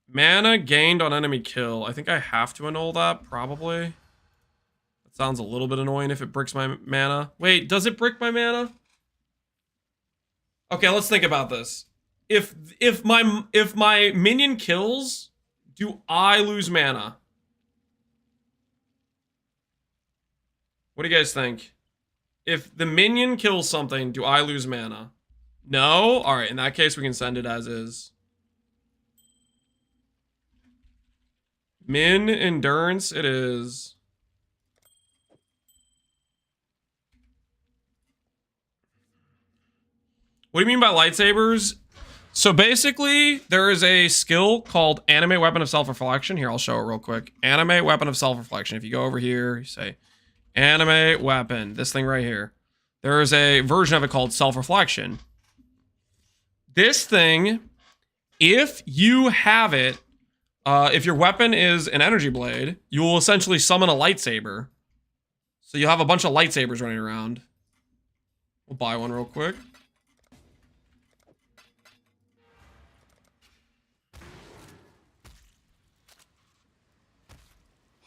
Mana gained on enemy kill. I think I have to annul that, probably. That sounds a little bit annoying if it bricks my mana. Wait, does it brick my mana? Okay, let's think about this. If my minion kills, do I lose mana? What do you guys think? If the minion kills something, do I lose mana? No? Alright, in that case we can send it as is. Min endurance it is. What do you mean by lightsabers? So basically, there is a skill called Animate Weapon of Self-Reflection. Here, I'll show it real quick. Animate Weapon of Self-Reflection. If you go over here, you say, Animate Weapon. This thing right here. there is a version of it called self-reflection. This thing, if you have it, if your weapon is an energy blade, you will essentially summon a lightsaber. So you'll have a bunch of lightsabers running around. We'll buy one real quick.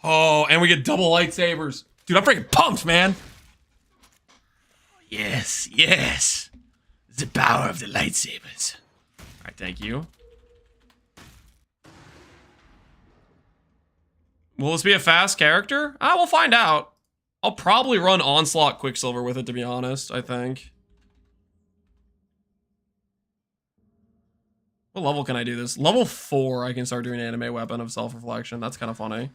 Oh, and we get double lightsabers. Dude, I'm freaking pumped, man. Yes, yes. The power of the lightsabers. All right, thank you. Will this be a fast character? We'll find out. I'll probably run Onslaught Quicksilver with it, to be honest, I think. What level can I do this? Level 4, I can start doing anime weapon of self-reflection. That's kind of funny.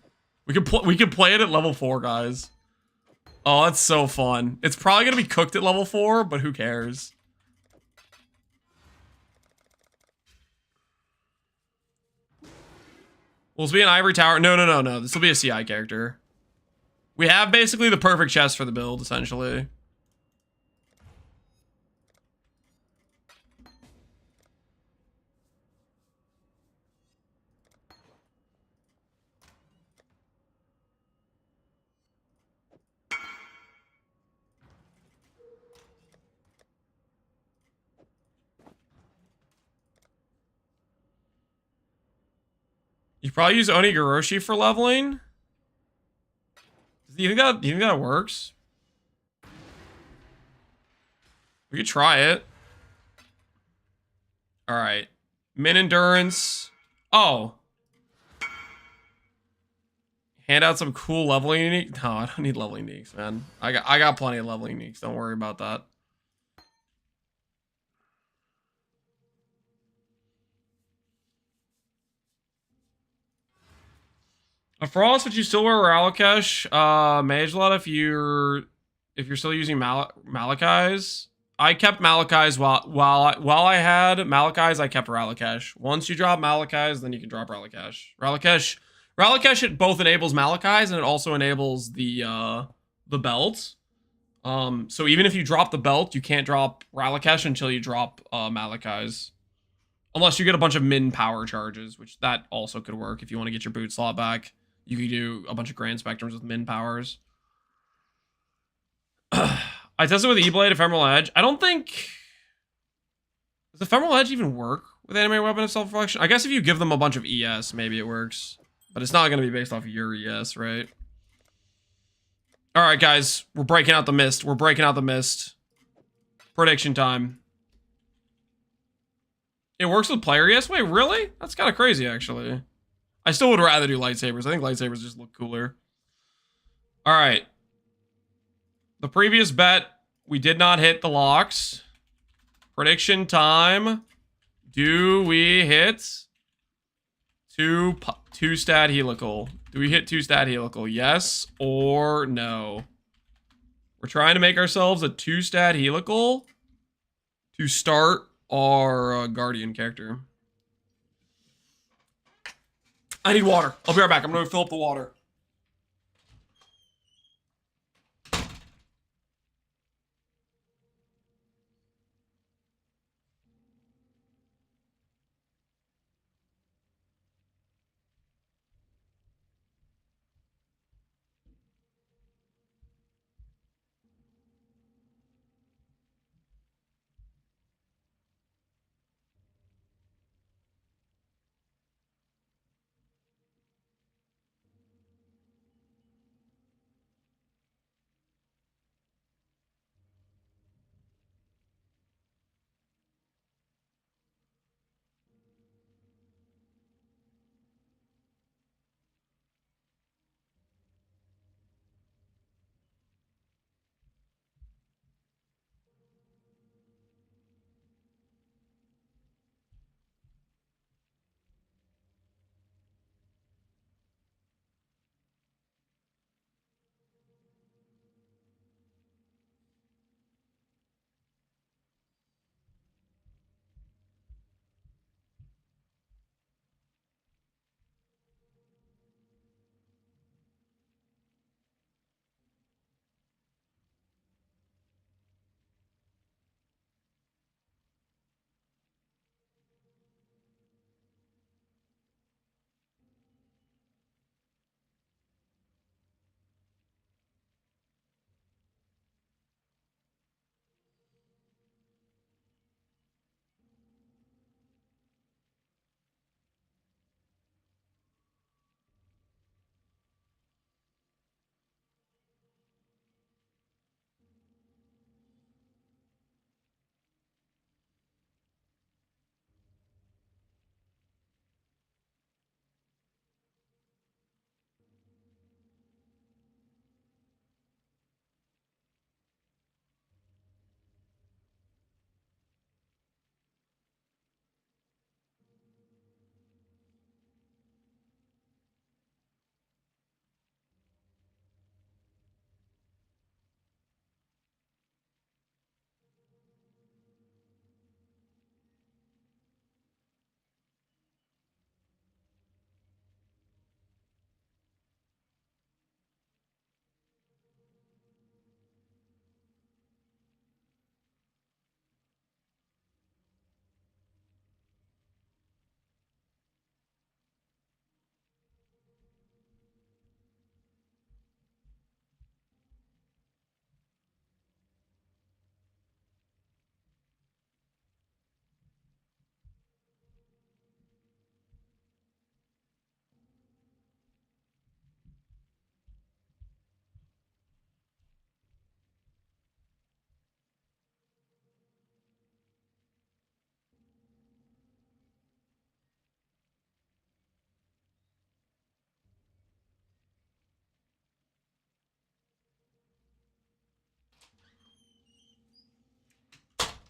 We could play it at level 4, guys. Oh, that's so fun. It's probably gonna be cooked at level 4, but who cares? Will this be an Ivory Tower? No. This will be a CI character. We have basically the perfect chest for the build, essentially. You probably use Onigoroshi for leveling. Do you think that works? We could try it. All right. Min endurance. Oh. Hand out some cool leveling uniques. No, I don't need leveling uniques, man. I got plenty of leveling uniques. Don't worry about that. Frost, would you still wear Ralakesh? Magelot, if you're still using Malachai's. I kept Malachai's while I had Malachai's, I kept Ralakesh. Once you drop Malachai's, then you can drop Ralakesh. Ralakesh, it both enables Malachai's and it also enables the belt. So even if you drop the belt, you can't drop Ralakesh until you drop Malachai's. Unless you get a bunch of min power charges, which that also could work if you want to get your boot slot back. You could do a bunch of Grand Spectrums with min powers. I tested with E-Blade, Ephemeral Edge. I don't think... Does Ephemeral Edge even work with Anime Weapon of Self-Reflection? I guess if you give them a bunch of ES, maybe it works. But it's not going to be based off of your ES, right? Alright, guys. We're breaking out the mist. We're breaking out the mist. Prediction time. It works with player ES? Wait, really? That's kind of crazy, actually. I still would rather do lightsabers. I think lightsabers just look cooler. Alright. The previous bet, we did not hit the locks. Prediction time. Do we hit two stat helical? Do we hit 2 stat helical? Yes or no? We're trying to make ourselves a 2 stat helical to start our Guardian character. I need water. I'll be right back. I'm going to fill up the water.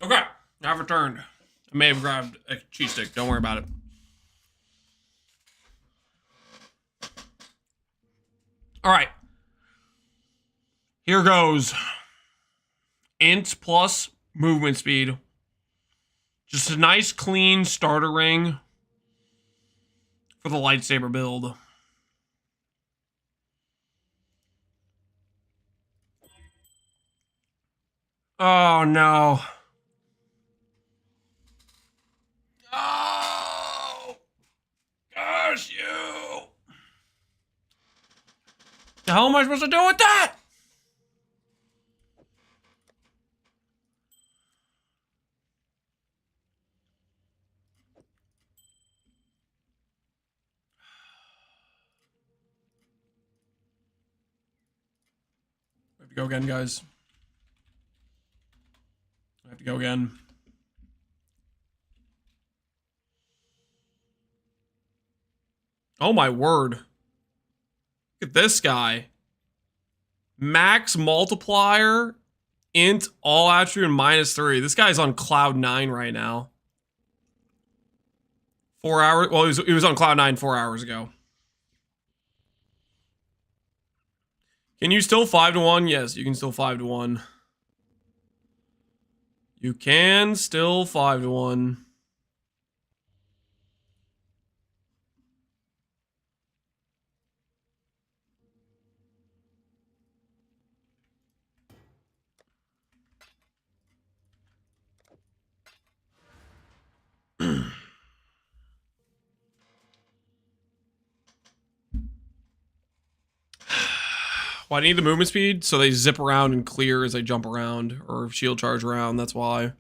Okay, I've returned. I may have grabbed a cheese stick. Don't worry about it. All right. Here goes. Int plus movement speed. Just a nice clean starter ring for the lightsaber build. Oh no. Oh gosh, you. The hell am I supposed to do with that? I have to go again, guys. I have to go again. Oh my word. Look at this guy. Max multiplier, int, all attribute, -3. This guy's on cloud 9 right now. 4 hours. Well, he was on cloud 9 4 hours ago. Can you still 5-1? Yes, you can still 5-1. You can still 5-1. Well, I need the movement speed, so they zip around and clear as they jump around, or shield charge around, that's why.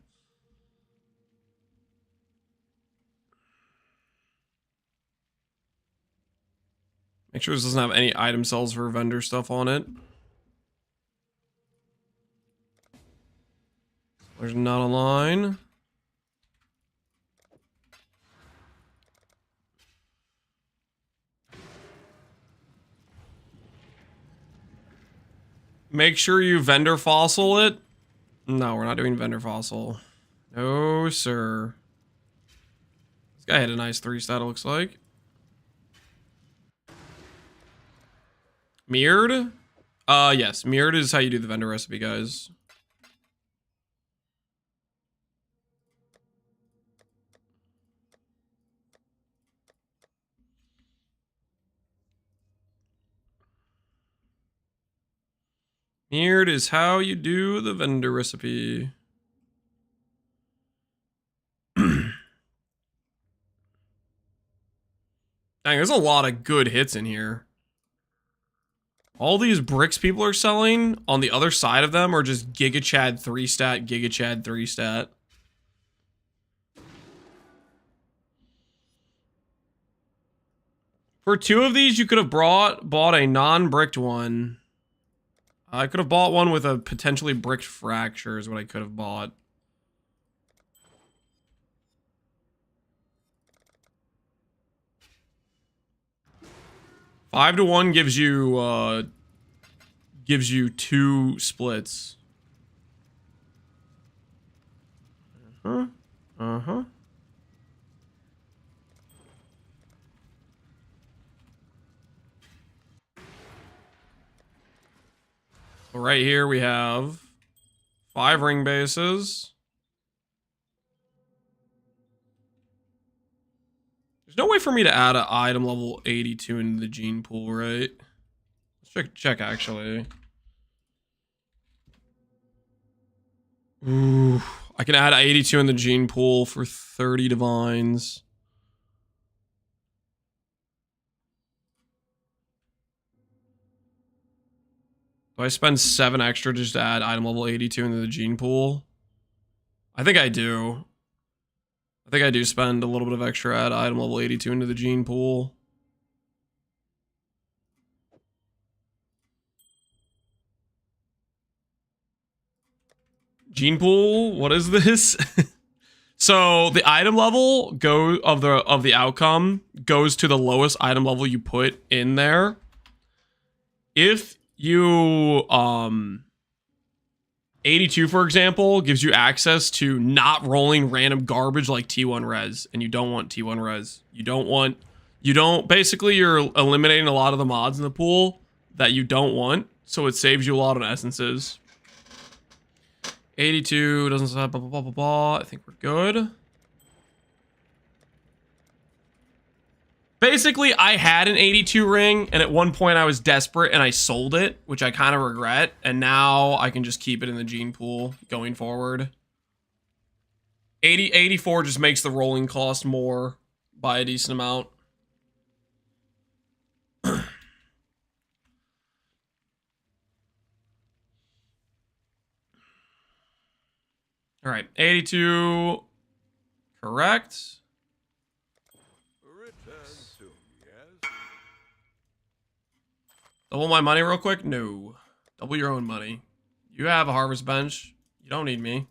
Make sure this doesn't have any item cells for vendor stuff on it. There's not online. Make sure you vendor fossil it. No, we're not doing vendor fossil. No, sir. This guy had a nice 3-stat, it looks like. Mirrored? Yes. Mirrored is how you do the vendor recipe, guys. Mirrored is how you do the vendor recipe. Dang, there's a lot of good hits in here. All these bricks people are selling on the other side of them are just Giga Chad 3-stat, Giga Chad 3-stat. For 2 of these, you could have bought a non-bricked one. I could have bought one with a potentially bricked fracture is what I could have bought. Five to 1 gives you 2 splits. Uh-huh. So right here we have 5 ring bases. There's no way for me to add an item level 82 into the gene pool, right? Let's check actually. Ooh, I can add 82 in the gene pool for 30 divines. Do I spend 7 extra just to add item level 82 into the gene pool? I think I do. I think I do spend a little bit of extra add item level 82 into the gene pool. Gene pool? What is this? So the item level of the outcome goes to the lowest item level you put in there. If you 82, for example, gives you access to not rolling random garbage like T1 res, and you don't want T1 res. Basically, you're eliminating a lot of the mods in the pool that you don't want, so it saves you a lot on essences. 82 doesn't stop, blah, blah, blah, blah, blah. I think we're good. Basically, I had an 82 ring, and at one point I was desperate, and I sold it, which I kind of regret, and now I can just keep it in the gene pool going forward. 84 just makes the rolling cost more by a decent amount. All right, 82, correct. Double my money real quick? No. Double your own money. You have a harvest bench. You don't need me.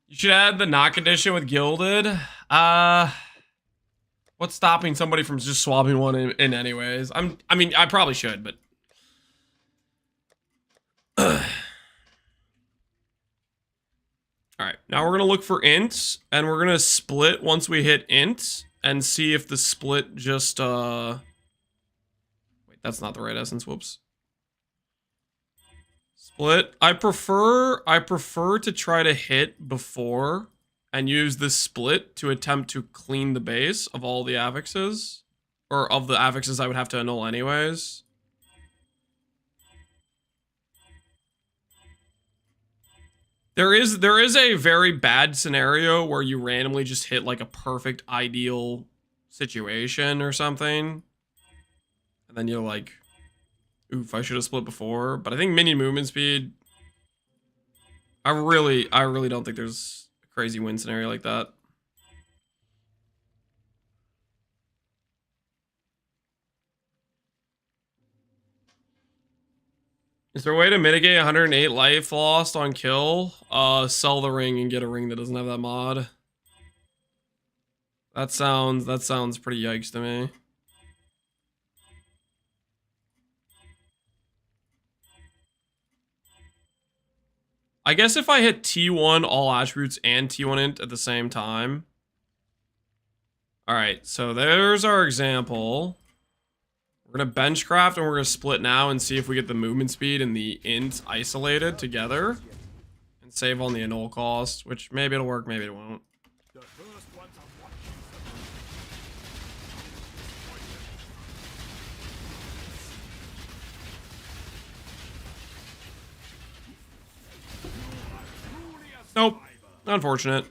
You should add the knock condition with Gilded. What's stopping somebody from just swapping one in anyways? I mean, I probably should, but... Alright, now we're going to look for ints, and we're going to split once we hit int, and see if the split just, Wait, that's not the right essence, whoops. Split. I prefer to try to hit before, and use this split to attempt to clean the base of all the affixes, or of the affixes I would have to annul anyways. There is a very bad scenario where you randomly just hit like a perfect ideal situation or something. And then you're like, oof, I should have split before. But I think minion movement speed, I really don't think there's a crazy win scenario like that. Is there a way to mitigate 108 life lost on kill? Sell the ring and get a ring that doesn't have that mod. That sounds pretty yikes to me. I guess if I hit T1 all attributes and T1 int at the same time. Alright, so there's our example. We're going to benchcraft and we're going to split now and see if we get the movement speed and the int isolated together. And save on the annul cost, which maybe it'll work, maybe it won't. Nope. Unfortunate.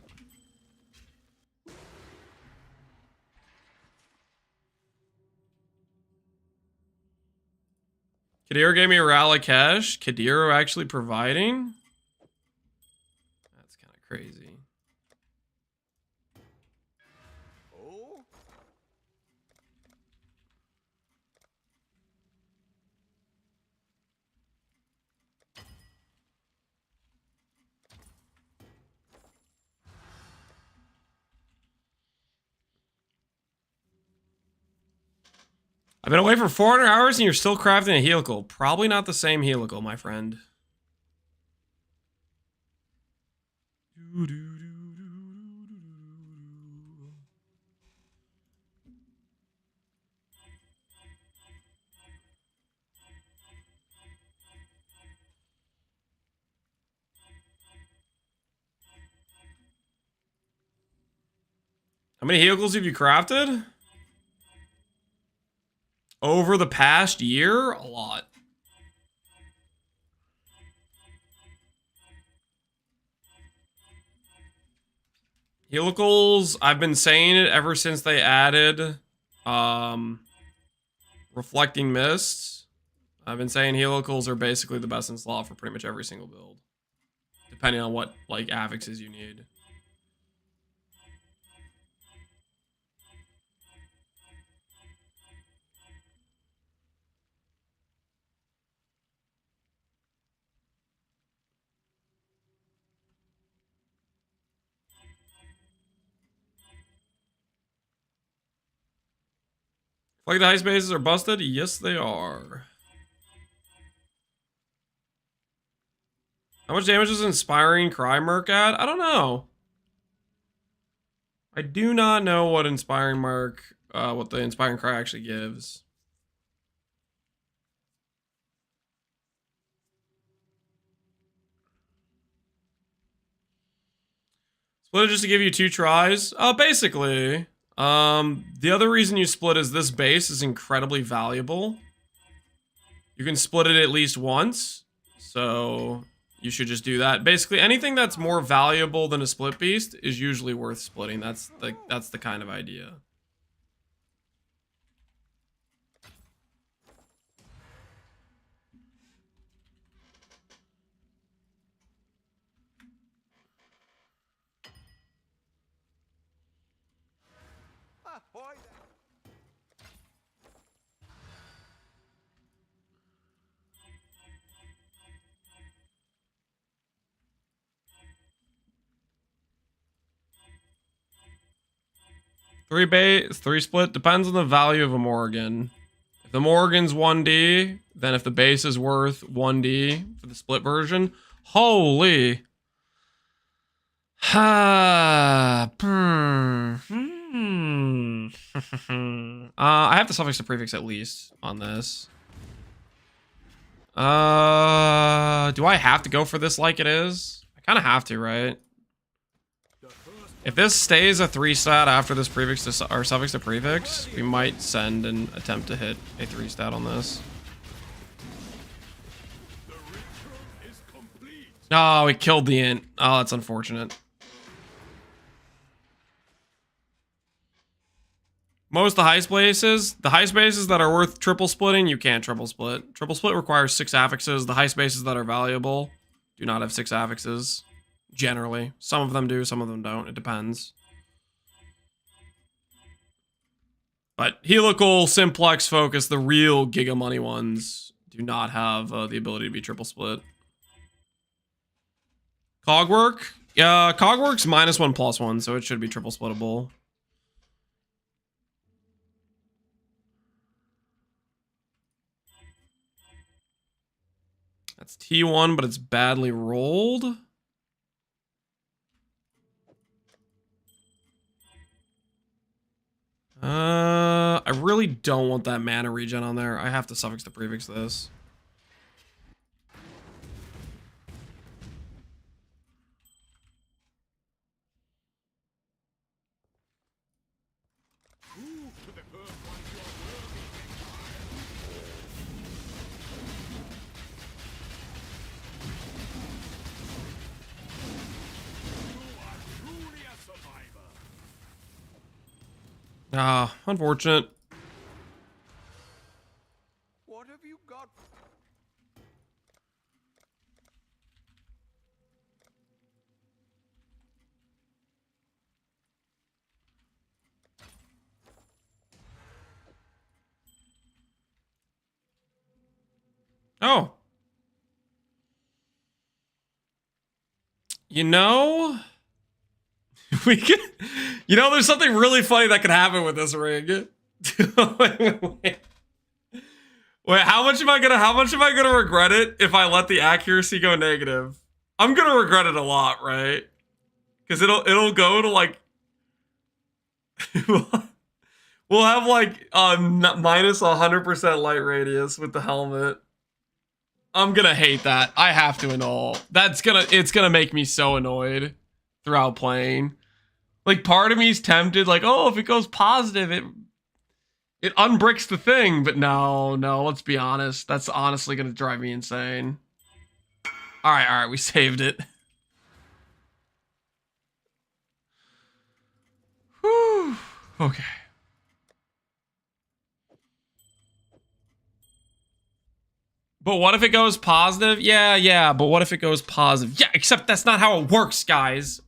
Kadiro gave me a rally cash. Kadiro actually providing? That's kind of crazy. I've been away for 400 hours and you're still crafting a helical. Probably not the same helical, my friend. How many helicals have you crafted? Over the past year? A lot. Helicals, I've been saying it ever since they added Reflecting Mist. I've been saying helicals are basically the best in slot for pretty much every single build. Depending on what, like, affixes you need. Like the heist bases are busted? Yes, they are. How much damage is Inspiring Cry Merc at? I don't know. I do not know what Inspiring Merc, what the Inspiring Cry actually gives. Split it just to give you 2 tries? Basically. The other reason you split is this base is incredibly valuable. You can split it at least once, so you should just do that. Basically, anything that's more valuable than a split beast is usually worth splitting. That's the kind of idea. Three base, 3 split, depends on the value of a Morrigan. If the Morrigan's 1D, then if the base is worth 1D for the split version, holy. I have to suffix the prefix at least on this. Do I have to go for this like it is? I kind of have to, right? If this stays a 3 stat after this prefix to, or suffix to prefix, we might send and attempt to hit a 3 stat on this. Oh, we killed the int. Oh, that's unfortunate. Most of the heist bases that are worth triple splitting, you can't triple split. Triple split requires 6 affixes. The heist bases that are valuable do not have 6 affixes. Generally. Some of them do, some of them don't. It depends. But helical, simplex, focus, the real giga money ones do not have the ability to be triple split. Cogwork? Yeah, Cogwork's -1/+1, so it should be triple splittable. That's T1, but it's badly rolled. I really don't want that mana regen on there. I have to suffix to prefix this. Ah, unfortunate. What have you got? Oh. You know, we can. You know, there's something really funny that could happen with this ring. Wait, how much am I gonna regret it if I let the accuracy go negative? I'm gonna regret it a lot, right? Because it'll go to like we'll have like minus 100% light radius with the helmet. I'm gonna hate that. I have to annul. It's gonna make me so annoyed throughout playing. Like, part of me is tempted, like, oh, if it goes positive, it unbricks the thing. But no, let's be honest. That's honestly gonna drive me insane. All right, we saved it. Whew. Okay. But what if it goes positive? Yeah, but what if it goes positive? Yeah, except that's not how it works, guys.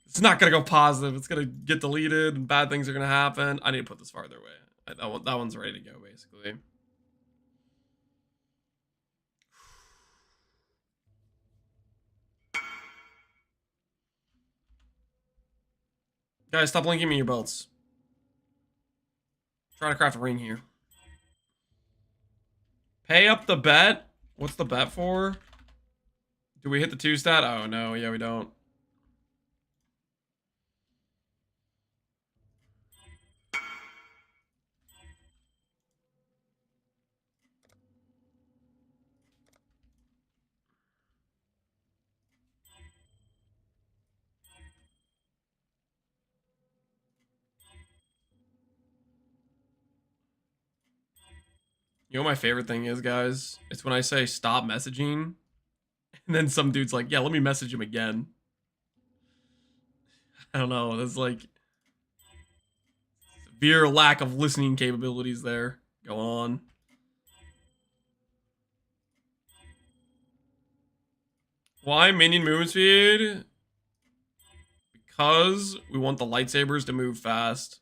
It's not gonna go positive. It's gonna get deleted and bad things are gonna happen. I need to put this farther away. That one's ready to go, basically. Guys, stop linking me your belts. Try to craft a ring here. Pay up the bet? What's the bet for? Do we hit the 2 stat? Oh, no. Yeah, we don't. You know what my favorite thing is, guys? It's when I say stop messaging, and then some dude's like, yeah, let me message him again. I don't know. There's like severe lack of listening capabilities there. Go on. Why minion movement speed? Because we want the lightsabers to move fast.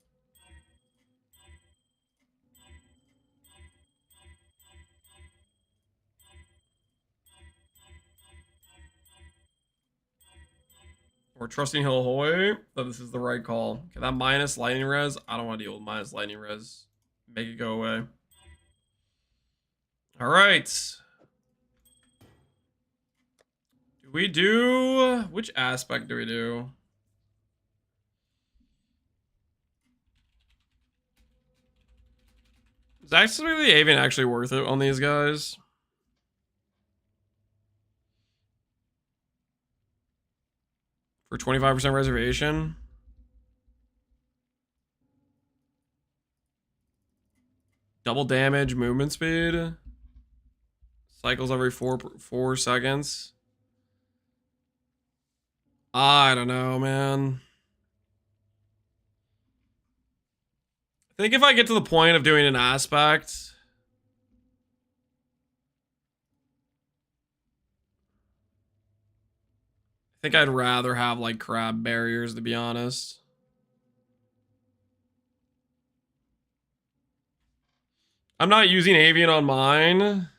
We're trusting Hill that this is the right call. Okay, that minus lightning res. I don't want to deal with minus lightning res. Make it go away. All right. Do we do... Which aspect do we do? Is actually the Avian actually worth it on these guys? For 25% reservation? Double damage, movement speed. Cycles every 4 seconds. I don't know, man. I think if I get to the point of doing an aspect, I think I'd rather have like crab barriers, to be honest. I'm not using Avian on mine.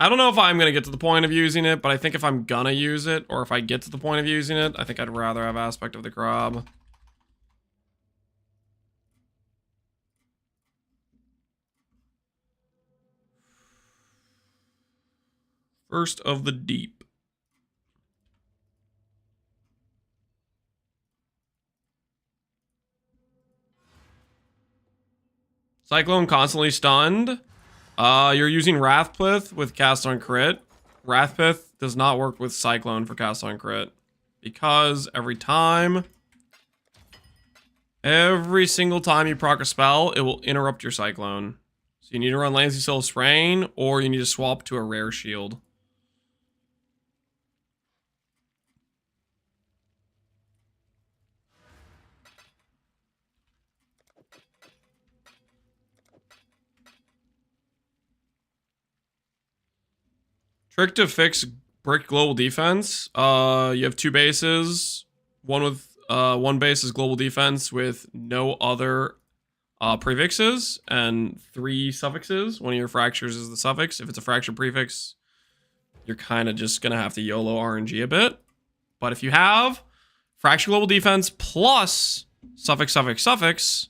I don't know if I'm going to get to the point of using it, but I think if I'm going to use it, or if I get to the point of using it, I think I'd rather have aspect of the crab. First of the deep. Cyclone constantly stunned. You're using Wrathpith with cast on crit. Wrathpith does not work with Cyclone for cast on crit. Because every single time you proc a spell, it will interrupt your Cyclone. So you need to run Lancey Soul Sprain, or you need to swap to a rare shield. Trick to fix brick global defense. You have 2 bases. One base is global defense with no other prefixes and 3 suffixes. One of your fractures is the suffix. If it's a fracture prefix, you're kind of just gonna have to YOLO RNG a bit. But if you have fracture global defense plus suffix, suffix, suffix,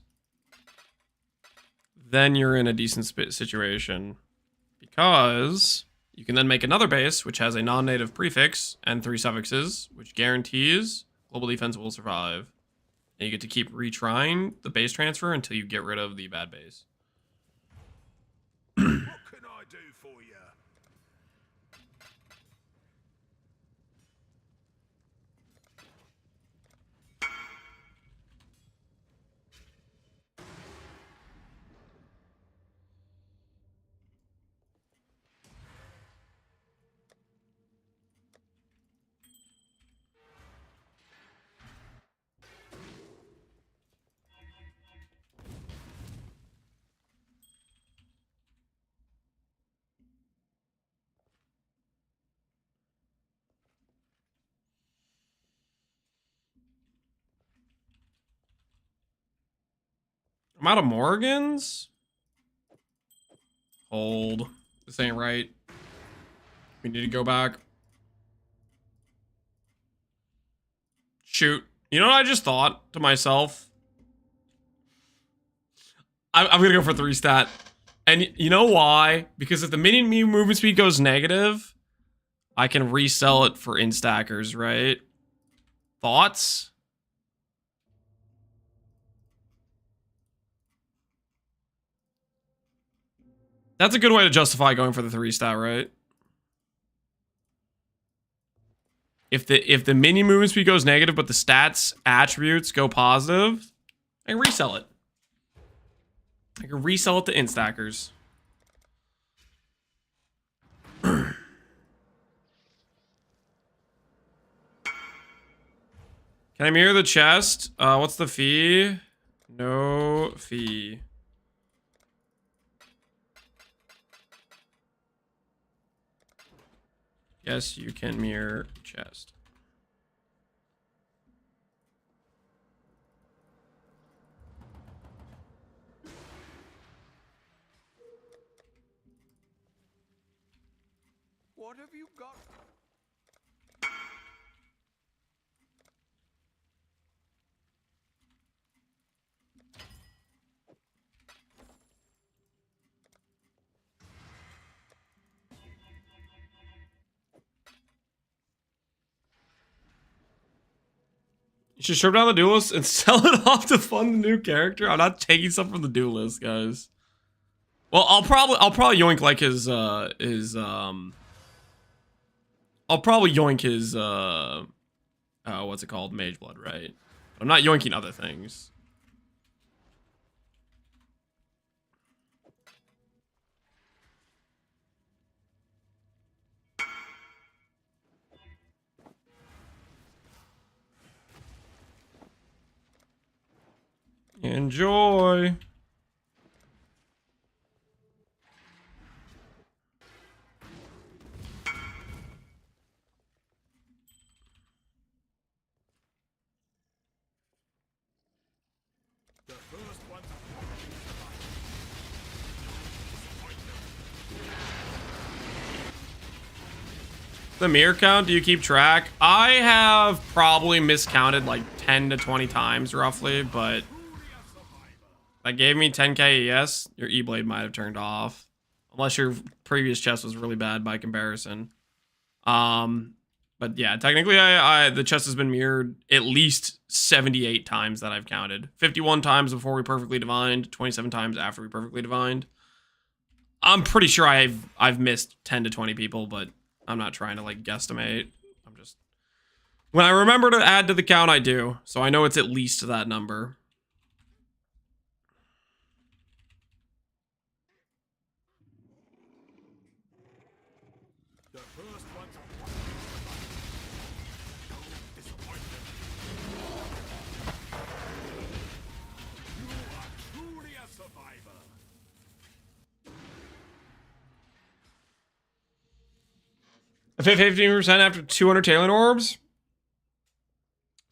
then you're in a decent situation. Because you can then make another base, which has a non-native prefix and 3 suffixes, which guarantees global defense will survive. And you get to keep retrying the base transfer until you get rid of the bad base. What can I do for you? I'm out of Morgans? Hold. This ain't right. We need to go back. Shoot. You know what I just thought to myself? I'm gonna go for 3 stat. And you know why? Because if the minion movement speed goes negative, I can resell it for instackers, right? Thoughts? That's a good way to justify going for the 3 stat, right? If the minion movement speed goes negative, but the stats attributes go positive, I can resell it. I can resell it to instackers. Can I mirror the chest? What's the fee? No fee. Yes, you can mirror chest. What have you got? You should strip down the duelist and sell it off to fund the new character. I'm not taking stuff from the duelist, guys. Well, I'll probably yoink like his I'll probably yoink his what's it called? Mageblood, right? But I'm not yoinking other things. Enjoy. The mirror count, do you keep track? I have probably miscounted like 10 to 20 times roughly, but that gave me 10k ES. Your E-Blade might have turned off. Unless your previous chest was really bad by comparison. But yeah, technically the chest has been mirrored at least 78 times that I've counted. 51 times before we perfectly divined, 27 times after we perfectly divined. I'm pretty sure I've missed 10 to 20 people, but I'm not trying to like guesstimate. I'm just, when I remember to add to the count, I do. So I know it's at least that number. A 15% after 200 Talon orbs.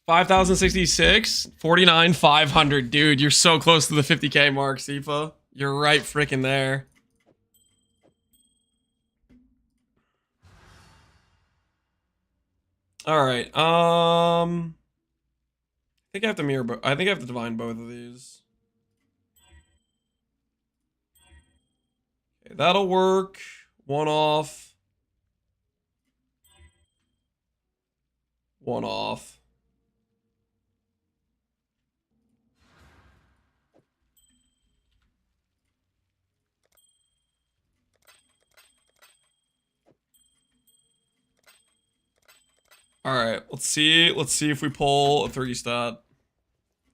5,066. 49,500. Dude, you're so close to the 50k mark, Sifa. You're right freaking there. All right. I think I have to mirror. I think I have to divine both of these. Okay, that'll work. One off. One off. All right, let's see if we pull a 3 stat.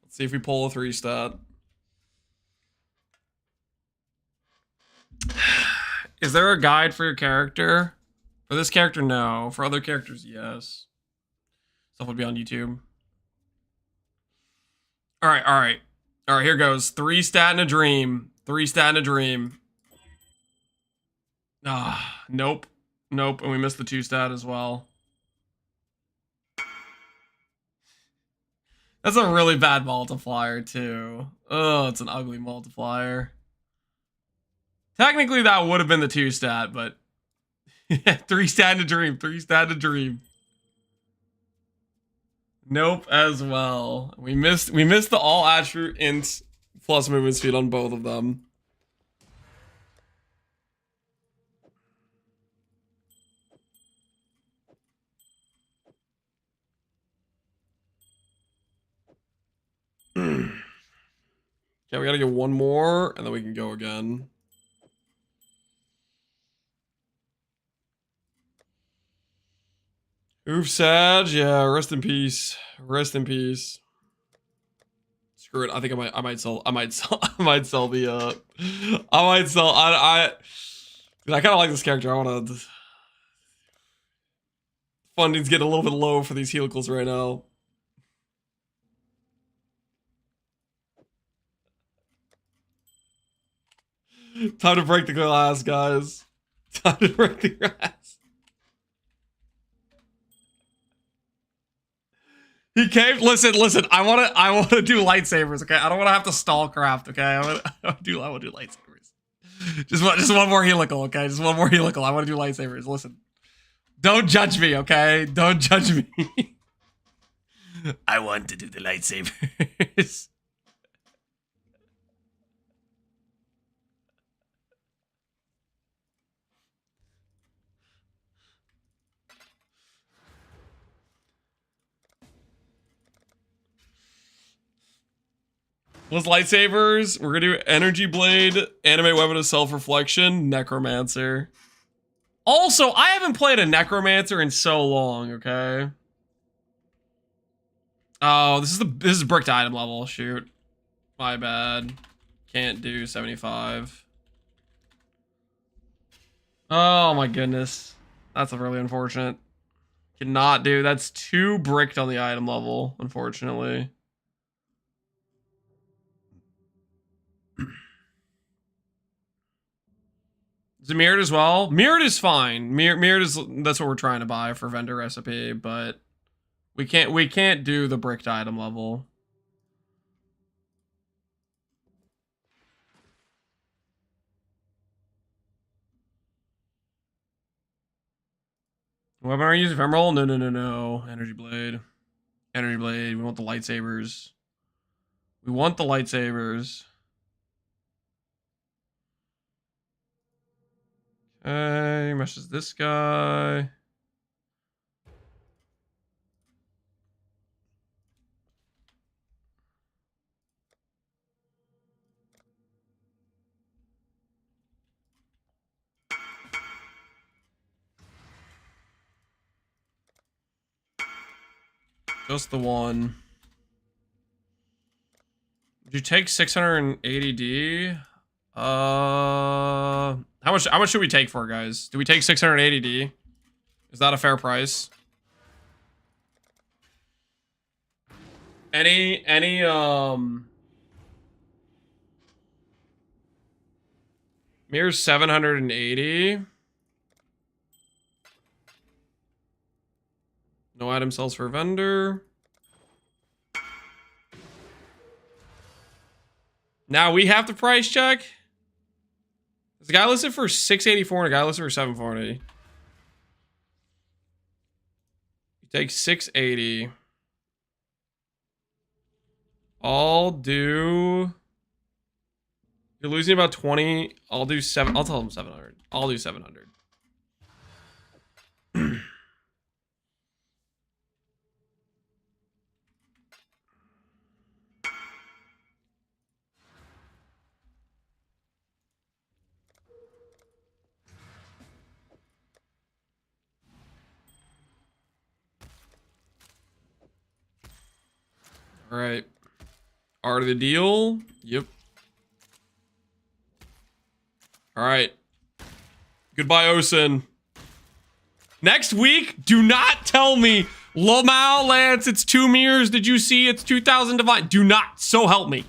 Let's see if we pull a 3 stat. Is there a guide for your character? For this character, no. For other characters, yes. Stuff would be on YouTube. All right, here goes. 3 stat in a dream. 3 stat in a dream. Ah, nope. Nope, and we missed the 2 stat as well. That's a really bad multiplier, too. Oh, it's an ugly multiplier. Technically, that would have been the 2 stat, but... 3 stat in a dream. 3 stat in a dream. Nope, as well. We missed the all attribute int plus movement speed on both of them. Okay, we gotta get one more, and then we can go again. Oof, Sag. Yeah, rest in peace. Rest in peace. Screw it. I think I might sell the I kind of like this character. I want to. Funding's getting a little bit low for these helicals right now. Time to break the glass, guys. Time to break the glass. He came. Listen. I want to do lightsabers. Okay, I don't want to have to stall craft. Okay, I want to do lightsabers. Just one more helical. Okay, just one more helical. I want to do lightsabers. Listen, don't judge me. Okay, don't judge me. I want to do the lightsabers. Let's lightsabers. We're gonna do energy blade, anime weapon of self-reflection, necromancer. Also, I haven't played a necromancer in so long. Okay. Oh, this is bricked item level. Shoot, my bad. Can't do 75. Oh my goodness, that's really unfortunate. Cannot do. That's too bricked on the item level, unfortunately. Is it mirrored as well? Mirrored is fine. Mirrored is, that's what we're trying to buy for vendor recipe, but we can't do the bricked item level. Weapon are you using ephemeral? No. Energy blade. Energy blade. We want the lightsabers. We want the lightsabers. Okay, meshes this guy. Just the one. Did you take 680D? How much should we take for it, guys? Do we take 680D? Is that a fair price? Mirror's 780. No item sells for vendor. Now we have to price check. There's a guy listed for 684 and a guy listed for 740. You take 680. I'll do. You're losing about 20. I'll do 7. I'll tell him 700. I'll do 700. All right. Art of the deal. Yep. All right. Goodbye, Osen. Next week, do not tell me, Lomao, Lance, it's 2 mirrors. Did you see it's 2,000 divine? Do not. So help me.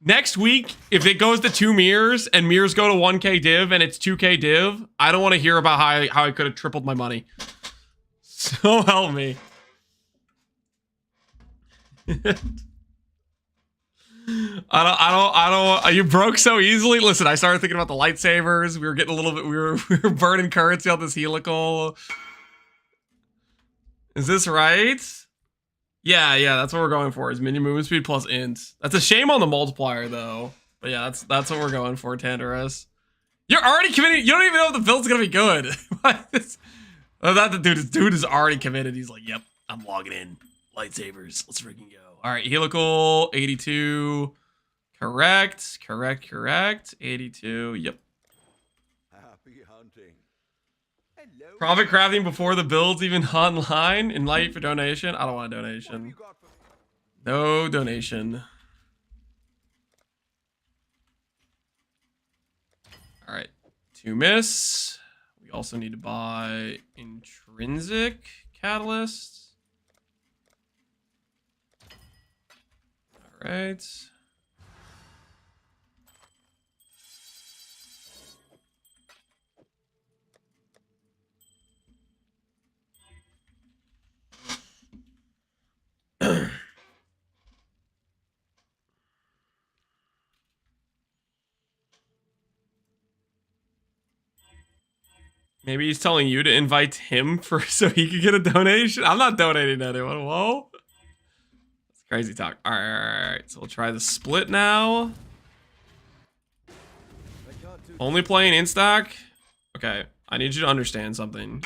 Next week, if it goes to 2 mirrors and mirrors go to 1K div and it's 2K div, I don't want to hear about how I could have tripled my money. So help me. I don't. You broke so easily. Listen, I started thinking about the lightsabers. We were getting a little bit. We were burning currency on this helical. Is this right? Yeah, that's what we're going for, is minion movement speed plus int. That's a shame on the multiplier, though. But yeah, that's what we're going for, Tandarus. You're already committed. You don't even know if the build's gonna be good. Oh, that the dude is already committed. He's like, yep, I'm logging in. Lightsabers, let's freaking go. All right, helical, 82. Correct. 82, yep. Happy hunting. Hello. Profit crafting before the build's even online. Enlight for donation. I don't want a What have donation. you got for me? No donation. All right, 2 miss. We also need to buy intrinsic catalyst. All right. Maybe he's telling you to invite him so he could get a donation. I'm not donating to anyone. Whoa. That's crazy talk. All right. So we'll try the split now. Only playing in stack. Okay. I need you to understand something.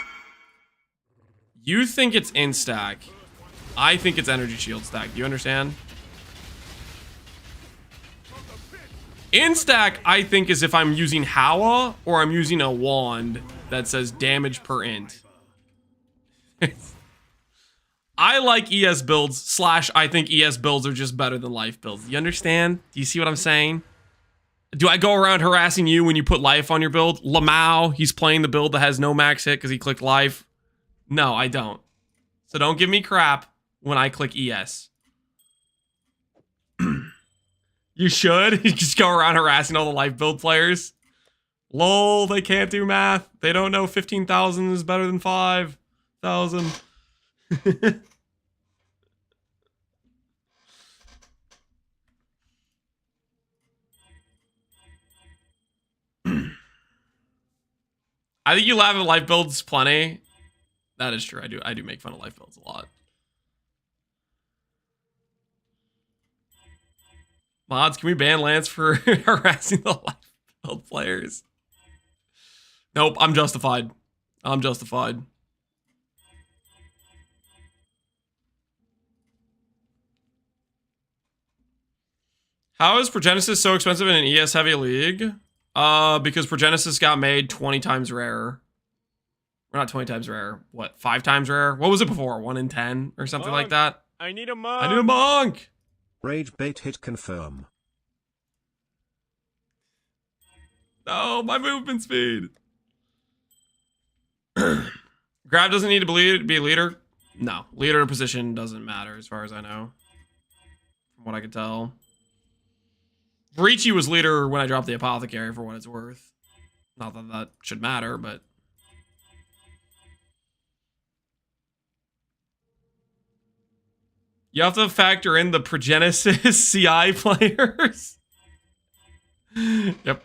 You think it's in stack. I think it's energy shield stack. Do you understand? In stack, I think, is if I'm using Howa or I'm using a wand that says damage per int. I like ES builds / I think ES builds are just better than life builds. You understand? Do you see what I'm saying? Do I go around harassing you when you put life on your build? Lamau, he's playing the build that has no max hit because he clicked life. No, I don't. So don't give me crap when I click ES. You should. You just go around harassing all the life build players. Lol, they can't do math. They don't know 15,000 is better than 5,000. I think you laugh at life builds plenty. That is true. I do make fun of life builds a lot. Mods, can we ban Lance for harassing the life build players? Nope, I'm justified. I'm justified. How is Progenesis so expensive in an ES heavy league? Because Progenesis got made 20 times rarer. Or not 20 times rarer. What, 5 times rarer? What was it before? 1 in 10 or something like that? I need a monk. I need a monk. Rage bait hit confirm. No, my movement speed. Grab doesn't need to be a leader. No, leader position doesn't matter as far as I know. From what I could tell. Breachy was leader when I dropped the Apothecary for what it's worth. Not that that should matter, but... You have to factor in the Progenesis CI players. Yep.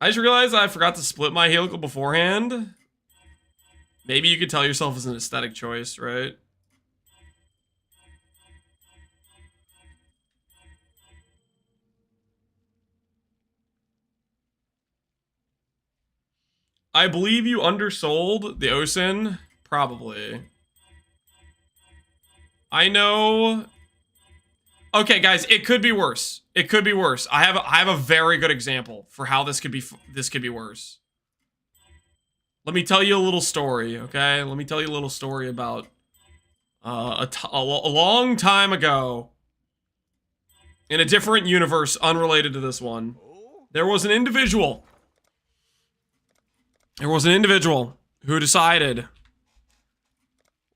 I just realized I forgot to split my helical beforehand. Maybe you could tell yourself as an aesthetic choice, right? I believe you undersold the OSIN. Probably. I know. Okay, guys, it could be worse. It could be worse. I have a very good example for how this could be worse. Let me tell you a little story, okay? Let me tell you a little story about a long time ago in a different universe unrelated to this one. There was an individual. There was an individual who decided,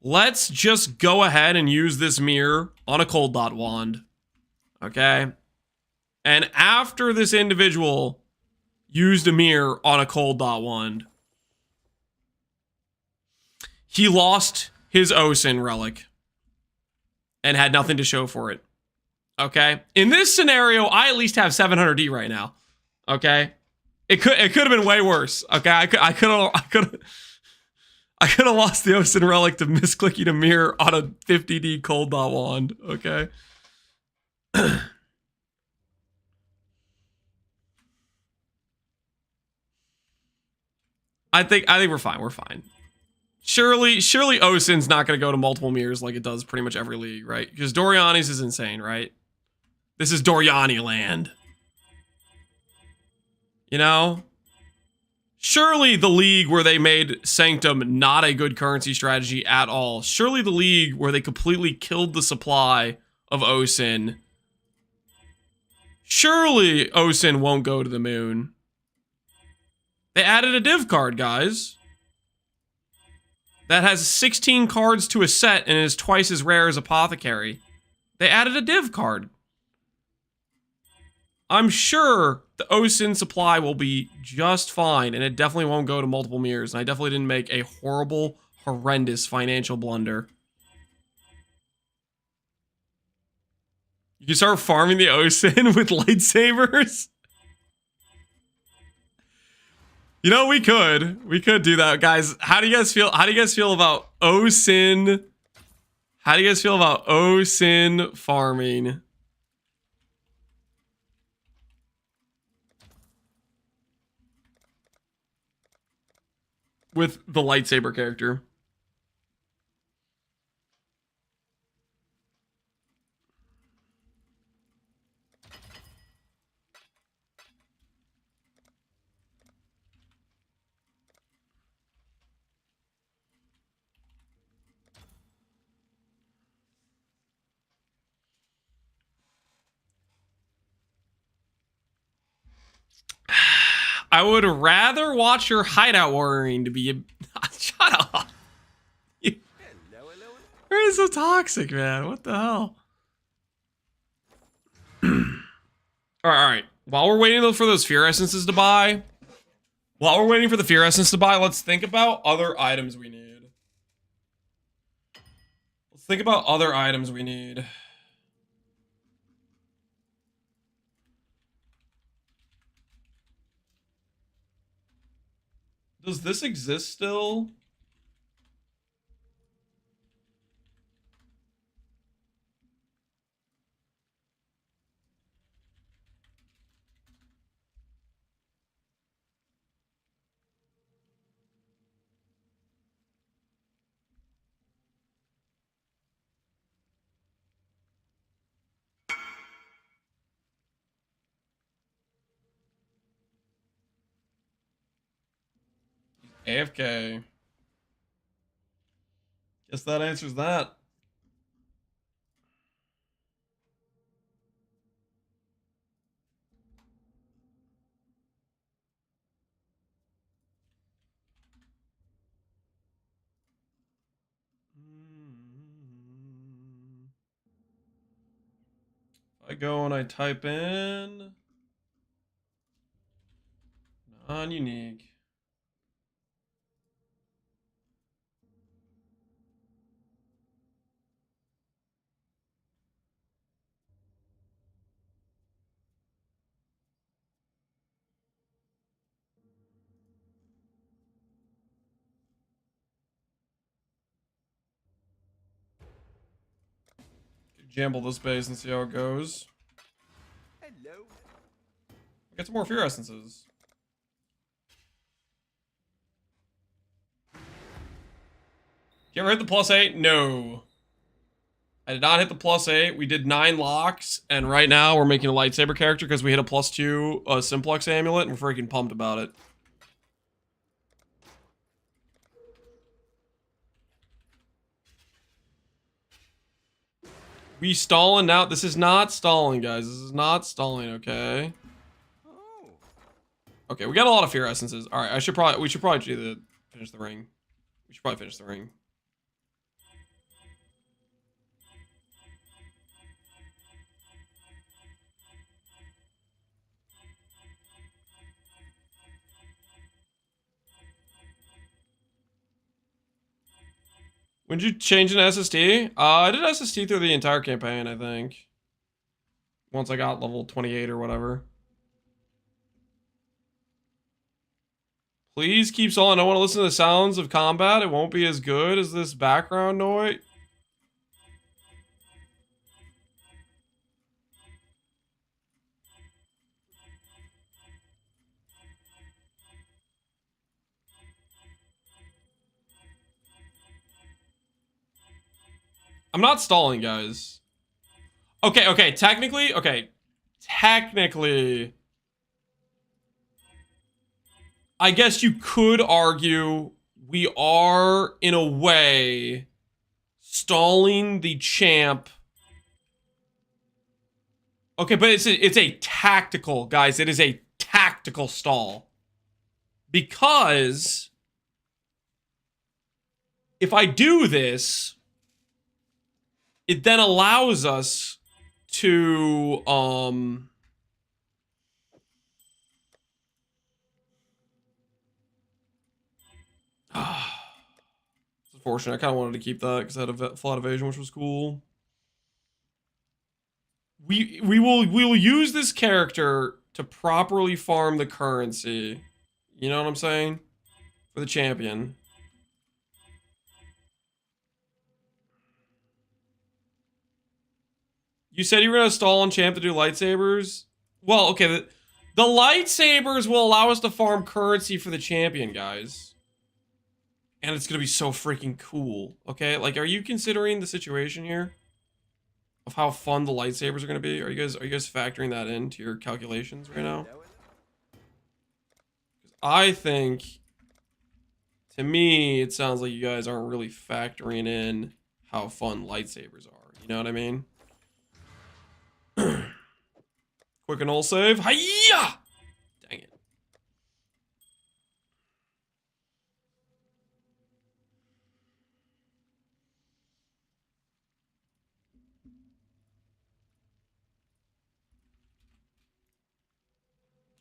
let's just go ahead and use this mirror on a cold dot wand. Okay? And after this individual used a mirror on a cold dot wand, he lost his OSIN relic and had nothing to show for it. Okay? In this scenario, I at least have 700D right now. Okay? It could have been way worse. Okay? I could I could have lost the Ocean Relic to misclicking a mirror on a 50D cold dot wand. Okay. I think we're fine. We're fine. Surely Osin's not going to go to multiple mirrors like it does pretty much every league, right? Because Doriani's is insane, right? This is Doriani land. You know? Surely the league where they made Sanctum not a good currency strategy at all. Surely the league where they completely killed the supply of Osin. Surely Osin won't go to the moon. They added a div card, guys. That has 16 cards to a set and is twice as rare as Apothecary. They added a div card. I'm sure the Osin supply will be just fine, and it definitely won't go to multiple mirrors. And I definitely didn't make a horrible, horrendous financial blunder. You can start farming the Osin with lightsabers. You know, we could do that, guys. How do you guys feel? How do you guys feel about Osin? How do you guys feel about Osin farming? With the lightsaber character. I would rather watch your hideout warring to be a... Shut up. You're so toxic, man. What the hell? Alright. While we're waiting for those fear essences to buy, let's think about other items we need. Does this exist still? AFK. Guess that answers that. If I go and I type in non-unique. Jamble this base and see how it goes. Hello. Get some more fear essences. You ever hit the +8? No. I did not hit the +8. We did 9 locks, and right now we're making a lightsaber character because we hit a +2 simplex amulet, and we're freaking pumped about it. We stalling now? This is not stalling, guys. This is not stalling, okay? Okay, we got a lot of fear essences. All right, we should probably finish the ring. We should probably finish the ring. When did you change an SST? I did SST through the entire campaign, I think. Once I got level 28 or whatever. Please keep stalling. I want to listen to the sounds of combat. It won't be as good as this background noise. I'm not stalling, guys. Okay, technically, I guess you could argue we are, in a way, stalling the champ. Okay, but it's a tactical, guys. It is a tactical stall. Because if I do this, it then allows us to, it's unfortunate. I kind of wanted to keep that because I had a flat evasion, which was cool. We will use this character to properly farm the currency. You know what I'm saying? For the champion. You said you were gonna stall on champ to do lightsabers? Well, okay, the lightsabers will allow us to farm currency for the champion, guys. And it's gonna be so freaking cool, okay? Like, are you considering the situation here? Of how fun the lightsabers are gonna be? Are you guys factoring that into your calculations right now? I think, to me, it sounds like you guys aren't really factoring in how fun lightsabers are. You know what I mean? Quick and all save. Hiya! Dang it.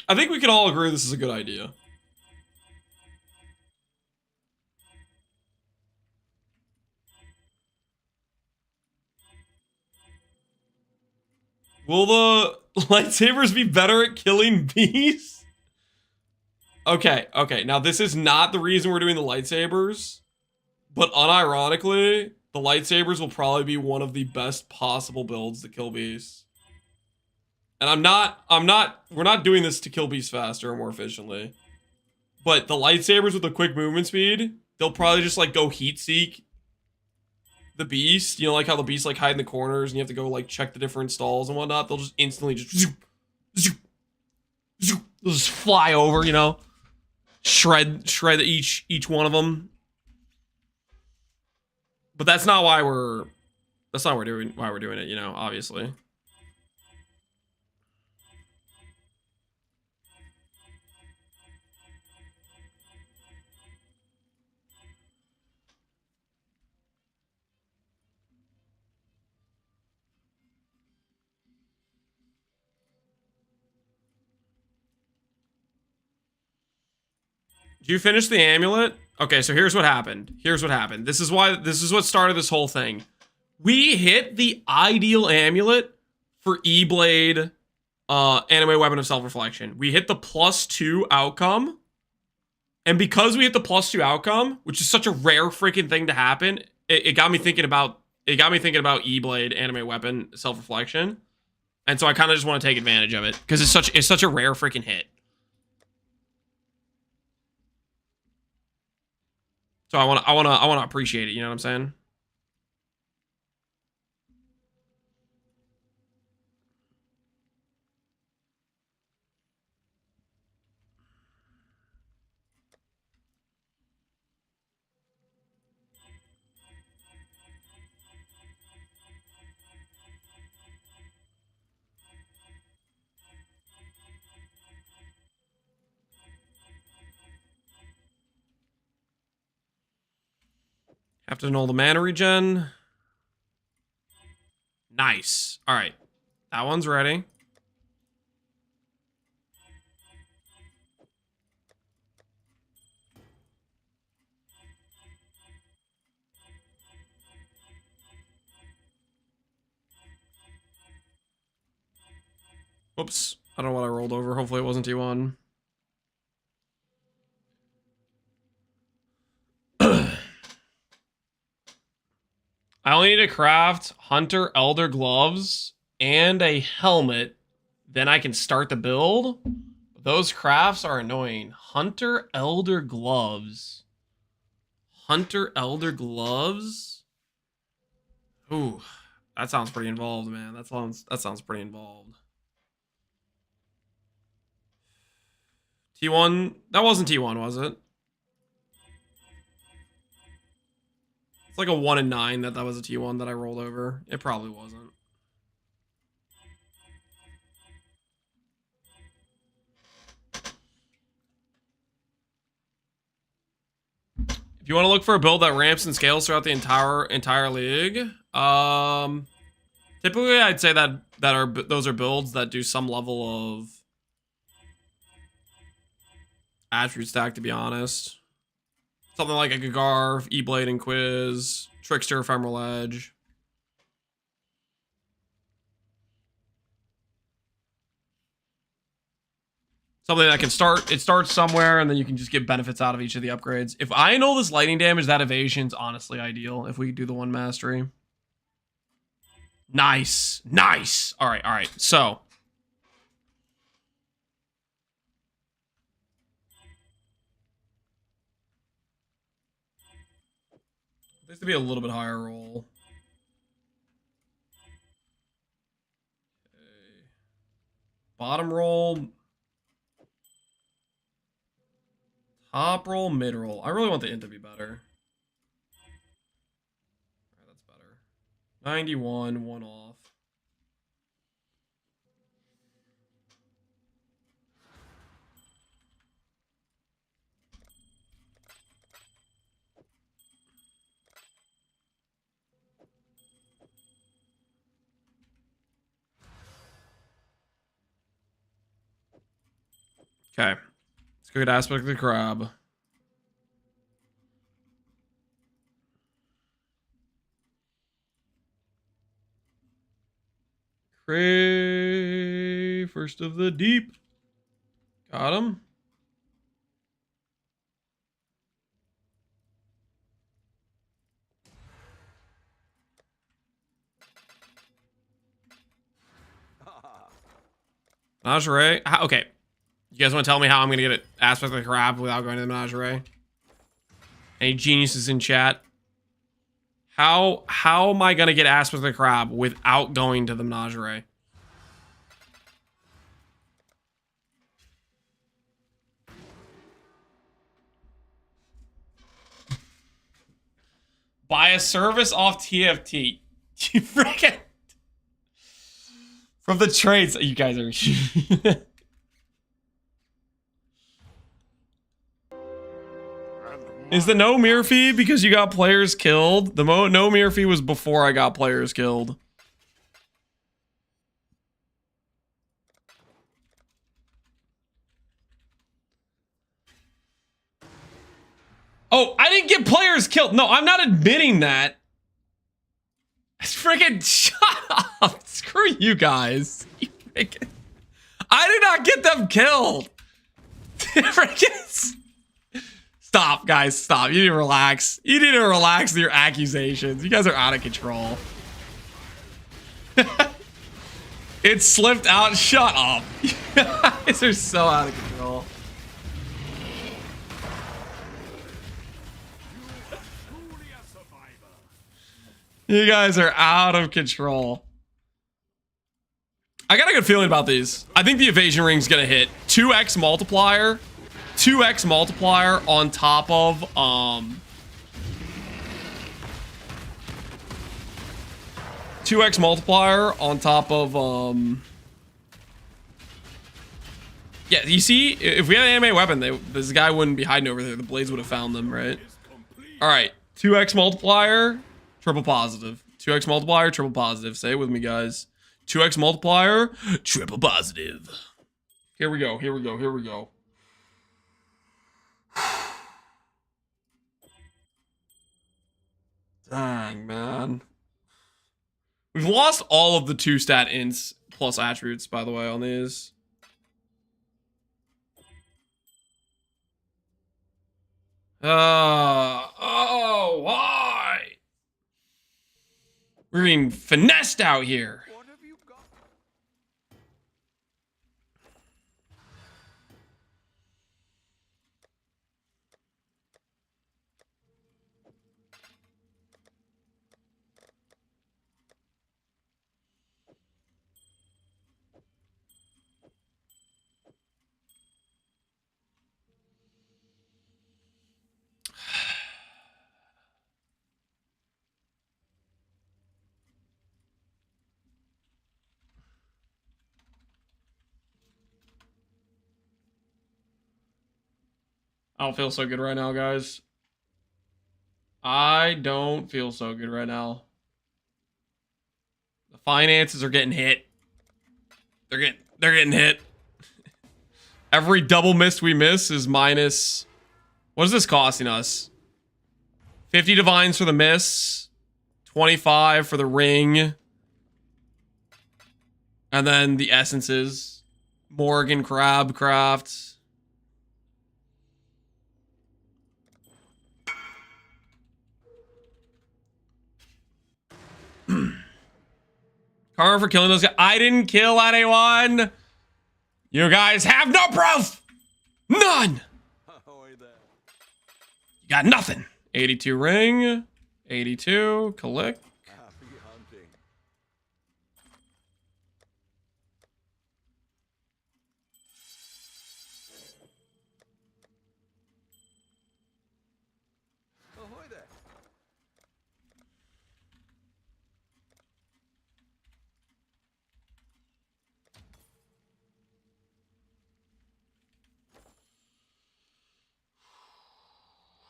I think we can all agree this is a good idea. Will the lightsabers be better at killing bees? Okay. Now this is not the reason we're doing the lightsabers, but unironically, the lightsabers will probably be one of the best possible builds to kill bees. And we're not doing this to kill bees faster or more efficiently. But the lightsabers with the quick movement speed, they'll probably just like go heat seek the beast, you know, like how the beast like hide in the corners and you have to go like check the different stalls and whatnot. They'll just instantly just they'll just fly over, you know, shred each one of them. But that's not why we're doing it, you know, obviously. Did you finish the amulet? Okay, so here's what happened. This is what started this whole thing. We hit the ideal amulet for E-Blade, anime weapon of self-reflection. We hit the +2 outcome. And because we hit the +2 outcome, which is such a rare freaking thing to happen, it got me thinking about E-Blade, anime weapon, self-reflection. And so I kind of just want to take advantage of it because it's such a rare freaking hit. So I want to appreciate it, you know what I'm saying? Have to know the mana regen. Nice. All right. That one's ready. Whoops. I don't know what I rolled over. Hopefully it wasn't T1. I only need to craft Hunter Elder Gloves and a helmet. Then I can start the build. Those crafts are annoying. Hunter Elder Gloves. Hunter Elder Gloves? Ooh, that sounds pretty involved, man. That sounds pretty involved. T1? That wasn't T1, was it? It's like a 1 in 9 that was a T1 that I rolled over. It probably wasn't. If you want to look for a build that ramps and scales throughout the entire league, typically I'd say those are builds that do some level of attribute stack, to be honest. Something like a Gagarv, E-Blade and Quiz, Trickster, Ephemeral Edge. Something that can start somewhere, and then you can just get benefits out of each of the upgrades. If I know this lightning damage, that evasion's honestly ideal if we do the 1 mastery. Nice. Nice. All right. So. This to be a little bit higher roll. Okay. Bottom roll. Top roll, mid roll. I really want the int to be better. Alright, that's better. 91, 1 off. Okay. Let's go get Aspect of the Crab. Crave, first of the deep. Got him. Menagerie. Okay. You guys want to tell me how I'm going to get an Aspect of the Crab without going to the Menagerie? Any geniuses in chat? How am I going to get Aspect of the Crab without going to the Menagerie? Buy a service off TFT. You freaking... From the trades, you guys are... Is the no mirror fee because you got players killed? The no mirror fee was before I got players killed. Oh, I didn't get players killed. No, I'm not admitting that. Freaking shut up. Screw you guys. You freaking... I did not get them killed. Freaking... Stop, guys. Stop. You need to relax. You need to relax with your accusations. You guys are out of control. It slipped out. Shut up. You guys are so out of control. You guys are out of control. I got a good feeling about these. I think the evasion ring's gonna hit. 2x multiplier. 2x multiplier on top of 2x multiplier on top of yeah, you see, if we had an anime weapon, this guy wouldn't be hiding over there. The blades would have found them, right? All right, 2x multiplier, triple positive. 2x multiplier, triple positive. Say it with me, guys. 2x multiplier, triple positive. Here we go. Here we go. Here we go. Dang, man. We've lost all of the 2-stat ints plus attributes, by the way, on these. Oh, why? We're getting finessed out here. What have you got? I don't feel so good right now, guys. I don't feel so good right now. The finances are getting hit. They're getting hit. Every double miss we miss is minus. What is this costing us? 50 divines for the miss, 25 for the ring, and then the essences. Morgan Crabcraft. Karma for killing those guys. I didn't kill anyone. You guys have no proof. None. You got nothing. 82 ring. 82. Collect. Happy hunting. Ahoy there.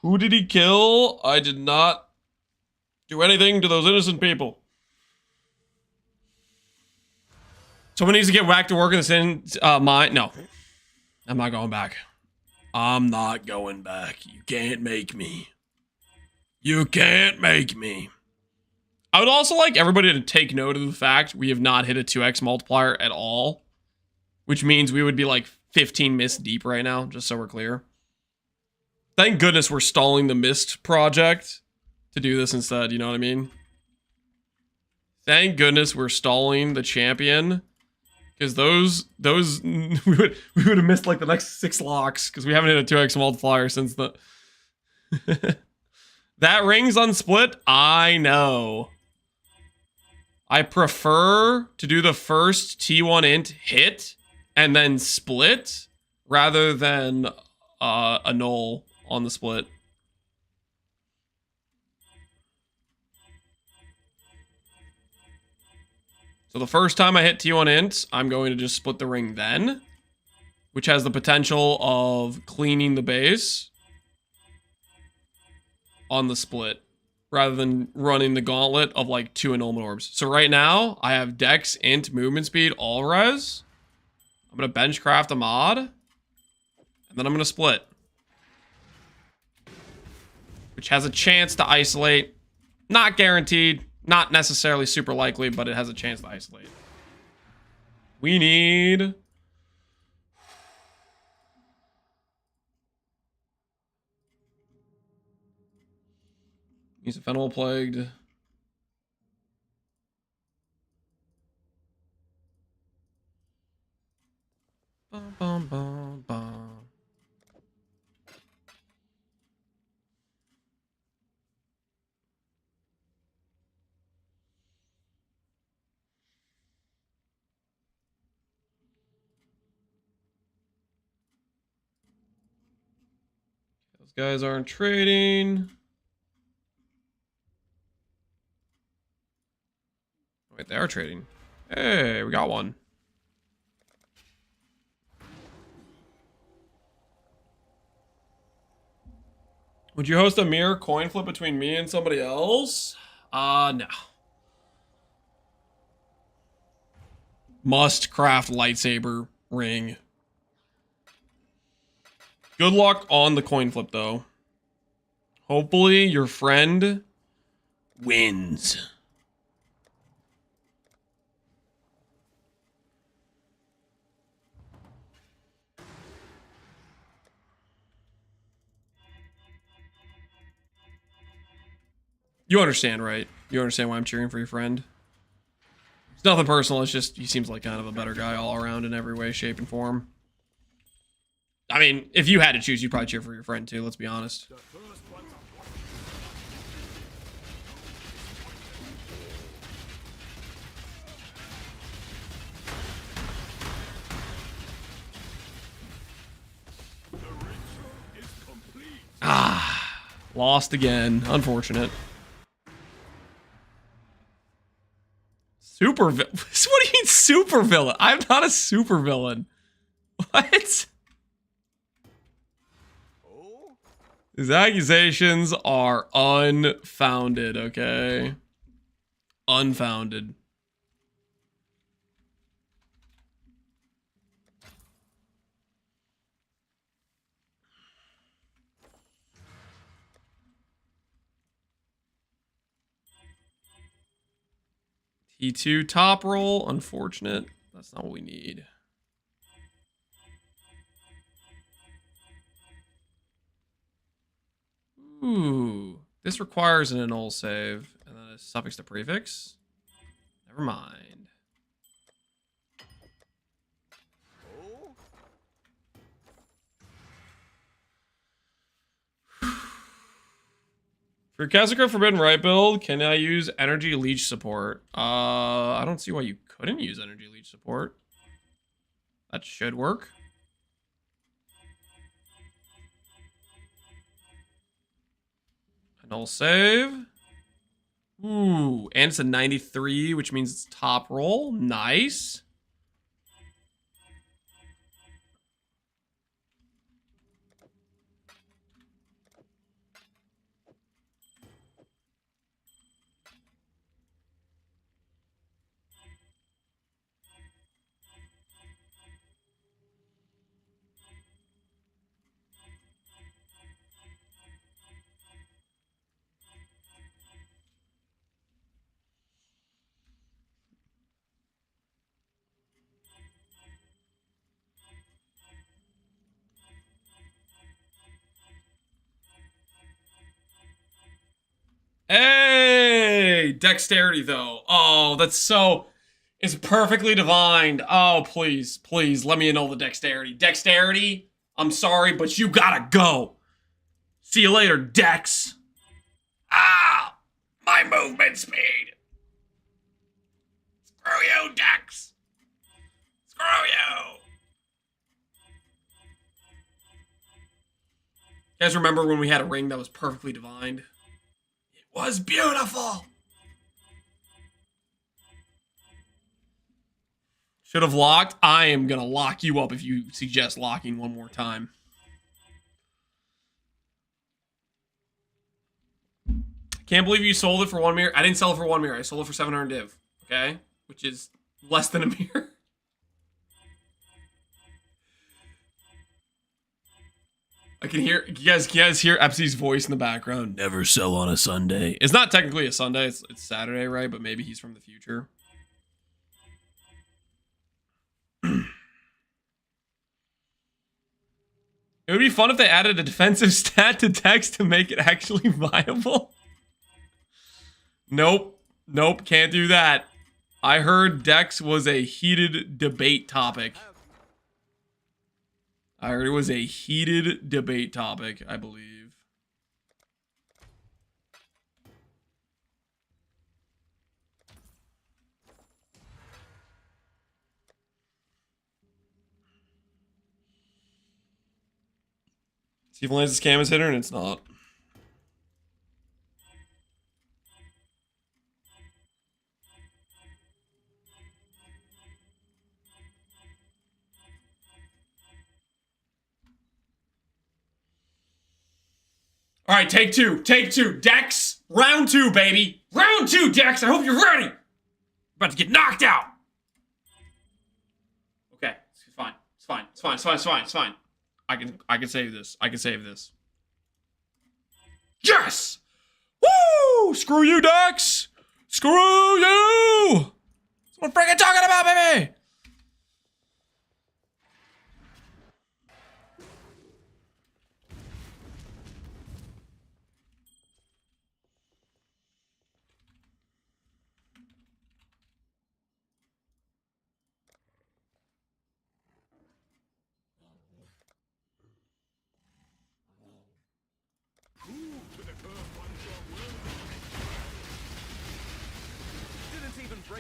Who did he kill? I did not do anything to those innocent people. Someone needs to get whacked to work in the sin mine. No. I'm not going back. I'm not going back. You can't make me. You can't make me. I would also like everybody to take note of the fact we have not hit a 2x multiplier at all. Which means we would be like 15 miss deep right now, just so we're clear. Thank goodness we're stalling the Mist project to do this instead, you know what I mean? Thank goodness we're stalling the champion. Because those we would have missed like the next 6 locks because we haven't hit a 2x multiplier since the that ring's unsplit. I know. I prefer to do the first T1 int hit and then split rather than annul on the split. So the first time I hit T1 int, I'm going to just split the ring then, which has the potential of cleaning the base on the split rather than running the gauntlet of like 2 annulment orbs. So right now I have Dex, int, movement speed, all res. I'm going to benchcraft a mod and then I'm going to split, which has a chance to isolate. Not guaranteed. Not necessarily super likely, but it has a chance to isolate. We need... He's a fennel plagued. Bum, bum, bum, bum. Those guys aren't trading. Wait, they are trading. Hey, we got one. Would you host a mirror coin flip between me and somebody else? No. Must craft lightsaber ring. Good luck on the coin flip, though. Hopefully, your friend wins. You understand, right? You understand why I'm cheering for your friend? It's nothing personal. It's just he seems like kind of a better guy all around in every way, shape, and form. I mean, if you had to choose, you'd probably cheer for your friend too. Let's be honest. Ah, lost again. Unfortunate. Super villain. What do you mean super villain? I'm not a super villain. What? These accusations are unfounded, okay? Unfounded. T2 top roll, unfortunate. That's not what we need. Ooh, this requires an annul save and then a suffix to prefix. Never mind. For Cassacre Forbidden Right build, can I use Energy Leech support? I don't see why you couldn't use Energy Leech support. That should work. Null save. Ooh, and it's a 93, which means it's top roll. Nice. Hey, dexterity though. Oh, that's so. It's perfectly divined. Oh, please, please, let me annul the dexterity. Dexterity, I'm sorry, but you gotta go. See you later, Dex. Ah, my movement speed. Screw you, Dex. Screw you. You guys remember when we had a ring that was perfectly divined? It was beautiful. Should have locked. I am gonna lock you up if you suggest locking one more time. Can't believe you sold it for 1 mirror. I didn't sell it for 1 mirror. I sold it for 700 div. Okay? Which is less than a mirror. I can hear, you guys hear Epsy's voice in the background. Never sell on a Sunday. It's not technically a Sunday. It's Saturday, right? But maybe he's from the future. It would be fun if they added a defensive stat to Dex to make it actually viable. Nope. Nope, can't do that. I heard Dex was a heated debate topic. I heard it was a heated debate topic, I believe. See if Lance's cam is hitter, and it's not. All right, take two. Take two. Dex, round 2, baby. Round 2, Dex. I hope you're ready. About to get knocked out. Okay, it's fine. It's fine. It's fine. It's fine. It's fine. It's fine. I can save this. I can save this. Yes! Woo! Screw you, Dex! Screw you! That's what I'm freaking talking about, baby!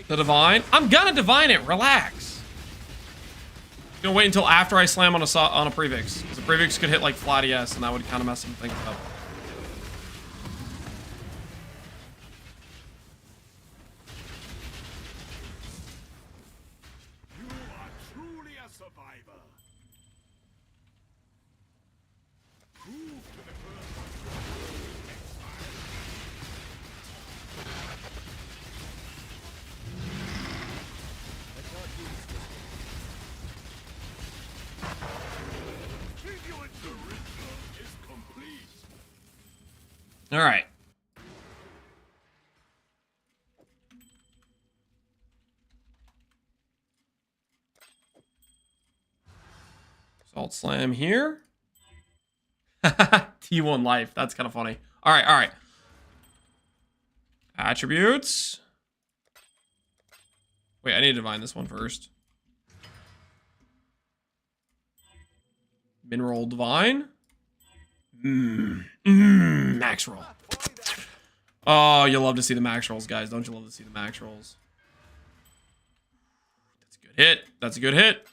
The divine. I'm gonna divine it. Relax. I'm gonna wait until after I slam on a prefix. The prefix could hit like flat ES, and that would kind of mess some things up. You are truly a survivor. Prove to the All right. Salt slam here. T1 life. That's kind of funny. All right, all right. Attributes. Wait, I need to divine this one first. Mineral divine. Max roll. Oh, you love to see the max rolls, guys. Don't you love to see the max rolls? That's a good hit. That's a good hit.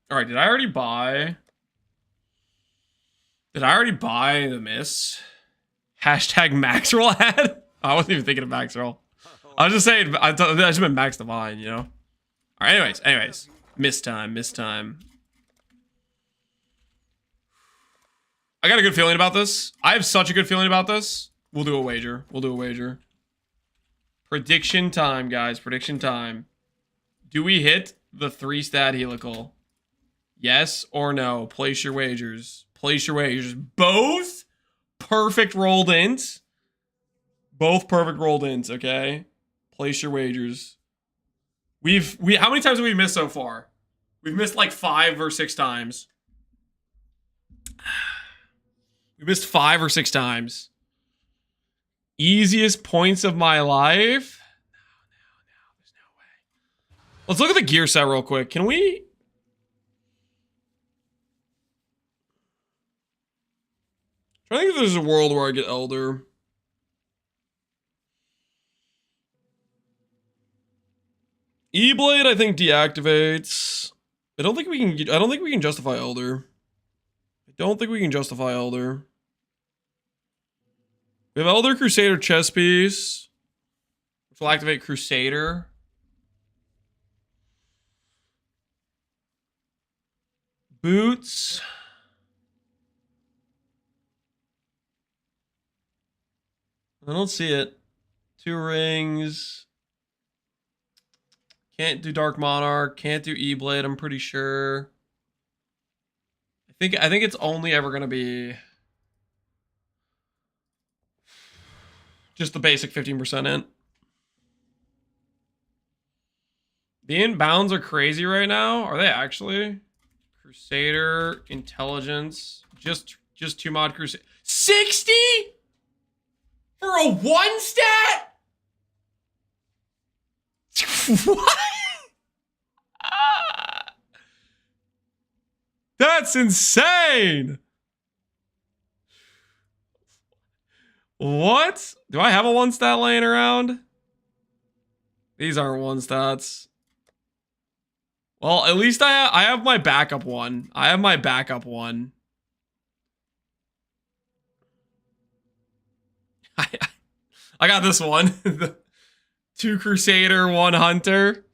All right, did I already buy? Did I already buy the miss? Hashtag max roll ad? I wasn't even thinking of max roll. I was just saying, I just meant max divine, you know? All right, anyways. Miss time. I got a good feeling about this. I have such a good feeling about this. We'll do a wager. Prediction time, guys. Prediction time. Do we hit the 3-stat helical? Yes or no? Place your wagers. Both perfect rolled ins. Okay? Place your wagers. How many times have we missed so far? We've missed like 5 or 6 times. We missed 5 or 6 times. Easiest points of my life? No. There's no way. Let's look at the gear set real quick. Can we? I think if there's a world where I get Elder. E-Blade, I think, deactivates. I don't think we can justify Elder. We have Elder, Crusader, chess piece, which will activate Crusader. Boots. I don't see it. 2 rings. Can't do Dark Monarch. Can't do E-Blade, I'm pretty sure. I think it's only ever going to be just the basic 15% int. The inbounds are crazy right now. Are they actually? Crusader, Intelligence. Just 2 mod Crusader. 60? For a 1-stat? What? That's insane. What? Do I have a 1-stat laying around? These aren't 1-stats. Well, at least I have my backup one. I got this one. 2 Crusader, 1 Hunter.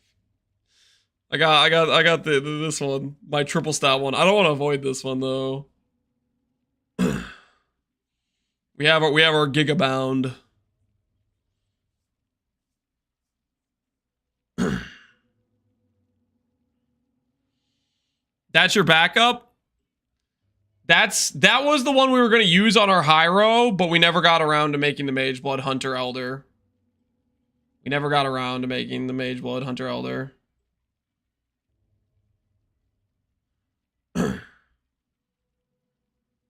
I got this one. My triple stat one. I don't want to avoid this one though. we have our Gigabound. That's your backup? That was the one we were going to use on our Hyro, but we never got around to making the Mageblood Hunter Elder.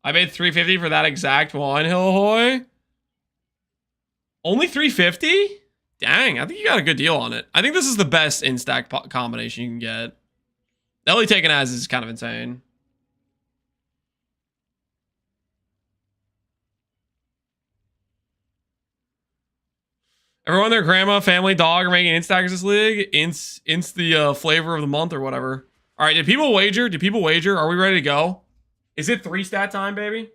I paid $350 for that exact one, Hillahoy. Only $350? Dang, I think you got a good deal on it. I think this is the best in-stack combination you can get. Ellie taking as is kind of insane. Everyone, their grandma, family, dog are making int stackers this league. Int's the flavor of the month or whatever. All right, did people wager? Did people wager? Are we ready to go? Is it 3-stat time, baby?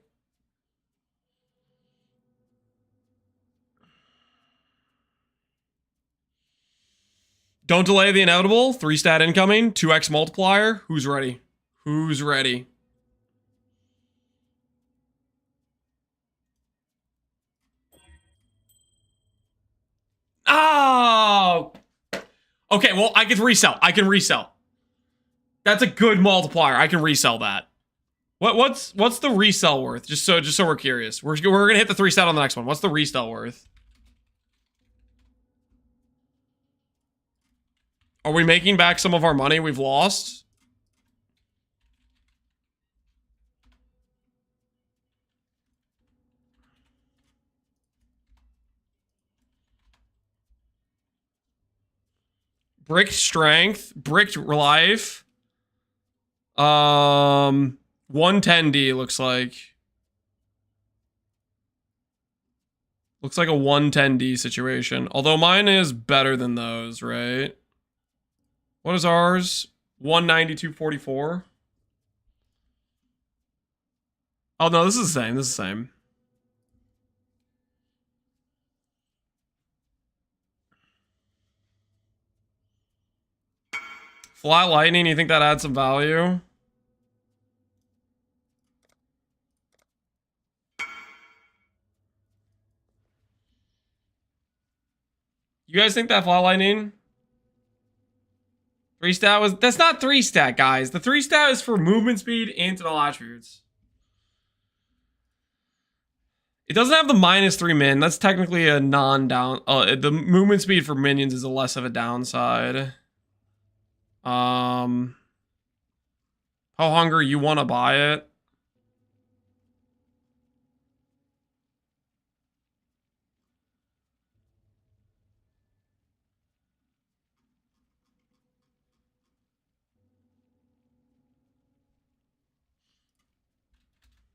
Don't delay the inevitable. 3-stat incoming. 2x multiplier. Who's ready? Who's ready? Oh! Okay, well, I can resell. I can resell. That's a good multiplier. I can resell that. What's the resell worth? Just so we're curious. We're gonna hit the 3-stat on the next one. What's the resell worth? Are we making back some of our money we've lost? Brick strength, bricked life. 110D looks like. Looks like a 110D situation. Although mine is better than those, right? What is ours? 192.44. Oh no, this is the same. This is the same. Flat lightning, you think that adds some value? You guys think that flat lightning? 3-stat was... That's not 3-stat, guys. The 3-stat is for movement speed, int, and all attributes. It doesn't have the -3 min. That's technically a non-down... the movement speed for minions is a less of a downside. How hungry you want to buy it?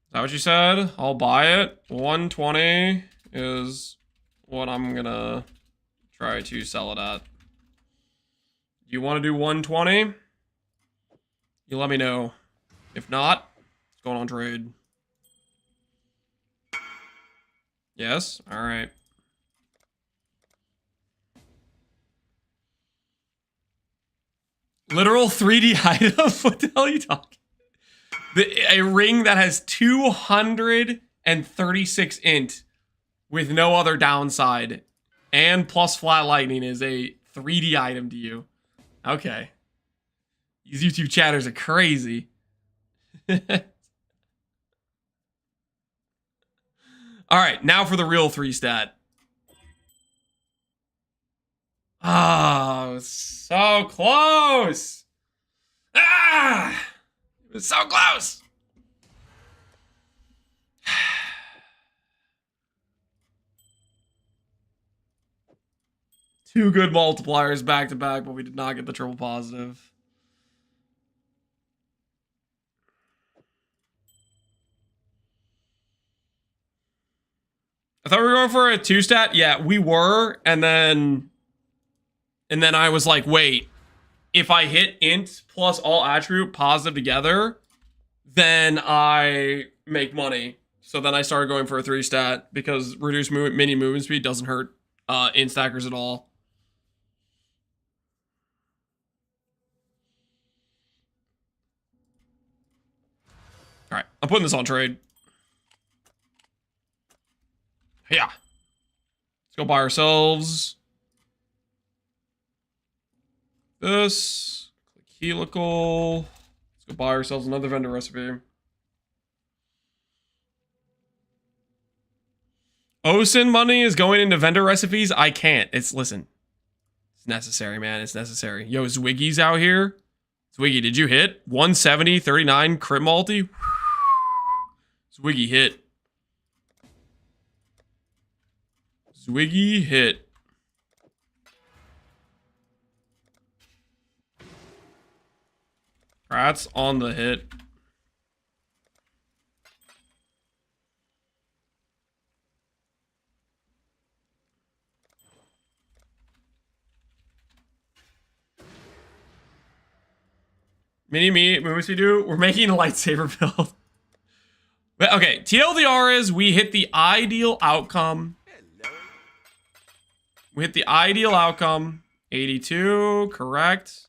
Is that what you said? I'll buy it. 120 is what I'm gonna try to sell it at. You want to do 120? You let me know. If not, it's going on trade. Yes? Alright. Literal 3D item? What the hell are you talking? A ring that has 236 int with no other downside and plus flat lightning is a 3D item to you. Okay. These YouTube chatters are crazy. Alright, now for the real 3-stat. Oh, so close! Ah! It was so close! Two good multipliers back to back, but we did not get the triple positive. I thought we were going for a 2-stat. Yeah, we were, and then I was like, wait, if I hit int plus all attribute positive together, then I make money. So then I started going for a 3-stat because reduced mini movement speed doesn't hurt int stackers at all. All right, I'm putting this on trade. Yeah. Let's go buy ourselves this. Click helical. Let's go buy ourselves another vendor recipe. OSIN money is going into vendor recipes. I can't. Listen. It's necessary, man. It's necessary. Yo, Zwiggy's out here. Zwiggy, did you hit? 170, 39, crit multi. Zwiggy hit. Zwiggy hit. Kratz on the hit. Mini-me, Moosey do. We're making a lightsaber build. But, okay, TLDR is we hit the ideal outcome. We hit the ideal outcome. 82, correct.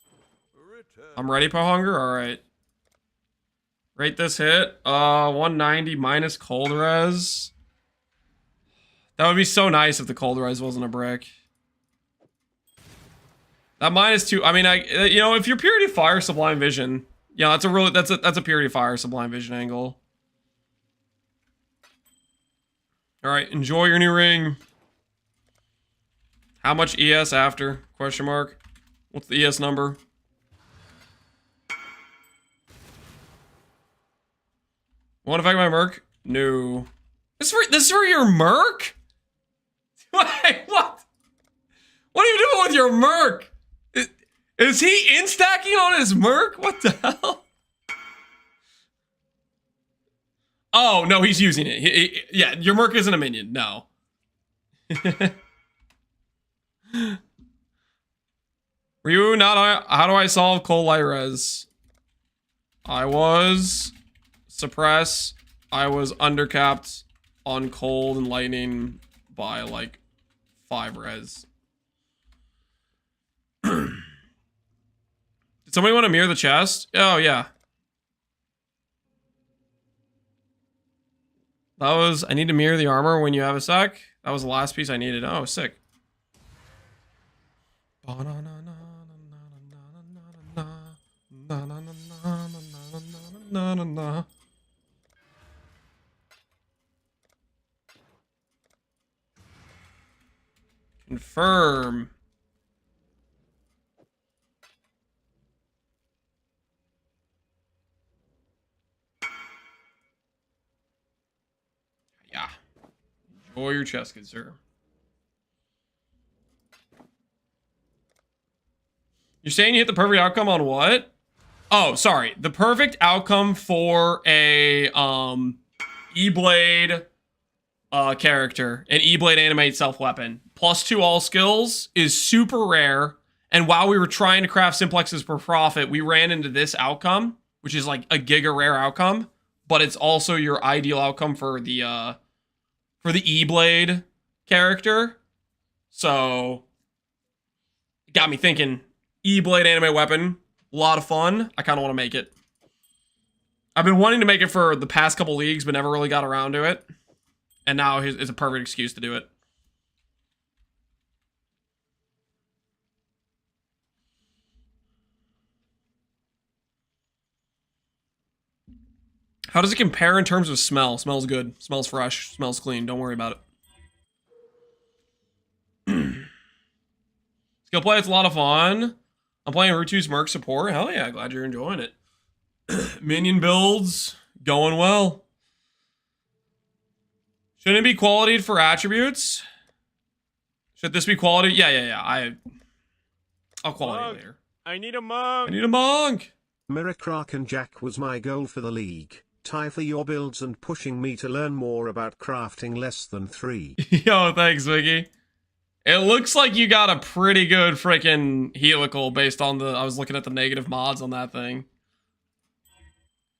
I'm ready, Pohunger. All right. Rate this hit. 190 minus cold res. That would be so nice if the cold res wasn't a brick. That -2. I mean, you know, if you're Purity of Fire, Sublime Vision, yeah, that's a Purity of Fire, Sublime Vision angle. All right, enjoy your new ring. How much ES after? Question mark. What's the ES number? Won't affect my merc? No. This is for your merc? Wait, what? What are you doing with your merc? Is he instacking on his merc? What the hell? Oh, no, he's using it. Yeah, your merc isn't a minion. No. Ryu, not how do I solve cold light res? I was suppress. I was undercapped on cold and lightning by like 5 res. Did somebody want to mirror the chest? Oh yeah. That was, I need to mirror the armor when you have a sec. That was the last piece I needed. Oh, sick. Confirm. Yeah. Enjoy your chest, good sir. You're saying you hit the perfect outcome on what? Oh, sorry. The perfect outcome for a E-Blade character, an E-Blade animate self-weapon. +2 all skills is super rare. And while we were trying to craft simplexes per profit, we ran into this outcome, which is like a giga rare outcome. But it's also your ideal outcome for the E-Blade character. So it got me thinking, E-Blade anime weapon, a lot of fun. I kind of want to make it. I've been wanting to make it for the past couple leagues, but never really got around to it. And now it's a perfect excuse to do it. How does it compare in terms of smell? Smells good. Smells fresh. Smells clean. Don't worry about it. Skill play, it's a lot of fun. I'm playing Rutu's Merc support. Hell yeah, glad you're enjoying it. Minion builds, going well. Shouldn't it be qualityed for attributes? Should this be quality? Yeah. I'll quality later. I need a monk. I need a monk. Mirror Kraken Jack was my goal for the league. Tie for your builds and pushing me to learn more about crafting less than 3. Yo, thanks, Vicky. It looks like you got a pretty good freaking helical based on the, I was looking at the negative mods on that thing.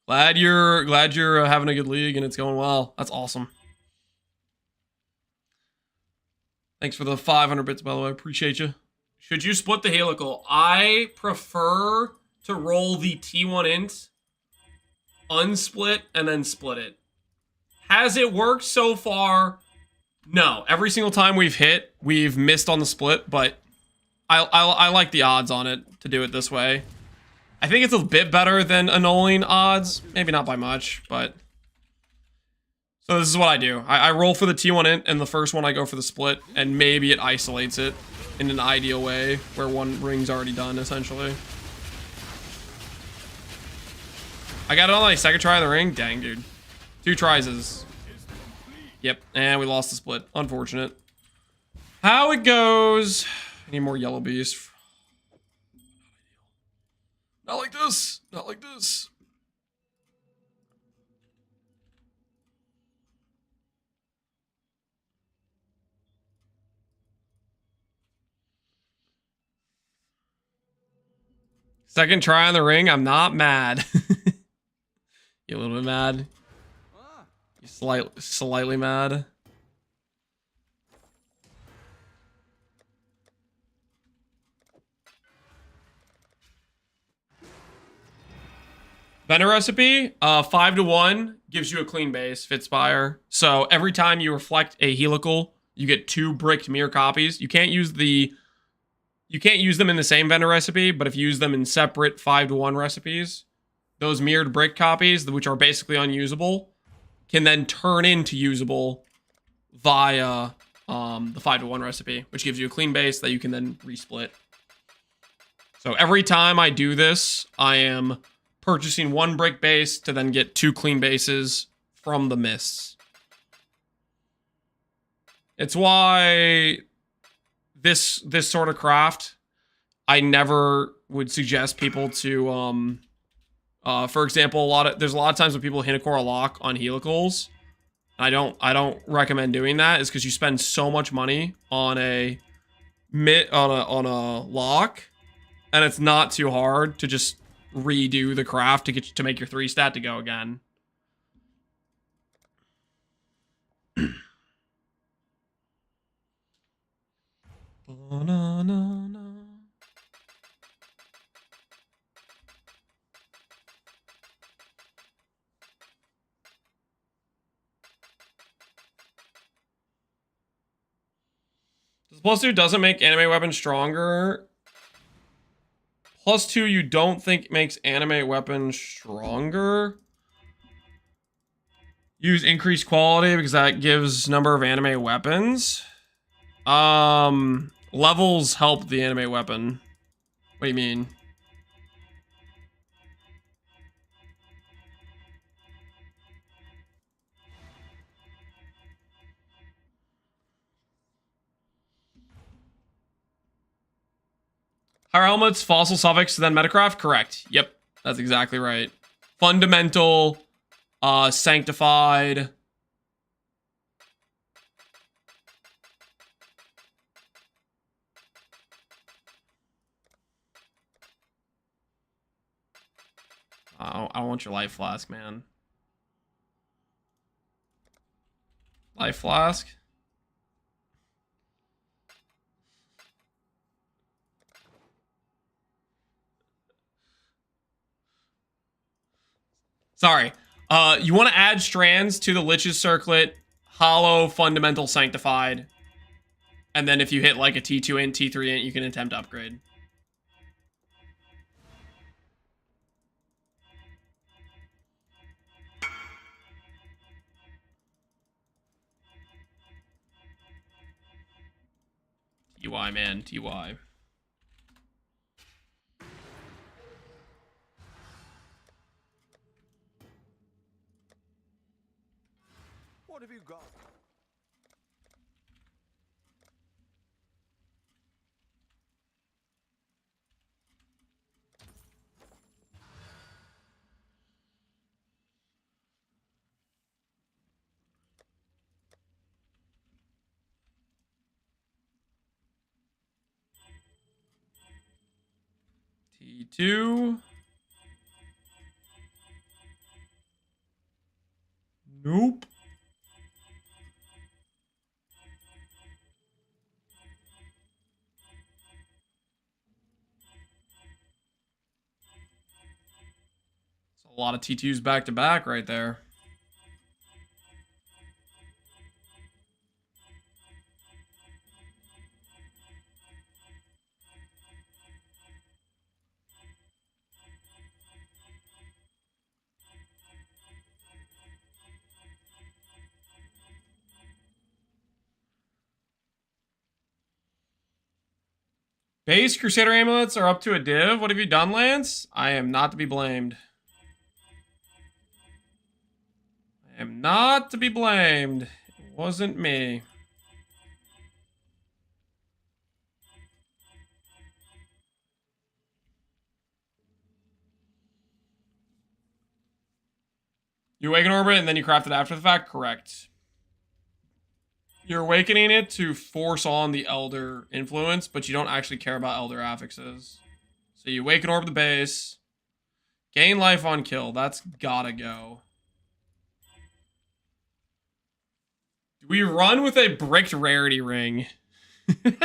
Glad you're having a good league and it's going well. That's awesome. Thanks for the 500 bits, by the way. Appreciate you. Should you split the helical? I prefer to roll the T1 int, unsplit, and then split it. Has it worked so far? No. Every single time we've hit, we've missed on the split, but I like the odds on it to do it this way. I think it's a bit better than annulling odds. Maybe not by much, but... So this is what I do. I roll for the T1 int, and the first one I go for the split, and maybe it isolates it in an ideal way, where one ring's already done, essentially. I got it on my second try of the ring? Dang, dude. 2 tries is... Yep, and we lost the split. Unfortunate. How it goes... I need more yellow beast. Not like this. Not like this. Second try on the ring. I'm not mad. You a little bit mad? You slightly mad? Vendor recipe, 5-1 gives you a clean base, Fitspire. So every time you reflect a helical, you get 2 bricked mirror copies. You can't use them in the same vendor recipe, but if you use them in separate 5-1 recipes, those mirrored brick copies, which are basically unusable, can then turn into usable via the 5-1 recipe, which gives you a clean base that you can then resplit. So every time I do this, I am purchasing 1 brick base to then get 2 clean bases from the mists. It's why this sort of craft, I never would suggest people to, for example, there's a lot of times when people Hinakora lock on helicals. I don't recommend doing that, is because you spend so much money on a lock, and it's not too hard to just redo the craft to make your 3 stat to go again. +2 doesn't make anime weapons stronger. +2 you don't think makes anime weapons stronger? Use increased quality because that gives number of anime weapons. Levels help the anime weapon. What do you mean? Higher helmets, fossil suffix, then Metacraft? Correct. Yep, that's exactly right. Fundamental, sanctified. I don't want your life flask, man. Life flask? Sorry. You want to add strands to the Lich's Circlet, Hollow, Fundamental, Sanctified. And then if you hit like a T2 int, T3 int, you can attempt upgrade. TY, man. TY. What have you got? T2. Nope. It's a lot of T2s back to back right there. Base Crusader amulets are up to a div. What have you done, Lance? I am not to be blamed. I am not to be blamed. It wasn't me. You awaken orbit and then you craft it after the fact? Correct. You're awakening it to force on the Elder influence, but you don't actually care about Elder affixes. So you awaken orb the base. Gain life on kill. That's gotta go. Do we run with a bricked rarity ring? Is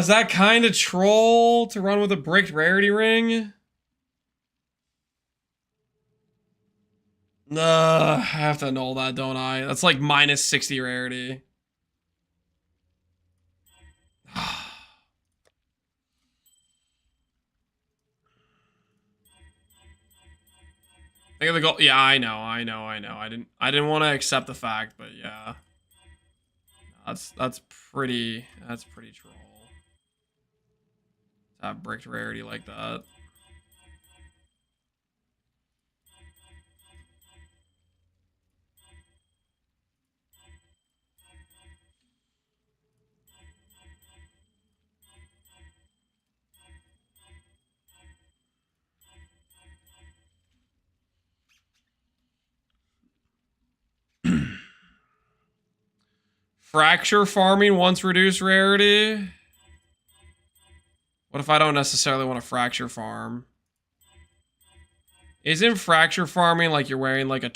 that kind of troll to run with a bricked rarity ring? I have to annul that, don't I? That's like minus 60 rarity. Think of the goal. Yeah, I know. I didn't want to accept the fact, but yeah. That's pretty troll. To have bricked rarity like that. Fracture farming once reduced rarity. What if I don't necessarily want to fracture farm? Isn't fracture farming like you're wearing like a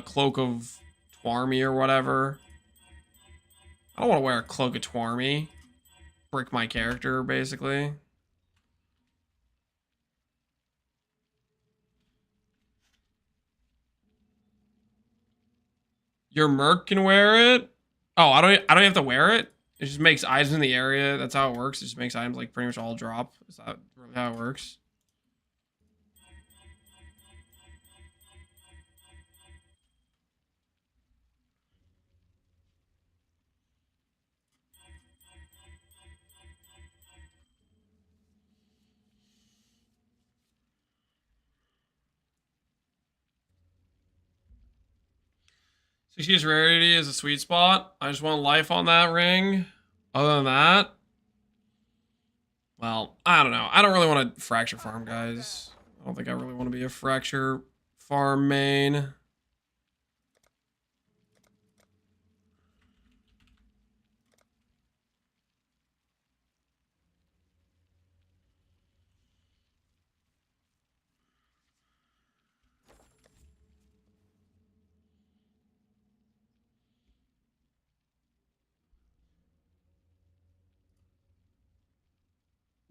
cloak of Twarmy or whatever? I don't want to wear a cloak of Twarmy. Brick my character, basically. Your merc can wear it? Oh, I don't have to wear it? It just makes items in the area. That's how it works. It just makes items like pretty much all drop. Is that really how it works? Sixty's rarity is a sweet spot. I just want life on that ring. Other than that, well, I don't know. I don't really want to fracture farm, guys. I don't think I really want to be a fracture farm main.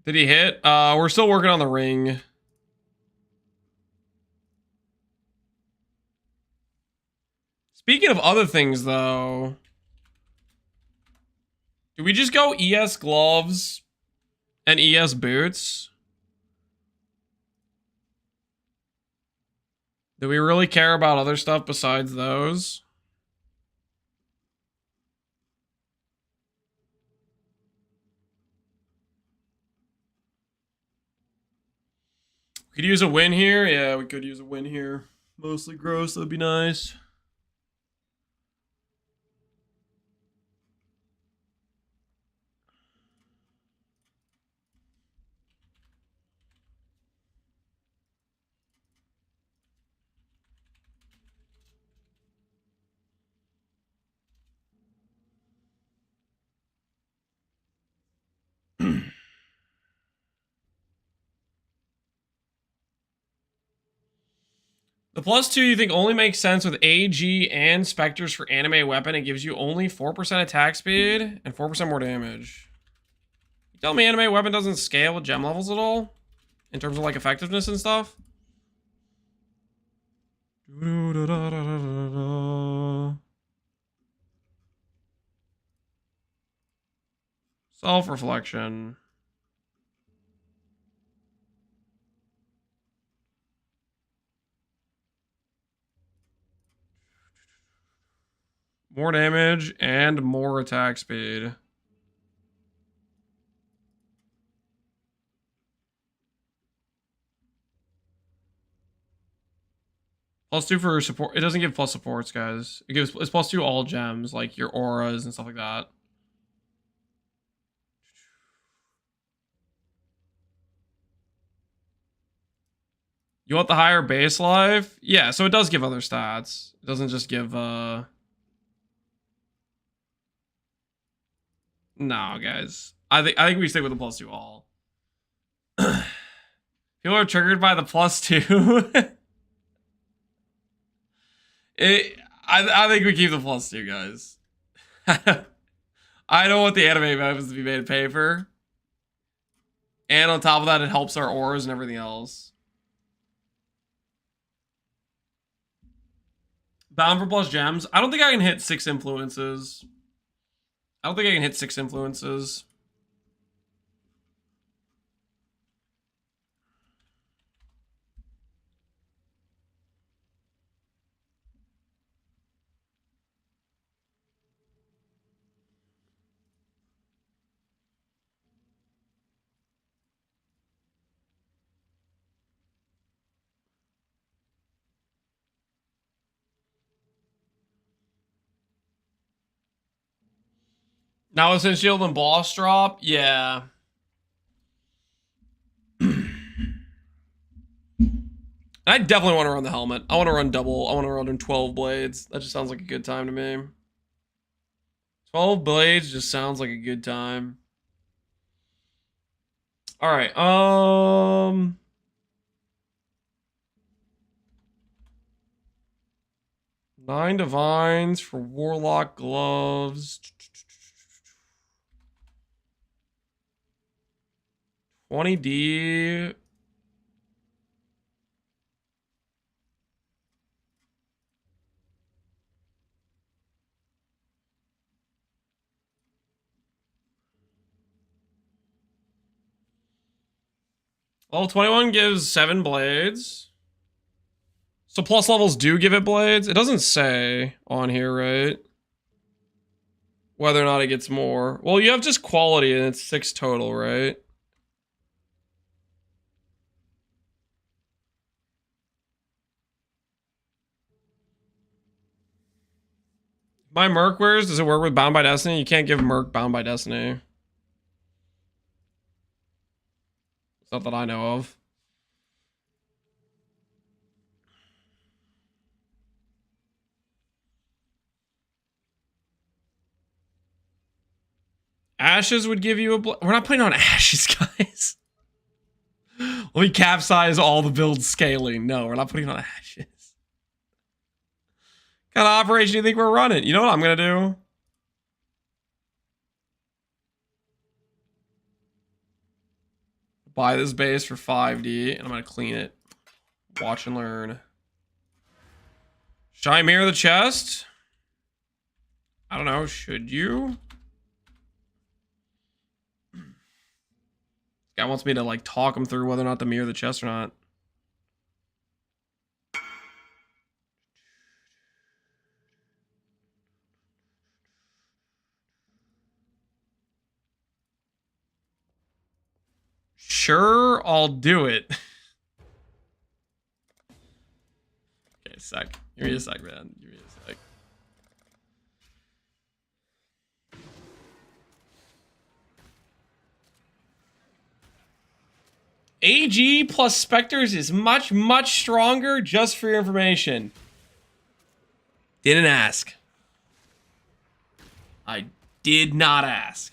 Did he hit? We're still working on the ring. Speaking of other things, though, do we just go ES gloves and ES boots? Do we really care about other stuff besides those? We could use a win here. Yeah, we could use a win here. Mostly gross, that'd be nice. The +2 you think only makes sense with AG and Spectres for anime weapon. It gives you only 4% attack speed and 4% more damage. You tell me anime weapon doesn't scale with gem levels at all? In terms of like effectiveness and stuff? Self-reflection. More damage and more attack speed. +2 for support. It doesn't give plus supports, guys. It's +2 all gems, like your auras and stuff like that. You want the higher base life? Yeah, so it does give other stats. It doesn't just give, No, guys. I think we stick with the +2 all. People are triggered by the +2. I think we keep the +2, guys. I don't want the anime weapons to be made of paper. And on top of that, it helps our auras and everything else. Bound for plus gems. I don't think I can hit 6 influences. I don't think I can hit 6 influences. Now it's in shield and boss drop? Yeah. I definitely want to run the helmet. I want to run double. I want to run in 12 blades. That just sounds like a good time to me. 12 blades just sounds like a good time. Alright, 9 divines for warlock gloves. 20D. Level 21 gives 7 blades. So plus levels do give it blades? It doesn't say on here, right? Whether or not it gets more. Well, you have just quality and it's 6 total, right? My Merc wears, does it work with Bound by Destiny? You can't give Merc Bound by Destiny. It's not that I know of. Ashes would give you a... We're not putting on ashes, guys. Let me capsize all the build scaling. No, we're not putting on ashes. What kind of operation do you think we're running? You know what I'm going to do? Buy this base for 5D, and I'm going to clean it. Watch and learn. Should I mirror the chest? I don't know. Should you? Guy wants me to like talk him through whether or not to mirror the chest or not. Sure, I'll do it. Okay, sec. Give me a sec, man. Give me a sec. AG plus Spectres is much, much stronger, just for your information. Didn't ask. I did not ask.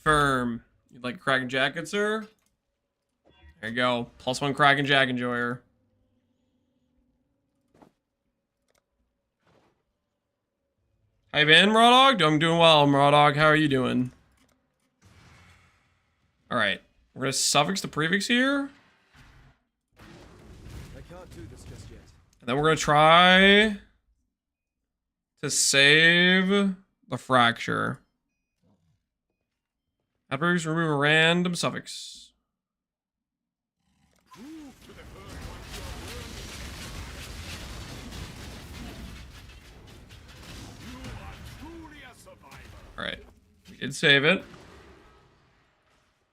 Confirm. You'd like a Kraken jacket, sir? There you go. +1 Kraken Jack Enjoyer. How you been, Mrawdog? I'm doing well, Mrawdog. How are you doing? Alright. We're gonna suffix the prefix here. I can't do this just yet. And then we're gonna try to save the fracture. After we remove a random suffix. Alright. We did save it.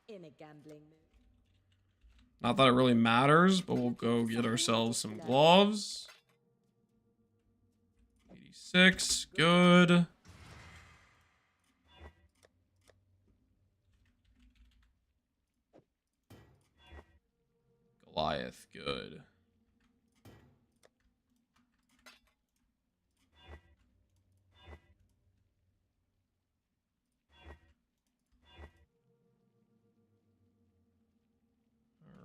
In a gambling mood. Not that it really matters, but we'll go get ourselves some gloves. 86, good. Goliath, good.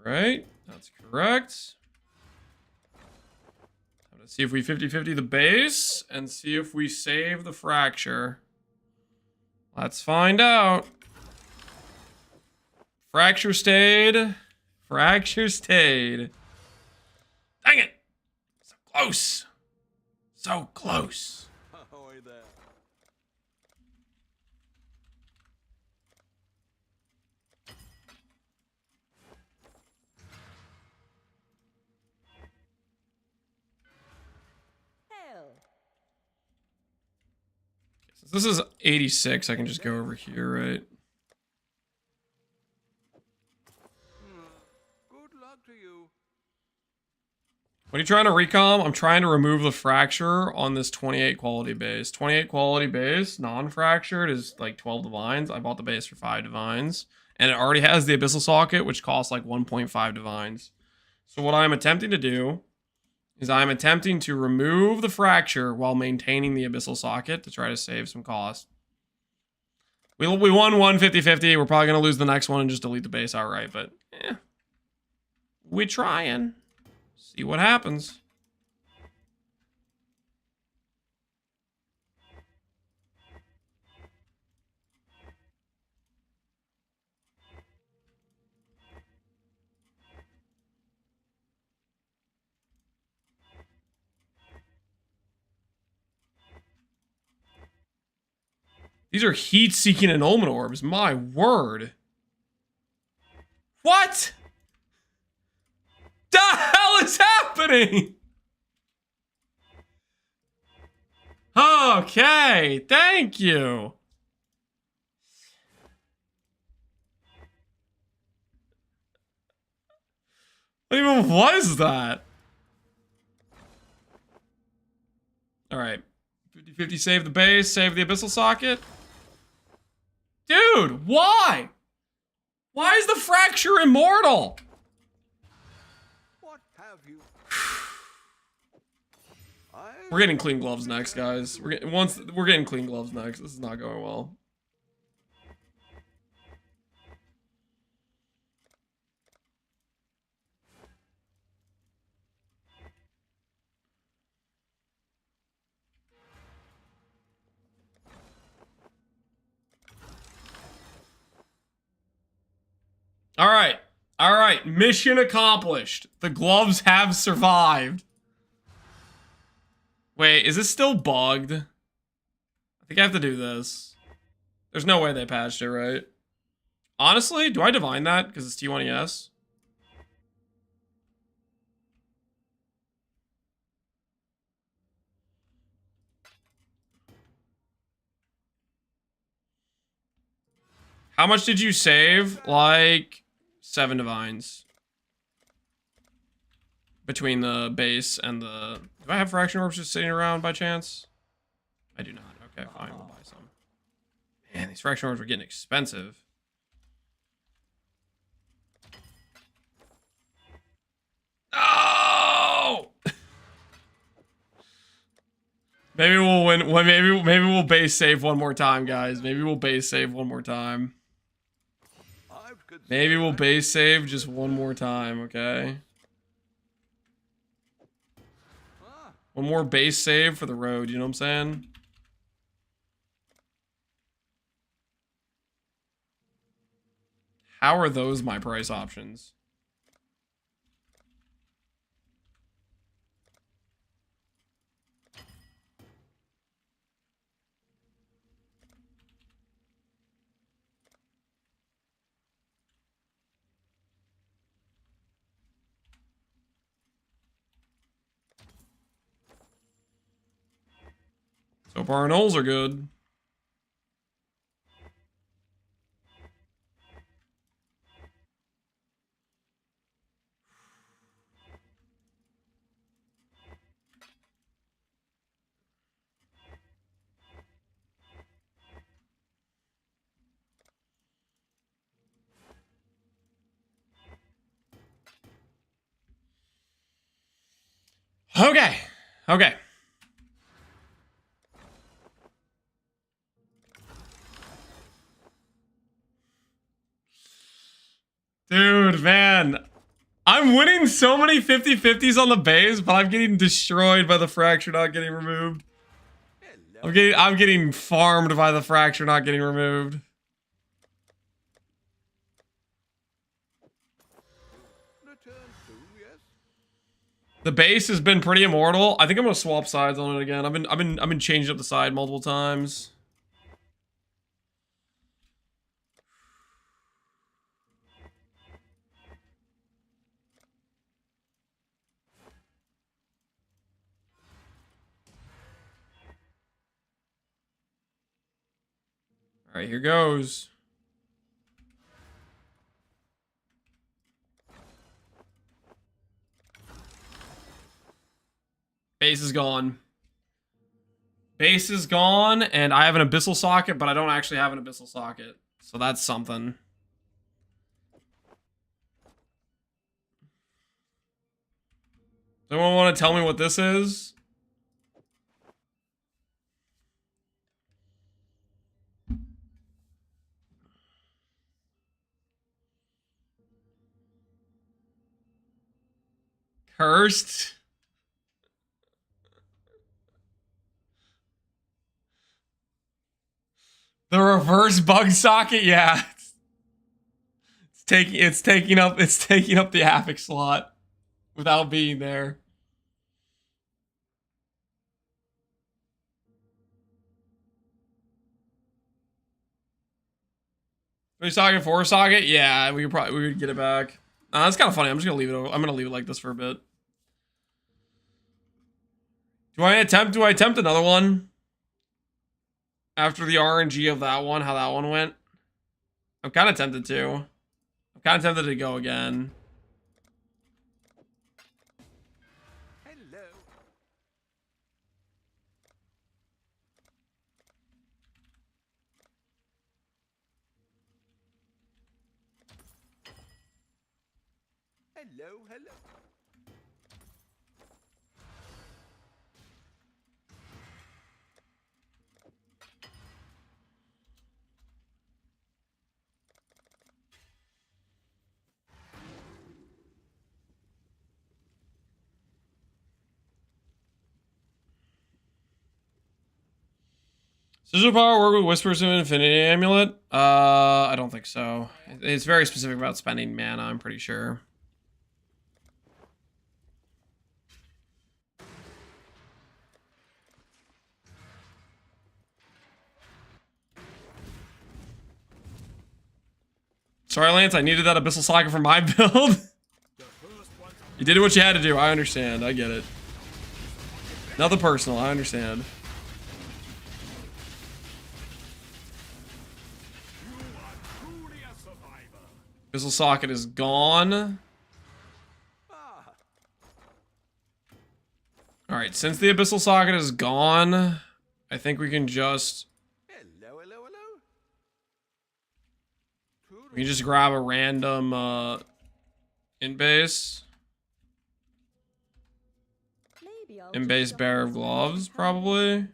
Alright, that's correct. Let's see if we 50-50 the base and see if we save the fracture. Let's find out. Fracture stayed. Fracture stayed. Dang it! So close. So close. Ahoy there. Hell. Since this is 86, I can just go over here, right? Good luck to you. What are you trying to recom? I'm trying to remove the fracture on this 28 quality base. 28 quality base, non-fractured, is like 12 divines. I bought the base for 5 divines. And it already has the Abyssal Socket, which costs like 1.5 divines. So what I'm attempting to do is I'm attempting to remove the fracture while maintaining the Abyssal Socket to try to save some cost. We won one 50-50. We're probably going to lose the next one and just delete the base outright, but we're trying. See what happens. These are heat-seeking annulment orbs. My word. What? The hell is happening? Okay, thank you. What even was that? Alright. 50-50 save the base, save the Abyssal Socket. Dude, why? Why is the fracture immortal? What have you? We're getting clean gloves next, guys. We're getting clean gloves next. This is not going well. All right. All right. Mission accomplished. The gloves have survived. Wait, is this still bugged? I think I have to do this. There's no way they patched it, right? Honestly, do I divine that because it's T1ES? How much did you save? Like 7 divines. Between the base and the... Do I have fraction orbs just sitting around by chance? I do not. Okay, fine. We'll buy some. Man, these fraction orbs are getting expensive. Oh! Maybe we'll win. Maybe we'll base save one more time, guys. Maybe we'll base save one more time. Maybe we'll base save just one more time, okay? One more base save for the road, you know what I'm saying? How are those my price options? So far, nulls are good. Okay. Okay. Dude, man. I'm winning so many 50-50s on the base, but I'm getting destroyed by the fracture not getting removed. I'm getting farmed by the fracture not getting removed. The base has been pretty immortal. I think I'm gonna swap sides on it again. I've been changing up the side multiple times. All right, here goes. Base is gone. Base is gone, and I have an abyssal socket, but I don't actually have an abyssal socket. So that's something. Anyone want to tell me what this is? Cursed? The reverse bug socket? Yeah. It's taking up the havoc slot without being there. Three socket, four socket? Yeah, we would get it back. That's kind of funny. I'm just gonna leave it. I'm gonna leave it like this for a bit. Do I attempt another one? After the RNG of that one, how that one went? I'm kind of tempted to. I'm kind of tempted to go again. Hello, hello. Sigil power work with Whispers of Infinity Amulet? I don't think so. It's very specific about spending mana, I'm pretty sure. Sorry, Lance, I needed that Abyssal Socket for my build. You did what you had to do. I understand. I get it. Nothing personal. I understand. Abyssal Socket is gone. Alright, since the Abyssal Socket is gone, I think we can just... We can just grab a random in-base. In-base Bearer of Gloves, probably.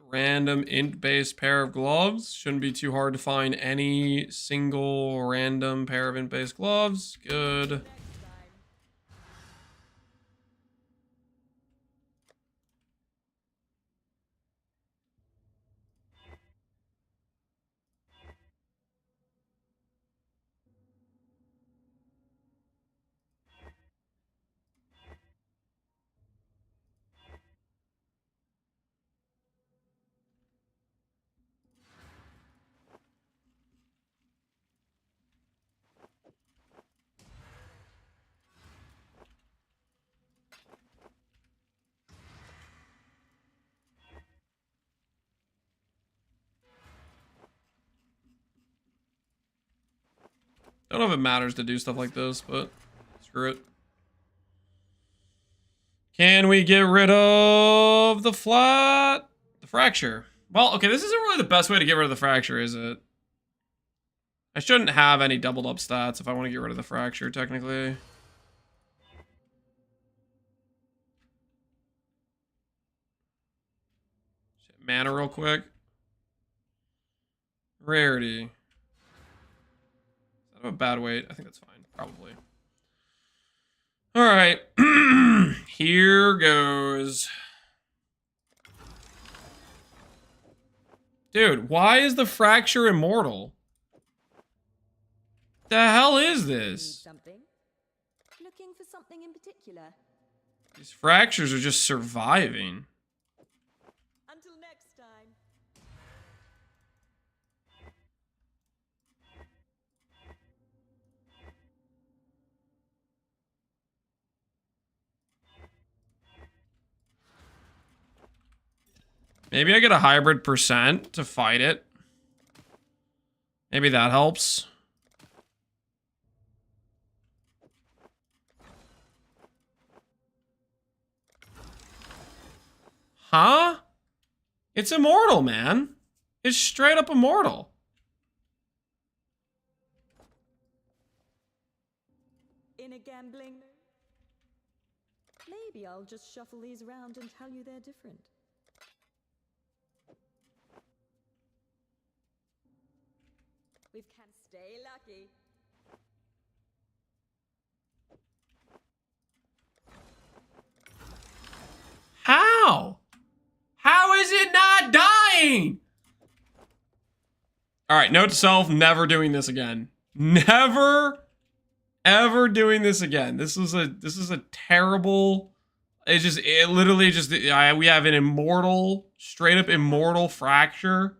Random int-based pair of gloves. Shouldn't be too hard to find any single random pair of int-based gloves. Good. I don't know if it matters to do stuff like this, but screw it. Can we get rid of the fracture? Well, okay, this isn't really the best way to get rid of the fracture, is it? I shouldn't have any doubled up stats if I want to get rid of the fracture, technically. Shit, mana real quick. Rarity. Is that a bad weight? I think that's fine, probably. Alright. Here goes. Dude, why is the fracture immortal? The hell is this? Something? Looking for something in particular? These fractures are just surviving. Until next time. Maybe I get a hybrid percent to fight it. Maybe that helps. Huh? It's immortal, man. It's straight up immortal. In a gambling mood? Maybe I'll just shuffle these around and tell you they're different. We can stay lucky. How? How is it not dying? All right, note to self, never doing this again. Never, ever doing this again. This is a terrible, it literally just, we have an immortal, straight up immortal fracture.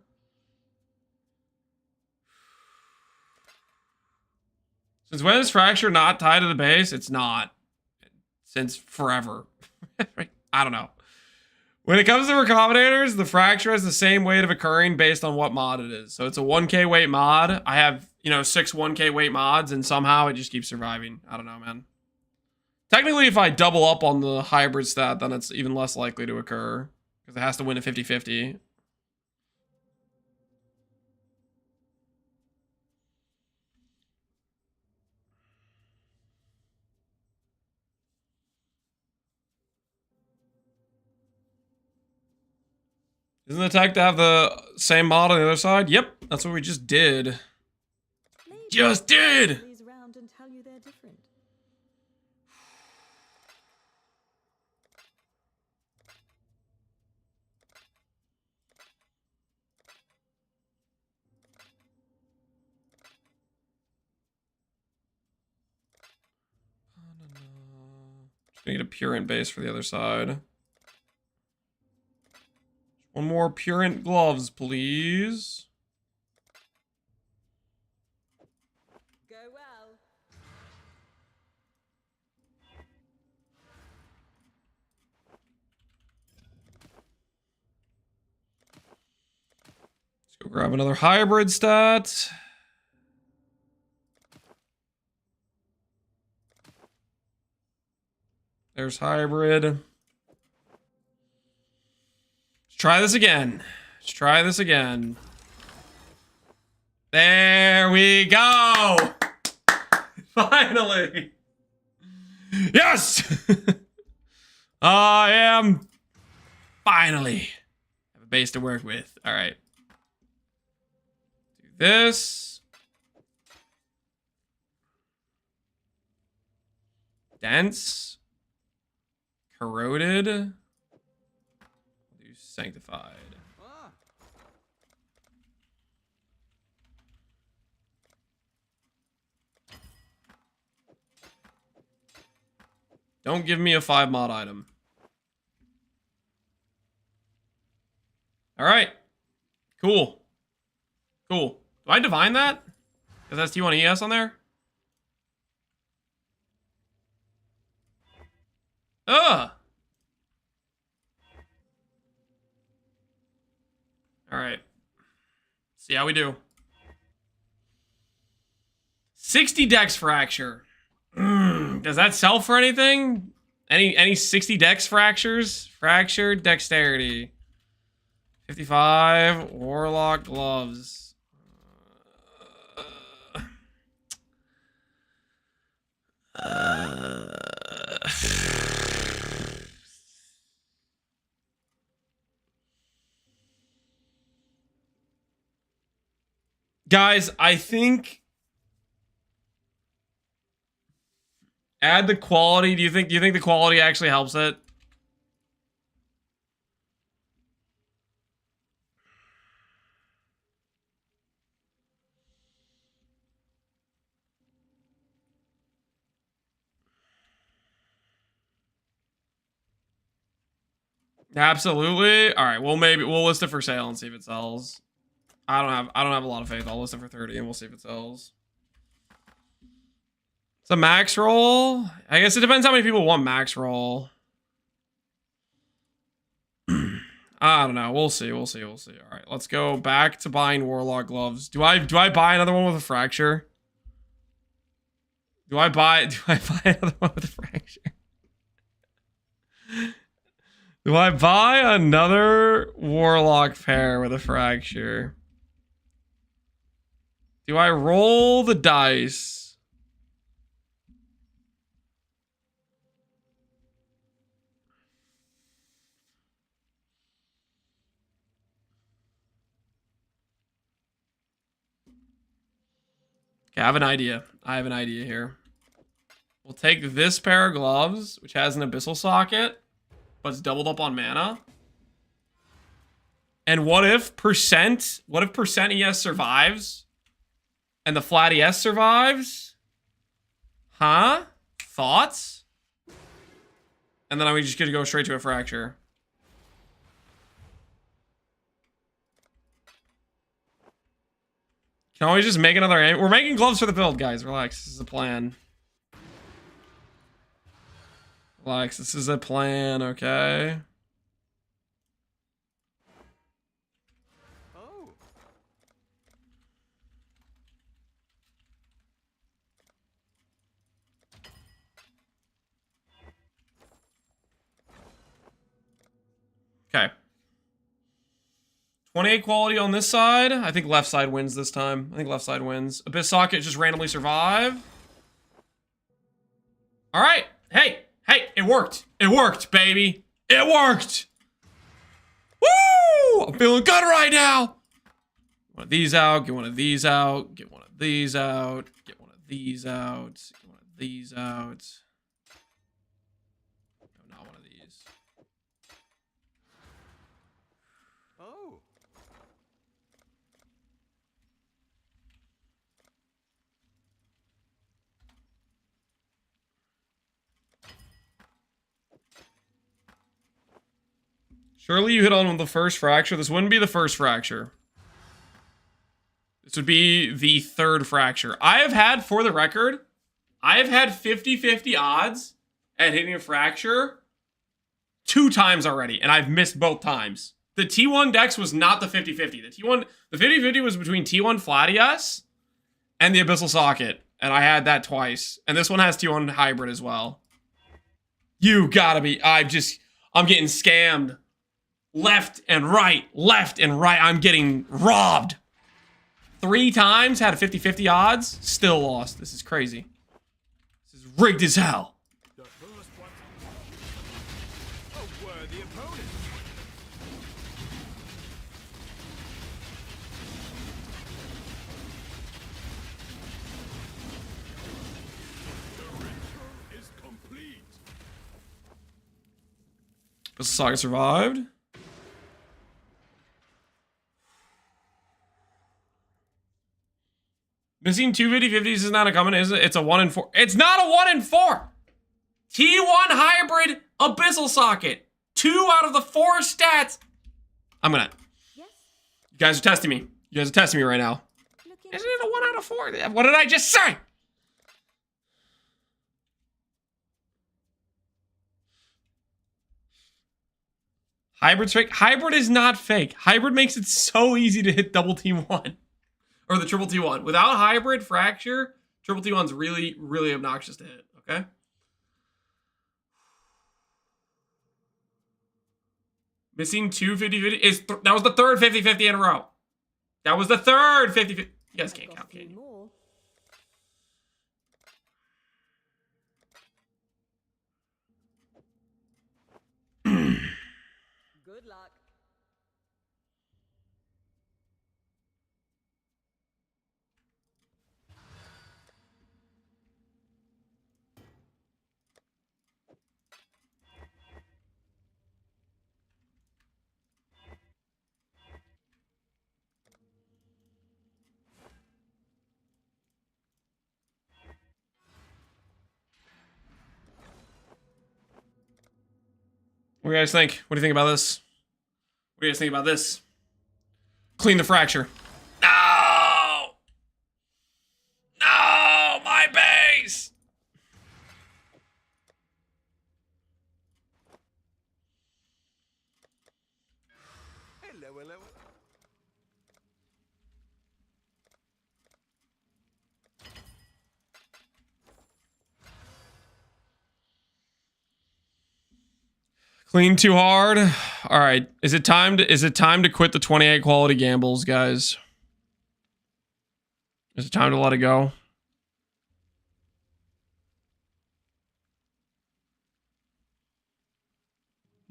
Since when is fracture not tied to the base? It's not. Since forever. I don't know. When it comes to recombinators, the fracture has the same weight of occurring based on what mod it is. So it's a 1k weight mod. I have, 6 1k weight mods, and somehow it just keeps surviving. I don't know, man. Technically, if I double up on the hybrid stat, then it's even less likely to occur. Because it has to win a 50-50. Isn't the tech to have the same mod on the other side? Yep, that's what we just did. Just did! These around and tell you they're different. Just gonna get a Purant base for the other side. One more Purant gloves, please. Go well. Let's go grab another hybrid stat. There's hybrid. Let's try this again. Let's try this again. There we go. Finally. Yes. I am finally have a base to work with. All right. Do this. Dense. Corroded. Do sanctified. Don't give me a 5 mod item. All right. Cool. Cool. Do I divine that? Because that's T1 ES on there? Ugh. All right. See how we do. 60 dex fracture. Does that sell for anything? Any 60 dex fractures? Fractured dexterity. 55 warlock gloves. Guys, I think add the quality. Do you think the quality actually helps it? Absolutely. All right. Well, maybe we'll list it for sale and see if it sells. I don't have a lot of faith. I'll list it for 30 and we'll see if it sells. It's a max roll. I guess it depends how many people want max roll. I don't know. We'll see. All right, let's go back to buying Warlock gloves. Do I buy another one with a fracture? Do I buy another one with a fracture? Do I buy another Warlock pair with a fracture? Do I roll the dice? Okay, I have an idea. Here. We'll take this pair of gloves, which has an abyssal socket, but it's doubled up on mana. And what if percent ES survives? And the flat ES survives? Huh? Thoughts? And then I'm just gonna go straight to a fracture. Can always just make another aim. We're making gloves for the build, guys. Relax. This is a plan. Relax. This is a plan, okay? Oh. Okay. 28 quality on this side. I think left side wins this time. Abyss socket just randomly survive. All right. Hey, it worked. It worked, baby. It worked. Woo! I'm feeling good right now. One of these out. Get one of these out. Get one of these out. Get one of these out. Get one of these out. No, not one of these. Oh. Surely you hit on the first fracture. This wouldn't be the first fracture. This would be the third fracture. I have had, for the record, 50-50 odds at hitting a fracture 2 times already, and I've missed both times. The T1 Dex was not the 50-50. The 50-50 was between T1 Flatius and the Abyssal Socket, and I had that twice. And this one has T1 Hybrid as well. You gotta be, I'm getting scammed. Left and right. I'm getting robbed. 3 times, had a 50-50 odds, still lost. This is crazy. This is rigged as hell. The first one. A worthy opponent. The ritual is complete. Abyssal Socket survived. Missing 2 50-50s is not a coming, is it? It's a 1 in 4. It's not a 1 in 4! T1 Hybrid Abyssal Socket. 2 out of the 4 stats. I'm gonna... Yes? You guys are testing me. Right now. Isn't it a 1 out of 4? What did I just say? Hybrid's fake. Hybrid is not fake. Hybrid makes it so easy to hit double T1. Or the triple T1. Without Hybrid Fracture, triple T1's really, really obnoxious to hit, okay? Missing 2 50-50. That was the third 50-50 in a row. That was the third 50-50. You guys can't count, can you? do you guys think? What do you think about this? What do you guys think about this? Clean the fracture. No! No! My base! Hello, hello. Clean too hard. All right. Is it time to quit the 28 quality gambles, guys? Is it time to let it go?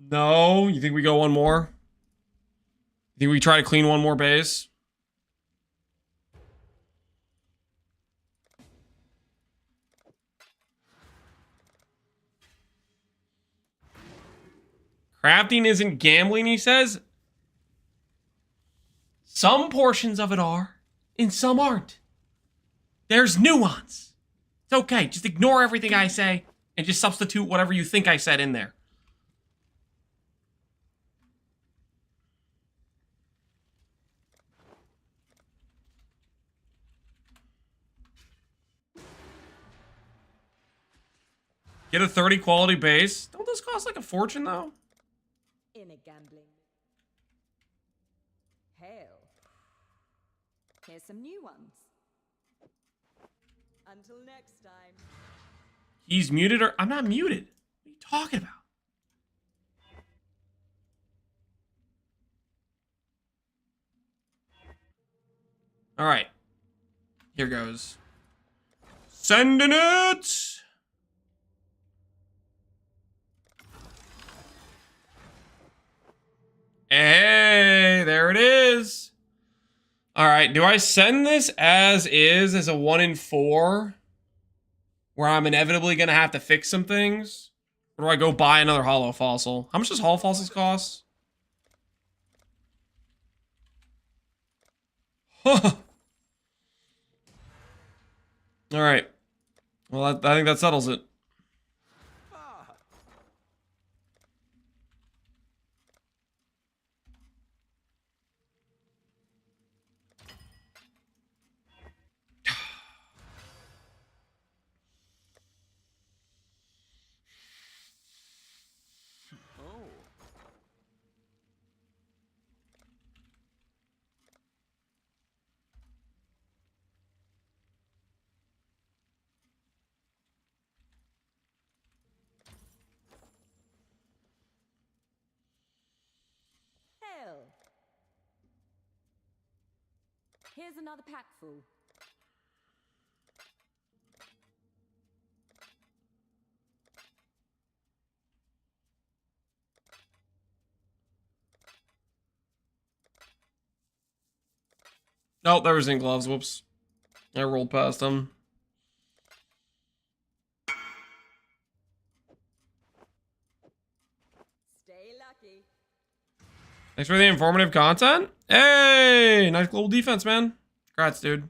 No. You think we go one more? You think we try to clean one more base? Crafting isn't gambling, he says. Some portions of it are, and some aren't. There's nuance. It's okay. Just ignore everything I say and just substitute whatever you think I said in there. Get a 30 quality base. Don't those cost like a fortune though? In a gambling. Hell. Here's some new ones. Until next time. He's muted or I'm not muted. What are you talking about? All right. Here goes. Sending it. Hey, there it is. All right, do I send this as is, as a 1 in 4? Where I'm inevitably going to have to fix some things? Or do I go buy another hollow fossil? How much does hollow fossils cost? All right. Well, I think that settles it. Hell. Here's another pack full. Nope, there was in gloves. Whoops. I rolled past them. Stay lucky. Thanks for the informative content. Hey, nice global defense, man. Congrats, dude.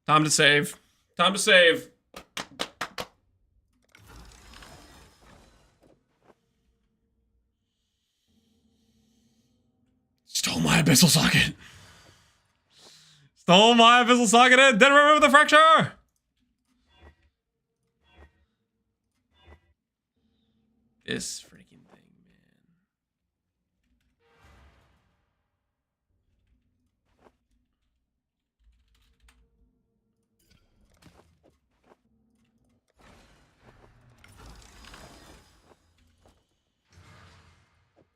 Time to save. Time to save. Stole my abyssal socket. Stole my abyssal socket and didn't remember the fracture. This freaking thing,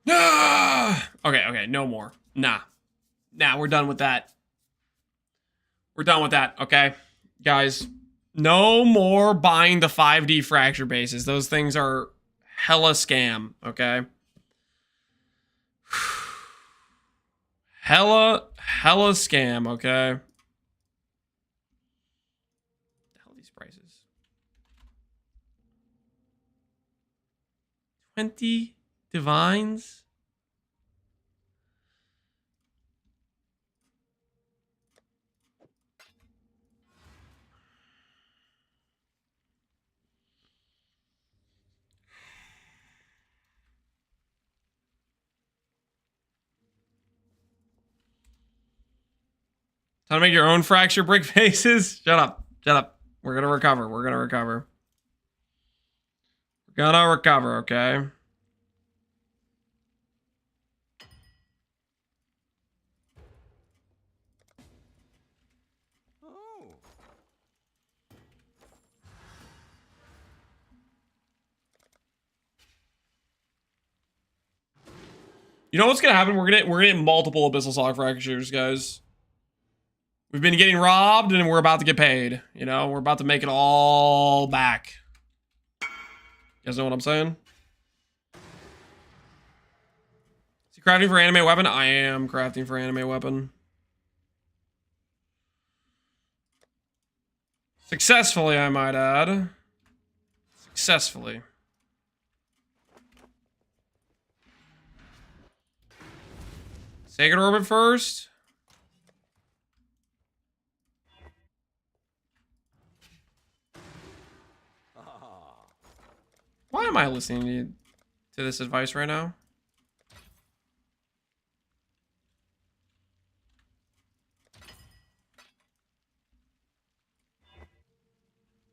man. Ah! Okay, no more. Nah, we're done with that. We're done with that, okay? Guys, no more buying the 5D fracture bases. Those things are hella scam, okay? Hella scam, okay? 20 divines. Time to make your own fracture brick faces. Shut up. Shut up. We're gonna recover. We're gonna recover. We're gonna recover, okay? Oh. You know what's gonna happen? We're gonna get multiple abyssal solid fractures, guys. We've been getting robbed and we're about to get paid. You know, we're about to make it all back. You guys know what I'm saying? Is he crafting for anime weapon? I am crafting for anime weapon. Successfully, I might add. Successfully. Sacred Orbit first. Why am I listening to this advice right now?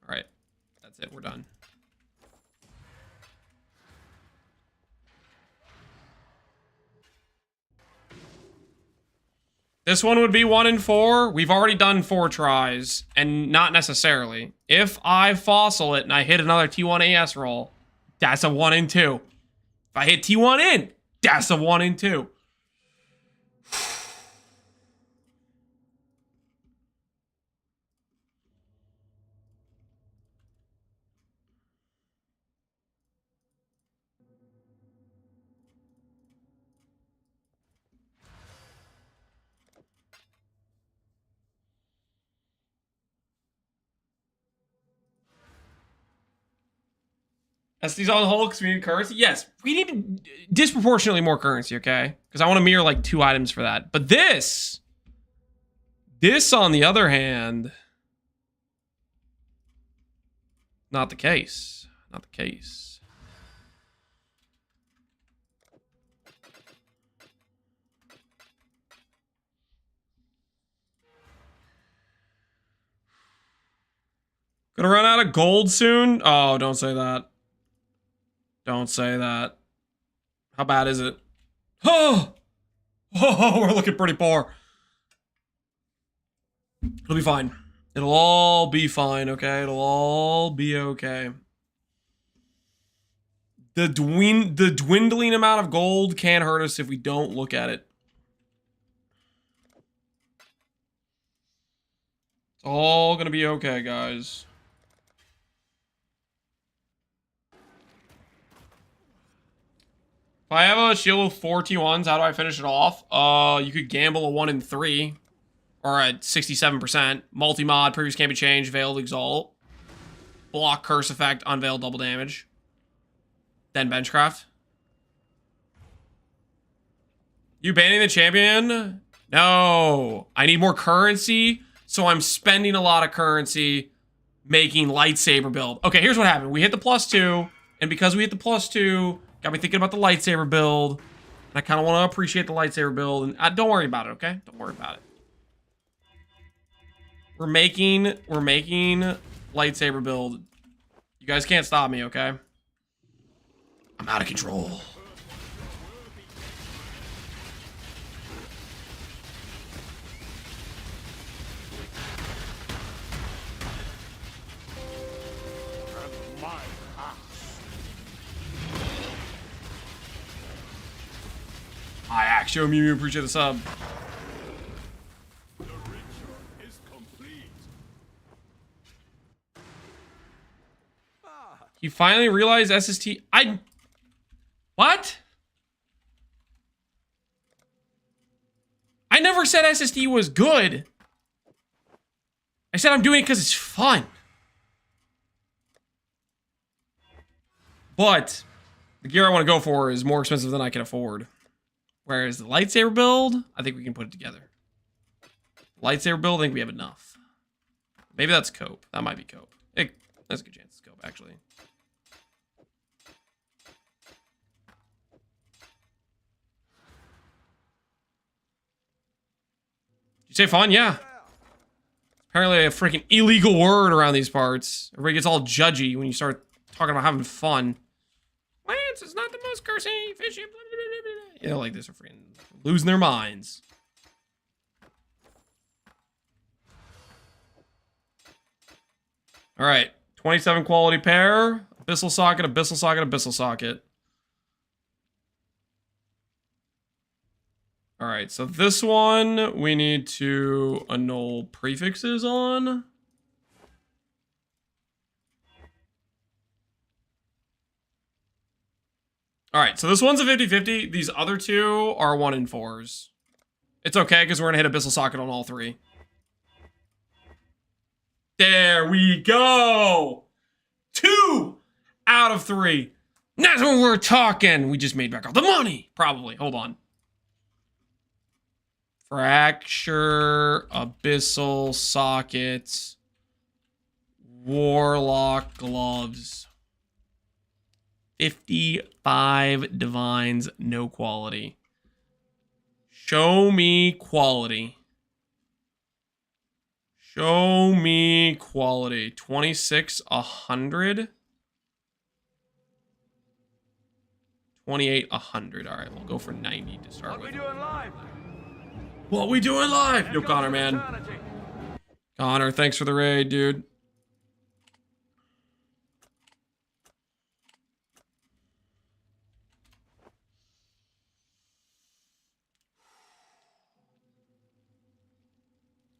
All right, that's it. We're done. This one would be 1 in 4. We've already done 4 tries, and not necessarily. If I fossil it and I hit another T1 AS roll, that's a 1 in 2. If I hit T1 in, that's a 1 in 2. SD's on hold because we need currency? Yes, we need disproportionately more currency, okay? Because I want to mirror like 2 items for that. But this on the other hand, not the case. Not the case. Gonna run out of gold soon? Oh, don't say that. Don't say that. How bad is it? Oh, we're looking pretty poor. It'll be fine. It'll all be fine, okay? It'll all be okay. The dwindling amount of gold can't hurt us if we don't look at it. It's all gonna be okay, guys. If I have a shield with 4 T1s, how do I finish it off? You could gamble a 1 in 3. Or at 67%. Multi-mod, previous can't be changed, veiled exalt. Block curse effect, unveil double damage. Then benchcraft. You banning the champion? No. I need more currency, so I'm spending a lot of currency making lightsaber build. Okay, here's what happened. We hit the +2, and because we hit the +2, got me thinking about the lightsaber build. And I kind of want to appreciate the lightsaber build. And don't worry about it, okay? Don't worry about it. We're making lightsaber build. You guys can't stop me, okay? I'm out of control. I actually Mew appreciate the sub. He finally realized SST. What? I never said SST was good. I said I'm doing it because it's fun. But The gear I want to go for is more expensive than I can afford. Whereas the lightsaber build, I think we can put it together. Lightsaber build, I think we have enough. Maybe that's cope. That might be cope. That's a good chance it's cope, actually. You say fun? Yeah. Apparently a freaking illegal word around these parts. Everybody gets all judgy when you start talking about having fun. Lance is not the most cursing, fishy, blah, blah, blah, blah. You know, like this are freaking losing their minds. All right, 27 quality pair, abyssal socket, abyssal socket, abyssal socket. All right, so this one we need to annul prefixes on. All right, so this one's a 50-50. These other two are 1 in 4s. It's okay, because we're going to hit abyssal socket on all 3. There we go! 2 out of 3. That's what we're talking. We just made back all the money. Probably. Hold on. Fracture, abyssal sockets, warlock gloves. 55 divines, no quality. Show me quality. Show me quality. 26, 100. 28, 100. All right, we'll go for 90 to start with. What we doing live? What we doing live? Yo, Connor, man. Connor, thanks for the raid, dude.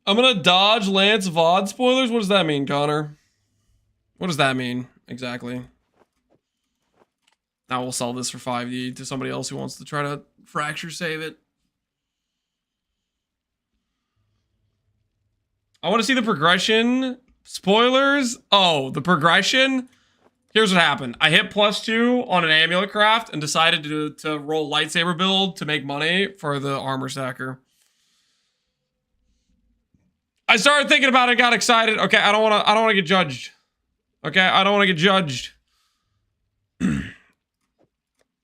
I'm gonna dodge Lance VOD spoilers? What does that mean, Connor? What does that mean, exactly? Now we'll sell this for 5D to somebody else who wants to try to fracture save it. I want to see the progression. Spoilers? Oh, the progression? Here's what happened. I hit +2 on an Amulet craft and decided to roll lightsaber build to make money for the armor stacker. I started thinking about it, got excited. Okay, I don't want to get judged. Okay, I don't want to get judged.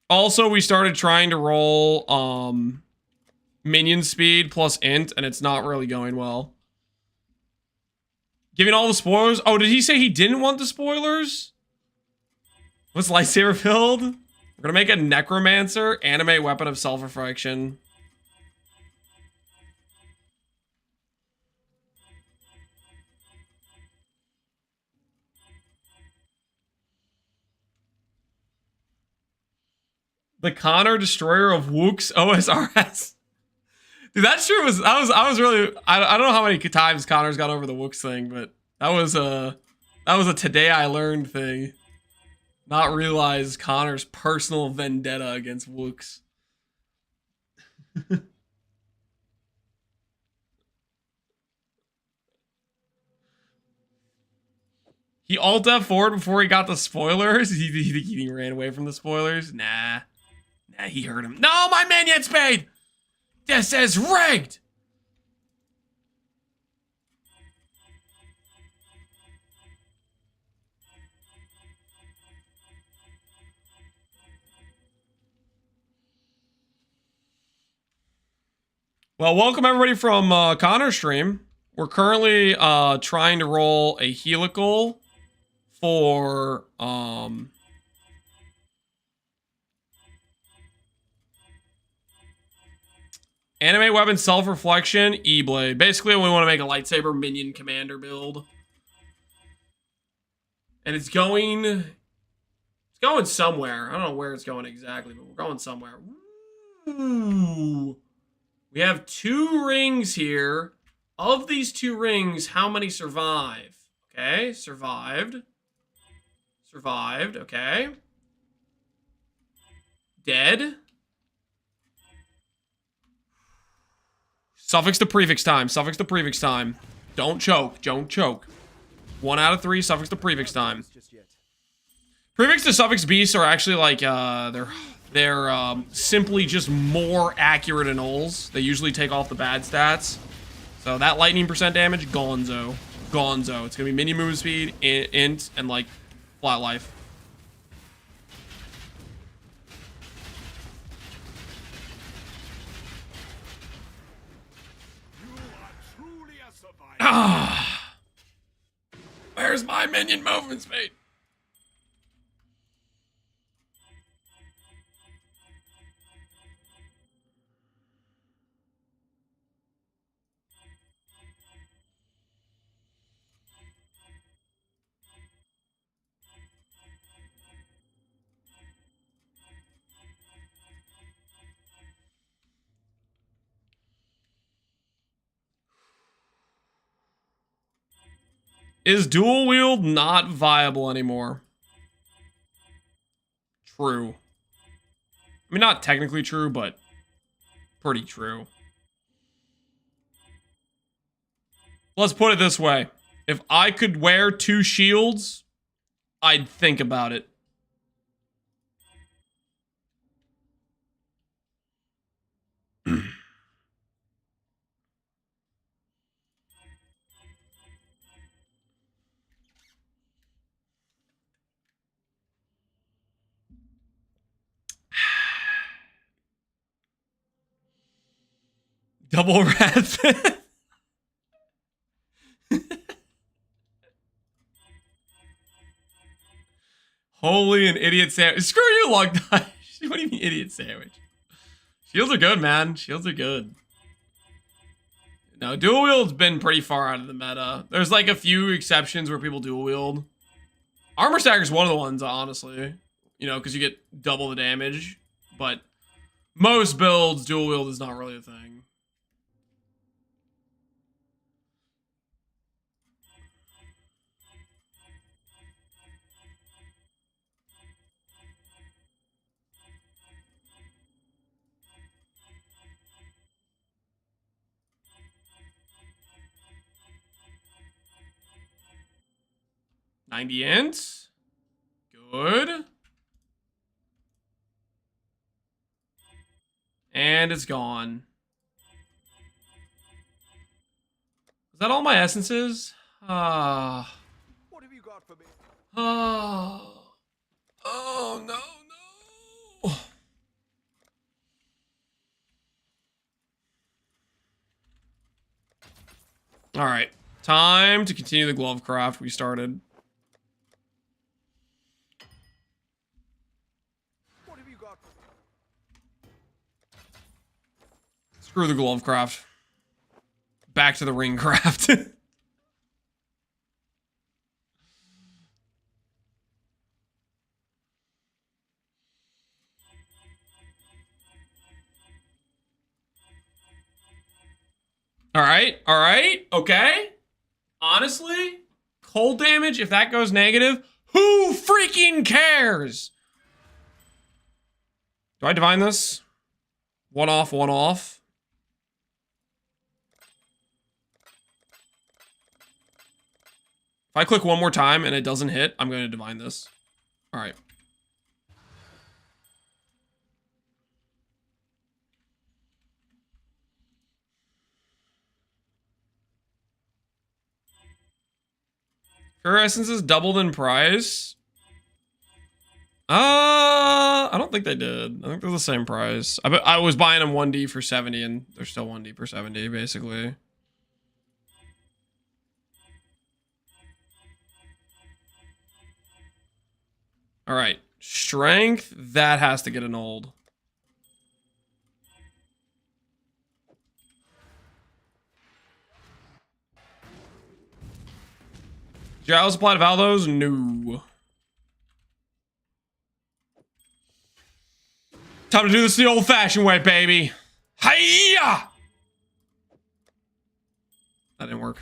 Also, we started trying to roll minion speed plus int, and it's not really going well. Giving all the spoilers. Oh, did he say he didn't want the spoilers? What's lightsaber build? We're gonna make a necromancer, anime weapon of self-reflection. The Connor Destroyer of Wook's OSRS. Dude, that sure was. I was really. I don't know how many times Connor's got over the Wook's thing, but that was a today I learned thing. Not realize Connor's personal vendetta against Wook's. He alt F4'd before he got the spoilers. He ran away from the spoilers. Nah, he heard him. No, my minion spade. This is rigged! Well, welcome everybody from Connor's stream. We're currently trying to roll a helical for anime weapon self-reflection, E-blade. Basically, we want to make a lightsaber minion commander build. And it's going somewhere. I don't know where it's going exactly, but we're going somewhere. Ooh. We have 2 rings here. Of these 2 rings, how many survive? Okay, survived. Survived, okay. Dead. Suffix to prefix time. Suffix to prefix time. Don't choke. Don't choke. 1 out of 3. Suffix to prefix time. Prefix to suffix beasts are actually like they're simply just more accurate anoles. They usually take off the bad stats. So that lightning percent damage, gonzo. Gonzo. It's gonna be minion movement speed, int, and like flat life. Ah, where's my minion movement speed? Is dual wield not viable anymore? True. I mean, not technically true, but pretty true. Let's put it this way. If I could wear 2 shields, I'd think about it. Double wrath. Holy an idiot sandwich. Screw you, Log Dice. What do you mean idiot sandwich? Shields are good, man. Shields are good. No, dual wield's been pretty far out of the meta. There's like a few exceptions where people dual wield. Armor Stagger's one of the ones, honestly. You know, because you get double the damage. But most builds, dual wield is not really a thing. $90 int. Good. And it's gone. Is that all my essences? Ah. What have you got for me? Oh. Oh, no, no. All right. Time to continue the glove craft we started. What have you got for me? Screw the glove craft. Back to the ring craft. All right, okay. Honestly, cold damage, if that goes negative, who freaking cares? Do I divine this? One off, one off. If I click one more time and it doesn't hit, I'm going to divine this. All right. Her essences doubled in price. I don't think they did. I think they're the same price. I was buying them 1D for 70 and they're still 1D for 70 basically. All right, strength, that has to get an old. Giles apply to Valdos? No. Time to do this the old-fashioned way, baby. Hiya! That didn't work.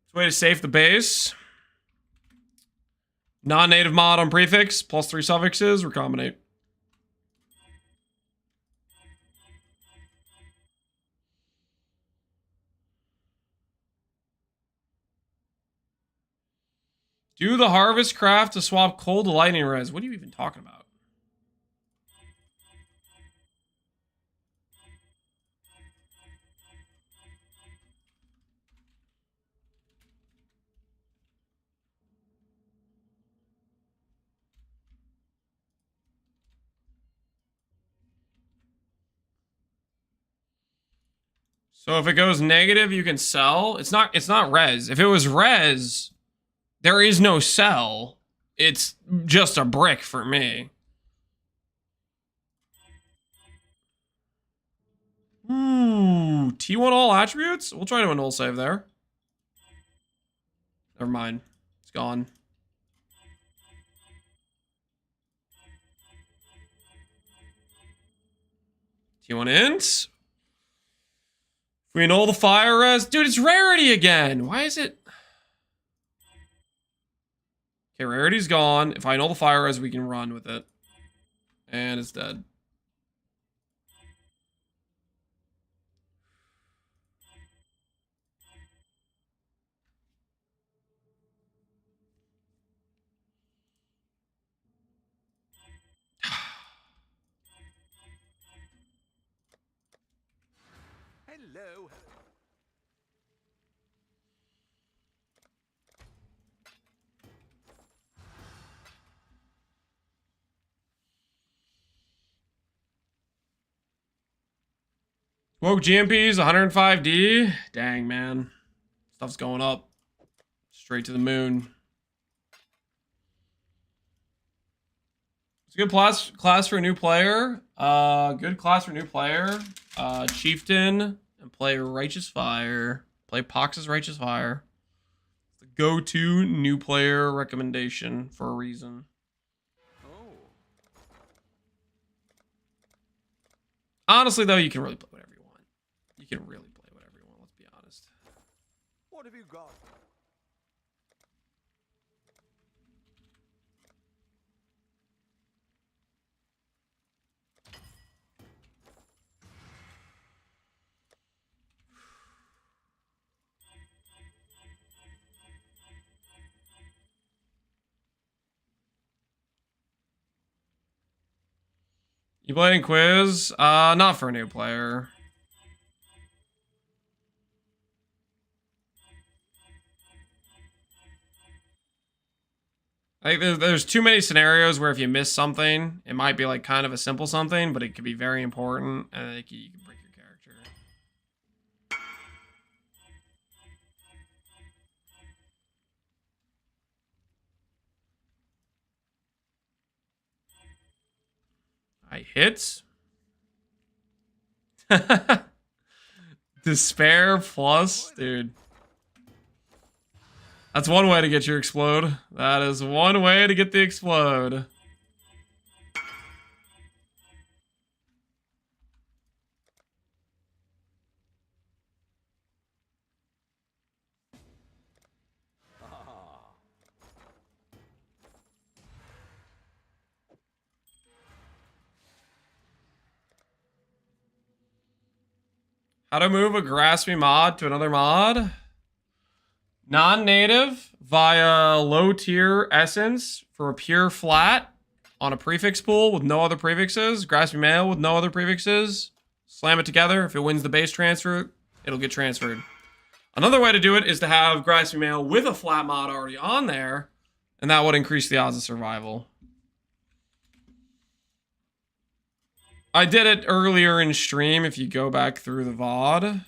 It's a way to save the base. Non-native mod on prefix, +3 suffixes, recombinate. Do the harvest craft to swap cold to lightning res. What are you even talking about? So if it goes negative, you can sell. It's not res. If it was res, there is no sell. It's just a brick for me. Ooh, T1 all attributes? We'll try to a null save there. Never mind. It's gone. T1 ints. If we annul the fire res. Dude, it's rarity again. Why is it? Okay, rarity's gone. If I annul the fire res, we can run with it. And it's dead. Hello. Woke GMP's 105D. Dang, man. Stuff's going up. Straight to the moon. It's a good class for a new player. Good class for a new player. Chieftain and play Righteous Fire. Play Pox's Righteous Fire. It's the go-to new player recommendation for a reason. Honestly, though, you can really play whatever you want. You can really play whatever you want, let's be honest. What have you got? You playing quiz? Not for a new player. I think there's too many scenarios where if you miss something, it might be like kind of a simple something, but it could be very important, and you can break your character. I hit. Despair plus, dude. That's one way to get your explode. That is one way to get the explode. How to move a Graspy mod to another mod? Non-native via low-tier essence for a pure flat on a prefix pool with no other prefixes. Graspy mail with no other prefixes. Slam it together. If it wins the base transfer, it'll get transferred. Another way to do it is to have Graspy mail with a flat mod already on there, and that would increase the odds of survival. I did it earlier in stream. If you go back through the VOD,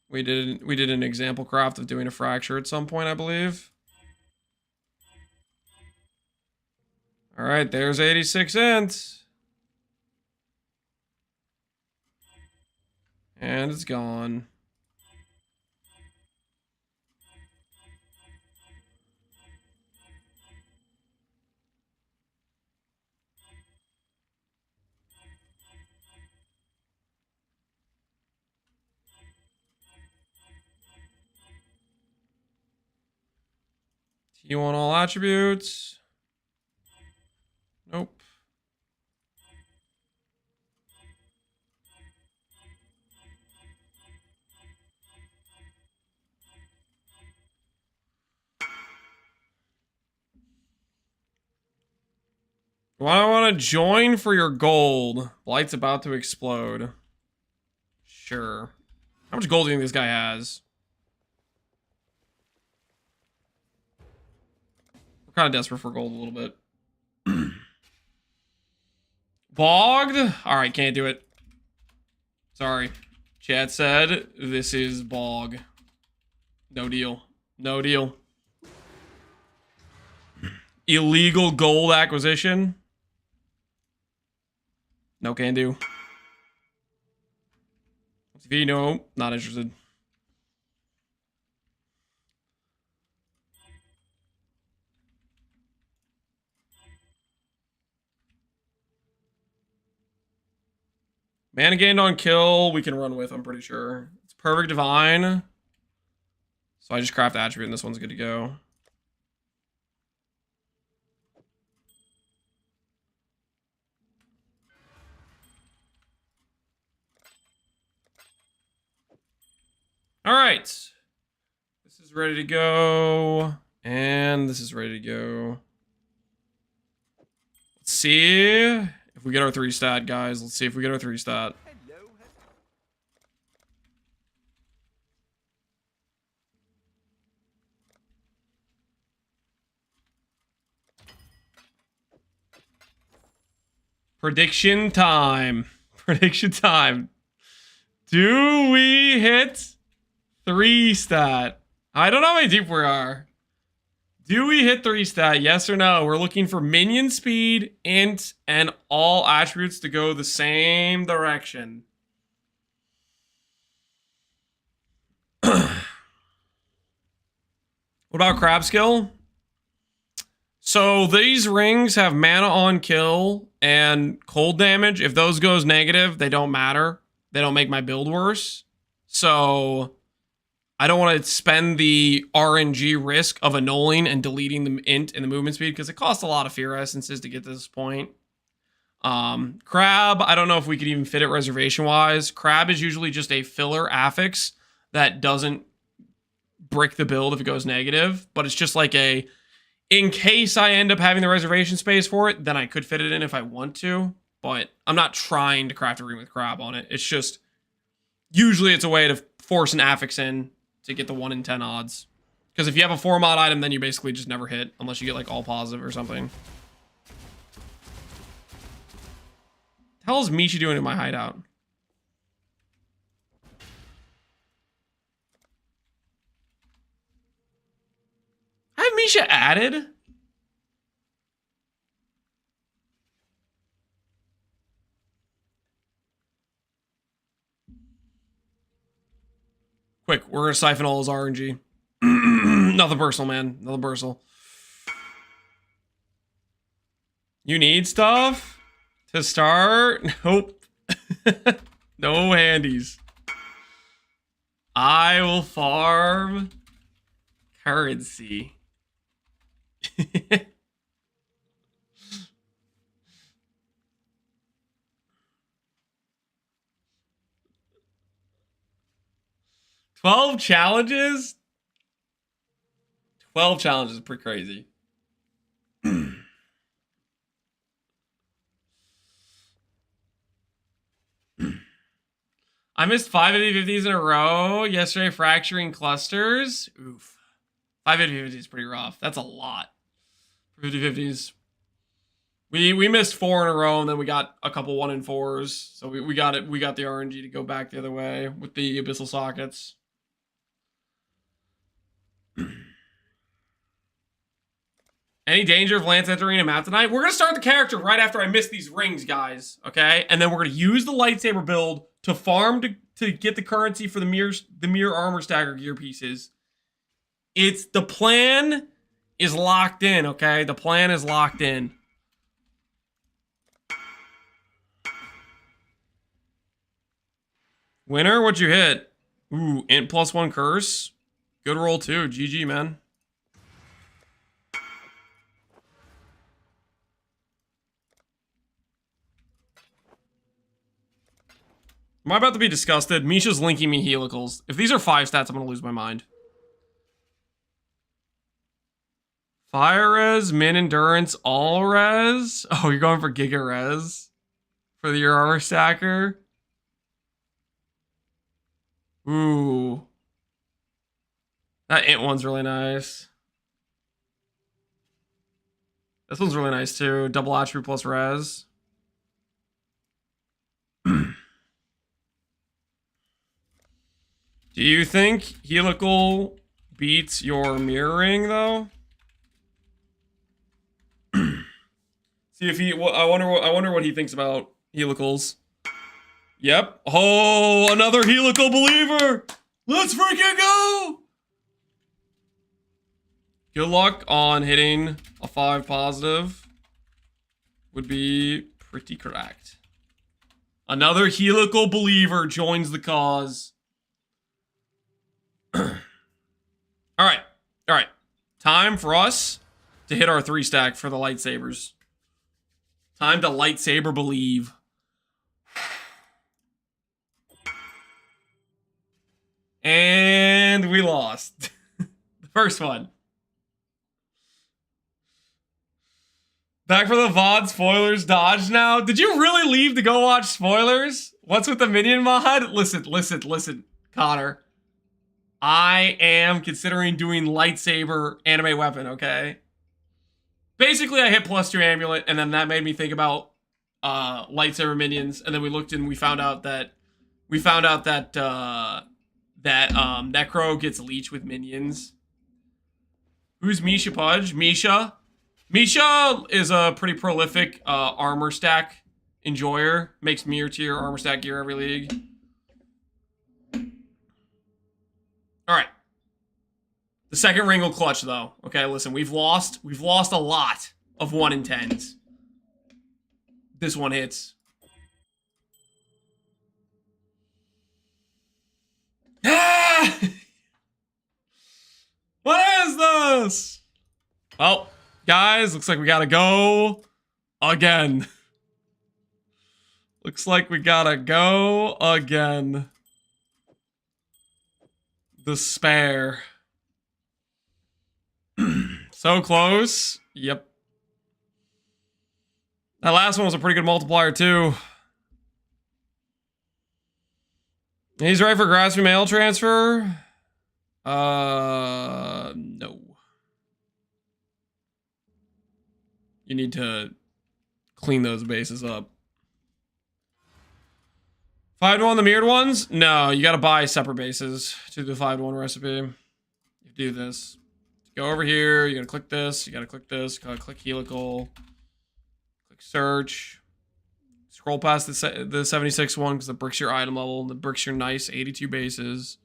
we did an example craft of doing a fracture at some point, I believe. All right, there's 86 int. And it's gone. You want all attributes? Nope. Do I want to join for your gold? Light's about to explode. Sure. How much gold do you think this guy has? We're kind of desperate for gold a little bit. Bogged? Alright, can't do it. Sorry. Chat said this is bog. No deal. No deal. Illegal gold acquisition? No can do. TV, no, not interested. Mana gained on kill, we can run with, I'm pretty sure. It's perfect divine. So I just craft attribute and this one's good to go. All right. This is ready to go. And this is ready to go. Let's see if we get our 3 stat, guys. Let's see if we get our 3 stat. Prediction time. Prediction time. Do we hit 3 stat? I don't know how many deep we are. Do we hit 3 stat? Yes or no? We're looking for minion speed, int, and all attributes to go the same direction. What about crab skill? So these rings have mana on kill and cold damage. If those goes negative, they don't matter. They don't make my build worse. So I don't want to spend the RNG risk of annulling and deleting the int and the movement speed because it costs a lot of fear essences to get to this point. Crab, I don't know if we could even fit it reservation-wise. Crab is usually just a filler affix that doesn't brick the build if it goes negative, but it's just like a, in case I end up having the reservation space for it, then I could fit it in if I want to, but I'm not trying to craft a ring with crab on it. It's just, usually it's a way to force an affix in to get the 1 in 10 odds. Because if you have a 4 mod item, then you basically just never hit, unless you get like all positive or something. The hell is Misha doing in my hideout? I have Misha added? Quick, we're gonna siphon all his RNG. Nothing personal, man. Nothing personal. You need stuff to start? Nope. No handies. I will farm currency. $12 challenges? 12 challenges is pretty crazy. I missed 5 50-50s in a row yesterday, fracturing clusters. Oof. 5 50-50s is pretty rough. That's a lot for 50-50s. We missed 4 in a row, and then we got a couple 1 in 4s. So we got it. We got the RNG to go back the other way with the abyssal sockets. Any danger of Lance entering a map tonight? We're going to start the character right after I miss these rings, guys. Okay? And then we're going to use the lightsaber build to farm to get the currency for the mirror armor stagger gear pieces. It's the plan is locked in, okay? The plan is locked in. Winner, what'd you hit? Ooh, int +1 curse. Good roll too. GG, man. Am I about to be disgusted? Misha's linking me helicals. If these are 5 stats, I'm going to lose my mind. Fire res, min endurance, all res. Oh, you're going for giga res for your armor stacker. Ooh. That int one's really nice. This one's really nice too. Double attribute plus res. Do you think helical beats your mirroring though? See if he. I wonder what he thinks about helicals. Yep. Oh, another helical believer. Let's freaking go. Good luck on hitting a 5 positive. Would be pretty correct. Another helical believer joins the cause. All right. Time for us to hit our 3 stack for the lightsabers. Time to lightsaber believe. And we lost. The first one. Back for the VOD spoilers dodge now. Did you really leave to go watch spoilers? What's with the minion mod? Listen, Connor. I am considering doing lightsaber anime weapon, okay? Basically, I hit +2 amulet, and then that made me think about lightsaber minions, and then we looked and we found out that Necro gets leech with minions. Who's Misha Pudge? Misha is a pretty prolific armor stack enjoyer. Makes mirror tier armor stack gear every league. Alright. The second ring will clutch though. Okay, listen, we've lost a lot of 1 in 10s. This one hits. Ah! What is this? Well, guys, looks like we gotta go again. Looks like we gotta go again. Despair. So close. Yep. That last one was a pretty good multiplier too. He's right for grasping mail transfer. No. You need to clean those bases up. 5-1 the mirrored ones? No, you gotta buy separate bases to the 5-1 recipe. You do this. Go over here, you gotta click this, you gotta click this, gotta click helical. Click search. Scroll past the 76 one because it bricks your item level. The bricks your nice 82 bases.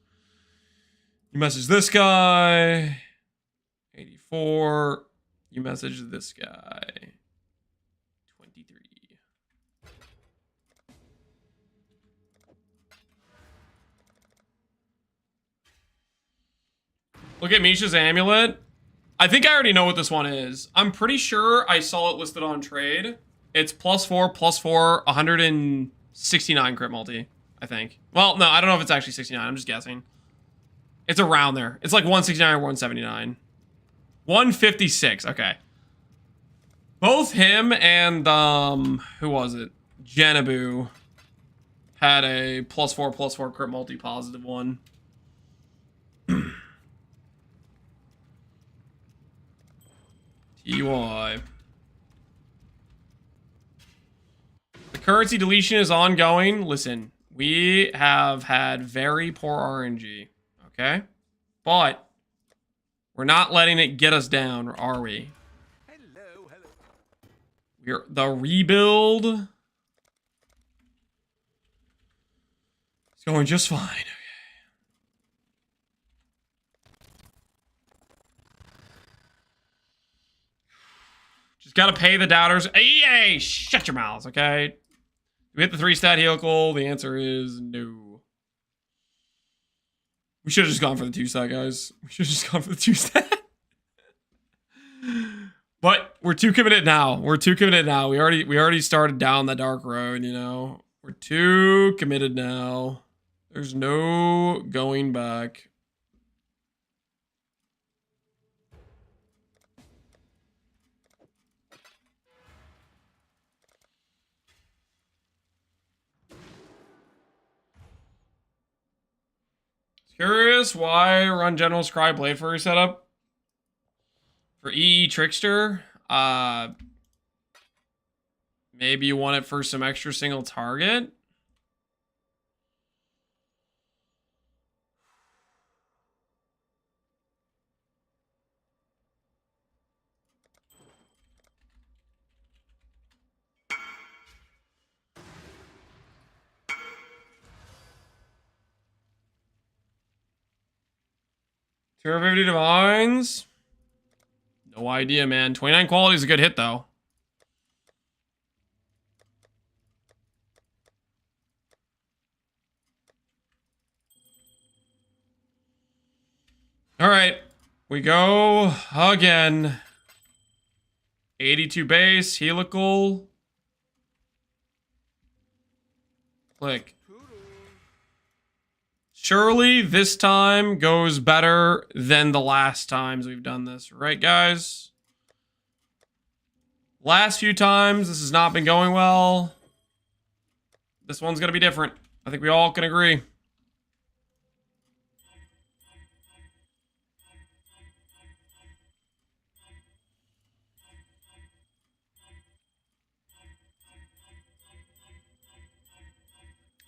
You message this guy. 84. You message this guy. 23. Look at Misha's amulet. I think I already know what this one is. I'm pretty sure I saw it listed on trade. It's +4, 169 crit multi, I think. Well, no, I don't know if it's actually 69. I'm just guessing. It's around there. It's like 169 or 179. 156, okay. Both him and, who was it? Genabu had a +4 crit multi positive one. TY. The currency deletion is ongoing. Listen, we have had very poor RNG, okay? But we're not letting it get us down, are we? Hello. We're the rebuild. It's going just fine. Okay. Just gotta pay the doubters. Hey, shut your mouths, okay? We hit the 3-stat helical. The answer is no. We should have just gone for the 2-stat, guys. We should have just gone for the 2-stat. But we're too committed now. We're too committed now. We already started down the dark road, you know. We're too committed now. There's no going back. Curious why run General Scry Blade Furry setup? For EE Trickster? Maybe you want it for some extra single target? Terror 50 Divines? No idea, man. 29 quality is a good hit, though. Alright. We go again. 82 base, helical. Click. Surely this time goes better than the last times we've done this. Right, guys? Last few times, this has not been going well. This one's going to be different. I think we all can agree.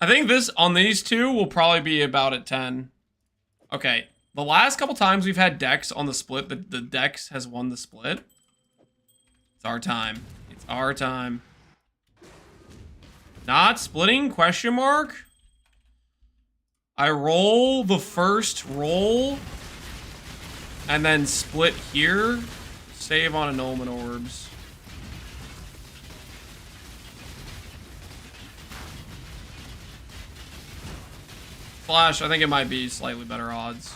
I think this, on these two, will probably be about at 10. Okay. The last couple times we've had Dex on the split, the Dex has won the split. It's our time. It's our time. Not splitting? Question mark? I roll the first roll. And then split here. Save on annulment orbs. Flash, I think it might be slightly better odds.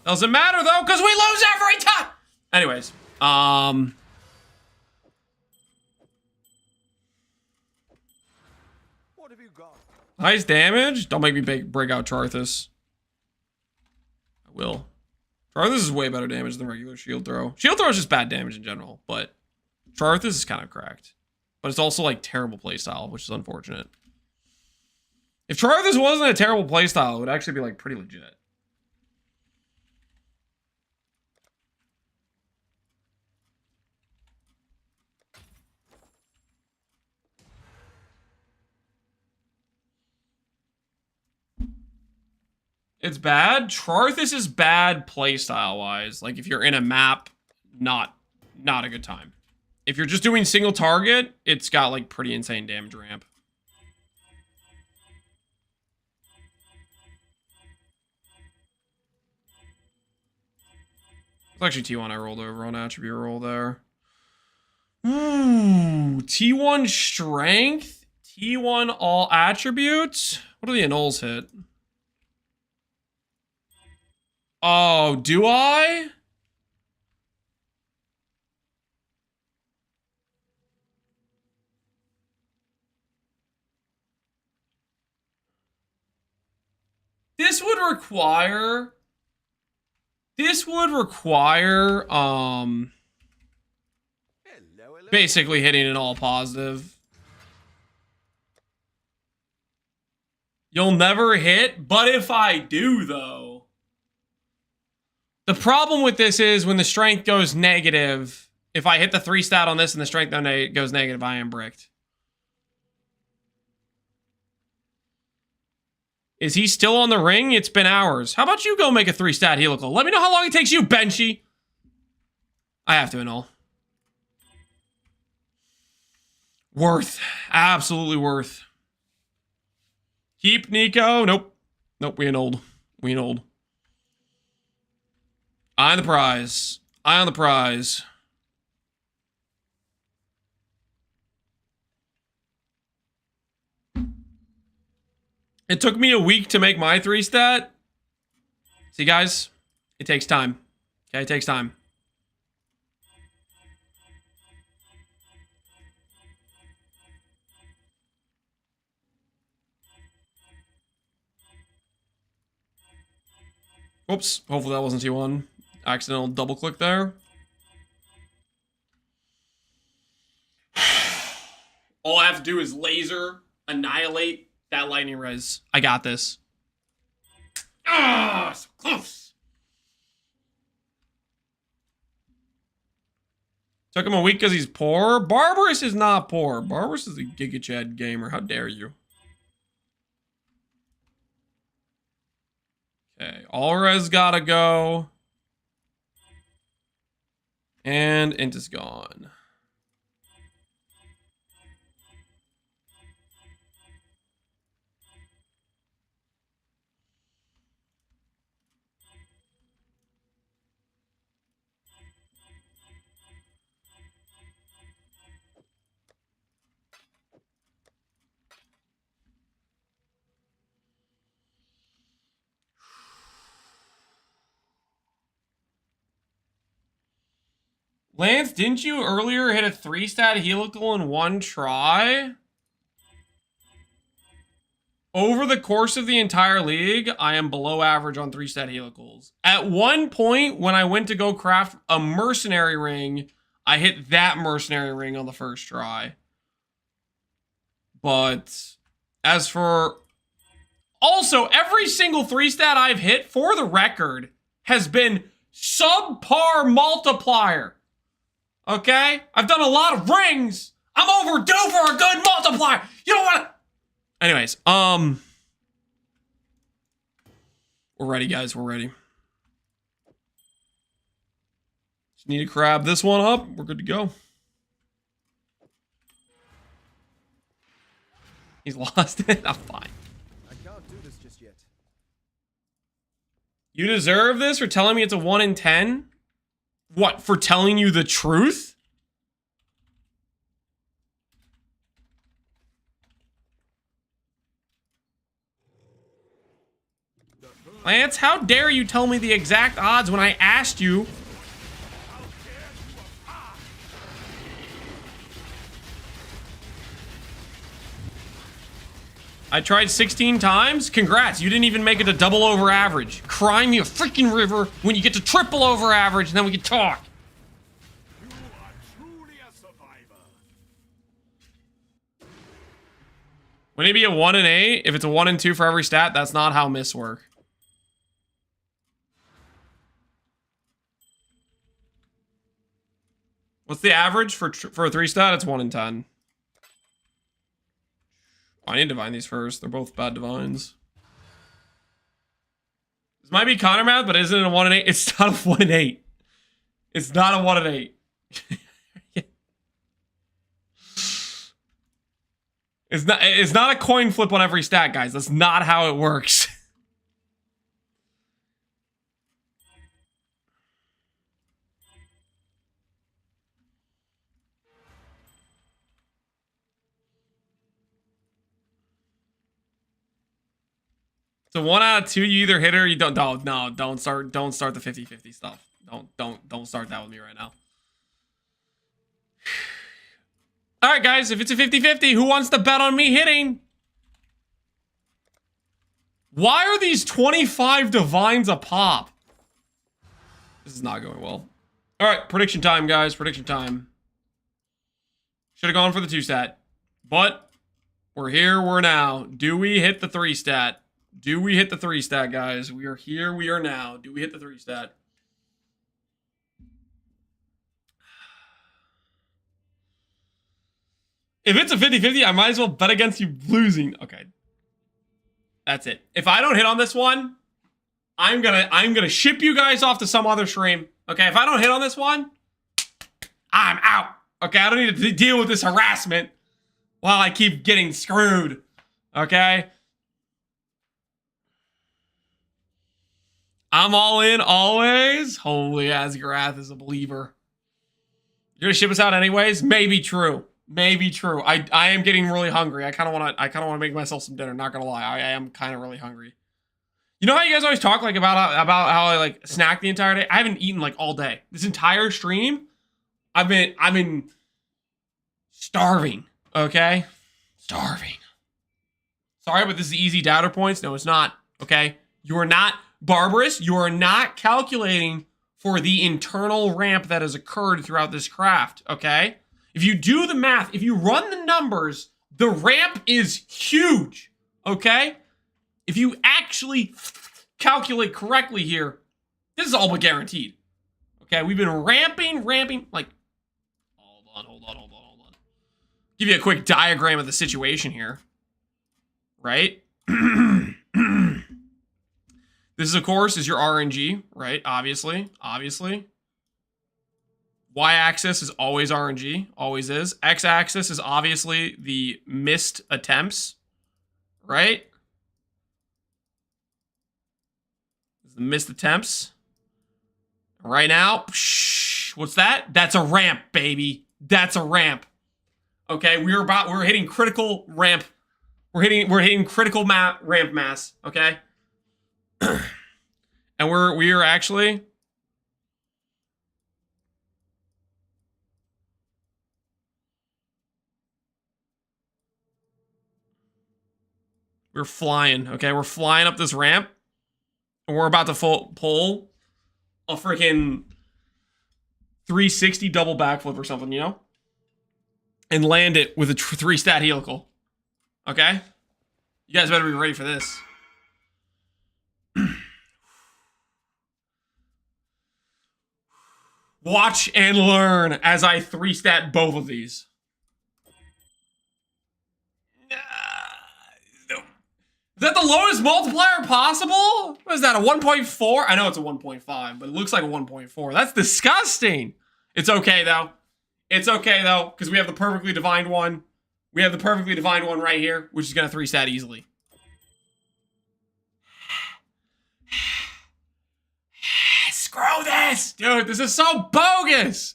Doesn't matter though, because we lose every time! Anyways, What have you got? Nice damage? Don't make me break out Charthus. I will. Charthus is way better damage than regular shield throw. Shield throw is just bad damage in general, but Charthus is kind of cracked. But it's also like terrible playstyle, which is unfortunate. If Charthus wasn't a terrible playstyle, it would actually be like pretty legit. It's bad. Charthus is bad playstyle wise. Like if you're in a map, not a good time. If you're just doing single target, it's got like pretty insane damage ramp. It's actually T1 I rolled over on attribute roll there. Ooh, T1 strength, T1 all attributes. What do the annuls hit? Oh, do I? This would require basically hitting an all positive. You'll never hit, but if I do though. The problem with this is when the strength goes negative, if I hit the 3 stat on this and the strength goes negative, I am bricked. Is he still on the ring? It's been hours. How about you go make a 3 stat helical? Let me know how long it takes you, Benchy. I have to annul. Worth. Absolutely worth. Keep Nico. Nope. Nope, we annulled. We annulled. Eye on the prize. Eye on the prize. It took me a week to make my 3 stat. See, guys? It takes time. Okay, it takes time. Whoops. Hopefully that wasn't T1. Accidental double click there. All I have to do is laser annihilate that lightning res. I got this. Ah, so close. Took him a week because he's poor. Barbarous is not poor. Barbarous is a Giga Chad gamer. How dare you? Okay, Alrez gotta go. And Int is gone. Lance, didn't you earlier hit a 3-stat helical in one try? Over the course of the entire league, I am below average on 3-stat helicals. At one point, when I went to go craft a mercenary ring, I hit that mercenary ring on the first try. But as for... Also, every single 3-stat I've hit, for the record, has been subpar multiplier. Okay? I've done a lot of rings. I'm overdue for a good multiplier. You don't want to... Anyways, we're ready, guys. We're ready. Just need to crab this one up. We're good to go. He's lost it. I'm fine. I can't do this just yet. You deserve this for telling me it's a 1 in 10? What, for telling you the truth? Lance, how dare you tell me the exact odds when I asked you? I tried 16 times? Congrats, you didn't even make it to double over average. Cry me a freaking river when you get to triple over average, and then we can talk. You are truly a survivor. Wouldn't it be a 1 in 8? If it's a 1 in 2 for every stat, that's not how myths work. What's the average for a 3-stat? It's 1 in 10. I need to divine these first. They're both bad divines. This might be Connor math, but isn't it a 1 in 8? It's not a 1 in 8. It's not a 1 in 8. It's not a coin flip on every stat, guys. That's not how it works. So 1 out of 2, you either hit her or you don't. No, don't start the 50-50 stuff. Don't start that with me right now. All right, guys, if it's a 50-50, who wants to bet on me hitting? Why are these 25 divines a pop? This is not going well. All right, prediction time, guys. Prediction time. Should have gone for the 2-stat. But we're here, we're now. Do we hit the 3-stat? Do we hit the 3-stat, guys? We are here, we are now. Do we hit the 3-stat? If it's a 50-50, I might as well bet against you losing. Okay. That's it. If I don't hit on this one, I'm gonna ship you guys off to some other stream. Okay, if I don't hit on this one, I'm out. Okay, I don't need to deal with this harassment while I keep getting screwed. Okay? I'm all in always. Holy Asgarath is a believer. You're gonna ship us out anyways? Maybe true. Maybe true. I am getting really hungry. I kind of want to make myself some dinner. Not gonna lie, I am kind of really hungry. You know how you guys always talk like about how I like snack the entire day? I haven't eaten like all day. This entire stream, I've been starving. Okay, starving. Sorry, but this is easy data points. No, it's not. Okay, you are not barbarous. You are not calculating for the internal ramp that has occurred throughout this craft. Okay. If you do the math, if you run the numbers, the ramp is huge, okay? If you actually calculate correctly here, this is all but guaranteed. Okay, we've been ramping, like, hold on. Give you a quick diagram of the situation here, right? This is, of course, is your RNG, right? Obviously. Y-axis is always RNG, always is. X-axis is obviously the missed attempts, right? The missed attempts. Right now, what's that? That's a ramp, baby. That's a ramp. Okay, we're hitting critical ramp. We're hitting critical ramp mass, okay? And we are actually we're flying, okay? We're flying up this ramp. And we're about to pull a freaking 360 double backflip or something, you know? And land it with a 3-stat helical. Okay? You guys better be ready for this. Watch and learn as I 3-stat both of these. Is that the lowest multiplier possible? What is that, a 1.4? I know it's a 1.5, but it looks like a 1.4. That's disgusting. It's okay, though. It's okay, though, because we have the perfectly divined one. We have the perfectly divined one right here, which is going to 3-stat easily. Screw this! Dude, this is so bogus!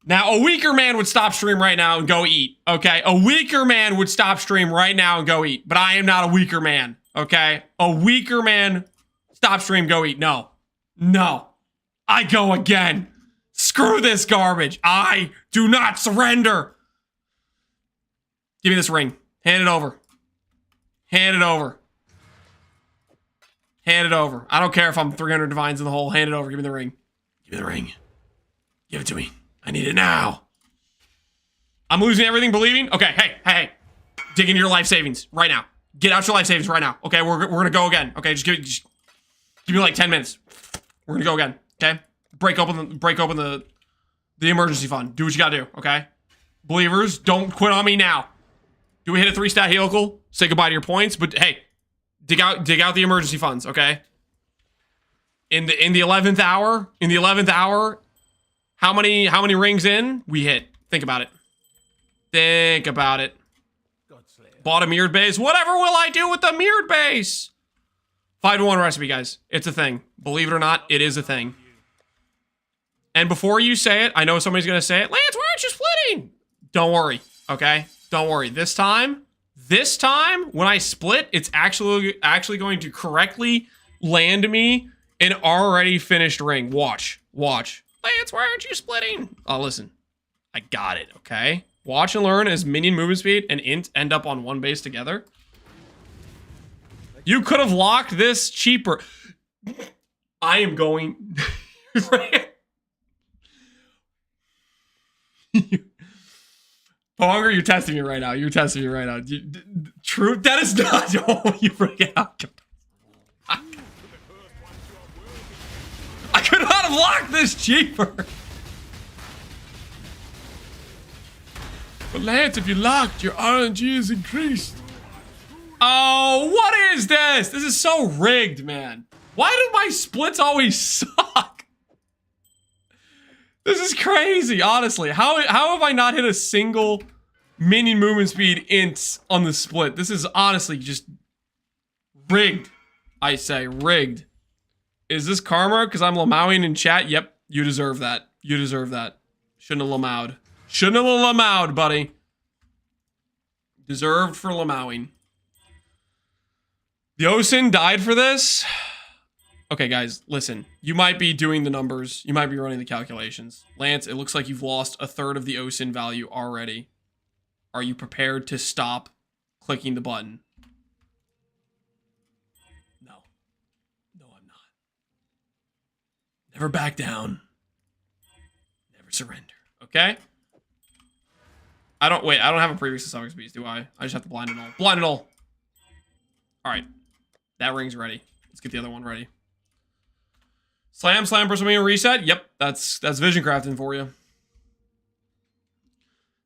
Now, a weaker man would stop stream right now and go eat, okay? A weaker man would stop stream right now and go eat, but I am not a weaker man, okay? A weaker man, stop stream, go eat. No. No. I go again. Screw this garbage. I do not surrender. Give me this ring. Hand it over. Hand it over. Hand it over. I don't care if I'm 300 divines in the hole. Hand it over. Give me the ring. Give me the ring. Give it to me. I need it now. I'm losing everything believing. Okay, hey. Dig into your life savings right now. Get out your life savings right now. Okay, we're gonna go again. Okay, just give me like 10 minutes. We're gonna go again. Okay, break open the emergency fund. Do what you gotta do. Okay, believers, don't quit on me now. Do we hit a 3-stat helical? Say goodbye to your points, but hey, dig out the emergency funds. Okay. In the 11th hour. In the 11th hour. How many rings in? We hit. Think about it. Think about it. Bought a mirrored base. Whatever will I do with the mirrored base? 5-to-1 recipe, guys. It's a thing. Believe it or not, it is a thing. And before you say it, I know somebody's going to say it. Lance, why aren't you splitting? Don't worry, okay? Don't worry. This time, when I split, it's actually going to correctly land me an already finished ring. Watch. Lance, why aren't you splitting? Oh, listen. I got it, okay? Watch and learn as minion movement speed and int end up on one base together. You could have locked this cheaper. I am going... Ponger, you're testing me right now. True? That is not... Oh, you freaking out. I could not have locked this cheaper. But Lance, if you locked, your RNG is increased. Oh, what is this? This is so rigged, man. Why do my splits always suck? This is crazy, honestly. How have I not hit a single minion movement speed int on the split? This is honestly just rigged. I say rigged. Is this karma because I'm lamowing in chat? Yep, you deserve that. You deserve that. Shouldn't have lamowed. Shouldn't have lamowed, buddy. Deserved for lamowing. The OSIN died for this? Okay, guys, listen. You might be doing the numbers. You might be running the calculations. Lance, it looks like you've lost a third of the OSIN value already. Are you prepared to stop clicking the button? No. No, I'm not. Never back down. Never surrender. Okay? I don't have a previous to suffix beast, do I? I just have to blind it all. Blind it all! Alright. That ring's ready. Let's get the other one ready. Slam, person being reset. Yep, that's vision crafting for you.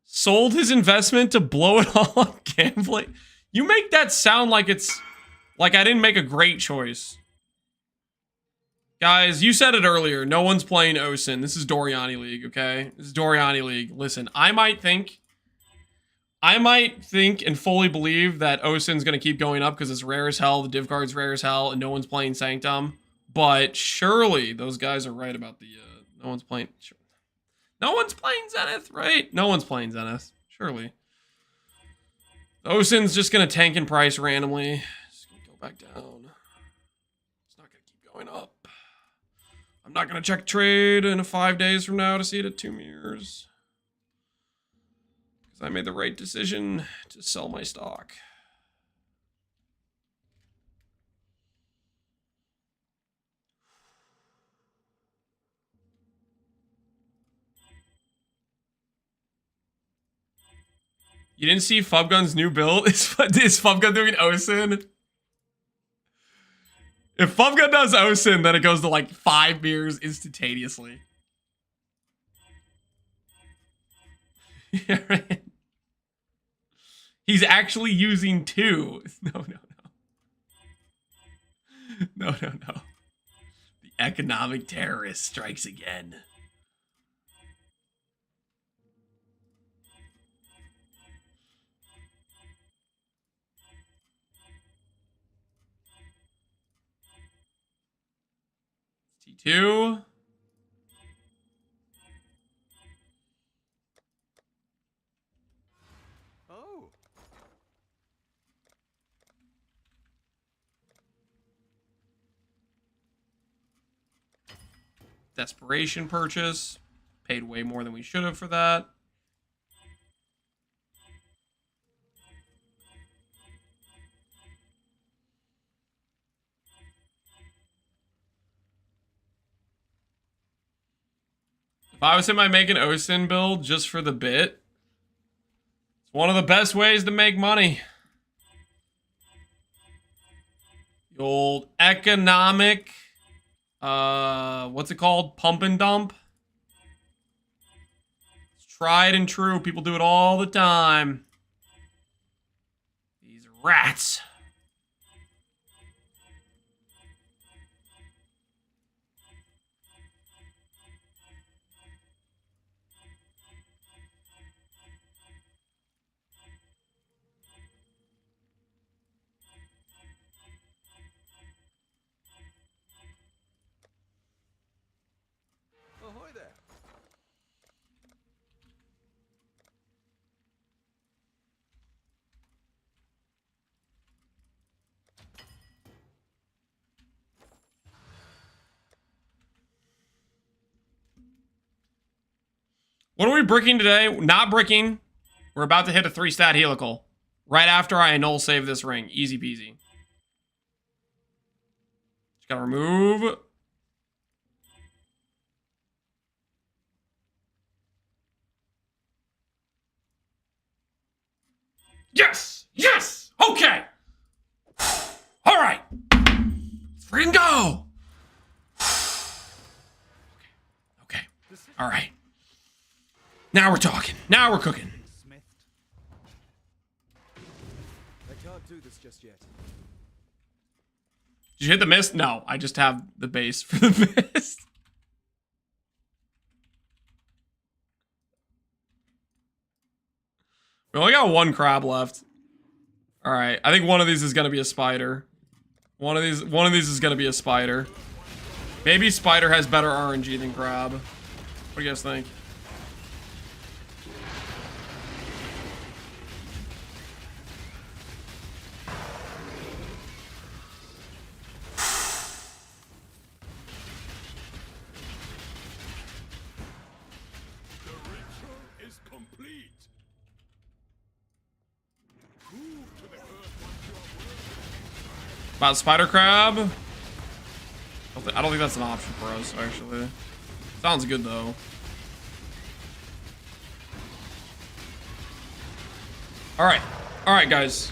Sold his investment to blow it all on gambling. You make that sound like it's like I didn't make a great choice. Guys, you said it earlier. No one's playing Osin. This is Doriani League, okay? This is Doriani League. Listen, I might think and fully believe that Osin's going to keep going up because it's rare as hell, the div card's rare as hell, and no one's playing Sanctum. But surely those guys are right about the, no one's playing Zenith, right? No one's playing Zenith, surely. Osin's just going to tank in price randomly. Just going to go back down. It's not going to keep going up. I'm not going to check trade in 5 days from now to see it at 2 mirrors. Because I made the right decision to sell my stock. You didn't see Fubgun's new build? Is Fubgun doing Osin? If Fubgun does Osin, then it goes to like 5 mirrors instantaneously. Yeah, right. He's actually using 2. No. No. The economic terrorist strikes again. T2. Oh. Desperation purchase. Paid way more than we should have for that. If I was him, I'd make an Osin build just for the bit. It's one of the best ways to make money. The old economic, what's it called? Pump and dump. It's tried and true. People do it all the time. These rats. Ahoy there. What are we bricking today? Not bricking. We're about to hit a 3-stat helical. Right after I null save this ring. Easy peasy. Just gotta remove. Yes! Yes! Okay! Alright! Let's freaking go! Okay. Alright. Now we're talking. Now we're cooking. I can't do this just yet. Did you hit the mist? No, I just have the base for the mist. We only got 1 crab left. All right, I think one of these is gonna be a spider. One of these is gonna be a spider. Maybe spider has better RNG than crab. What do you guys think? About spider crab? I don't think that's an option for us, actually. Sounds good, though. Alright. Alright, guys.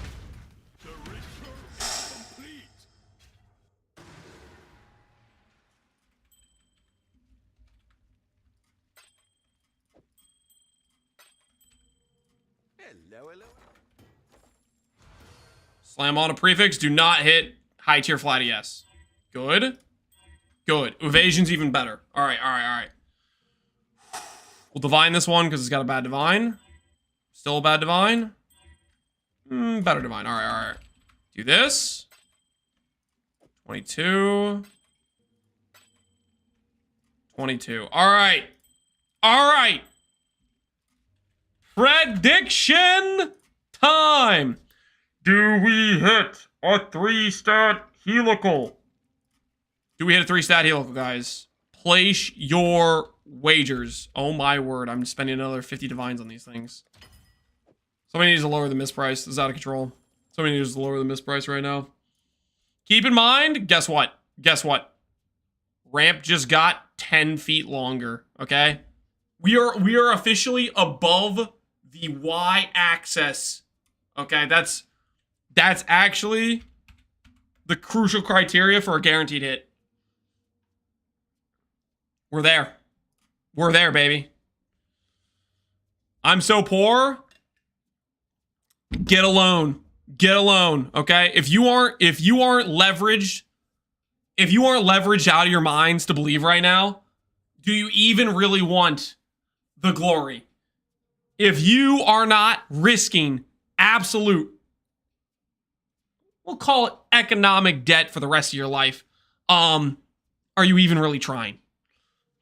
Slam on a prefix. Do not hit high tier flat ES. Good. Good. Evasion's even better. All right, all right, all right. We'll divine this one because it's got a bad divine. Still a bad divine. Better divine. All right, all right. Do this. 22. 22. All right. All right. Prediction time. Do we hit a 3-stat helical? Do we hit a 3-stat helical, guys? Place your wagers. Oh my word, I'm spending another 50 divines on these things. Somebody needs to lower the misprice. This is out of control. Somebody needs to lower the misprice right now. Keep in mind, guess what? Guess what? Ramp just got 10 feet longer, okay? We are officially above the y-axis. Okay, that's actually the crucial criteria for a guaranteed hit. We're there. We're there, baby. I'm so poor. Get a loan. Get a loan, okay? If you aren't leveraged out of your minds to believe right now, do you even really want the glory? If you are not risking absolute, we'll call it economic debt for the rest of your life, are you even really trying?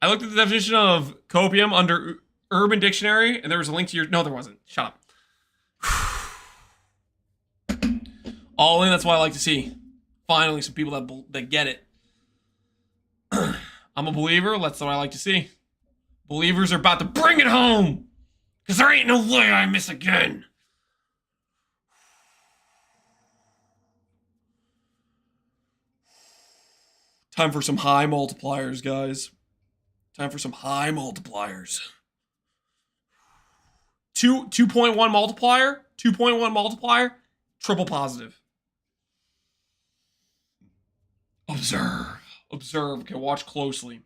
I looked at the definition of copium under Urban Dictionary, and there was a link to your... No, there wasn't. Shut up. All in, that's what I like to see. Finally, some people that get it. I'm a believer. That's what I like to see. Believers are about to bring it home. Because there ain't no way I miss again. Time for some high multipliers, guys. Time for some high multipliers. 2.1 multiplier. 2.1 multiplier. Triple positive. Observe. Observe. Okay, watch closely.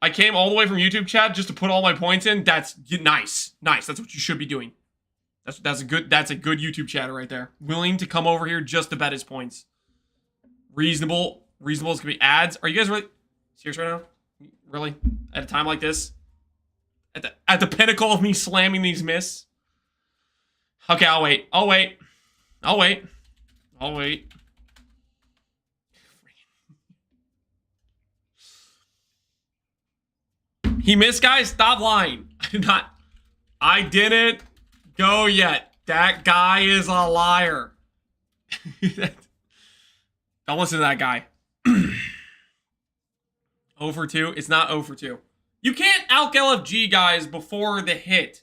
I came all the way from YouTube chat just to put all my points in. That's nice. Nice. That's what you should be doing. That's a good YouTube chatter right there. Willing to come over here just to bet his points. Reasonable. Reasonable is gonna be ads. Are you guys really serious right now? Really? At a time like this? At the pinnacle of me slamming these myths? Okay, I'll wait. I'll wait. I'll wait. I'll wait. He missed, guys? Stop lying. I didn't go yet. That guy is a liar. Don't listen to that guy. 0 for 2. It's not 0 for 2. You can't alk LFG, guys, before the hit.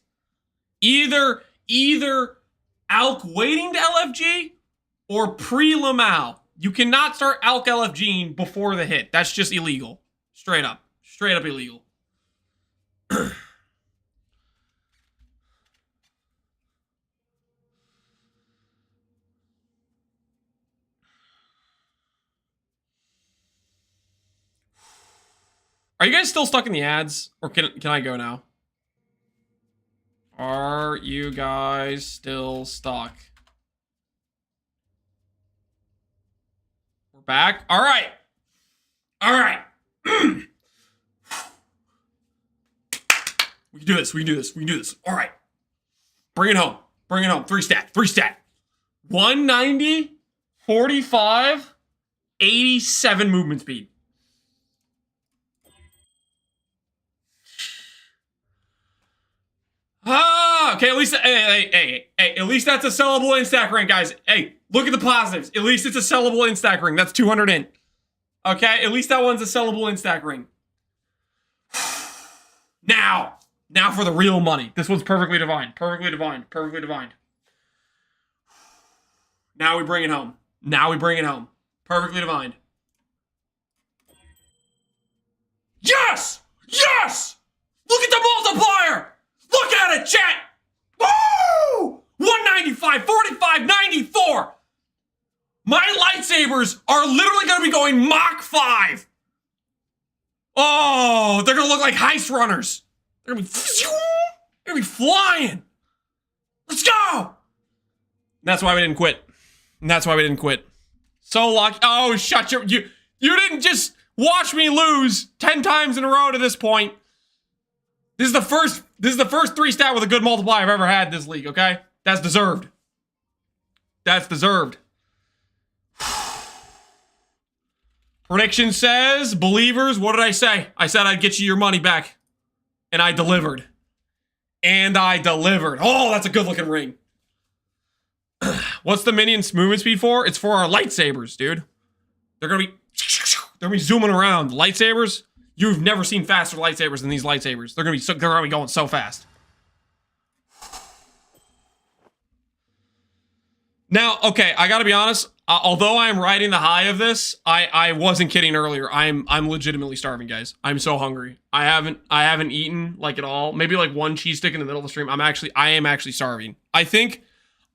Either alk waiting to LFG or pre-Lamau. You cannot start alk LFGing before the hit. That's just illegal. Straight up. Straight up illegal. Are you guys still stuck in the ads? Or can I go now? Are you guys still stuck? We're back? Alright! Alright! We can do this, we can do this, we can do this. Alright. Bring it home. Bring it home. 3 stat. 3 stat. 190, 45, 87 movement speed. Okay, at least, hey, at least that's a sellable in-stack ring, guys. Hey, look at the positives. At least it's a sellable in-stack ring. That's 200 in. Okay, at least that one's a sellable in-stack ring. Now for the real money. This one's perfectly divined. Perfectly divined. Perfectly divined. Now we bring it home. Now we bring it home. Perfectly divined. Yes! Yes! Look at the multiplier! Look at it, chat! Woo! 195, 45, 94! My lightsabers are literally going to be going Mach 5! Oh, they're going to look like heist runners. They're going to be flying. Let's go! And that's why we didn't quit. And that's why we didn't quit. So lucky. Oh, shut your... You didn't just watch me lose 10 times in a row to this point. This is the first 3-stat with a good multiplier I've ever had in this league, okay? That's deserved. That's deserved. Prediction says, believers, what did I say? I said I'd get you your money back. And I delivered. And I delivered. Oh, that's a good looking ring. What's the minion's movement speed for? It's for our lightsabers, dude. They're gonna be zooming around. Lightsabers, you've never seen faster lightsabers than these lightsabers. They're gonna be going so fast. Now, okay, I gotta be honest. Although I am riding the high of this, I wasn't kidding earlier. I'm legitimately starving, guys. I'm so hungry. I haven't eaten like at all. Maybe like one cheese stick in the middle of the stream. I am actually starving. I think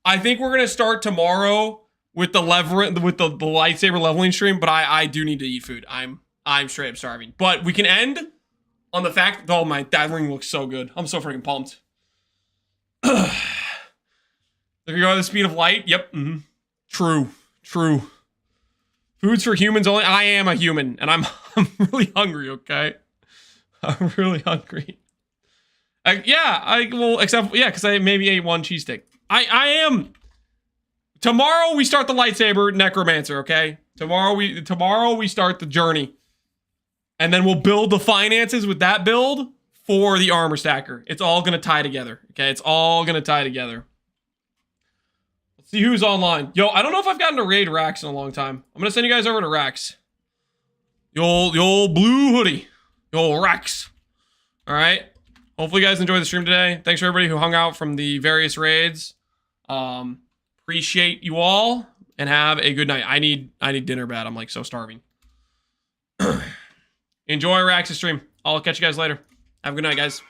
we're gonna start tomorrow with the lightsaber leveling stream, but I do need to eat food. I'm straight up starving. But we can end on the fact that, oh my, that ring looks so good. I'm so freaking pumped. If you go at the speed of light, yep. True. Food's for humans only. I am a human, and I'm really hungry, okay? I'm really hungry. Because I maybe ate one cheese stick. I am. Tomorrow we start the lightsaber necromancer, okay? Tomorrow we start the journey. And then we'll build the finances with that build for the armor stacker. It's all gonna tie together, okay? It's all gonna tie together. Let's see who's online. Yo, I don't know if I've gotten to raid Rax in a long time. I'm gonna send you guys over to Rax. The old blue hoodie. The old Rax. Alright. Hopefully you guys enjoyed the stream today. Thanks for everybody who hung out from the various raids. Appreciate you all and have a good night. I need dinner bad. I'm like so starving. Enjoy Rax's stream. I'll catch you guys later. Have a good night, guys.